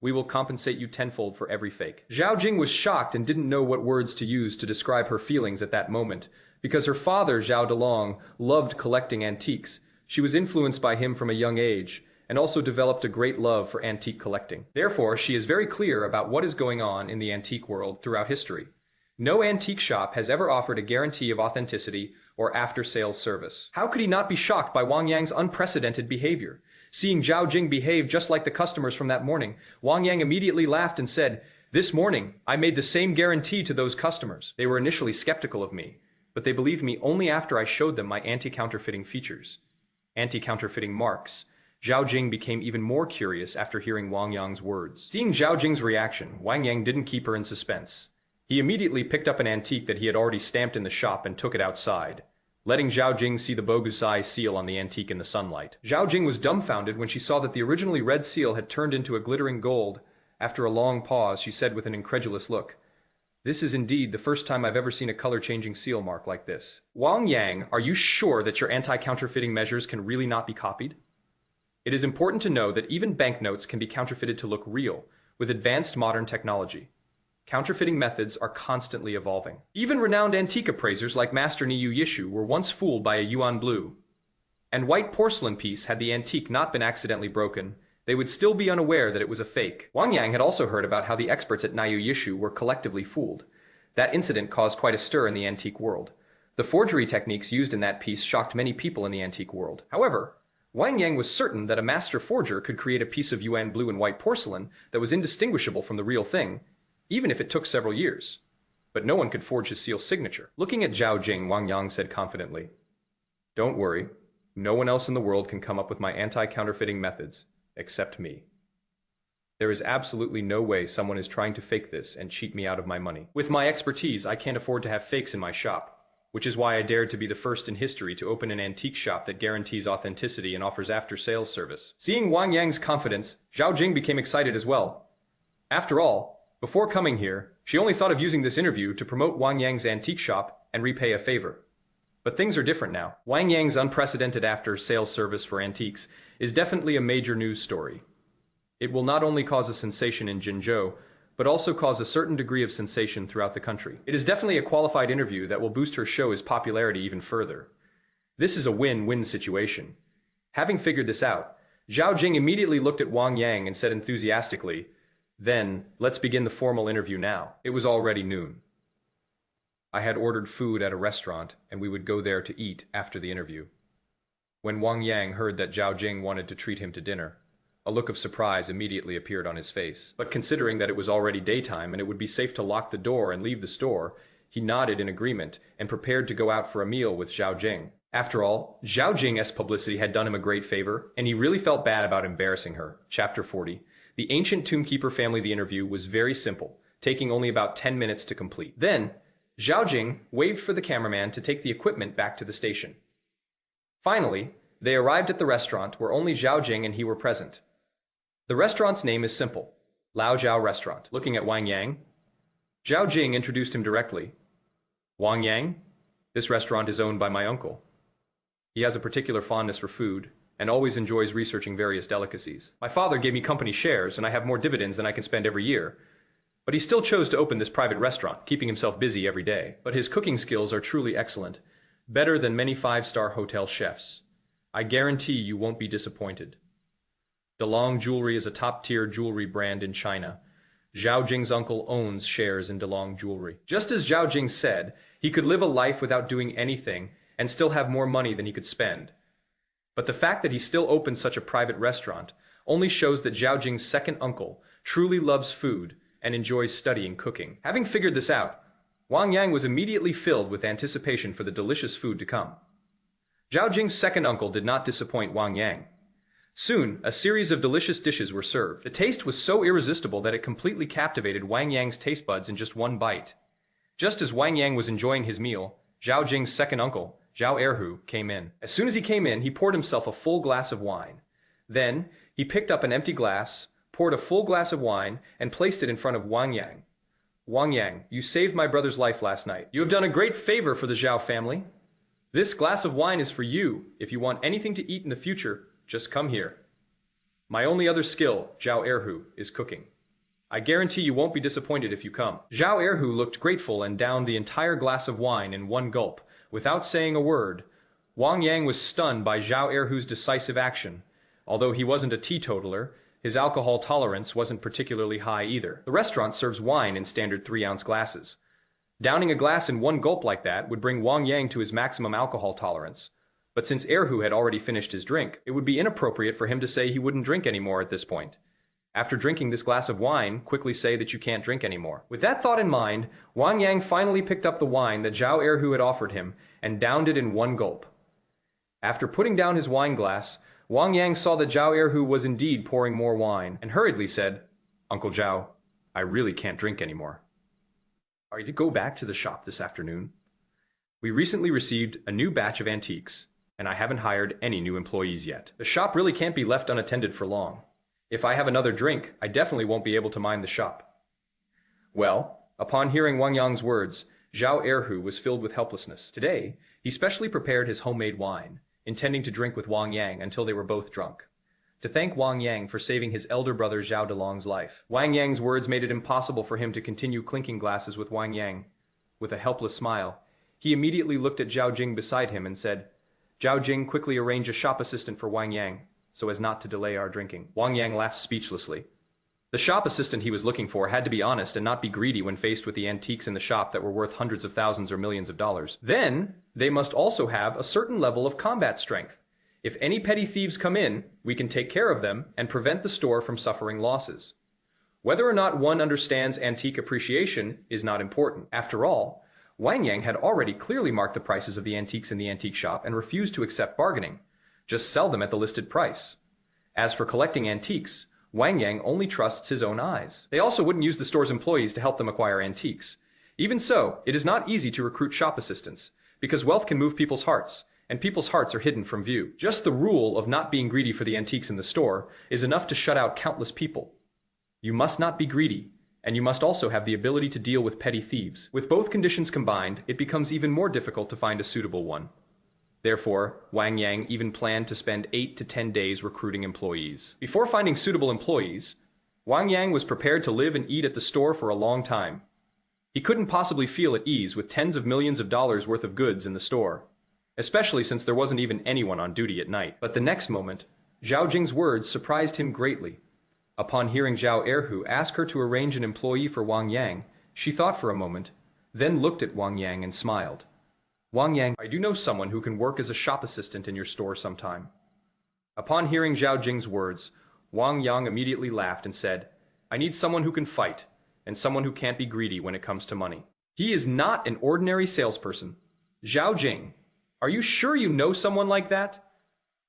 we will compensate you tenfold for every fake." Zhao Jing was shocked and didn't know what words to use to describe her feelings at that moment, because her father, Zhao Delong, loved collecting antiques. She was influenced by him from a young age, and also developed a great love for antique collecting. Therefore, she is very clear about what is going on in the antique world throughout history. No antique shop has ever offered a guarantee of authenticity or after-sales service. How could he not be shocked by Wang Yang's unprecedented behavior? Seeing Zhao Jing behave just like the customers from that morning, Wang Yang immediately laughed and said, "This morning, I made the same guarantee to those customers. They were initially skeptical of me, but they believed me only after I showed them my anti-counterfeiting features. Anti-counterfeiting marks." Zhao Jing became even more curious after hearing Wang Yang's words. Seeing Zhao Jing's reaction, Wang Yang didn't keep her in suspense. He immediately picked up an antique that he had already stamped in the shop and took it outside, letting Zhao Jing see the Boguzai seal on the antique in the sunlight. Zhao Jing was dumbfounded when she saw that the originally red seal had turned into a glittering gold. After a long pause, she said with an incredulous look, "This is indeed the first time I've ever seen a color-changing seal mark like this." "Wang Yang, are you sure that your anti-counterfeiting measures can really not be copied? It is important to know that even banknotes can be counterfeited to look real, with advanced modern technology. Counterfeiting methods are constantly evolving. Even renowned antique appraisers like Master Niyu Yishu were once fooled by a yuan blue and white porcelain piece. Had the antique not been accidentally broken, they would still be unaware that it was a fake." Wang Yang had also heard about how the experts at Niyu Yishu were collectively fooled. That incident caused quite a stir in the antique world. The forgery techniques used in that piece shocked many people in the antique world. However, Wang Yang was certain that a master forger could create a piece of yuan blue and white porcelain that was indistinguishable from the real thing, even if it took several years. But no one could forge his seal signature. Looking at Zhao Jing, Wang Yang said confidently, "Don't worry, no one else in the world can come up with my anti-counterfeiting methods, except me. There is absolutely no way someone is trying to fake this and cheat me out of my money. With my expertise, I can't afford to have fakes in my shop, which is why I dared to be the first in history to open an antique shop that guarantees authenticity and offers after-sales service." Seeing Wang Yang's confidence, Zhao Jing became excited as well. After all, before coming here, she only thought of using this interview to promote Wang Yang's antique shop and repay a favor. But things are different now. Wang Yang's unprecedented after-sales service for antiques is definitely a major news story. It will not only cause a sensation in Jinzhou, but also cause a certain degree of sensation throughout the country. It is definitely a qualified interview that will boost her show's popularity even further. This is a win-win situation. Having figured this out, Zhao Jing immediately looked at Wang Yang and said enthusiastically, "Then, let's begin the formal interview now." It was already noon. I had ordered food at a restaurant, and we would go there to eat after the interview. When Wang Yang heard that Zhao Jing wanted to treat him to dinner, a look of surprise immediately appeared on his face. But considering that it was already daytime and it would be safe to lock the door and leave the store, he nodded in agreement and prepared to go out for a meal with Zhao Jing. After all, Zhao Jing's publicity had done him a great favor, and he really felt bad about embarrassing her. Chapter 40. The ancient tombkeeper family. The interview was very simple, taking only about 10 minutes to complete. Then, Zhao Jing waved for the cameraman to take the equipment back to the station. Finally, they arrived at the restaurant where only Zhao Jing and he were present. The restaurant's name is simple, Lao Zhao Restaurant. Looking at Wang Yang, Zhao Jing introduced him directly. "Wang Yang, this restaurant is owned by my uncle. He has a particular fondness for food and always enjoys researching various delicacies. My father gave me company shares and I have more dividends than I can spend every year. But he still chose to open this private restaurant, keeping himself busy every day. But his cooking skills are truly excellent, better than many five-star hotel chefs. I guarantee you won't be disappointed. DeLong Jewelry is a top-tier jewelry brand in China. Zhao Jing's uncle owns shares in DeLong Jewelry." Just as Zhao Jing said, he could live a life without doing anything and still have more money than he could spend. But the fact that he still opened such a private restaurant only shows that Zhao Jing's second uncle truly loves food and enjoys studying cooking. Having figured this out, Wang Yang was immediately filled with anticipation for the delicious food to come. Zhao Jing's second uncle did not disappoint Wang Yang. Soon, a series of delicious dishes were served. The taste was so irresistible that it completely captivated Wang Yang's taste buds in just one bite. Just as Wang Yang was enjoying his meal, Zhao Jing's second uncle, Zhao Erhu, came in. As soon as he came in, he poured himself a full glass of wine. Then, he picked up an empty glass, poured a full glass of wine, and placed it in front of Wang Yang. "Wang Yang, you saved my brother's life last night. You have done a great favor for the Zhao family. This glass of wine is for you. If you want anything to eat in the future, just come here. My only other skill, Zhao Erhu, is cooking. I guarantee you won't be disappointed if you come." Zhao Erhu looked grateful and downed the entire glass of wine in one gulp, without saying a word. Wang Yang was stunned by Zhao Erhu's decisive action. Although he wasn't a teetotaler, his alcohol tolerance wasn't particularly high either. The restaurant serves wine in standard 3-ounce glasses. Downing a glass in one gulp like that would bring Wang Yang to his maximum alcohol tolerance. But since Erhu had already finished his drink, it would be inappropriate for him to say he wouldn't drink anymore at this point. After drinking this glass of wine, quickly say that you can't drink anymore. With that thought in mind, Wang Yang finally picked up the wine that Zhao Erhu had offered him and downed it in one gulp. After putting down his wine glass, Wang Yang saw that Zhao Erhu was indeed pouring more wine and hurriedly said, "Uncle Zhao, I really can't drink anymore. Are you to go back to the shop this afternoon? We recently received a new batch of antiques, and I haven't hired any new employees yet. The shop really can't be left unattended for long. If I have another drink, I definitely won't be able to mind the shop." Well, upon hearing Wang Yang's words, Zhao Erhu was filled with helplessness. Today, he specially prepared his homemade wine, intending to drink with Wang Yang until they were both drunk, to thank Wang Yang for saving his elder brother Zhao Delong's life. Wang Yang's words made it impossible for him to continue clinking glasses with Wang Yang. With a helpless smile, he immediately looked at Zhao Jing beside him and said, "Zhao Jing, quickly arrange a shop assistant for Wang Yang, so as not to delay our drinking." Wang Yang laughed speechlessly. The shop assistant he was looking for had to be honest and not be greedy when faced with the antiques in the shop that were worth hundreds of thousands or millions of dollars. Then, they must also have a certain level of combat strength. If any petty thieves come in, we can take care of them and prevent the store from suffering losses. Whether or not one understands antique appreciation is not important. After all, Wang Yang had already clearly marked the prices of the antiques in the antique shop and refused to accept bargaining. Just sell them at the listed price. As for collecting antiques, Wang Yang only trusts his own eyes. They also wouldn't use the store's employees to help them acquire antiques. Even so, it is not easy to recruit shop assistants, because wealth can move people's hearts, and people's hearts are hidden from view. Just the rule of not being greedy for the antiques in the store is enough to shut out countless people. You must not be greedy, and you must also have the ability to deal with petty thieves. With both conditions combined, it becomes even more difficult to find a suitable one. Therefore, Wang Yang even planned to spend 8 to 10 days recruiting employees. Before finding suitable employees, Wang Yang was prepared to live and eat at the store for a long time. He couldn't possibly feel at ease with tens of millions of dollars worth of goods in the store, especially since there wasn't even anyone on duty at night. But the next moment, Zhao Jing's words surprised him greatly. Upon hearing Zhao Erhu ask her to arrange an employee for Wang Yang, she thought for a moment, then looked at Wang Yang and smiled. Wang Yang, I do know someone who can work as a shop assistant in your store sometime. Upon hearing Zhao Jing's words, Wang Yang immediately laughed and said, I need someone who can fight, and someone who can't be greedy when it comes to money. He is not an ordinary salesperson. Zhao Jing, are you sure you know someone like that?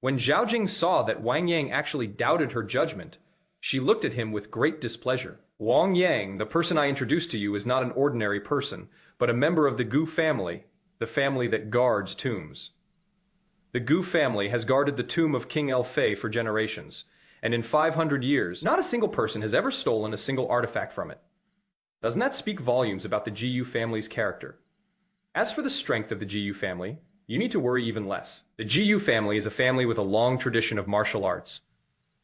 When Zhao Jing saw that Wang Yang actually doubted her judgment, she looked at him with great displeasure. Wang Yang, the person I introduced to you is not an ordinary person, but a member of the Gu family, the family that guards tombs. The Gu family has guarded the tomb of King El-Fei for generations, and in 500 years, not a single person has ever stolen a single artifact from it. Doesn't that speak volumes about the Gu family's character? As for the strength of the Gu family, you need to worry even less. The Gu family is a family with a long tradition of martial arts.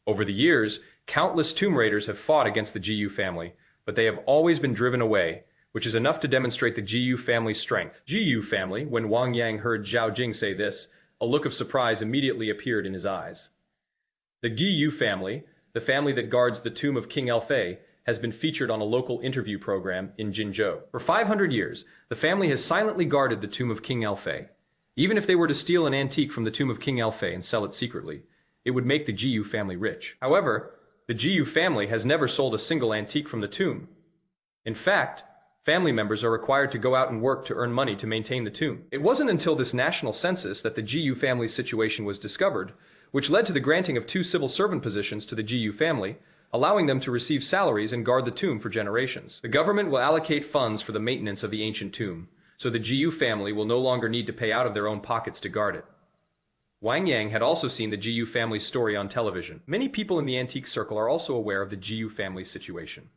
Over the years, countless tomb raiders have fought against the Gu family, but they have always been driven away, which is enough to demonstrate the Gu family's strength. Gu family, when Wang Yang heard Zhao Jing say this, a look of surprise immediately appeared in his eyes. The Gu family, the family that guards the tomb of King El-Fei, has been featured on a local interview program in Jinzhou. For 500 years, the family has silently guarded the tomb of King El-Fei. Even if they were to steal an antique from the tomb of King El-Fei and sell it secretly, it would make the Gu family rich. However, the Gu family has never sold a single antique from the tomb. In fact, family members are required to go out and work to earn money to maintain the tomb. It wasn't until this national census that the Gu family's situation was discovered, which led to the granting of 2 civil servant positions to the Gu family, allowing them to receive salaries and guard the tomb for generations. The government will allocate funds for the maintenance of the ancient tomb, so the Gu family will no longer need to pay out of their own pockets to guard it. Wang Yang had also seen the Gu family's story on television. Many people in the antique circle are also aware of the Gu family's situation.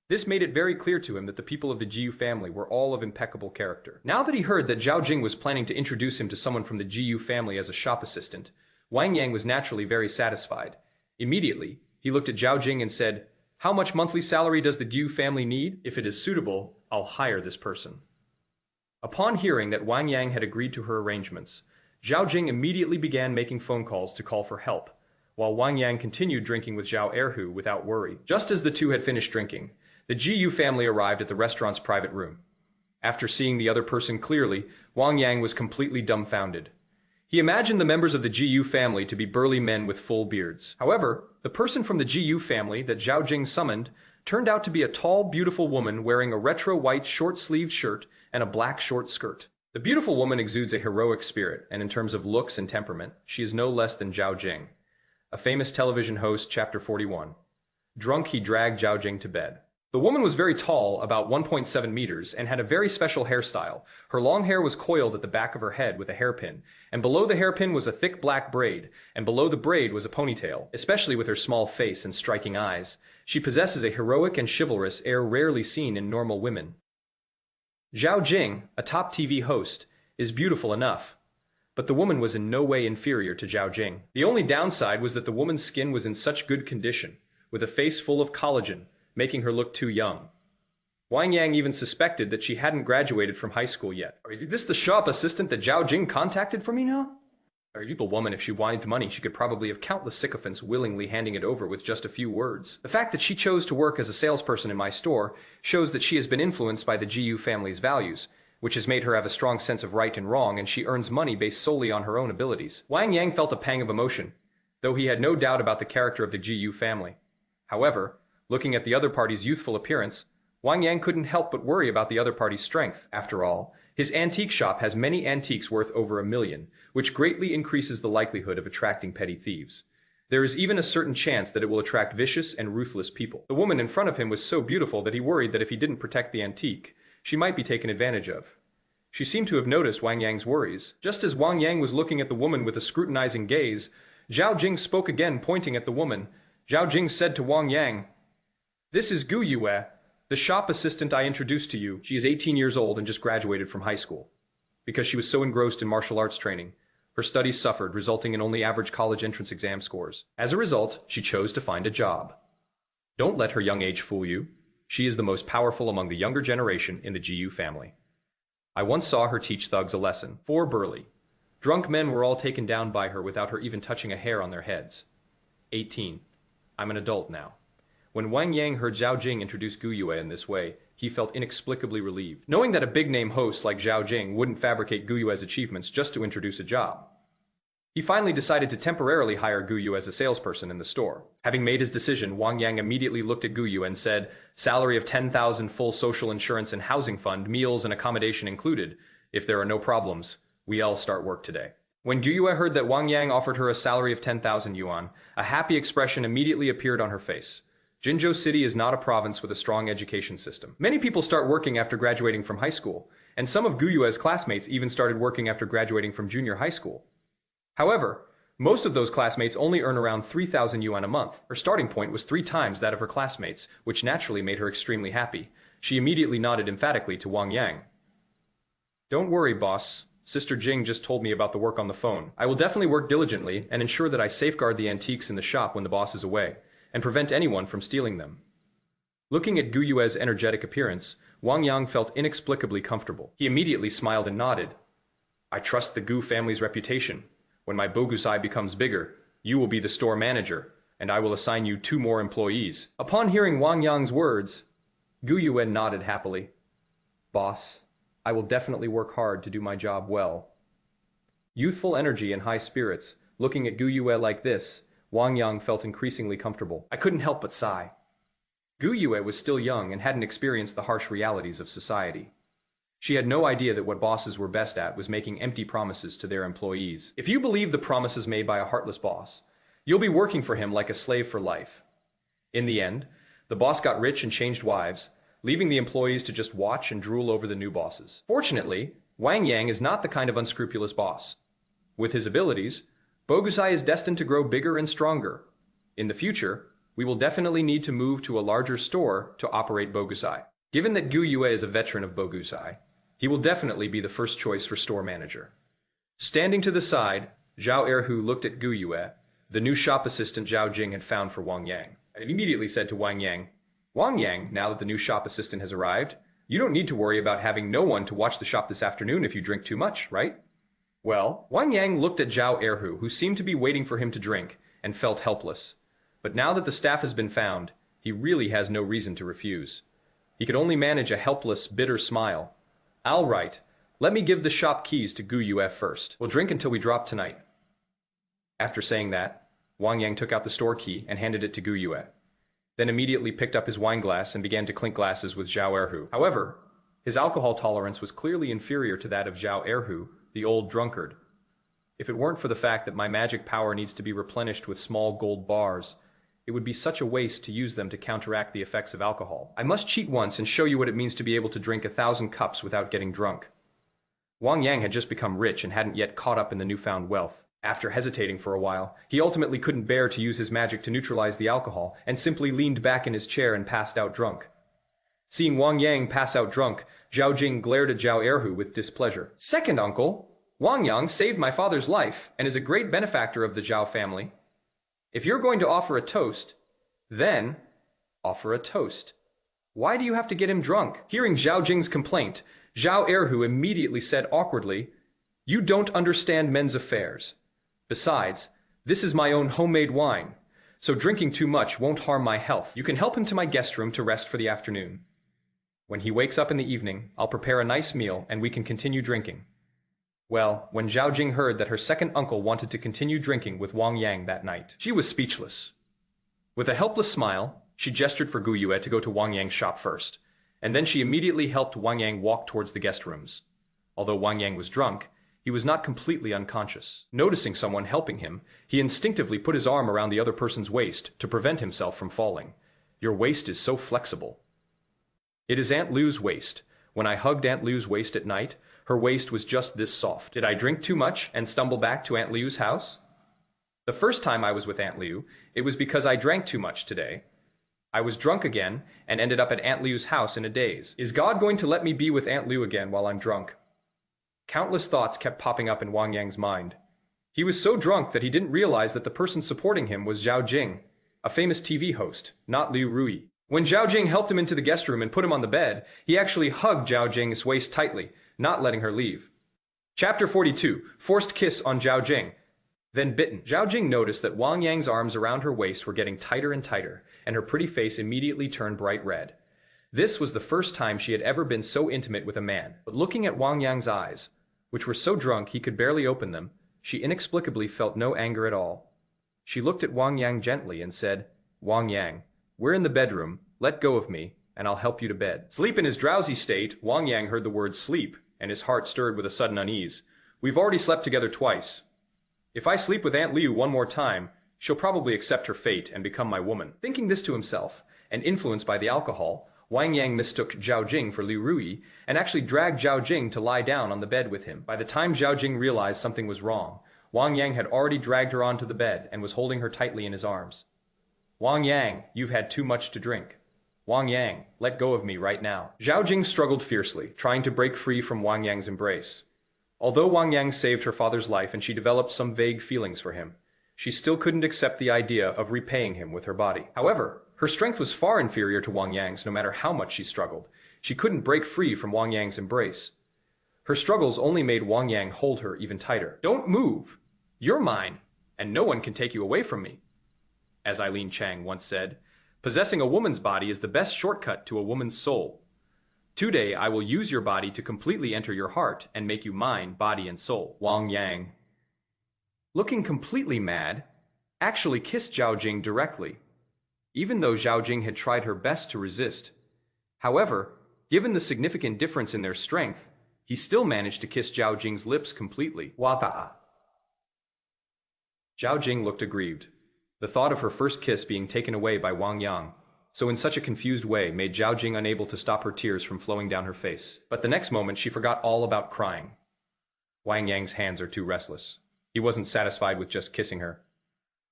This made it very clear to him that the people of the Gu family were all of impeccable character. Now that he heard that Zhao Jing was planning to introduce him to someone from the Gu family as a shop assistant, Wang Yang was naturally very satisfied. Immediately, he looked at Zhao Jing and said, How much monthly salary does the Gu family need? If it is suitable, I'll hire this person. Upon hearing that Wang Yang had agreed to her arrangements, Zhao Jing immediately began making phone calls to call for help, while Wang Yang continued drinking with Zhao Erhu without worry. Just as the two had finished drinking, the Gu family arrived at the restaurant's private room. After seeing the other person clearly, Wang Yang was completely dumbfounded. He imagined the members of the Gu family to be burly men with full beards. However, the person from the Gu family that Zhao Jing summoned turned out to be a tall, beautiful woman wearing a retro white short-sleeved shirt and a black short skirt. The beautiful woman exudes a heroic spirit, and in terms of looks and temperament, she is no less than Zhao Jing. A famous television host, Chapter 41. Drunk, he dragged Zhao Jing to bed. The woman was very tall, about 1.7 meters, and had a very special hairstyle. Her long hair was coiled at the back of her head with a hairpin, and below the hairpin was a thick black braid, and below the braid was a ponytail. Especially with her small face and striking eyes, she possesses a heroic and chivalrous air rarely seen in normal women. Zhao Jing, a top TV host, is beautiful enough, but the woman was in no way inferior to Zhao Jing. The only downside was that the woman's skin was in such good condition, with a face full of collagen, making her look too young. Wang Yang even suspected that she hadn't graduated from high school yet. Is this the shop assistant that Zhao Jing contacted for me now? A evil woman, if she wanted money, she could probably have countless sycophants willingly handing it over with just a few words. The fact that she chose to work as a salesperson in my store shows that she has been influenced by the Gu family's values, which has made her have a strong sense of right and wrong, and she earns money based solely on her own abilities. Wang Yang felt a pang of emotion, though he had no doubt about the character of the Gu family. However, looking at the other party's youthful appearance, Wang Yang couldn't help but worry about the other party's strength. After all, his antique shop has many antiques worth over $1 million, which greatly increases the likelihood of attracting petty thieves. There is even a certain chance that it will attract vicious and ruthless people. The woman in front of him was so beautiful that he worried that if he didn't protect the antique, she might be taken advantage of. She seemed to have noticed Wang Yang's worries. Just as Wang Yang was looking at the woman with a scrutinizing gaze, Zhao Jing spoke again, pointing at the woman. Zhao Jing said to Wang Yang, This is Gu Yue, the shop assistant I introduced to you. She is 18 years old and just graduated from high school. Because she was so engrossed in martial arts training, her studies suffered, resulting in only average college entrance exam scores. As a result, she chose to find a job. Don't let her young age fool you. She is the most powerful among the younger generation in the GU family. I once saw her teach thugs a lesson. 4 burly. Drunk men were all taken down by her without her even touching a hair on their heads. 18. I'm an adult now. When Wang Yang heard Zhao Jing introduce Gu Yue in this way, he felt inexplicably relieved, knowing that a big-name host like Zhao Jing wouldn't fabricate Gu Yue's achievements just to introduce a job. He finally decided to temporarily hire Gu Yue as a salesperson in the store. Having made his decision, Wang Yang immediately looked at Gu Yue and said, "Salary of 10,000, full social insurance and housing fund, meals and accommodation included. If there are no problems, we all start work today." When Gu Yue heard that Wang Yang offered her a salary of 10,000 yuan, a happy expression immediately appeared on her face. Jinzhou City is not a province with a strong education system. Many people start working after graduating from high school, and some of Gu Yue's classmates even started working after graduating from junior high school. However, most of those classmates only earn around 3,000 yuan a month. Her starting point was 3 times that of her classmates, which naturally made her extremely happy. She immediately nodded emphatically to Wang Yang. "Don't worry, boss. Sister Jing just told me about the work on the phone. I will definitely work diligently and ensure that I safeguard the antiques in the shop when the boss is away, and prevent anyone from stealing them." Looking at Gu Yue's energetic appearance, Wang Yang felt inexplicably comfortable. He immediately smiled and nodded. "I trust the Gu family's reputation. When my Bogusai becomes bigger, you will be the store manager, and I will assign you 2 more employees." Upon hearing Wang Yang's words, Gu Yue nodded happily. "Boss, I will definitely work hard to do my job well." Youthful energy and high spirits, looking at Gu Yue like this, Wang Yang felt increasingly comfortable. I couldn't help but sigh. Gu Yue was still young and hadn't experienced the harsh realities of society. She had no idea that what bosses were best at was making empty promises to their employees. If you believe the promises made by a heartless boss, you'll be working for him like a slave for life. In the end, the boss got rich and changed wives, leaving the employees to just watch and drool over the new bosses. Fortunately, Wang Yang is not the kind of unscrupulous boss. With his abilities, Bogusai is destined to grow bigger and stronger. In the future, we will definitely need to move to a larger store to operate Bogusai. Given that Gu Yue is a veteran of Bogusai, he will definitely be the first choice for store manager. Standing to the side, Zhao Erhu looked at Gu Yue, the new shop assistant Zhao Jing had found for Wang Yang, and immediately said to Wang Yang, "Wang Yang, now that the new shop assistant has arrived, you don't need to worry about having no one to watch the shop this afternoon if you drink too much, right?" Well, Wang Yang looked at Zhao Erhu, who seemed to be waiting for him to drink, and felt helpless. But now that the staff has been found, he really has no reason to refuse. He could only manage a helpless, bitter smile. "All right, let me give the shop keys to Gu Yue first. We'll drink until we drop tonight." After saying that, Wang Yang took out the store key and handed it to Gu Yue, then immediately picked up his wine glass and began to clink glasses with Zhao Erhu. However, his alcohol tolerance was clearly inferior to that of Zhao Erhu, the old drunkard. If it weren't for the fact that my magic power needs to be replenished with small gold bars, it would be such a waste to use them to counteract the effects of alcohol. I must cheat once and show you what it means to be able to drink 1,000 cups without getting drunk. Wang Yang had just become rich and hadn't yet caught up in the newfound wealth. After hesitating for a while, he ultimately couldn't bear to use his magic to neutralize the alcohol and simply leaned back in his chair and passed out drunk. Seeing Wang Yang pass out drunk, Zhao Jing glared at Zhao Erhu with displeasure. "Second uncle, Wang Yang saved my father's life and is a great benefactor of the Zhao family. If you're going to offer a toast, then offer a toast. Why do you have to get him drunk?" Hearing Zhao Jing's complaint, Zhao Erhu immediately said awkwardly, "You don't understand men's affairs. Besides, this is my own homemade wine, so drinking too much won't harm my health. You can help him to my guest room to rest for the afternoon. When he wakes up in the evening, I'll prepare a nice meal and we can continue drinking." Well, when Zhao Jing heard that her second uncle wanted to continue drinking with Wang Yang that night, she was speechless. With a helpless smile, she gestured for Gu Yue to go to Wang Yang's shop first, and then she immediately helped Wang Yang walk towards the guest rooms. Although Wang Yang was drunk, he was not completely unconscious. Noticing someone helping him, he instinctively put his arm around the other person's waist to prevent himself from falling. "Your waist is so flexible." "It is Aunt Liu's waist. When I hugged Aunt Liu's waist at night, her waist was just this soft. Did I drink too much and stumble back to Aunt Liu's house? The first time I was with Aunt Liu, it was because I drank too much today. I was drunk again and ended up at Aunt Liu's house in a daze. Is God going to let me be with Aunt Liu again while I'm drunk? Countless thoughts kept popping up in Wang Yang's mind. He was so drunk that he didn't realize that the person supporting him was Zhao Jing, a famous TV host, not Liu Rui. When Zhao Jing helped him into the guest room and put him on the bed, he actually hugged Zhao Jing's waist tightly, not letting her leave. Chapter 42. Forced Kiss on Zhao Jing. Then bitten. Zhao Jing noticed that Wang Yang's arms around her waist were getting tighter and tighter, and her pretty face immediately turned bright red. This was the first time she had ever been so intimate with a man. But looking at Wang Yang's eyes, which were so drunk he could barely open them, she inexplicably felt no anger at all. She looked at Wang Yang gently and said, "Wang Yang, we're in the bedroom, let go of me, and I'll help you to bed." Sleep in his drowsy state, Wang Yang heard the word sleep, and his heart stirred with a sudden unease. "We've already slept together twice. If I sleep with Aunt Liu one more time, she'll probably accept her fate and become my woman." Thinking this to himself, and influenced by the alcohol, Wang Yang mistook Zhao Jing for Liu Rui and actually dragged Zhao Jing to lie down on the bed with him. By the time Zhao Jing realized something was wrong, Wang Yang had already dragged her onto the bed and was holding her tightly in his arms. "Wang Yang, you've had too much to drink. Wang Yang, let go of me right now." Zhao Jing struggled fiercely, trying to break free from Wang Yang's embrace. Although Wang Yang saved her father's life and she developed some vague feelings for him, she still couldn't accept the idea of repaying him with her body. However, her strength was far inferior to Wang Yang's no matter how much she struggled. She couldn't break free from Wang Yang's embrace. Her struggles only made Wang Yang hold her even tighter. "Don't move! You're mine, and no one can take you away from me." As Eileen Chang once said, "Possessing a woman's body is the best shortcut to a woman's soul. Today I will use your body to completely enter your heart and make you mine, body and soul." Wang Yang, looking completely mad, actually kissed Zhao Jing directly, even though Zhao Jing had tried her best to resist. However, given the significant difference in their strength, he still managed to kiss Zhao Jing's lips completely. Wata. Zhao Jing looked aggrieved. The thought of her first kiss being taken away by Wang Yang, so in such a confused way, made Zhao Jing unable to stop her tears from flowing down her face. But the next moment she forgot all about crying. Wang Yang's hands are too restless. He wasn't satisfied with just kissing her.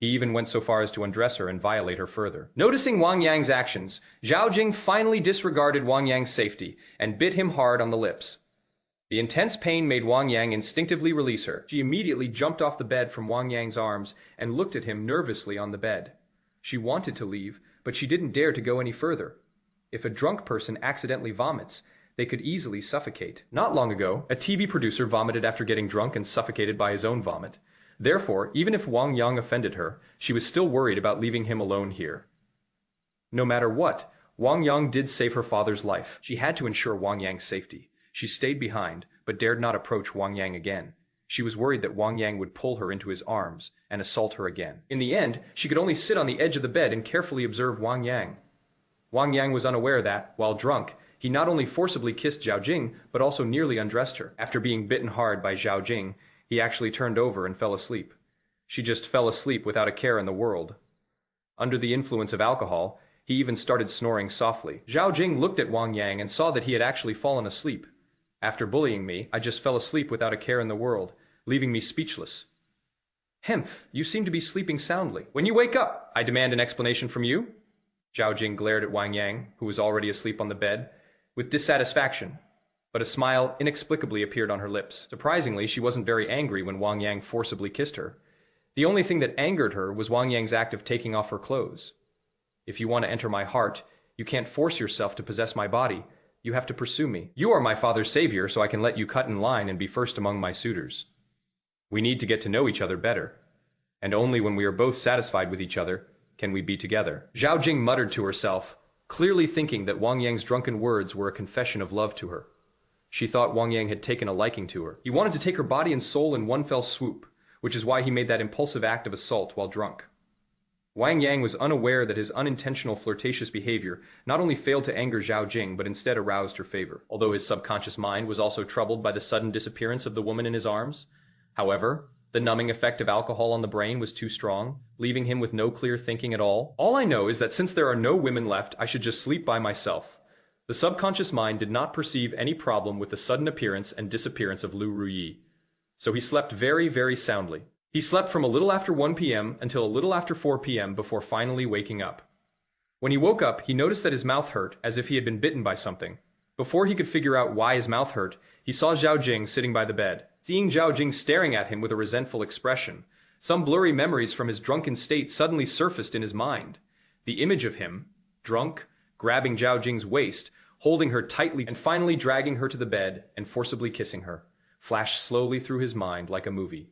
He even went so far as to undress her and violate her further. Noticing Wang Yang's actions, Zhao Jing finally disregarded Wang Yang's safety and bit him hard on the lips. The intense pain made Wang Yang instinctively release her. She immediately jumped off the bed from Wang Yang's arms and looked at him nervously on the bed. She wanted to leave, but she didn't dare to go any further. If a drunk person accidentally vomits, they could easily suffocate. Not long ago, a TV producer vomited after getting drunk and suffocated by his own vomit. Therefore, even if Wang Yang offended her, she was still worried about leaving him alone here. No matter what, Wang Yang did save her father's life. She had to ensure Wang Yang's safety. She stayed behind, but dared not approach Wang Yang again. She was worried that Wang Yang would pull her into his arms and assault her again. In the end, she could only sit on the edge of the bed and carefully observe Wang Yang. Wang Yang was unaware that, while drunk, he not only forcibly kissed Zhao Jing, but also nearly undressed her. After being bitten hard by Zhao Jing, he actually turned over and fell asleep. She just fell asleep without a care in the world. Under the influence of alcohol, he even started snoring softly. Zhao Jing looked at Wang Yang and saw that he had actually fallen asleep. "After bullying me, I just fell asleep without a care in the world, leaving me speechless." "Hemph, you seem to be sleeping soundly. When you wake up, I demand an explanation from you." Zhao Jing glared at Wang Yang, who was already asleep on the bed, with dissatisfaction, but a smile inexplicably appeared on her lips. Surprisingly, she wasn't very angry when Wang Yang forcibly kissed her. The only thing that angered her was Wang Yang's act of taking off her clothes. "If you want to enter my heart, you can't force yourself to possess my body. You have to pursue me. You are my father's savior, so I can let you cut in line and be first among my suitors. We need to get to know each other better, and only when we are both satisfied with each other can we be together." Zhao Jing muttered to herself, clearly thinking that Wang Yang's drunken words were a confession of love to her. She thought Wang Yang had taken a liking to her. He wanted to take her body and soul in one fell swoop, which is why he made that impulsive act of assault while drunk. Wang Yang was unaware that his unintentional flirtatious behavior not only failed to anger Zhao Jing, but instead aroused her favor, although his subconscious mind was also troubled by the sudden disappearance of the woman in his arms. However, the numbing effect of alcohol on the brain was too strong, leaving him with no clear thinking at all. "All I know is that since there are no women left, I should just sleep by myself." The subconscious mind did not perceive any problem with the sudden appearance and disappearance of Liu Ruyi, so he slept very, very soundly. He slept from a little after 1 p.m. until a little after 4 p.m. before finally waking up. When he woke up, he noticed that his mouth hurt, as if he had been bitten by something. Before he could figure out why his mouth hurt, he saw Zhao Jing sitting by the bed. Seeing Zhao Jing staring at him with a resentful expression, some blurry memories from his drunken state suddenly surfaced in his mind. The image of him, drunk, grabbing Zhao Jing's waist, holding her tightly and finally dragging her to the bed and forcibly kissing her, flashed slowly through his mind like a movie.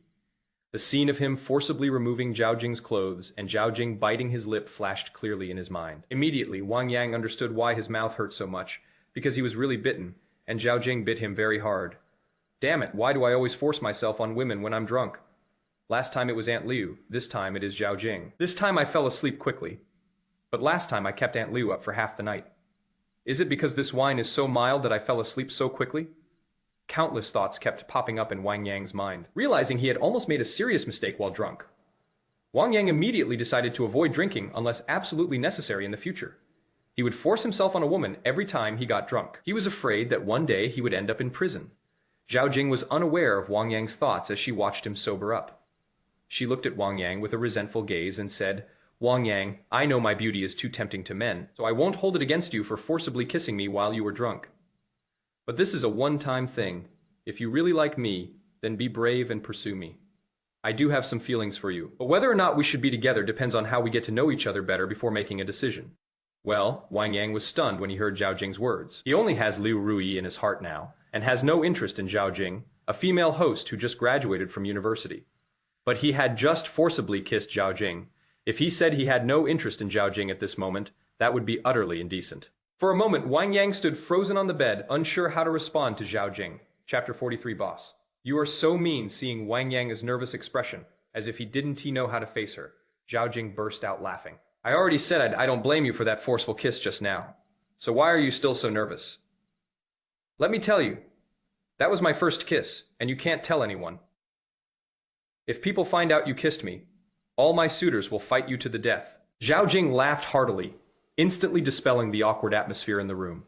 The scene of him forcibly removing Zhao Jing's clothes and Zhao Jing biting his lip flashed clearly in his mind. Immediately, Wang Yang understood why his mouth hurt so much, because he was really bitten, and Zhao Jing bit him very hard. Damn it, why do I always force myself on women when I'm drunk? Last time it was Aunt Liu, this time it is Zhao Jing. This time I fell asleep quickly, but last time I kept Aunt Liu up for half the night. Is it because this wine is so mild that I fell asleep so quickly? Countless thoughts kept popping up in Wang Yang's mind. Realizing he had almost made a serious mistake while drunk, Wang Yang immediately decided to avoid drinking unless absolutely necessary in the future. He would force himself on a woman every time he got drunk. He was afraid that one day he would end up in prison. Zhao Jing was unaware of Wang Yang's thoughts as she watched him sober up. She looked at Wang Yang with a resentful gaze and said, "Wang Yang, I know my beauty is too tempting to men, so I won't hold it against you for forcibly kissing me while you were drunk. But this is a one-time thing. If you really like me, then be brave and pursue me. I do have some feelings for you, but whether or not we should be together depends on how we get to know each other better before making a decision." Well, Wang Yang was stunned when he heard Zhao Jing's words. He only has Liu Ruyi in his heart now, and has no interest in Zhao Jing, a female host who just graduated from university. But he had just forcibly kissed Zhao Jing. If he said he had no interest in Zhao Jing at this moment, that would be utterly indecent. For a moment, Wang Yang stood frozen on the bed, unsure how to respond to Zhao Jing. Chapter 43, Boss. You are so mean, seeing Wang Yang's nervous expression, as if he didn't know how to face her. Zhao Jing burst out laughing. I already said I don't blame you for that forceful kiss just now. So why are you still so nervous? Let me tell you, that was my first kiss, and you can't tell anyone. If people find out you kissed me, all my suitors will fight you to the death. Zhao Jing laughed heartily, instantly dispelling the awkward atmosphere in the room.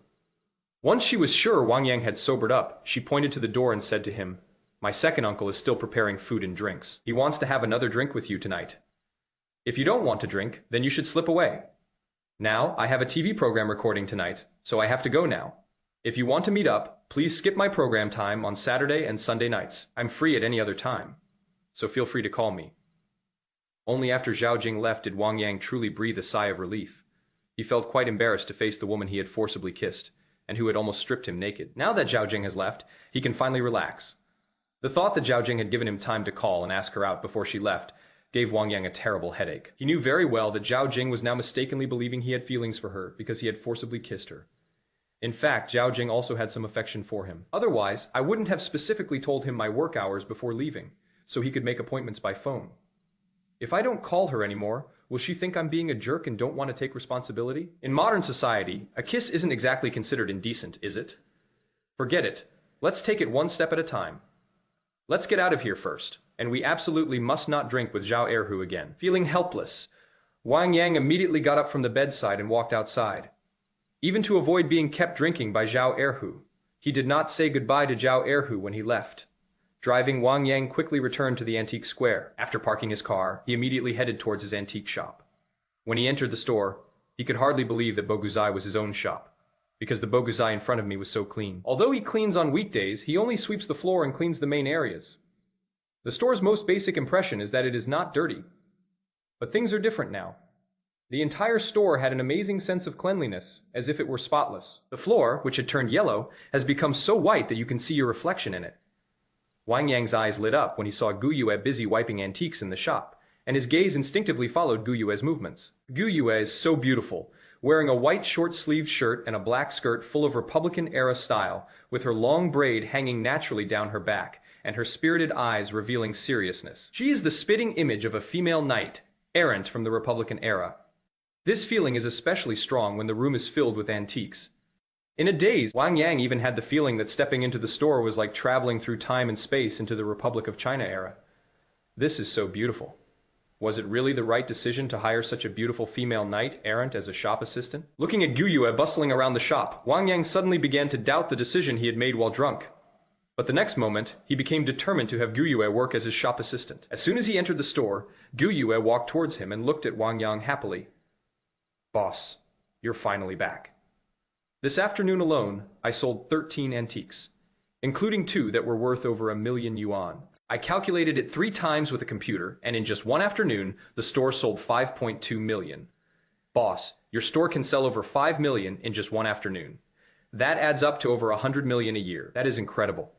Once she was sure Wang Yang had sobered up, she pointed to the door and said to him, "My second uncle is still preparing food and drinks. He wants to have another drink with you tonight. If you don't want to drink, then you should slip away. Now, I have a TV program recording tonight, so I have to go now. If you want to meet up, please skip my program time on Saturday and Sunday nights. I'm free at any other time, so feel free to call me." Only after Zhao Jing left did Wang Yang truly breathe a sigh of relief. He felt quite embarrassed to face the woman he had forcibly kissed, and who had almost stripped him naked. Now that Zhao Jing has left, he can finally relax. The thought that Zhao Jing had given him time to call and ask her out before she left gave Wang Yang a terrible headache. He knew very well that Zhao Jing was now mistakenly believing he had feelings for her because he had forcibly kissed her. In fact, Zhao Jing also had some affection for him. Otherwise, I wouldn't have specifically told him my work hours before leaving, so he could make appointments by phone. If I don't call her anymore, will she think I'm being a jerk and don't want to take responsibility? In modern society, a kiss isn't exactly considered indecent, is it? Forget it. Let's take it one step at a time. Let's get out of here first, and we absolutely must not drink with Zhao Erhu again. Feeling helpless, Wang Yang immediately got up from the bedside and walked outside. Even to avoid being kept drinking by Zhao Erhu, he did not say goodbye to Zhao Erhu when he left. Driving, Wang Yang quickly returned to the antique square. After parking his car, he immediately headed towards his antique shop. When he entered the store, he could hardly believe that Boguzai was his own shop, because the Boguzai in front of me was so clean. Although he cleans on weekdays, he only sweeps the floor and cleans the main areas. The store's most basic impression is that it is not dirty. But things are different now. The entire store had an amazing sense of cleanliness, as if it were spotless. The floor, which had turned yellow, has become so white that you can see your reflection in it. Wang Yang's eyes lit up when he saw Gu Yue busy wiping antiques in the shop, and his gaze instinctively followed Gu Yue's movements. Gu Yue is so beautiful, wearing a white short-sleeved shirt and a black skirt full of Republican-era style, with her long braid hanging naturally down her back, and her spirited eyes revealing seriousness. She is the spitting image of a female knight, errant from the Republican era. This feeling is especially strong when the room is filled with antiques. In a daze, Wang Yang even had the feeling that stepping into the store was like traveling through time and space into the Republic of China era. This is so beautiful. Was it really the right decision to hire such a beautiful female knight errant as a shop assistant? Looking at Gu Yue bustling around the shop, Wang Yang suddenly began to doubt the decision he had made while drunk. But the next moment, he became determined to have Gu Yue work as his shop assistant. As soon as he entered the store, Gu Yue walked towards him and looked at Wang Yang happily. "Boss, you're finally back. This afternoon alone, I sold 13 antiques, including two that were worth over 1,000,000 yuan. I calculated it 3 times with a computer, and in just one afternoon, the store sold 5.2 million. Boss, your store can sell over 5 million in just one afternoon. That adds up to over 100 million a year. That is incredible.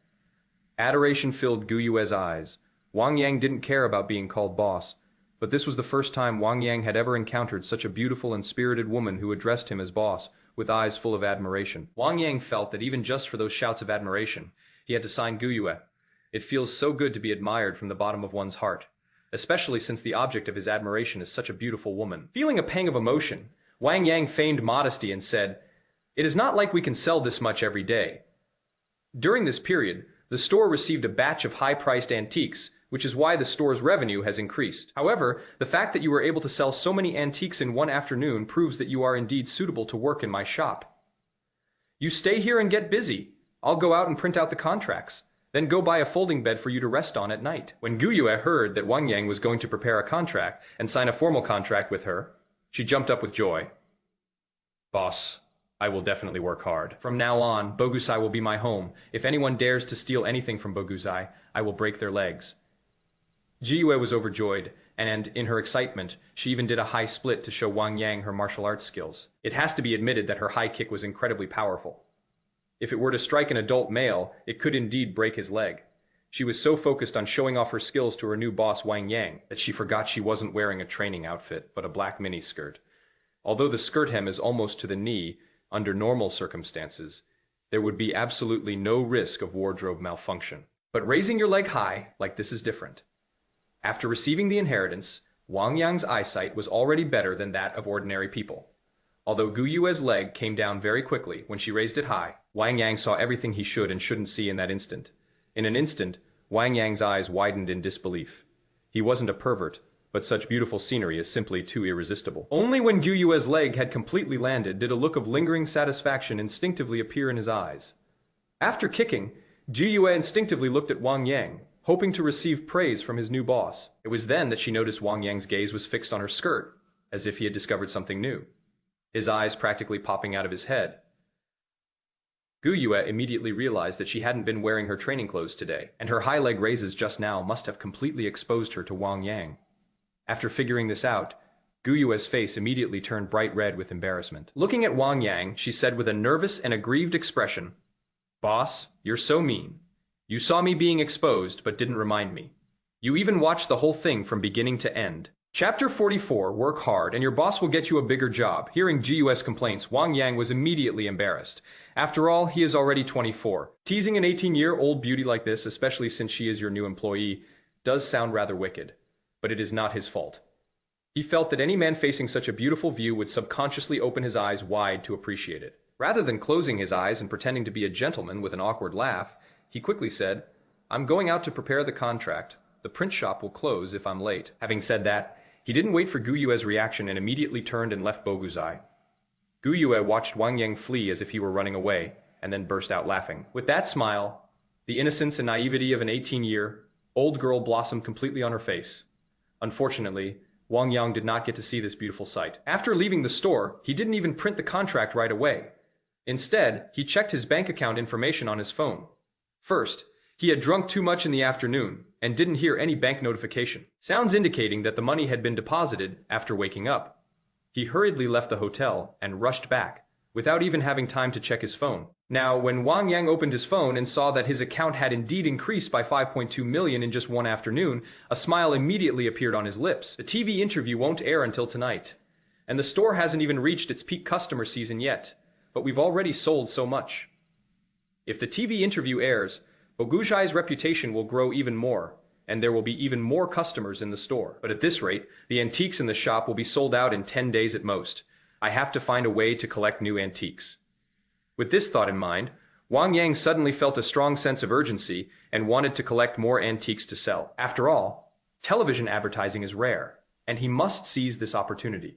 Adoration filled Gu Yue's eyes. Wang Yang didn't care about being called boss, but this was the first time Wang Yang had ever encountered such a beautiful and spirited woman who addressed him as boss, with eyes full of admiration. Wang Yang felt that even just for those shouts of admiration, he had to sign Gu Yue. It feels so good to be admired from the bottom of one's heart, especially since the object of his admiration is such a beautiful woman. Feeling a pang of emotion, Wang Yang feigned modesty and said, "It is not like we can sell this much every day." During this period, the store received a batch of high-priced antiques, which is why the store's revenue has increased. However, the fact that you were able to sell so many antiques in one afternoon proves that you are indeed suitable to work in my shop. You stay here and get busy. I'll go out and print out the contracts. Then go buy a folding bed for you to rest on at night. When Gu Yue heard that Wang Yang was going to prepare a contract and sign a formal contract with her, she jumped up with joy. Boss, I will definitely work hard. From now on, Bogusai will be my home. If anyone dares to steal anything from Bogusai, I will break their legs. Ji Yue was overjoyed, and in her excitement, she even did a high split to show Wang Yang her martial arts skills. It has to be admitted that her high kick was incredibly powerful. If it were to strike an adult male, it could indeed break his leg. She was so focused on showing off her skills to her new boss Wang Yang that she forgot she wasn't wearing a training outfit, but a black miniskirt. Although the skirt hem is almost to the knee, under normal circumstances, there would be absolutely no risk of wardrobe malfunction. But raising your leg high, like this, is different. After receiving the inheritance, Wang Yang's eyesight was already better than that of ordinary people. Although Gu Yue's leg came down very quickly when she raised it high, Wang Yang saw everything he should and shouldn't see in that instant. In an instant, Wang Yang's eyes widened in disbelief. He wasn't a pervert, but such beautiful scenery is simply too irresistible. Only when Gu Yue's leg had completely landed did a look of lingering satisfaction instinctively appear in his eyes. After kicking, Gu Yue instinctively looked at Wang Yang, hoping to receive praise from his new boss. It was then that she noticed Wang Yang's gaze was fixed on her skirt, as if he had discovered something new, his eyes practically popping out of his head. Gu Yue immediately realized that she hadn't been wearing her training clothes today, and her high leg raises just now must have completely exposed her to Wang Yang. After figuring this out, Gu Yue's face immediately turned bright red with embarrassment. Looking at Wang Yang, she said with a nervous and aggrieved expression, "Boss, you're so mean. You saw me being exposed, but didn't remind me. You even watched the whole thing from beginning to end." Chapter 44, Work Hard, and your boss will get you a bigger job. Hearing GUS complaints, Wang Yang was immediately embarrassed. After all, he is already 24. Teasing an 18-year-old beauty like this, especially since she is your new employee, does sound rather wicked. But it is not his fault. He felt that any man facing such a beautiful view would subconsciously open his eyes wide to appreciate it. Rather than closing his eyes and pretending to be a gentleman with an awkward laugh, he quickly said, "I'm going out to prepare the contract. The print shop will close if I'm late." Having said that, he didn't wait for Gu Yue's reaction and immediately turned and left Boguzai. Gu Yue watched Wang Yang flee as if he were running away, and then burst out laughing. With that smile, the innocence and naivety of an 18-year-old girl blossomed completely on her face. Unfortunately, Wang Yang did not get to see this beautiful sight. After leaving the store, he didn't even print the contract right away. Instead, he checked his bank account information on his phone. First, he had drunk too much in the afternoon and didn't hear any bank notification. Sounds indicating that the money had been deposited after waking up. He hurriedly left the hotel and rushed back, without even having time to check his phone. Now, when Wang Yang opened his phone and saw that his account had indeed increased by 5.2 million in just one afternoon, a smile immediately appeared on his lips. The TV interview won't air until tonight, and the store hasn't even reached its peak customer season yet, but we've already sold so much. If the TV interview airs, Boguzhai's reputation will grow even more, and there will be even more customers in the store. But at this rate, the antiques in the shop will be sold out in 10 days at most. I have to find a way to collect new antiques. With this thought in mind, Wang Yang suddenly felt a strong sense of urgency and wanted to collect more antiques to sell. After all, television advertising is rare, and he must seize this opportunity.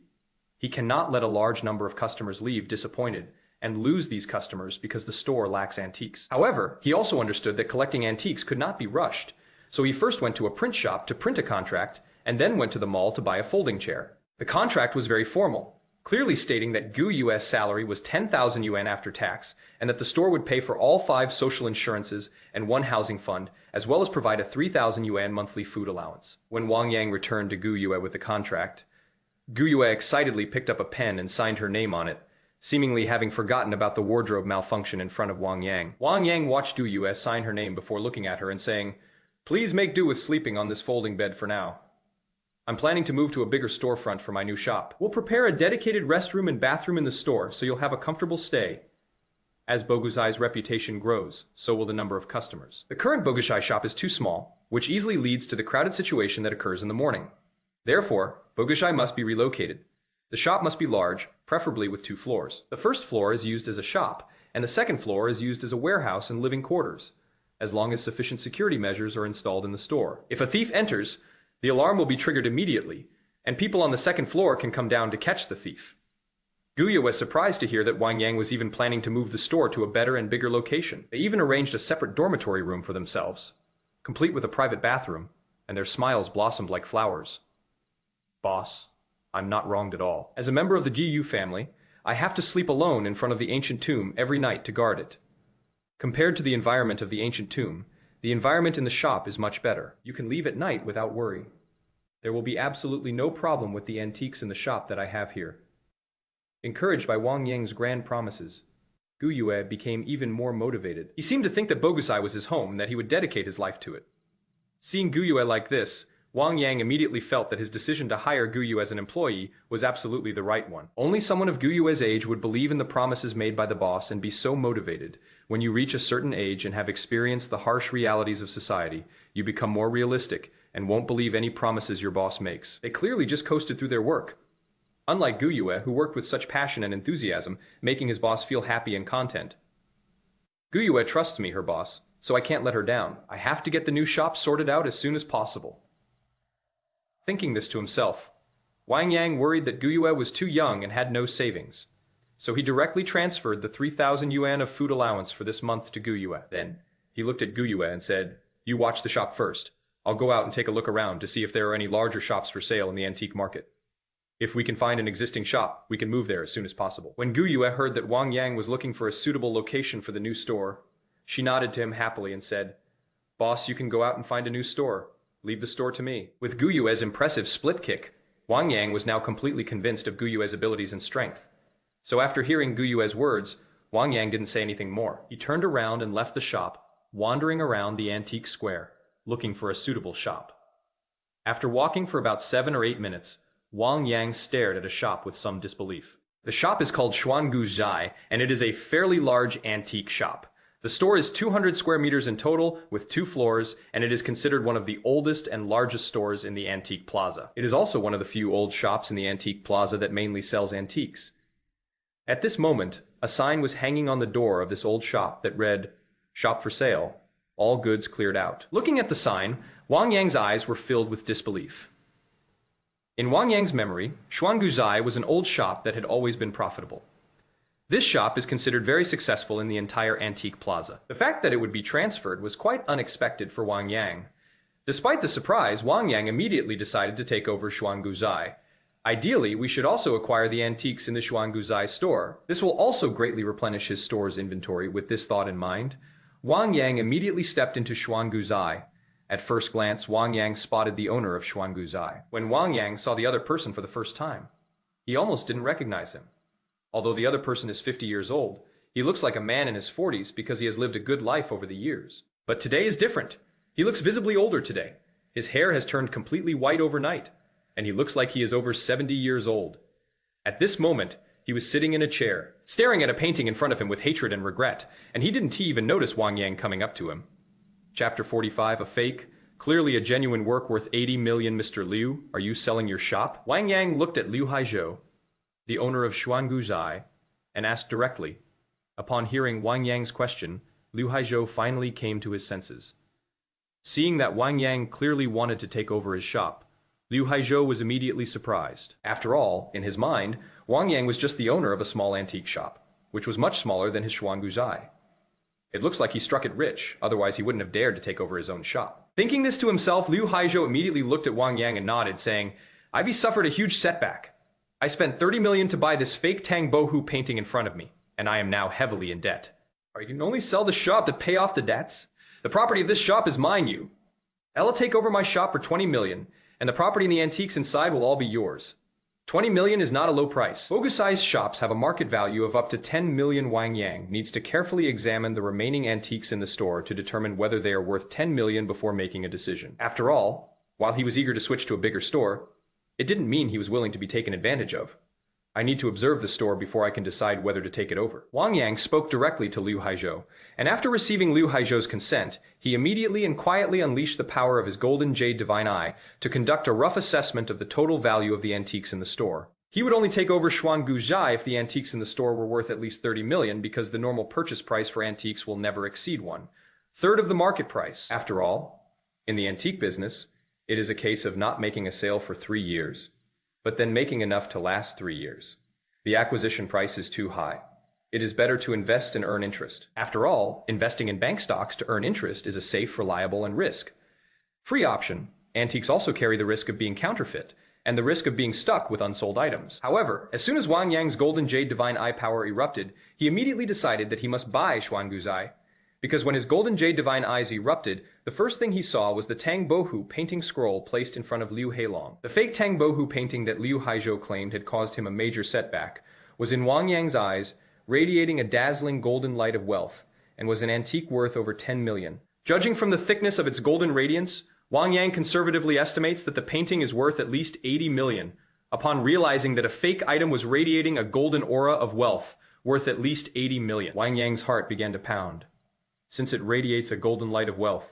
He cannot let a large number of customers leave disappointed and lose these customers because the store lacks antiques. However, he also understood that collecting antiques could not be rushed, so he first went to a print shop to print a contract and then went to the mall to buy a folding chair. The contract was very formal. clearly stating that Gu Yue's salary was 10,000 yuan after tax, and that the store would pay for all 5 social insurances and 1 housing fund, as well as provide a 3,000 yuan monthly food allowance. When Wang Yang returned to Gu Yue with the contract, Gu Yue excitedly picked up a pen and signed her name on it, seemingly having forgotten about the wardrobe malfunction in front of Wang Yang. Wang Yang watched Gu Yue sign her name before looking at her and saying, "Please make do with sleeping on this folding bed for now. I'm planning to move to a bigger storefront for my new shop. We'll prepare a dedicated restroom and bathroom in the store so you'll have a comfortable stay. As Boguzai's reputation grows, so will the number of customers. The current Boguzai shop is too small, which easily leads to the crowded situation that occurs in the morning. Therefore, Boguzai must be relocated. The shop must be large, preferably with 2 floors. The first floor is used as a shop, and the second floor is used as a warehouse and living quarters, as long as sufficient security measures are installed in the store. If a thief enters, the alarm will be triggered immediately, and people on the second floor can come down to catch the thief." Guya was surprised to hear that Wang Yang was even planning to move the store to a better and bigger location. They even arranged a separate dormitory room for themselves, complete with a private bathroom, and their smiles blossomed like flowers. "Boss, I'm not wronged at all. As a member of the Giyu family, I have to sleep alone in front of the ancient tomb every night to guard it. Compared to the environment of the ancient tomb, the environment in the shop is much better. You can leave at night without worry. There will be absolutely no problem with the antiques in the shop that I have here." Encouraged by Wang Yang's grand promises, Gu Yue became even more motivated. He seemed to think that Boguzai was his home and that he would dedicate his life to it. Seeing Gu Yue like this, Wang Yang immediately felt that his decision to hire Gu Yue as an employee was absolutely the right one. Only someone of Gu Yue's age would believe in the promises made by the boss and be so motivated. When you reach a certain age and have experienced the harsh realities of society, you become more realistic and won't believe any promises your boss makes. They clearly just coasted through their work. Unlike Gu Yue, who worked with such passion and enthusiasm, making his boss feel happy and content. "Gu Yue trusts me, her boss, so I can't let her down. I have to get the new shop sorted out as soon as possible." Thinking this to himself, Wang Yang worried that Gu Yue was too young and had no savings. So he directly transferred the 3,000 yuan of food allowance for this month to Gu Yue. Then, he looked at Gu Yue and said, "You watch the shop first. I'll go out and take a look around to see if there are any larger shops for sale in the antique market. If we can find an existing shop, we can move there as soon as possible." When Gu Yue heard that Wang Yang was looking for a suitable location for the new store, she nodded to him happily and said, "Boss, you can go out and find a new store. Leave the store to me." With Gu Yue's impressive split kick, Wang Yang was now completely convinced of Gu Yue's abilities and strength. So after hearing Gu Yue's words, Wang Yang didn't say anything more. He turned around and left the shop, wandering around the antique square, looking for a suitable shop. After walking for about 7 or 8 minutes, Wang Yang stared at a shop with some disbelief. The shop is called Xuangu Zhai, and it is a fairly large antique shop. The store is 200 square meters in total, with 2 floors, and it is considered one of the oldest and largest stores in the antique plaza. It is also one of the few old shops in the antique plaza that mainly sells antiques. At this moment, a sign was hanging on the door of this old shop that read, "Shop for sale, all goods cleared out." Looking at the sign, Wang Yang's eyes were filled with disbelief. In Wang Yang's memory, Xuanguzai was an old shop that had always been profitable. This shop is considered very successful in the entire antique plaza. The fact that it would be transferred was quite unexpected for Wang Yang. Despite the surprise, Wang Yang immediately decided to take over Xuanguzai. Ideally, we should also acquire the antiques in the Xuanguzai store. This will also greatly replenish his store's inventory. With this thought in mind, Wang Yang immediately stepped into Xuanguzai. At first glance, Wang Yang spotted the owner of Xuanguzai. When Wang Yang saw the other person for the first time, he almost didn't recognize him. Although the other person is 50 years old, he looks like a man in his 40s because he has lived a good life over the years. But today is different. He looks visibly older today. His hair has turned completely white overnight, and he looks like he is over 70 years old. At this moment, he was sitting in a chair, staring at a painting in front of him with hatred and regret, and he didn't even notice Wang Yang coming up to him. Chapter 45, a fake, clearly a genuine work worth 80 million. "Mr. Liu, are you selling your shop?" Wang Yang looked at Liu Haizhou, the owner of Xuanguzai, and asked directly. Upon hearing Wang Yang's question, Liu Haizhou finally came to his senses. Seeing that Wang Yang clearly wanted to take over his shop, Liu Haizhou was immediately surprised. After all, in his mind, Wang Yang was just the owner of a small antique shop, which was much smaller than his Xuanguzai. It looks like he struck it rich, otherwise he wouldn't have dared to take over his own shop. Thinking this to himself, Liu Haizhou immediately looked at Wang Yang and nodded, saying, "Ivy suffered a huge setback. I spent 30 million to buy this fake Tang Bohu painting in front of me, and I am now heavily in debt. Or you can only sell the shop to pay off the debts? The property of this shop is mine, you. I'll take over my shop for 20 million, and the property and the antiques inside will all be yours. 20 million is not a low price. Bogusai's shops have a market value of up to 10 million. Wang Yang needs to carefully examine the remaining antiques in the store to determine whether they are worth 10 million before making a decision. After all, while he was eager to switch to a bigger store, it didn't mean he was willing to be taken advantage of. I need to observe the store before I can decide whether to take it over. Wang Yang spoke directly to Liu Haizhou, and after receiving Liu Haizhou's consent, he immediately and quietly unleashed the power of his golden jade divine eye to conduct a rough assessment of the total value of the antiques in the store. He would only take over Xuanguzhai if the antiques in the store were worth at least 30 million, because the normal purchase price for antiques will never exceed 1/3 of the market price. After all, in the antique business, it is a case of not making a sale for 3 years, but then making enough to last 3 years. The acquisition price is too high. It is better to invest and earn interest. After all, investing in bank stocks to earn interest is a safe, reliable, and risk-free option. Antiques also carry the risk of being counterfeit, and the risk of being stuck with unsold items. However, as soon as Wang Yang's golden jade divine eye power erupted, he immediately decided that he must buy Xuanguzhai, because when his golden jade divine eyes erupted, the first thing he saw was the Tang Bohu painting scroll placed in front of Liu Heilong. The fake Tang Bohu painting that Liu Haizhou claimed had caused him a major setback was in Wang Yang's eyes, radiating a dazzling golden light of wealth, and was an antique worth over 10 million. Judging from the thickness of its golden radiance, Wang Yang conservatively estimates that the painting is worth at least 80 million, upon realizing that a fake item was radiating a golden aura of wealth worth at least 80 million. Wang Yang's heart began to pound. Since it radiates a golden light of wealth,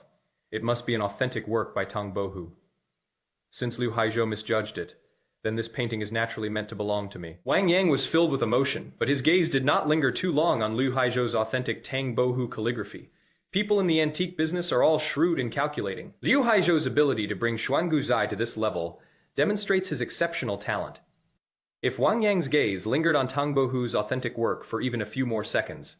it must be an authentic work by Tang Bohu. Since Liu Haizhou misjudged it, then this painting is naturally meant to belong to me. Wang Yang was filled with emotion, but his gaze did not linger too long on Liu Haizhou's authentic Tang Bohu calligraphy. People in the antique business are all shrewd and calculating. Liu Haizhou's ability to bring Xuanguzhai to this level demonstrates his exceptional talent. If Wang Yang's gaze lingered on Tang Bohu's authentic work for even a few more seconds,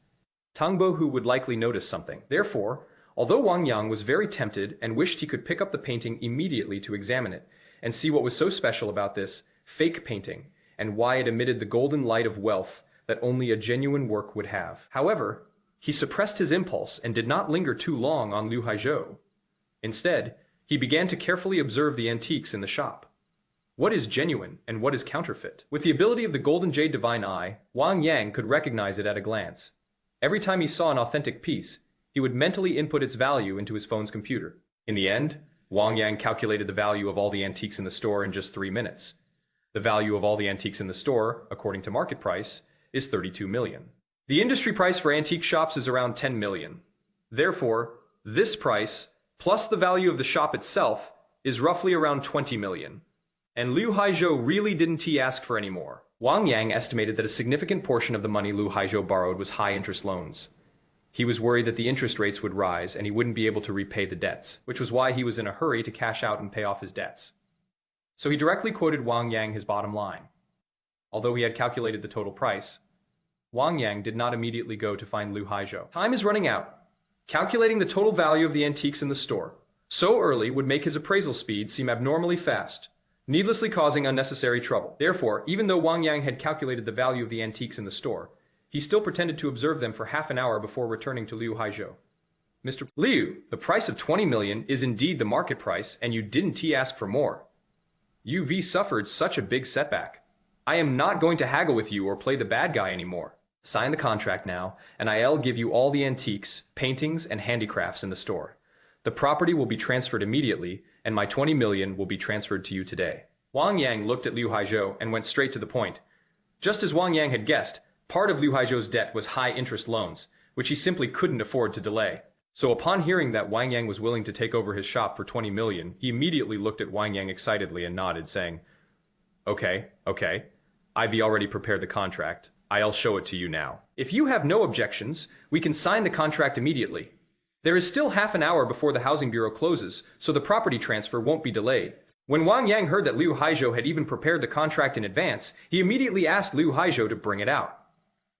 Tang Bohu would likely notice something. Therefore, although Wang Yang was very tempted and wished he could pick up the painting immediately to examine it and see what was so special about this fake painting and why it emitted the golden light of wealth that only a genuine work would have. However, he suppressed his impulse and did not linger too long on Liu Haizhou. Instead, he began to carefully observe the antiques in the shop. What is genuine and what is counterfeit? With the ability of the golden jade divine eye, Wang Yang could recognize it at a glance. Every time he saw an authentic piece, he would mentally input its value into his phone's computer. In the end, Wang Yang calculated the value of all the antiques in the store in just 3 minutes. The value of all the antiques in the store, according to market price, is 32 million. The industry price for antique shops is around 10 million. Therefore, this price, plus the value of the shop itself, is roughly around 20 million. And Liu Haizhou really didn't ask for any more. Wang Yang estimated that a significant portion of the money Liu Haizhou borrowed was high-interest loans. He was worried that the interest rates would rise and he wouldn't be able to repay the debts, which was why he was in a hurry to cash out and pay off his debts. So he directly quoted Wang Yang his bottom line. Although he had calculated the total price, Wang Yang did not immediately go to find Liu Haizhou. Time is running out. Calculating the total value of the antiques in the store so early would make his appraisal speed seem abnormally fast, needlessly causing unnecessary trouble. Therefore, even though Wang Yang had calculated the value of the antiques in the store, he still pretended to observe them for half an hour before returning to Liu Haizhou. Mr. Liu, the price of 20 million is indeed the market price, and you didn't ask for more. You've suffered such a big setback. I am not going to haggle with you or play the bad guy anymore. Sign the contract now, and I'll give you all the antiques, paintings, and handicrafts in the store. The property will be transferred immediately, and my 20 million will be transferred to you today. Wang Yang looked at Liu Haizhou and went straight to the point. Just as Wang Yang had guessed, part of Liu Haizhou's debt was high-interest loans, which he simply couldn't afford to delay. So upon hearing that Wang Yang was willing to take over his shop for 20 million, he immediately looked at Wang Yang excitedly and nodded, saying, Okay, I've already prepared the contract. I'll show it to you now. If you have no objections, we can sign the contract immediately. There is still half an hour before the housing bureau closes, so the property transfer won't be delayed. When Wang Yang heard that Liu Haizhou had even prepared the contract in advance, he immediately asked Liu Haizhou to bring it out.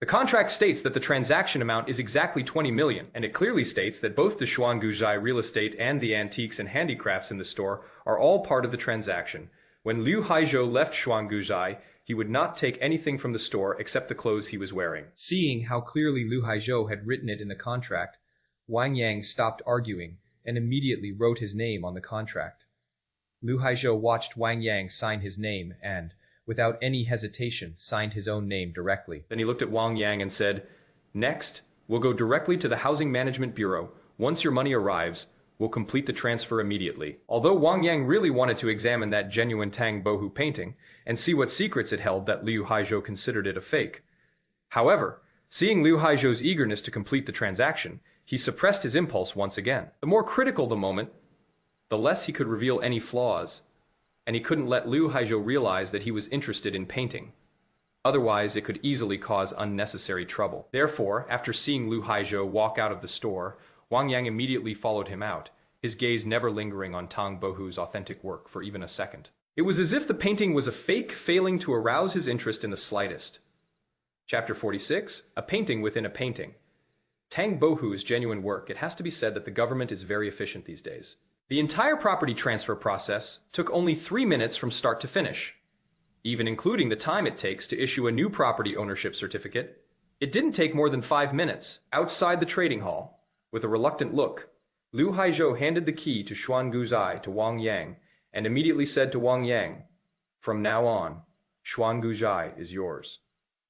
The contract states that the transaction amount is exactly 20 million, and it clearly states that both the Xuanguzhai real estate and the antiques and handicrafts in the store are all part of the transaction. When Liu Haizhou left Xuanguzhai, he would not take anything from the store except the clothes he was wearing. Seeing how clearly Lu Haizhou had written it in the contract, Wang Yang stopped arguing and immediately wrote his name on the contract. Lu Haizhou watched Wang Yang sign his name and, without any hesitation, signed his own name directly. Then he looked at Wang Yang and said, "Next, we'll go directly to the Housing Management Bureau. Once your money arrives, we'll complete the transfer immediately." Although Wang Yang really wanted to examine that genuine Tang Bohu painting and see what secrets it held, that Liu Haizhou considered it a fake. However, seeing Liu Haizhou's eagerness to complete the transaction, he suppressed his impulse once again. The more critical the moment, the less he could reveal any flaws, and he couldn't let Liu Haizhou realize that he was interested in painting. Otherwise, it could easily cause unnecessary trouble. Therefore, after seeing Liu Haizhou walk out of the store, Wang Yang immediately followed him out, his gaze never lingering on Tang Bohu's authentic work for even a second. It was as if the painting was a fake, failing to arouse his interest in the slightest. Chapter 46, A Painting Within a Painting. Tang Bohu's genuine work. It has to be said that the government is very efficient these days. The entire property transfer process took only 3 minutes from start to finish. Even including the time it takes to issue a new property ownership certificate, it didn't take more than 5 minutes. Outside the trading hall, with a reluctant look, Liu Haizhou handed the key to Xuan Guzai to Wang Yang and immediately said to Wang Yang, "From now on, Xuan Guzai is yours."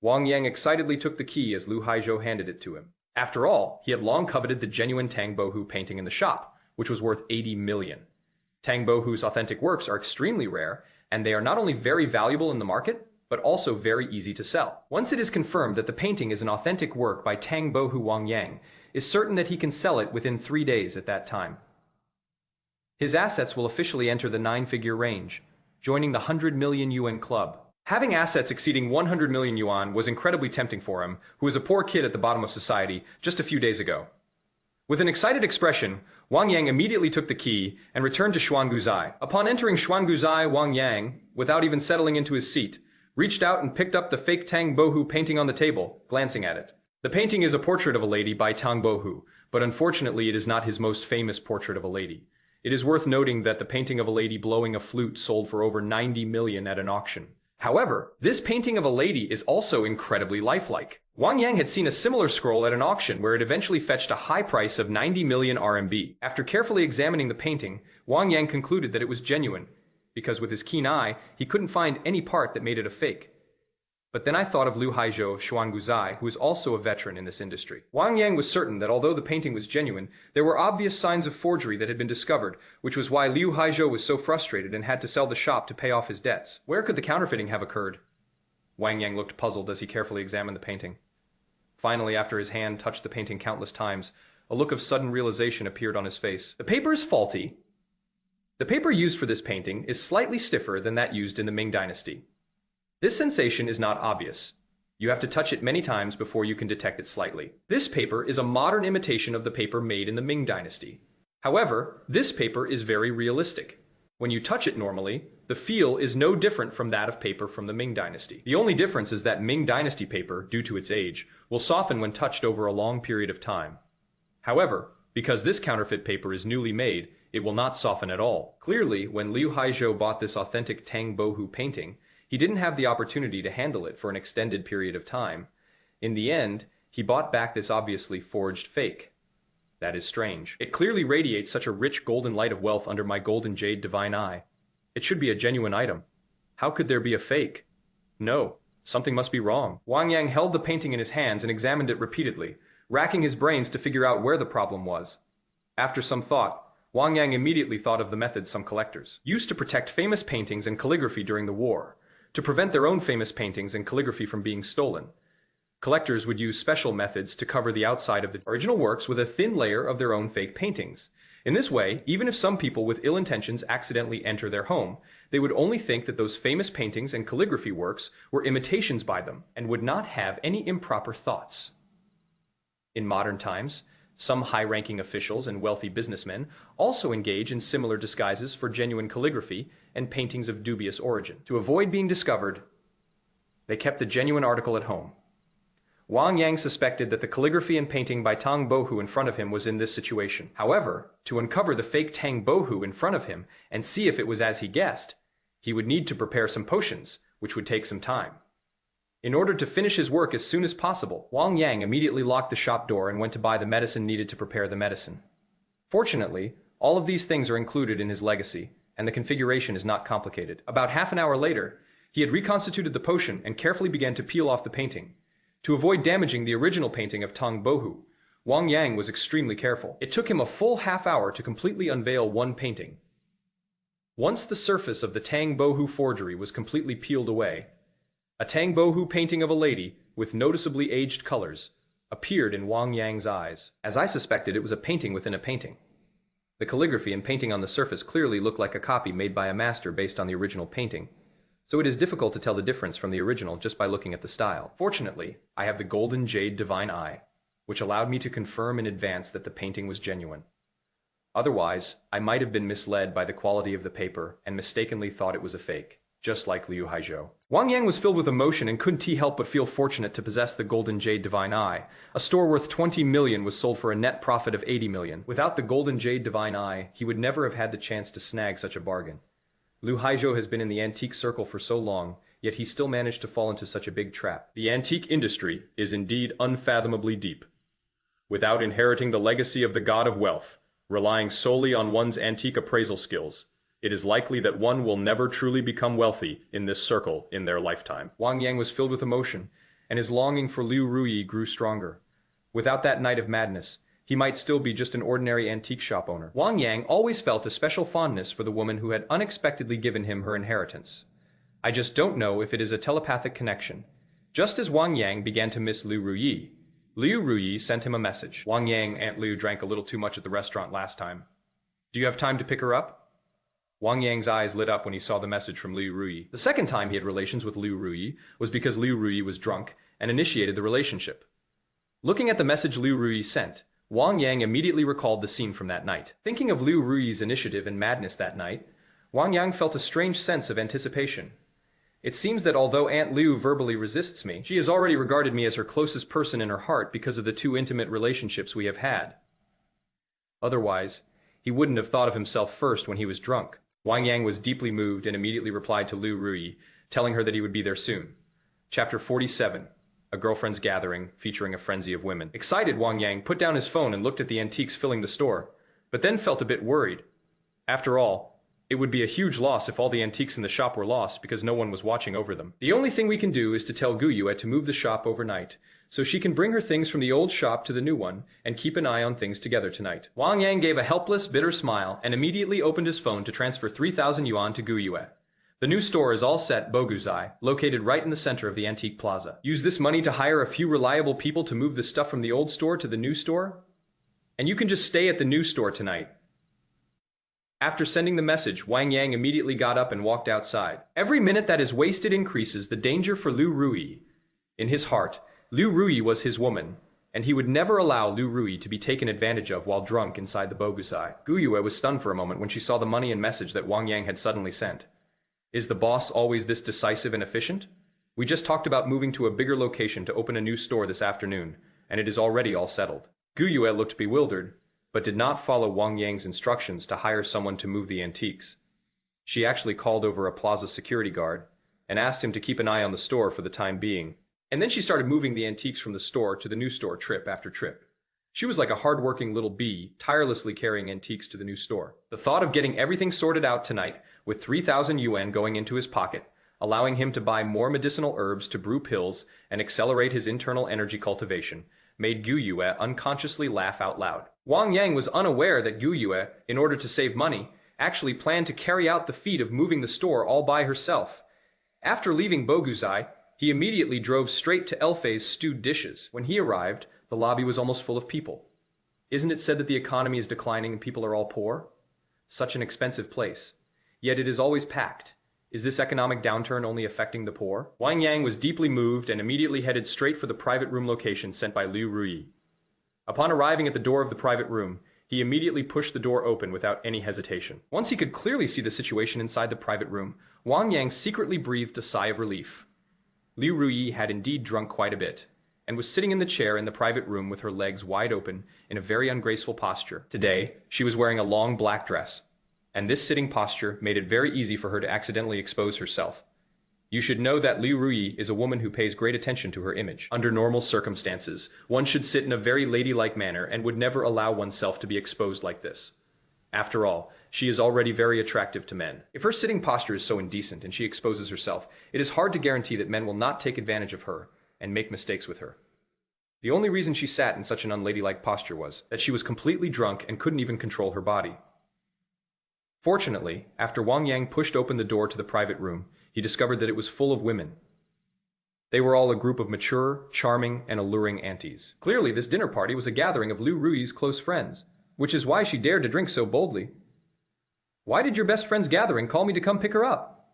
Wang Yang excitedly took the key as Liu Haizhou handed it to him. After all, he had long coveted the genuine Tang Bohu painting in the shop, which was worth 80 million. Tang Bohu's authentic works are extremely rare, and they are not only very valuable in the market, but also very easy to sell. Once it is confirmed that the painting is an authentic work by Tang Bohu, Wang Yang is certain that he can sell it within 3 days at that time. His assets will officially enter the 9-figure range, joining the 100 million yuan club. Having assets exceeding 100 million yuan was incredibly tempting for him, who was a poor kid at the bottom of society just a few days ago. With an excited expression, Wang Yang immediately took the key and returned to Xuan Guzai. Upon entering Xuan Guzai, Wang Yang, without even settling into his seat, reached out and picked up the fake Tang Bohu painting on the table, glancing at it. The painting is a portrait of a lady by Tang Bohu, but unfortunately it is not his most famous portrait of a lady. It is worth noting that the painting of a lady blowing a flute sold for over 90 million at an auction. However, this painting of a lady is also incredibly lifelike. Wang Yang had seen a similar scroll at an auction where it eventually fetched a high price of 90 million RMB. After carefully examining the painting, Wang Yang concluded that it was genuine, because with his keen eye, he couldn't find any part that made it a fake. But then I thought of Liu Haizhou of Xuan Guzai, who is also a veteran in this industry. Wang Yang was certain that although the painting was genuine, there were obvious signs of forgery that had been discovered, which was why Liu Haizhou was so frustrated and had to sell the shop to pay off his debts. Where could the counterfeiting have occurred? Wang Yang looked puzzled as he carefully examined the painting. Finally, after his hand touched the painting countless times, a look of sudden realization appeared on his face. The paper is faulty. The paper used for this painting is slightly stiffer than that used in the Ming Dynasty. This sensation is not obvious. You have to touch it many times before you can detect it slightly. This paper is a modern imitation of the paper made in the Ming Dynasty. However, this paper is very realistic. When you touch it normally, the feel is no different from that of paper from the Ming Dynasty. The only difference is that Ming Dynasty paper, due to its age, will soften when touched over a long period of time. However, because this counterfeit paper is newly made, it will not soften at all. Clearly, when Liu Haizhou bought this authentic Tang Bohu painting, he didn't have the opportunity to handle it for an extended period of time. In the end, he bought back this obviously forged fake. That is strange. It clearly radiates such a rich golden light of wealth under my golden jade divine eye. It should be a genuine item. How could there be a fake? No, something must be wrong. Wang Yang held the painting in his hands and examined it repeatedly, racking his brains to figure out where the problem was. After some thought, Wang Yang immediately thought of the methods some collectors used to protect famous paintings and calligraphy during the war, to prevent their own famous paintings and calligraphy from being stolen. Collectors would use special methods to cover the outside of the original works with a thin layer of their own fake paintings. In this way, even if some people with ill intentions accidentally enter their home, they would only think that those famous paintings and calligraphy works were imitations by them and would not have any improper thoughts. In modern times, some high-ranking officials and wealthy businessmen also engage in similar disguises for genuine calligraphy and paintings of dubious origin. To avoid being discovered, they kept the genuine article at home. Wang Yang suspected that the calligraphy and painting by Tang Bohu in front of him was in this situation. However, to uncover the fake Tang Bohu in front of him and see if it was as he guessed, he would need to prepare some potions, which would take some time. In order to finish his work as soon as possible, Wang Yang immediately locked the shop door and went to buy the medicine needed to prepare the medicine. Fortunately, all of these things are included in his legacy, and the configuration is not complicated. About half an hour later, he had reconstituted the potion and carefully began to peel off the painting. To avoid damaging the original painting of Tang Bohu, Wang Yang was extremely careful. It took him a full half hour to completely unveil one painting. Once the surface of the Tang Bohu forgery was completely peeled away, a Tang Bohu painting of a lady, with noticeably aged colors, appeared in Wang Yang's eyes. As I suspected, it was a painting within a painting. The calligraphy and painting on the surface clearly looked like a copy made by a master based on the original painting, so it is difficult to tell the difference from the original just by looking at the style. Fortunately, I have the golden jade divine eye, which allowed me to confirm in advance that the painting was genuine. Otherwise, I might have been misled by the quality of the paper and mistakenly thought it was a fake, just like Liu Haizhou. Wang Yang was filled with emotion and couldn't help but feel fortunate to possess the golden jade divine eye. A store worth 20 million was sold for a net profit of 80 million. Without the golden jade divine eye, he would never have had the chance to snag such a bargain. Liu Haizhou has been in the antique circle for so long, yet he still managed to fall into such a big trap. The antique industry is indeed unfathomably deep. Without inheriting the legacy of the god of wealth, relying solely on one's antique appraisal skills, it is likely that one will never truly become wealthy in this circle in their lifetime. Wang Yang was filled with emotion, and his longing for Liu Ruyi grew stronger. Without that night of madness, he might still be just an ordinary antique shop owner. Wang Yang always felt a special fondness for the woman who had unexpectedly given him her inheritance. I just don't know if it is a telepathic connection. Just as Wang Yang began to miss Liu Ruyi, Liu Ruyi sent him a message. Wang Yang, Aunt Liu drank a little too much at the restaurant last time. Do you have time to pick her up? Wang Yang's eyes lit up when he saw the message from Liu Ruyi. The second time he had relations with Liu Ruyi was because Liu Ruyi was drunk and initiated the relationship. Looking at the message Liu Ruyi sent, Wang Yang immediately recalled the scene from that night. Thinking of Liu Ruyi's initiative and madness that night, Wang Yang felt a strange sense of anticipation. It seems that although Aunt Liu verbally resists me, she has already regarded me as her closest person in her heart because of the two intimate relationships we have had. Otherwise, he wouldn't have thought of himself first when he was drunk. Wang Yang was deeply moved and immediately replied to Liu Ruyi, telling her that he would be there soon. Chapter 47. A Girlfriend's Gathering, featuring a frenzy of women. Excited, Wang Yang put down his phone and looked at the antiques filling the store, but then felt a bit worried. After all, it would be a huge loss if all the antiques in the shop were lost because no one was watching over them. The only thing we can do is to tell Guyue to move the shop overnight, so she can bring her things from the old shop to the new one and keep an eye on things together tonight. Wang Yang gave a helpless, bitter smile and immediately opened his phone to transfer 3,000 yuan to Guyue. The new store is all set, Boguzai, located right in the center of the antique plaza. Use this money to hire a few reliable people to move the stuff from the old store to the new store, and you can just stay at the new store tonight. After sending the message, Wang Yang immediately got up and walked outside. Every minute that is wasted increases the danger for Liu Ruyi. In his heart, Liu Ruyi was his woman, and he would never allow Liu Ruyi to be taken advantage of while drunk inside the Boguzai. Guyue was stunned for a moment when she saw the money and message that Wang Yang had suddenly sent. Is the boss always this decisive and efficient? We just talked about moving to a bigger location to open a new store this afternoon, and it is already all settled. Guyue looked bewildered, but did not follow Wang Yang's instructions to hire someone to move the antiques. She actually called over a plaza security guard and asked him to keep an eye on the store for the time being. And then she started moving the antiques from the store to the new store trip after trip. She was like a hard-working little bee, tirelessly carrying antiques to the new store. The thought of getting everything sorted out tonight, with 3,000 yuan going into his pocket, allowing him to buy more medicinal herbs to brew pills and accelerate his internal energy cultivation, made Guyue unconsciously laugh out loud. Wang Yang was unaware that Guyue, in order to save money, actually planned to carry out the feat of moving the store all by herself. After leaving Boguzai, he immediately drove straight to Elfei's stewed dishes. When he arrived, the lobby was almost full of people. Isn't it said that the economy is declining and people are all poor? Such an expensive place. Yet it is always packed. Is this economic downturn only affecting the poor? Wang Yang was deeply moved and immediately headed straight for the private room location sent by Liu Ruyi. Upon arriving at the door of the private room, he immediately pushed the door open without any hesitation. Once he could clearly see the situation inside the private room, Wang Yang secretly breathed a sigh of relief. Liu Ruyi had indeed drunk quite a bit, and was sitting in the chair in the private room with her legs wide open in a very ungraceful posture. Today, she was wearing a long black dress, and this sitting posture made it very easy for her to accidentally expose herself. You should know that Liu Ruyi is a woman who pays great attention to her image. Under normal circumstances, one should sit in a very ladylike manner and would never allow oneself to be exposed like this. After all, she is already very attractive to men. If her sitting posture is so indecent and she exposes herself, it is hard to guarantee that men will not take advantage of her and make mistakes with her. The only reason she sat in such an unladylike posture was that she was completely drunk and couldn't even control her body. Fortunately, after Wang Yang pushed open the door to the private room, he discovered that it was full of women. They were all a group of mature, charming, and alluring aunties. Clearly, this dinner party was a gathering of Liu Ruyi's close friends, which is why she dared to drink so boldly. Why did your best friend's gathering call me to come pick her up?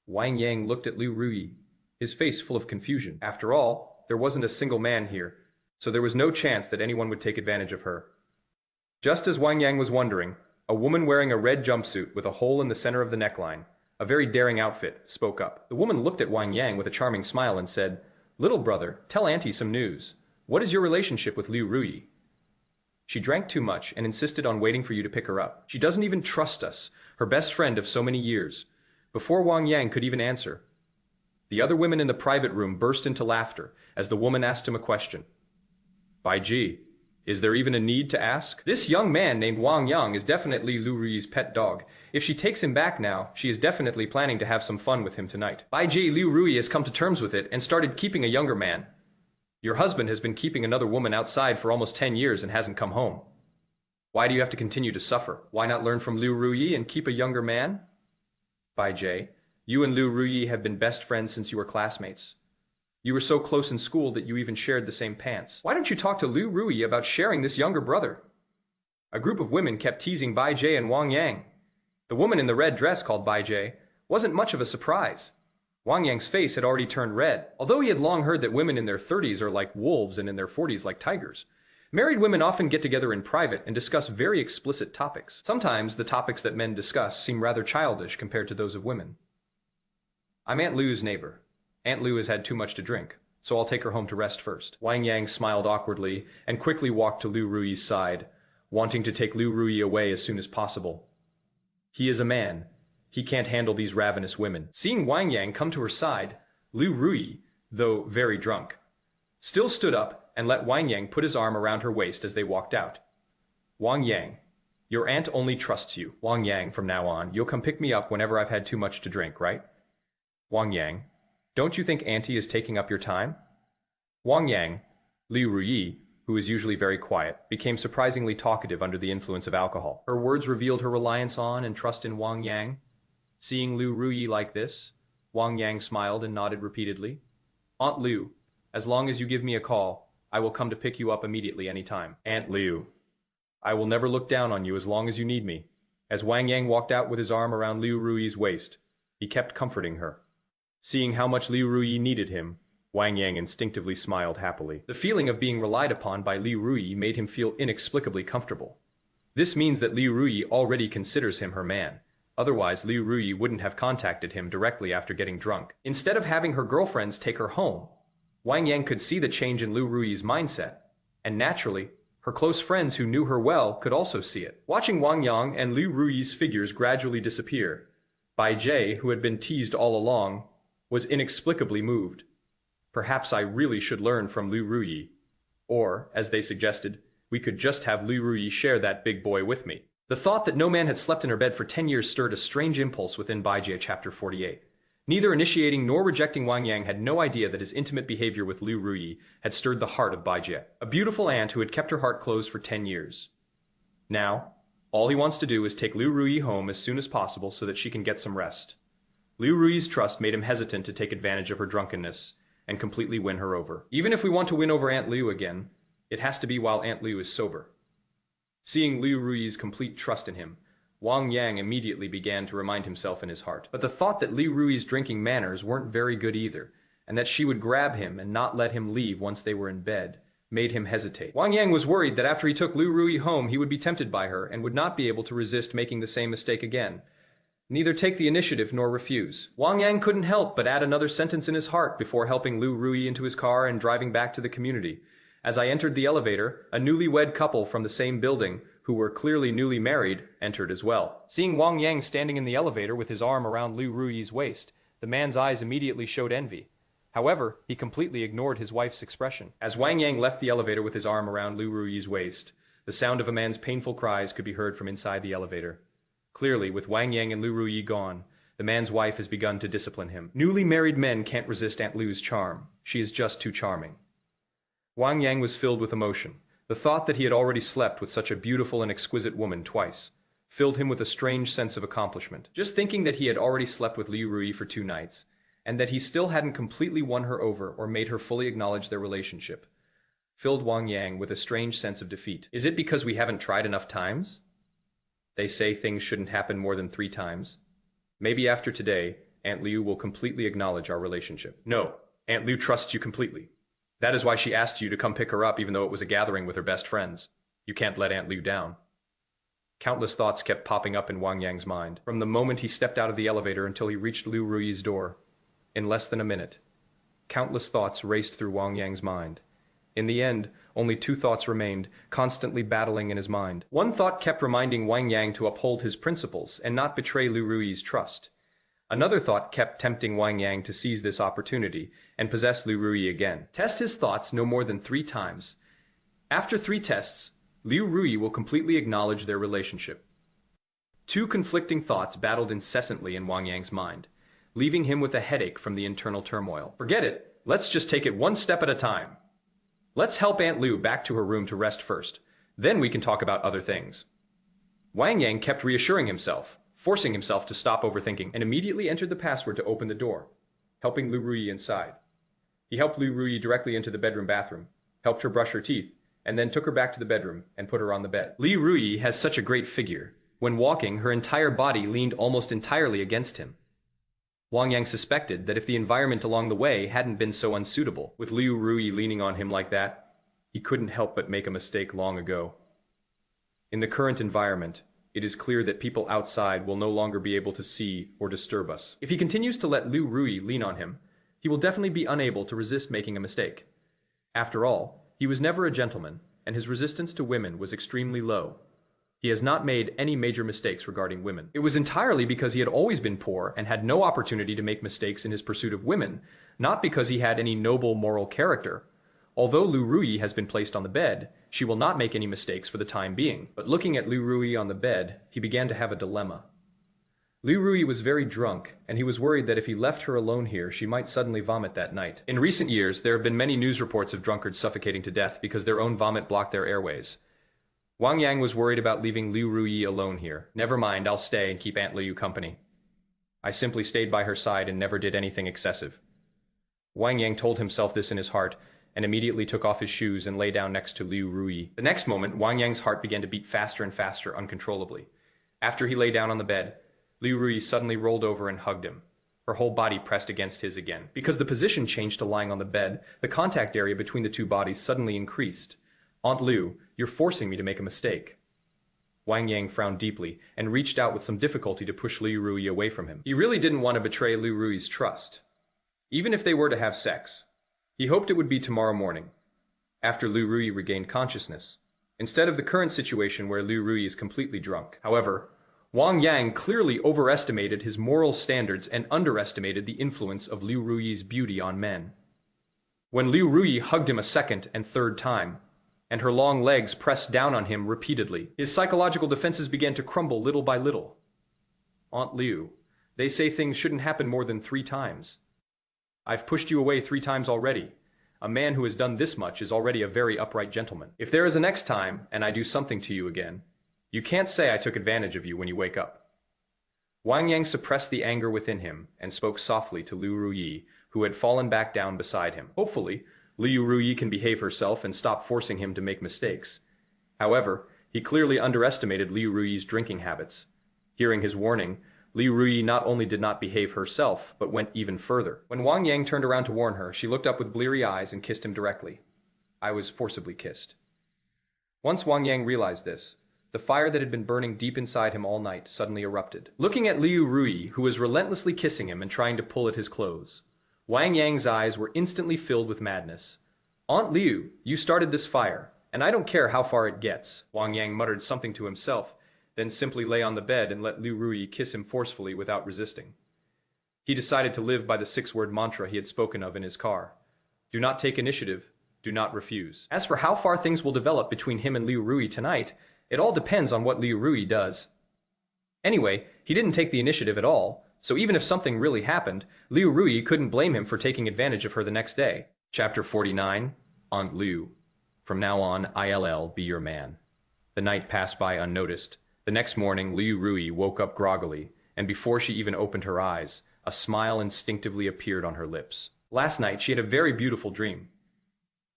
Wang Yang looked at Liu Ruyi, his face full of confusion. After all, there wasn't a single man here, so there was no chance that anyone would take advantage of her. Just as Wang Yang was wondering, a woman wearing a red jumpsuit with a hole in the center of the neckline, a very daring outfit, spoke up. The woman looked at Wang Yang with a charming smile and said, "Little brother, tell Auntie some news. What is your relationship with Liu Ruyi? She drank too much and insisted on waiting for you to pick her up. She doesn't even trust us, her best friend of so many years." Before Wang Yang could even answer, the other women in the private room burst into laughter as the woman asked him a question. By gee, is there even a need to ask? This young man named Wang Yang is definitely Liu Ruyi's pet dog. If she takes him back now, she is definitely planning to have some fun with him tonight. By gee, Liu Ruyi has come to terms with it and started keeping a younger man. Your husband has been keeping another woman outside for almost 10 years and hasn't come home. Why do you have to continue to suffer? Why not learn from Liu Ruyi and keep a younger man? By Jay, you and Liu Ruyi have been best friends since you were classmates. You were so close in school that you even shared the same pants. Why don't you talk to Liu Ruyi about sharing this younger brother? A group of women kept teasing Bai Jie and Wang Yang. The woman in the red dress called Bai Jie wasn't much of a surprise. Wang Yang's face had already turned red. Although he had long heard that women in their 30s are like wolves and in their 40s like tigers, married women often get together in private and discuss very explicit topics. Sometimes the topics that men discuss seem rather childish compared to those of women. I'm Aunt Liu's neighbor. Aunt Liu has had too much to drink, so I'll take her home to rest first. Wang Yang smiled awkwardly and quickly walked to Liu Ruyi's side, wanting to take Liu Ruyi away as soon as possible. He is a man. He can't handle these ravenous women. Seeing Wang Yang come to her side, Liu Ruyi, though very drunk, still stood up and let Wang Yang put his arm around her waist as they walked out. Wang Yang, your aunt only trusts you. Wang Yang, from now on, you'll come pick me up whenever I've had too much to drink, right? Wang Yang, don't you think Auntie is taking up your time? Wang Yang, Liu Ruyi, who is usually very quiet, became surprisingly talkative under the influence of alcohol. Her words revealed her reliance on and trust in Wang Yang. Seeing Liu Ruyi like this, Wang Yang smiled and nodded repeatedly. Aunt Liu, as long as you give me a call, I will come to pick you up immediately any time. Aunt Liu, I will never look down on you as long as you need me. As Wang Yang walked out with his arm around Liu Ruyi's waist, he kept comforting her. Seeing how much Liu Ruyi needed him, Wang Yang instinctively smiled happily. The feeling of being relied upon by Liu Ruyi made him feel inexplicably comfortable. This means that Liu Ruyi already considers him her man. Otherwise, Liu Ruyi wouldn't have contacted him directly after getting drunk. Instead of having her girlfriends take her home, Wang Yang could see the change in Liu Ruyi's mindset, and naturally, her close friends who knew her well could also see it. Watching Wang Yang and Liu Ruyi's figures gradually disappear, Bai Jie, who had been teased all along, was inexplicably moved. Perhaps I really should learn from Liu Ruyi. Or, as they suggested, we could just have Liu Ruyi share that big boy with me. The thought that no man had slept in her bed for 10 years stirred a strange impulse within Bai Jie chapter 48. Neither initiating nor rejecting Wang Yang had no idea that his intimate behavior with Liu Ruyi had stirred the heart of Bai Jie, a beautiful aunt who had kept her heart closed for 10 years. Now, all he wants to do is take Liu Ruyi home as soon as possible so that she can get some rest. Liu Ruyi's trust made him hesitant to take advantage of her drunkenness and completely win her over. Even if we want to win over Aunt Liu again, it has to be while Aunt Liu is sober. Seeing Liu Ruyi's complete trust in him, Wang Yang immediately began to remind himself in his heart. But the thought that Liu Ruyi's drinking manners weren't very good either, and that she would grab him and not let him leave once they were in bed, made him hesitate. Wang Yang was worried that after he took Liu Ruyi home he would be tempted by her and would not be able to resist making the same mistake again. Neither take the initiative nor refuse. Wang Yang couldn't help but add another sentence in his heart before helping Liu Ruyi into his car and driving back to the community. As I entered the elevator, a newlywed couple from the same building, who were clearly newly married, entered as well. Seeing Wang Yang standing in the elevator with his arm around Liu Ruyi's waist, The man's eyes immediately showed envy. However, he completely ignored his wife's expression. As Wang Yang left the elevator with his arm around Liu Ruyi's waist, the sound of a man's painful cries could be heard from inside the elevator. Clearly, with Wang Yang and Liu Ruyi gone, the man's wife has begun to discipline him. Newly married men can't resist Aunt Liu's charm. She is just too charming. Wang Yang was filled with emotion. The thought that he had already slept with such a beautiful and exquisite woman twice filled him with a strange sense of accomplishment. Just thinking that he had already slept with Liu Ruyi for 2 nights, and that he still hadn't completely won her over or made her fully acknowledge their relationship, filled Wang Yang with a strange sense of defeat. Is it because we haven't tried enough times? They say things shouldn't happen more than 3 times. Maybe after today, Aunt Liu will completely acknowledge our relationship. No, Aunt Liu trusts you completely. That is why she asked you to come pick her up even though it was a gathering with her best friends. You can't let Aunt Liu down. Countless thoughts kept popping up in Wang Yang's mind, from the moment he stepped out of the elevator until he reached Liu Ruyi's door. In less than a minute, countless thoughts raced through Wang Yang's mind. In the end, only 2 thoughts remained, constantly battling in his mind. One thought kept reminding Wang Yang to uphold his principles and not betray Liu Ruyi's trust. Another thought kept tempting Wang Yang to seize this opportunity and possess Liu Ruyi again. Test his thoughts no more than 3 times. After 3 tests, Liu Ruyi will completely acknowledge their relationship. 2 conflicting thoughts battled incessantly in Wang Yang's mind, leaving him with a headache from the internal turmoil. Forget it. Let's just take it 1 step at a time. Let's help Aunt Liu back to her room to rest first. Then we can talk about other things. Wang Yang kept reassuring himself, forcing himself to stop overthinking, and immediately entered the password to open the door, helping Liu Ruyi inside. He helped Liu Ruyi directly into the bedroom bathroom, helped her brush her teeth, and then took her back to the bedroom and put her on the bed. Liu Ruyi has such a great figure. When walking, her entire body leaned almost entirely against him. Wang Yang suspected that if the environment along the way hadn't been so unsuitable, with Liu Ruyi leaning on him like that, he couldn't help but make a mistake long ago. In the current environment, it is clear that people outside will no longer be able to see or disturb us. If he continues to let Liu Ruyi lean on him, he will definitely be unable to resist making a mistake. After all, he was never a gentleman, and his resistance to women was extremely low. He has not made any major mistakes regarding women. It was entirely because he had always been poor and had no opportunity to make mistakes in his pursuit of women, not because he had any noble moral character. Although Liu Ruyi has been placed on the bed, she will not make any mistakes for the time being. But looking at Liu Ruyi on the bed, he began to have a dilemma. Liu Ruyi was very drunk, and he was worried that if he left her alone here, she might suddenly vomit that night. In recent years, there have been many news reports of drunkards suffocating to death because their own vomit blocked their airways. Wang Yang was worried about leaving Liu Ruyi alone here. Never mind, I'll stay and keep Aunt Liu company. I simply stayed by her side and never did anything excessive. Wang Yang told himself this in his heart, and immediately took off his shoes and lay down next to Liu Ruyi. The next moment, Wang Yang's heart began to beat faster and faster uncontrollably. After he lay down on the bed, Liu Ruyi suddenly rolled over and hugged him, her whole body pressed against his again. Because the position changed to lying on the bed, the contact area between the 2 bodies suddenly increased. Aunt Liu, you're forcing me to make a mistake. Wang Yang frowned deeply and reached out with some difficulty to push Liu Ruyi away from him. He really didn't want to betray Liu Ruyi's trust. Even if they were to have sex, he hoped it would be tomorrow morning, after Liu Ruyi regained consciousness, instead of the current situation where Liu Ruyi is completely drunk. However, Wang Yang clearly overestimated his moral standards and underestimated the influence of Liu Ruyi's beauty on men. When Liu Ruyi hugged him a second and third time, and her long legs pressed down on him repeatedly, his psychological defenses began to crumble little by little. Aunt Liu, they say things shouldn't happen more than 3 times. I've pushed you away 3 times already. A man who has done this much is already a very upright gentleman. If there is a next time, and I do something to you again, you can't say I took advantage of you when you wake up. Wang Yang suppressed the anger within him and spoke softly to Liu Ruyi, who had fallen back down beside him. Hopefully, Liu Ruyi can behave herself and stop forcing him to make mistakes. However, he clearly underestimated Liu Ruyi's drinking habits. Hearing his warning, Liu Ruyi not only did not behave herself, but went even further. When Wang Yang turned around to warn her, she looked up with bleary eyes and kissed him directly. I was forcibly kissed. Once Wang Yang realized this, the fire that had been burning deep inside him all night suddenly erupted. Looking at Liu Ruyi, who was relentlessly kissing him and trying to pull at his clothes, Wang Yang's eyes were instantly filled with madness. Aunt Liu, you started this fire, and I don't care how far it gets. Wang Yang muttered something to himself, then simply lay on the bed and let Liu Ruyi kiss him forcefully without resisting. He decided to live by the six-word mantra he had spoken of in his car. Do not take initiative, do not refuse. As for how far things will develop between him and Liu Rui tonight, it all depends on what Liu Rui does. Anyway, he didn't take the initiative at all, so even if something really happened, Liu Rui couldn't blame him for taking advantage of her the next day. Chapter 49, Aunt Liu. From now on, I'll be your man. The night passed by unnoticed. The next morning, Liu Rui woke up groggily, and before she even opened her eyes, a smile instinctively appeared on her lips. Last night, she had a very beautiful dream.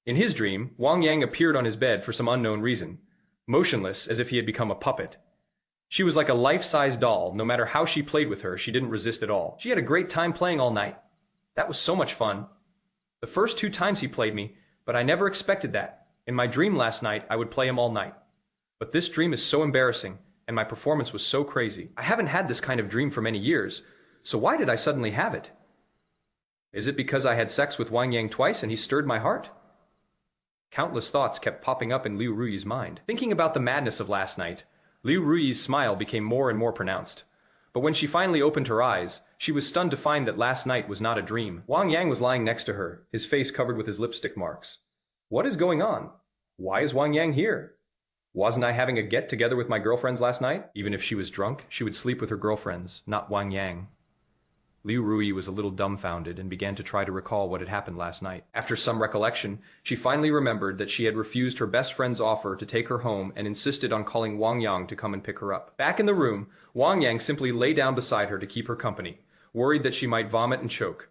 In his dream, Wang Yang appeared on his bed for some unknown reason, motionless as if he had become a puppet. She was like a life-size doll. No matter how she played with her, she didn't resist at all. She had a great time playing all night. That was so much fun. The first 2 times he played me, but I never expected that. In my dream last night, I would play him all night. But this dream is so embarrassing, and my performance was so crazy. I haven't had this kind of dream for many years, so why did I suddenly have it? Is it because I had sex with Wang Yang twice and he stirred my heart? Countless thoughts kept popping up in Liu Rui's mind. Thinking about the madness of last night, Liu Rui's smile became more and more pronounced. But when she finally opened her eyes, she was stunned to find that last night was not a dream. Wang Yang was lying next to her, his face covered with his lipstick marks. What is going on? Why is Wang Yang here? Wasn't I having a get-together with my girlfriends last night? Even if she was drunk, she would sleep with her girlfriends, not Wang Yang. Liu Rui was a little dumbfounded and began to try to recall what had happened last night. After some recollection, she finally remembered that she had refused her best friend's offer to take her home and insisted on calling Wang Yang to come and pick her up. Back in the room, Wang Yang simply lay down beside her to keep her company, worried that she might vomit and choke.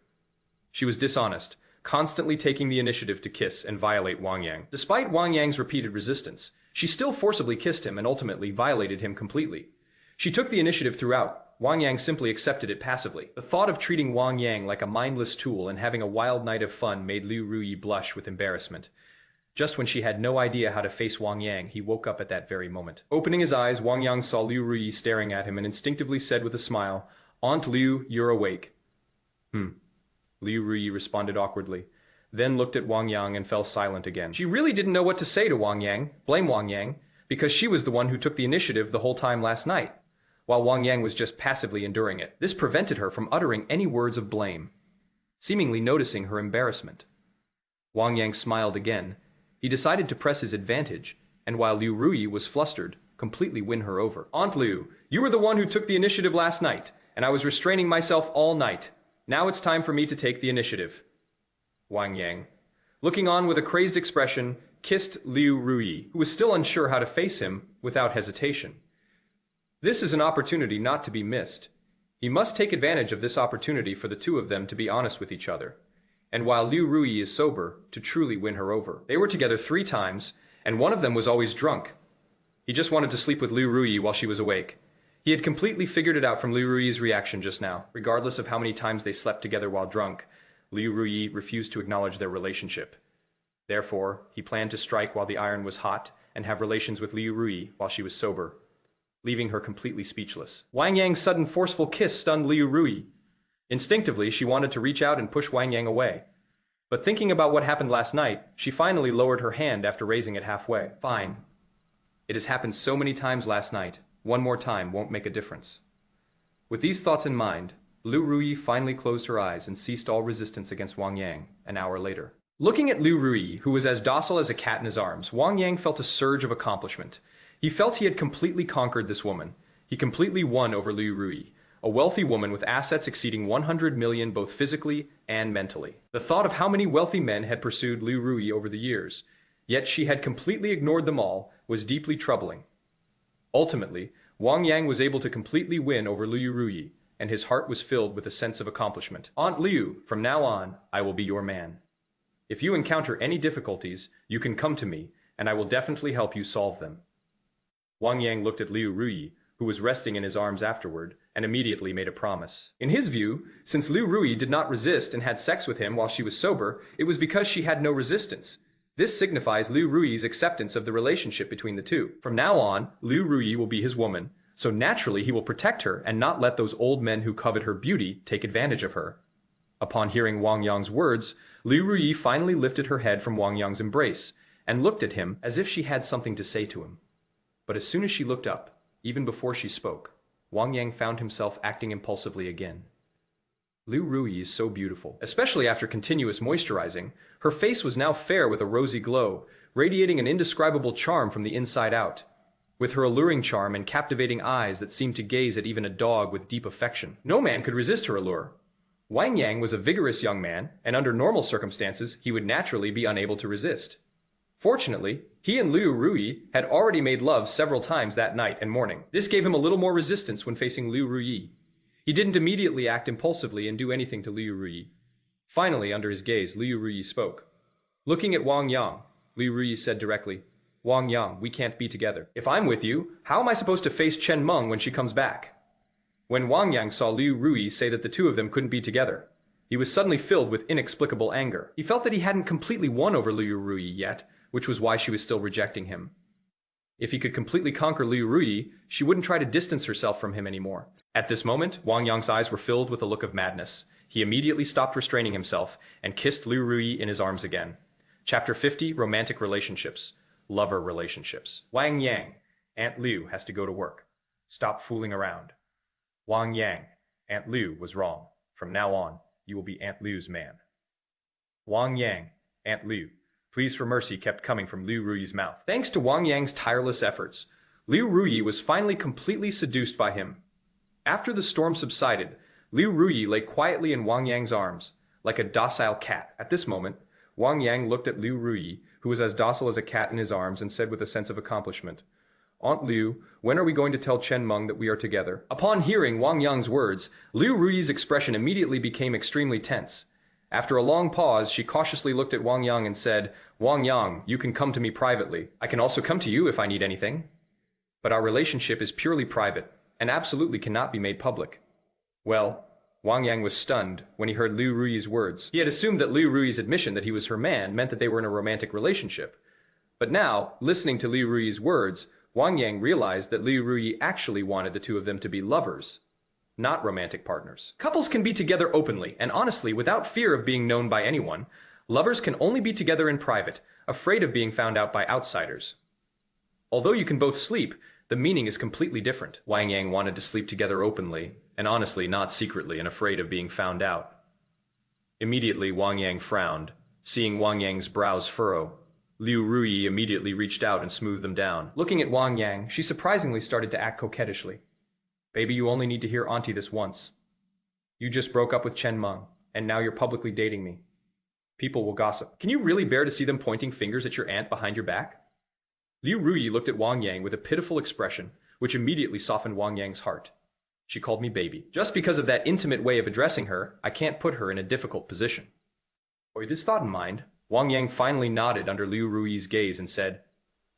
She was dishonest, constantly taking the initiative to kiss and violate Wang Yang. Despite Wang Yang's repeated resistance, she still forcibly kissed him and ultimately violated him completely. She took the initiative throughout. Wang Yang simply accepted it passively. The thought of treating Wang Yang like a mindless tool and having a wild night of fun made Liu Rui blush with embarrassment. Just when she had no idea how to face Wang Yang, he woke up at that very moment. Opening his eyes, Wang Yang saw Liu Rui staring at him and instinctively said with a smile, "Aunt Liu, you're awake." Liu Rui responded awkwardly, then looked at Wang Yang and fell silent again. She really didn't know what to say to Wang Yang, blame Wang Yang, because she was the one who took the initiative the whole time last night, while Wang Yang was just passively enduring it. This prevented her from uttering any words of blame, seemingly noticing her embarrassment. Wang Yang smiled again. He decided to press his advantage, and while Liu Rui was flustered, completely win her over. "Aunt Liu, you were the one who took the initiative last night, and I was restraining myself all night. Now it's time for me to take the initiative." Wang Yang, looking on with a crazed expression, kissed Liu Rui, who was still unsure how to face him, without hesitation. This is an opportunity not to be missed. He must take advantage of this opportunity for the two of them to be honest with each other, and while Liu Rui is sober, to truly win her over. They were together 3 times, and one of them was always drunk. He just wanted to sleep with Liu Rui while she was awake. He had completely figured it out from Liu Rui's reaction just now. Regardless of how many times they slept together while drunk, Liu Rui refused to acknowledge their relationship. Therefore, he planned to strike while the iron was hot and have relations with Liu Rui while she was sober, leaving her completely speechless. Wang Yang's sudden forceful kiss stunned Liu Rui. Instinctively, she wanted to reach out and push Wang Yang away. But thinking about what happened last night, she finally lowered her hand after raising it halfway. "Fine. It has happened so many times last night. One more time won't make a difference." With these thoughts in mind, Liu Rui finally closed her eyes and ceased all resistance against Wang Yang an hour later. Looking at Liu Rui, who was as docile as a cat in his arms, Wang Yang felt a surge of accomplishment. He felt he had completely conquered this woman. He completely won over Liu Rui, a wealthy woman with assets exceeding 100 million both physically and mentally. The thought of how many wealthy men had pursued Liu Rui over the years, yet she had completely ignored them all, was deeply troubling. Ultimately, Wang Yang was able to completely win over Liu Rui, and his heart was filled with a sense of accomplishment. "Aunt Liu, from now on, I will be your man. If you encounter any difficulties, you can come to me, and I will definitely help you solve them." Wang Yang looked at Liu Rui, who was resting in his arms afterward, and immediately made a promise. In his view, since Liu Rui did not resist and had sex with him while she was sober, it was because she had no resistance. This signifies Liu Rui's acceptance of the relationship between the two. From now on, Liu Rui will be his woman, so naturally he will protect her and not let those old men who covet her beauty take advantage of her. Upon hearing Wang Yang's words, Liu Rui finally lifted her head from Wang Yang's embrace and looked at him as if she had something to say to him. But as soon as she looked up, even before she spoke, Wang Yang found himself acting impulsively again. Liu Ruyi is so beautiful, especially after continuous moisturizing. Her face was now fair with a rosy glow, radiating an indescribable charm from the inside out. With her alluring charm and captivating eyes that seemed to gaze at even a dog with deep affection, no man could resist her allure. Wang Yang was a vigorous young man, and under normal circumstances he would naturally be unable to resist. Fortunately, he and Liu Ruyi had already made love several times that night and morning. This gave him a little more resistance when facing Liu Ruyi. He didn't immediately act impulsively and do anything to Liu Ruyi. Finally, under his gaze, Liu Ruyi spoke. Looking at Wang Yang, Liu Ruyi said directly, Wang Yang, we can't be together. If I'm with you, how am I supposed to face Chen Meng when she comes back? When Wang Yang saw Liu Ruyi say that the two of them couldn't be together, he was suddenly filled with inexplicable anger. He felt that he hadn't completely won over Liu Ruyi yet, which was why she was still rejecting him. If he could completely conquer Liu Ruyi, she wouldn't try to distance herself from him anymore. At this moment, Wang Yang's eyes were filled with a look of madness. He immediately stopped restraining himself and kissed Liu Ruyi in his arms again. Chapter 50, Romantic Relationships. Lover Relationships. Wang Yang, Aunt Liu has to go to work. Stop fooling around. Wang Yang, Aunt Liu was wrong. From now on, you will be Aunt Liu's man. Wang Yang, Aunt Liu. Pleas for mercy kept coming from Liu Ruyi's mouth. Thanks to Wang Yang's tireless efforts, Liu Ruyi was finally completely seduced by him. After the storm subsided, Liu Ruyi lay quietly in Wang Yang's arms, like a docile cat. At this moment, Wang Yang looked at Liu Ruyi, who was as docile as a cat in his arms, and said with a sense of accomplishment, Aunt Liu, when are we going to tell Chen Meng that we are together? Upon hearing Wang Yang's words, Liu Ruyi's expression immediately became extremely tense. After a long pause, she cautiously looked at Wang Yang and said, Wang Yang, you can come to me privately. I can also come to you if I need anything. But our relationship is purely private, and absolutely cannot be made public. Well, Wang Yang was stunned when he heard Liu Ruyi's words. He had assumed that Liu Ruyi's admission that he was her man meant that they were in a romantic relationship. But now, listening to Liu Ruyi's words, Wang Yang realized that Liu Ruyi actually wanted the two of them to be lovers, not romantic partners. Couples can be together openly and honestly without fear of being known by anyone. Lovers can only be together in private, afraid of being found out by outsiders. Although you can both sleep, the meaning is completely different. Wang Yang wanted to sleep together openly, and honestly not secretly and afraid of being found out. Immediately Wang Yang frowned, seeing Wang Yang's brows furrow. Liu Ruyi immediately reached out and smoothed them down. Looking at Wang Yang, she surprisingly started to act coquettishly. Baby, you only need to hear Auntie this once. You just broke up with Chen Meng, and now you're publicly dating me. People will gossip. Can you really bear to see them pointing fingers at your aunt behind your back? Liu Ruyi looked at Wang Yang with a pitiful expression, which immediately softened Wang Yang's heart. She called me baby. Just because of that intimate way of addressing her, I can't put her in a difficult position. With this thought in mind, Wang Yang finally nodded under Liu Ruyi's gaze and said,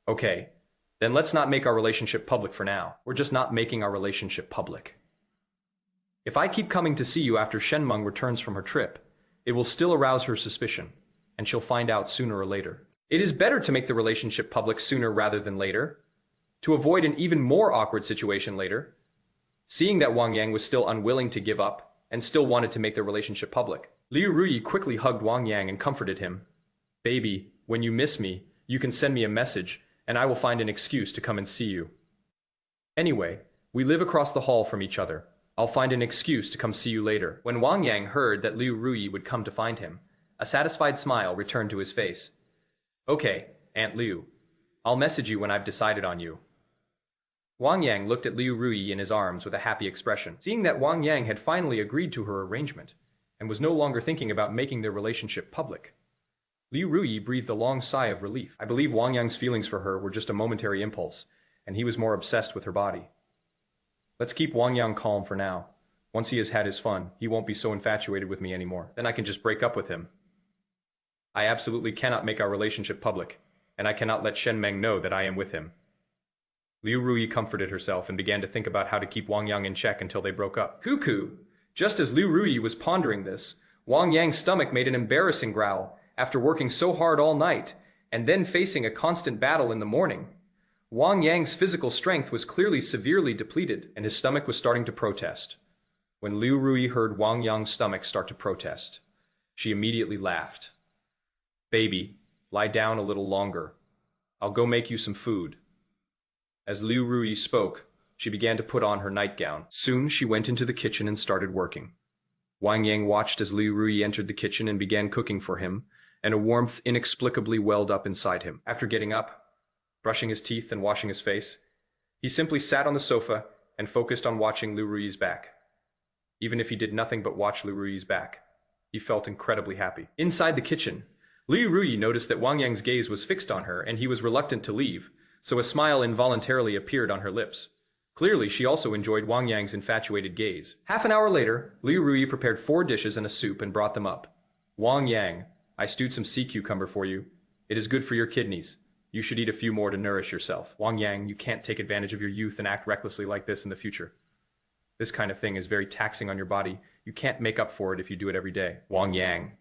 Okay, then let's not make our relationship public for now. We're just not making our relationship public. If I keep coming to see you after Shen Meng returns from her trip, it will still arouse her suspicion, and she'll find out sooner or later. It is better to make the relationship public sooner rather than later, to avoid an even more awkward situation later. Seeing that Wang Yang was still unwilling to give up, and still wanted to make their relationship public, Liu Ruyi quickly hugged Wang Yang and comforted him. Baby, when you miss me, you can send me a message, and I will find an excuse to come and see you. Anyway, we live across the hall from each other. I'll find an excuse to come see you later. When Wang Yang heard that Liu Ruyi would come to find him, a satisfied smile returned to his face. Okay, Aunt Liu. I'll message you when I've decided on you. Wang Yang looked at Liu Ruyi in his arms with a happy expression, seeing that Wang Yang had finally agreed to her arrangement, and was no longer thinking about making their relationship public. Liu Ruyi breathed a long sigh of relief. I believe Wang Yang's feelings for her were just a momentary impulse, and he was more obsessed with her body. Let's keep Wang Yang calm for now. Once he has had his fun, he won't be so infatuated with me anymore. Then I can just break up with him. I absolutely cannot make our relationship public, and I cannot let Shen Meng know that I am with him. Liu Ruyi comforted herself and began to think about how to keep Wang Yang in check until they broke up. Cuckoo! Just as Liu Ruyi was pondering this, Wang Yang's stomach made an embarrassing growl after working so hard all night, and then facing a constant battle in the morning. Wang Yang's physical strength was clearly severely depleted, and his stomach was starting to protest. When Liu Ruyi heard Wang Yang's stomach start to protest, she immediately laughed. Baby, lie down a little longer. I'll go make you some food. As Liu Ruyi spoke, she began to put on her nightgown. Soon she went into the kitchen and started working. Wang Yang watched as Liu Ruyi entered the kitchen and began cooking for him, and a warmth inexplicably welled up inside him. After getting up, brushing his teeth and washing his face, he simply sat on the sofa and focused on watching Liu Ruyi's back. Even if he did nothing but watch Liu Ruyi's back, he felt incredibly happy. Inside the kitchen, Liu Ruyi noticed that Wang Yang's gaze was fixed on her and he was reluctant to leave, so a smile involuntarily appeared on her lips. Clearly, she also enjoyed Wang Yang's infatuated gaze. Half an hour later, Liu Ruyi prepared 4 dishes and a soup and brought them up. Wang Yang, I stewed some sea cucumber for you. It is good for your kidneys. You should eat a few more to nourish yourself. Wang Yang, you can't take advantage of your youth and act recklessly like this in the future. This kind of thing is very taxing on your body. You can't make up for it if you do it every day. Wang Yang.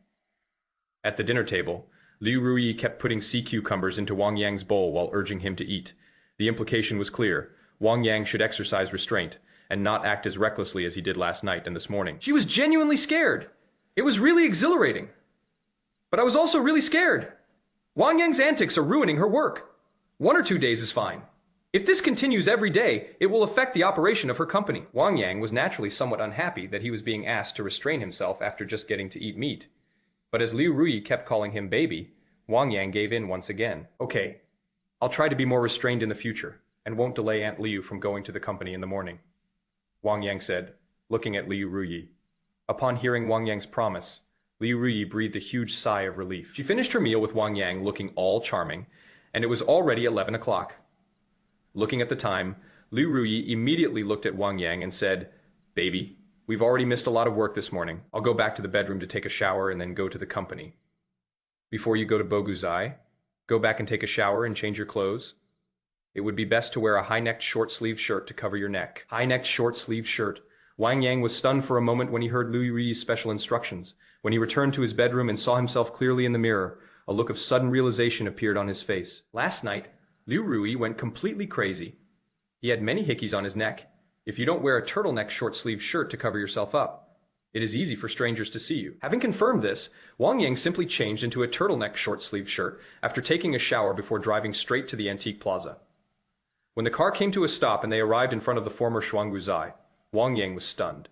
At the dinner table, Liu Ruyi kept putting sea cucumbers into Wang Yang's bowl while urging him to eat. The implication was clear. Wang Yang should exercise restraint and not act as recklessly as he did last night and this morning. She was genuinely scared. It was really exhilarating. But I was also really scared. Wang Yang's antics are ruining her work. 1 or 2 days is fine. If this continues every day, it will affect the operation of her company. Wang Yang was naturally somewhat unhappy that he was being asked to restrain himself after just getting to eat meat. But as Liu Ruyi kept calling him baby, Wang Yang gave in once again. Okay, I'll try to be more restrained in the future, and won't delay Aunt Liu from going to the company in the morning, Wang Yang said, looking at Liu Ruyi. Upon hearing Wang Yang's promise, Liu Ruyi breathed a huge sigh of relief. She finished her meal with Wang Yang looking all charming, and it was already 11 o'clock. Looking at the time, Liu Ruyi immediately looked at Wang Yang and said, Baby, we've already missed a lot of work this morning. I'll go back to the bedroom to take a shower and then go to the company. Before you go to Boguzai, go back and take a shower and change your clothes. It would be best to wear a high-necked short-sleeved shirt to cover your neck. High-necked short-sleeved shirt. Wang Yang was stunned for a moment when he heard Liu Ruyi's special instructions. When he returned to his bedroom and saw himself clearly in the mirror, a look of sudden realization appeared on his face. Last night, Liu Ruyi went completely crazy. He had many hickeys on his neck. If you don't wear a turtleneck short-sleeved shirt to cover yourself up, it is easy for strangers to see you. Having confirmed this, Wang Yang simply changed into a turtleneck short-sleeved shirt after taking a shower before driving straight to the antique plaza. When the car came to a stop and they arrived in front of the former Shuanguzai, Wang Yang was stunned.